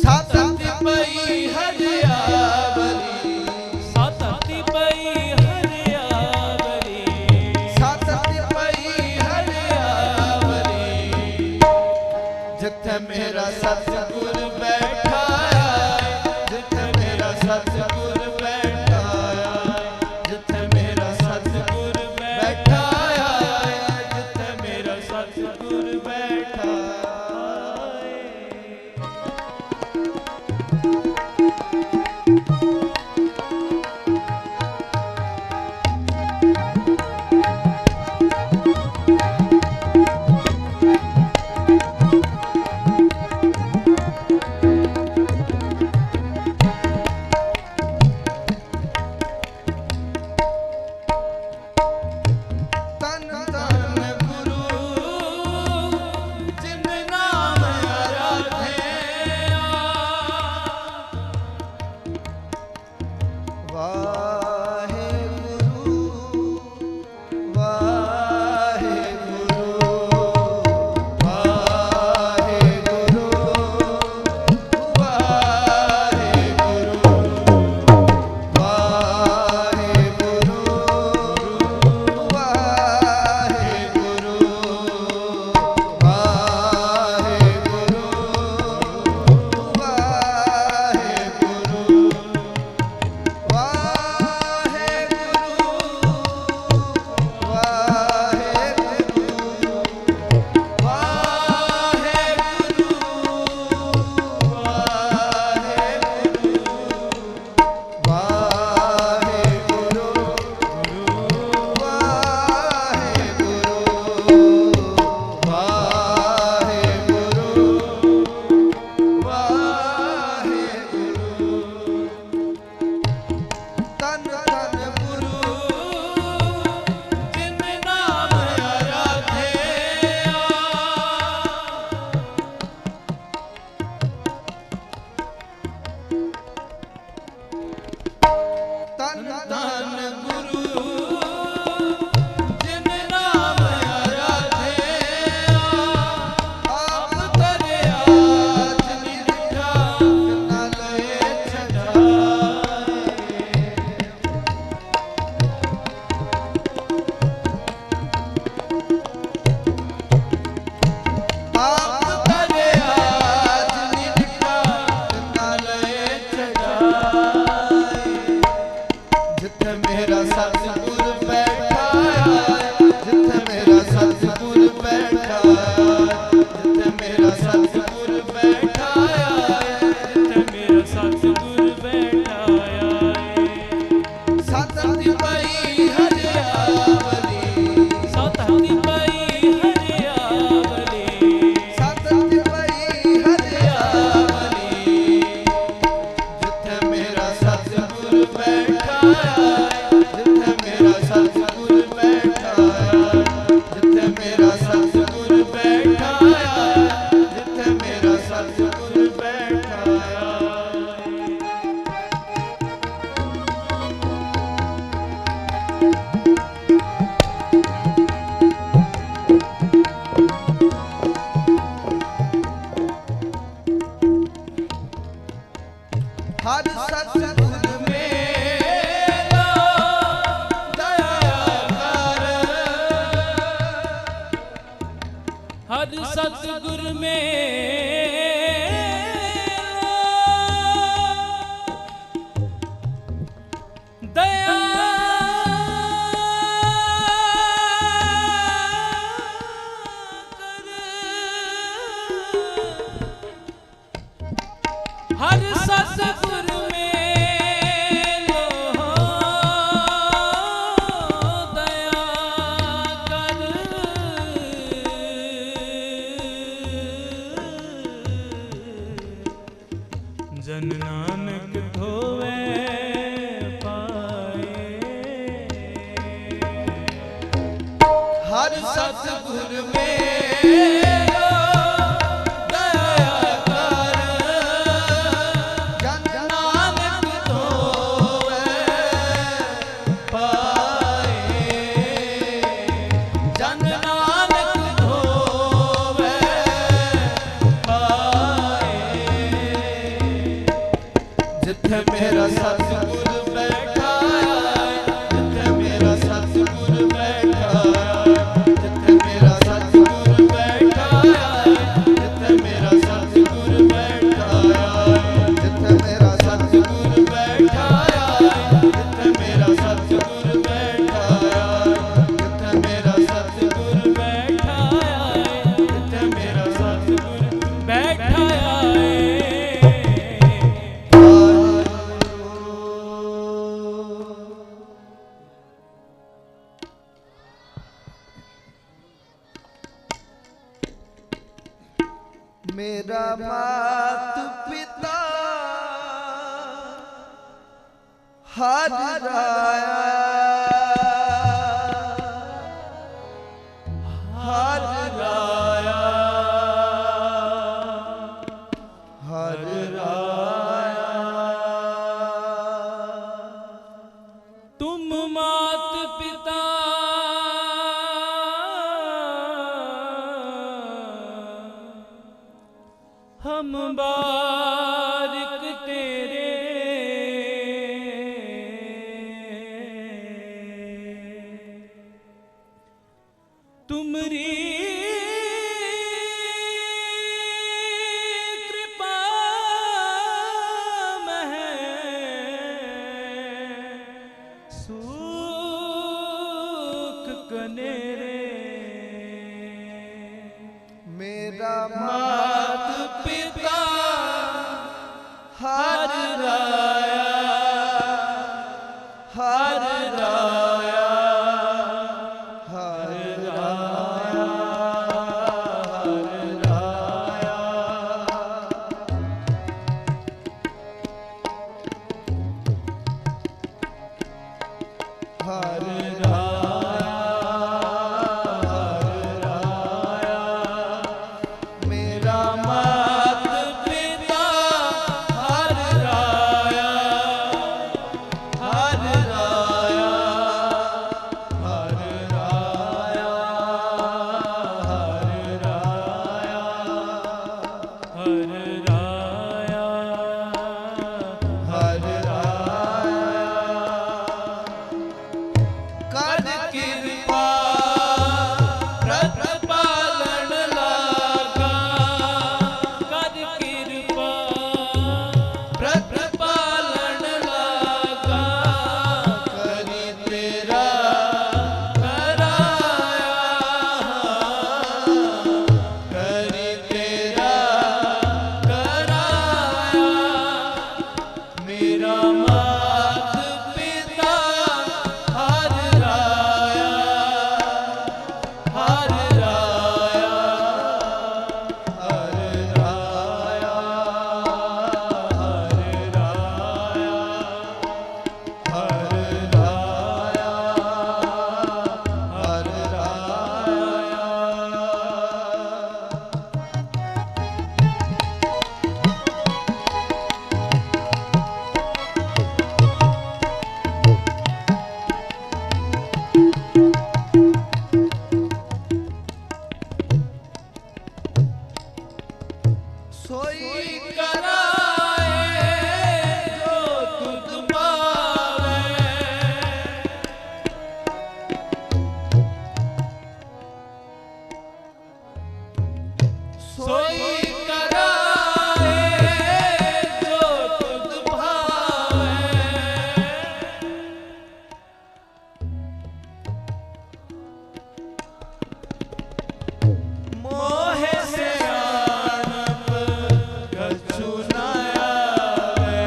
Speaker 16: सतति पई हरियावली
Speaker 6: सतति पई हरियावली
Speaker 16: सतति पई हरियावली जिथे मेरा सतगुर बैठा जिथे मेरा सतगुर बैठा जिथे मेरा सतगुर बैठा जिथे मेरा सतगुर बैठा
Speaker 6: हर सतगुर में दया कर, हर सतगुर में लो दया कर, जन नानक धोवे
Speaker 16: हर सतगुर में दया कर, जन नानक धोवे पाए, जन नानक धोवे पाए। जिथे मेरा सतगुर बैठा है, जिथे मेरा सतगुर बैठा है, जिथे मेरा सतगुर बैठा है, जिथे मेरा सतगुर बैठा है, जिथे मेरा सतगुर बैठा है, जिथे मेरा सतगुर बैठा है, जिथे मेरा सतगुर बैठा है, जिथे मेरा सतगुर बैठा है। मेरा मात पिता हर राया, हर राया, हर राया।
Speaker 6: तुम मात पिता हम बारिक तेरे, तुमरी कृपा में सुख कनेरे।
Speaker 16: मेरा मात पिता हर राया, हर राया, हर राया, हर राया। हर राया, हर राया। मेरा सोई कराए जो तुझ भावे। मोहे से आनप कछु न आवे।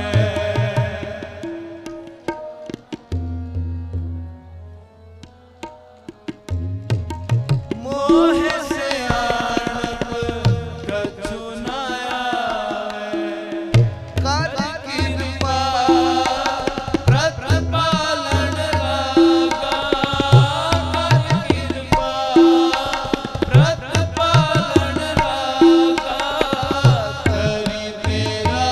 Speaker 16: मोहे से आनप कछु न आवे। कर कृपा प्रतिपालन लागा। कर कृपा प्रतिपालन लागा। करी तेरा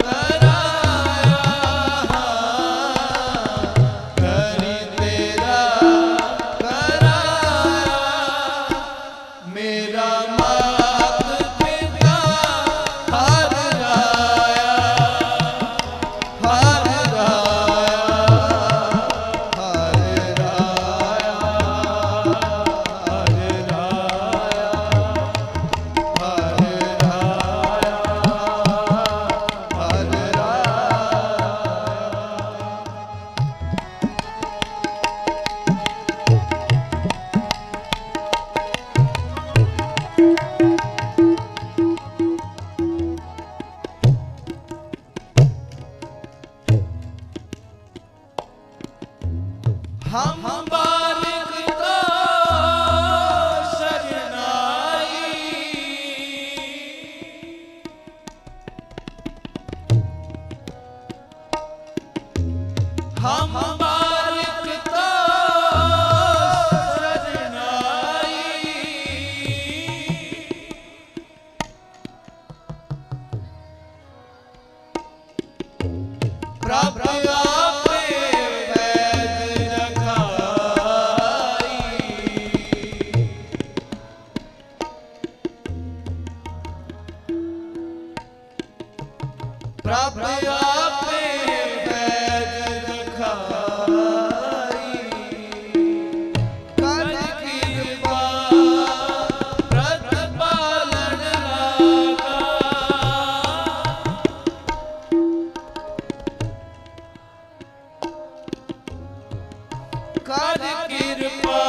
Speaker 16: कराया। करी तेरा मेरा मात पिता हर राया। हर राया। हर हम बारिक तो शरणाई। हम बारिक तो शरणाई। प्राप्त आपे वैद रखाई। प्राप्त आपे वैद रखाई। कर कृपा प्रतिपालन लागा। कर कृपा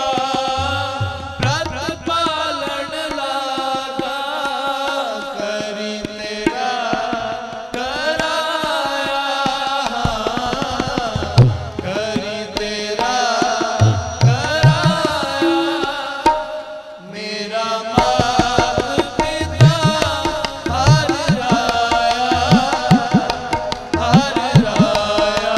Speaker 16: प्रतिपालन लागा। करी तेरा कराया। करी तेरा कराया। मेरा मात पिता हर राया। हर राया।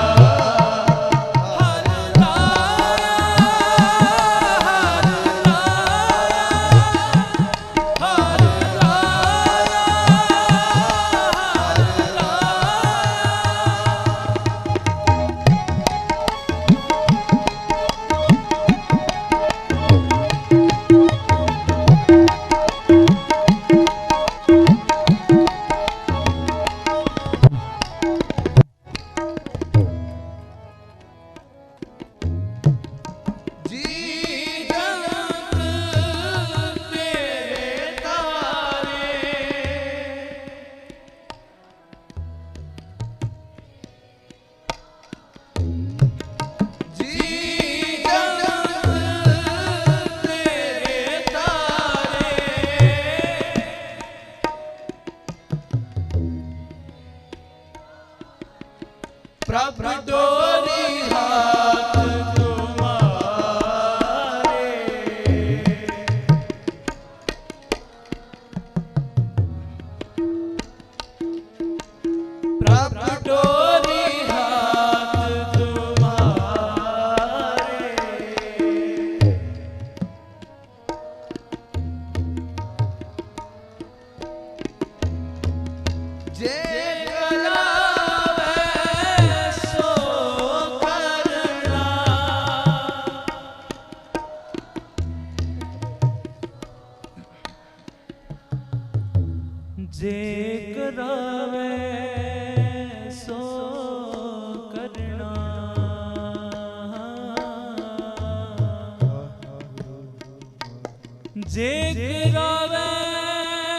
Speaker 16: प्रभु डोरी हाथ तुम्हारे। प्रभु डोरी हाथ तुम्हारे। जे जे करावे सो करना। जे करावे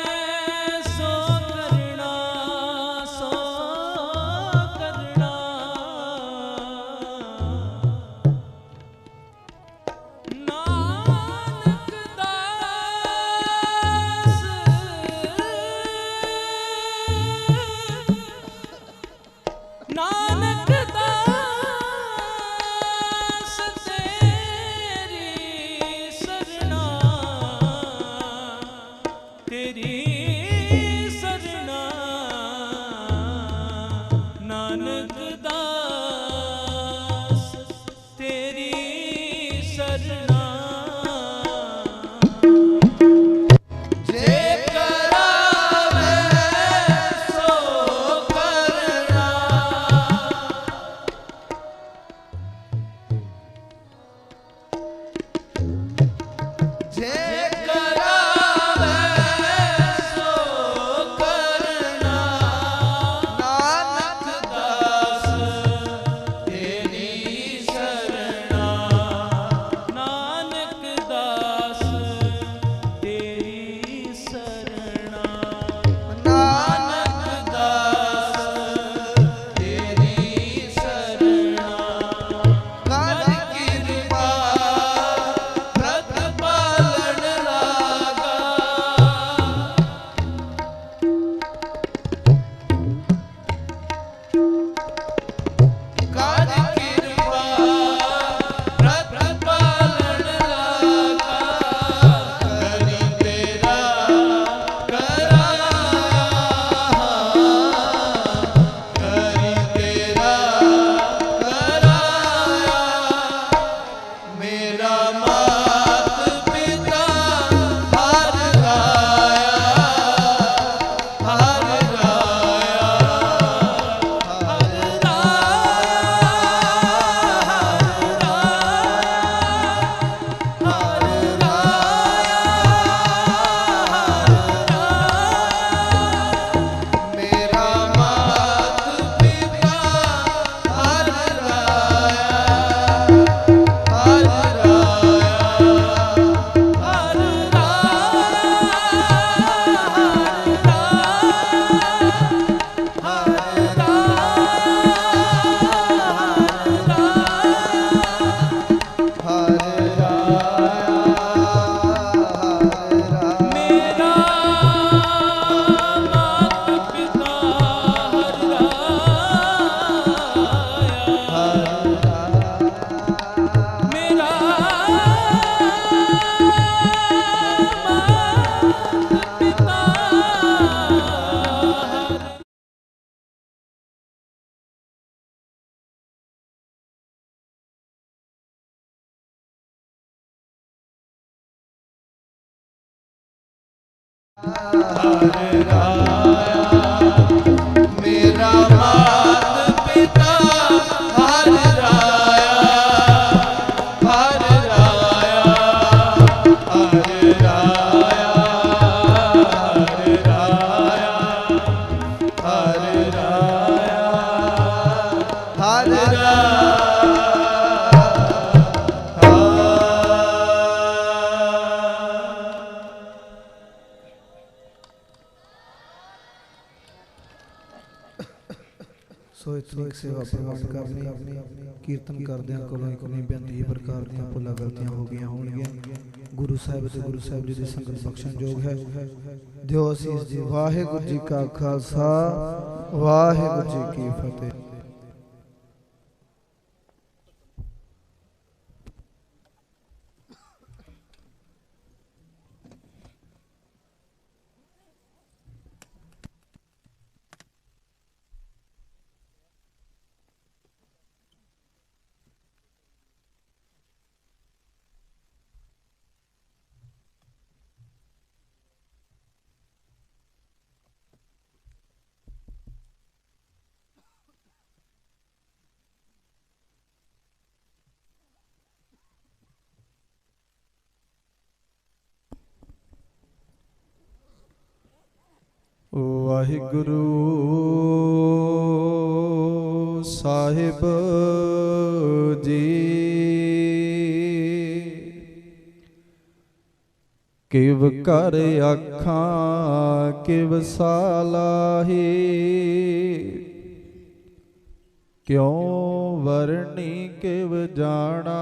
Speaker 15: ਹਰਿ ਰਾਇਆ ਮੇਰਾ ਮਾਤ ਪਿਤਾ ਹਰਿ ਰਾਇਆ ਹਰਿ ਰਾਇਆ ਹਰਿ ਰਾਇਆ ਹਰਿ ਰਾਇਆ ਹਰਿ ਰਾਇਆ ਹਰਿ ਰਾਇਆ
Speaker 14: ਸੋ ਇਤਨੀ ਸੇਵਾ ਪ੍ਰਵਾਨ ਕਰਨੀ ਕੀਰਤਨ ਕਰਦਿਆਂ ਕੋਲੋਂ ਇੱਕ ਨਹੀਂ ਬੇਨਤੀ ਪ੍ਰਕਾਰ ਦੀਆਂ ਭੁੱਲਾਂ ਗਲਤੀਆਂ ਹੋ ਗਈਆਂ ਹੋਣਗੀਆਂ। ਗੁਰੂ ਸਾਹਿਬ ਤੇ ਗੁਰੂ ਸਾਹਿਬ ਜੀ ਦੀ ਸੰਗਤ ਬਖਸ਼ਣ ਯੋਗ ਹੈ। ਦਿਓ ਅਸੀਸ ਜੀ। ਵਾਹਿਗੁਰੂ ਜੀ ਕਾ ਖਾਲਸਾ ਵਾਹਿਗੁਰੂ ਜੀ ਕੀ ਫਤਿਹ। ਵਾਹਿਗੁਰੂ ਸਾਹਿਬ ਜੀ ਕਿਵ ਕਰ ਅੱਖਾਂ ਕਿਵ ਸਾਲਾਹੀ ਕਿਉ ਵਰਣੀ ਕਿਵ ਜਾਣਾ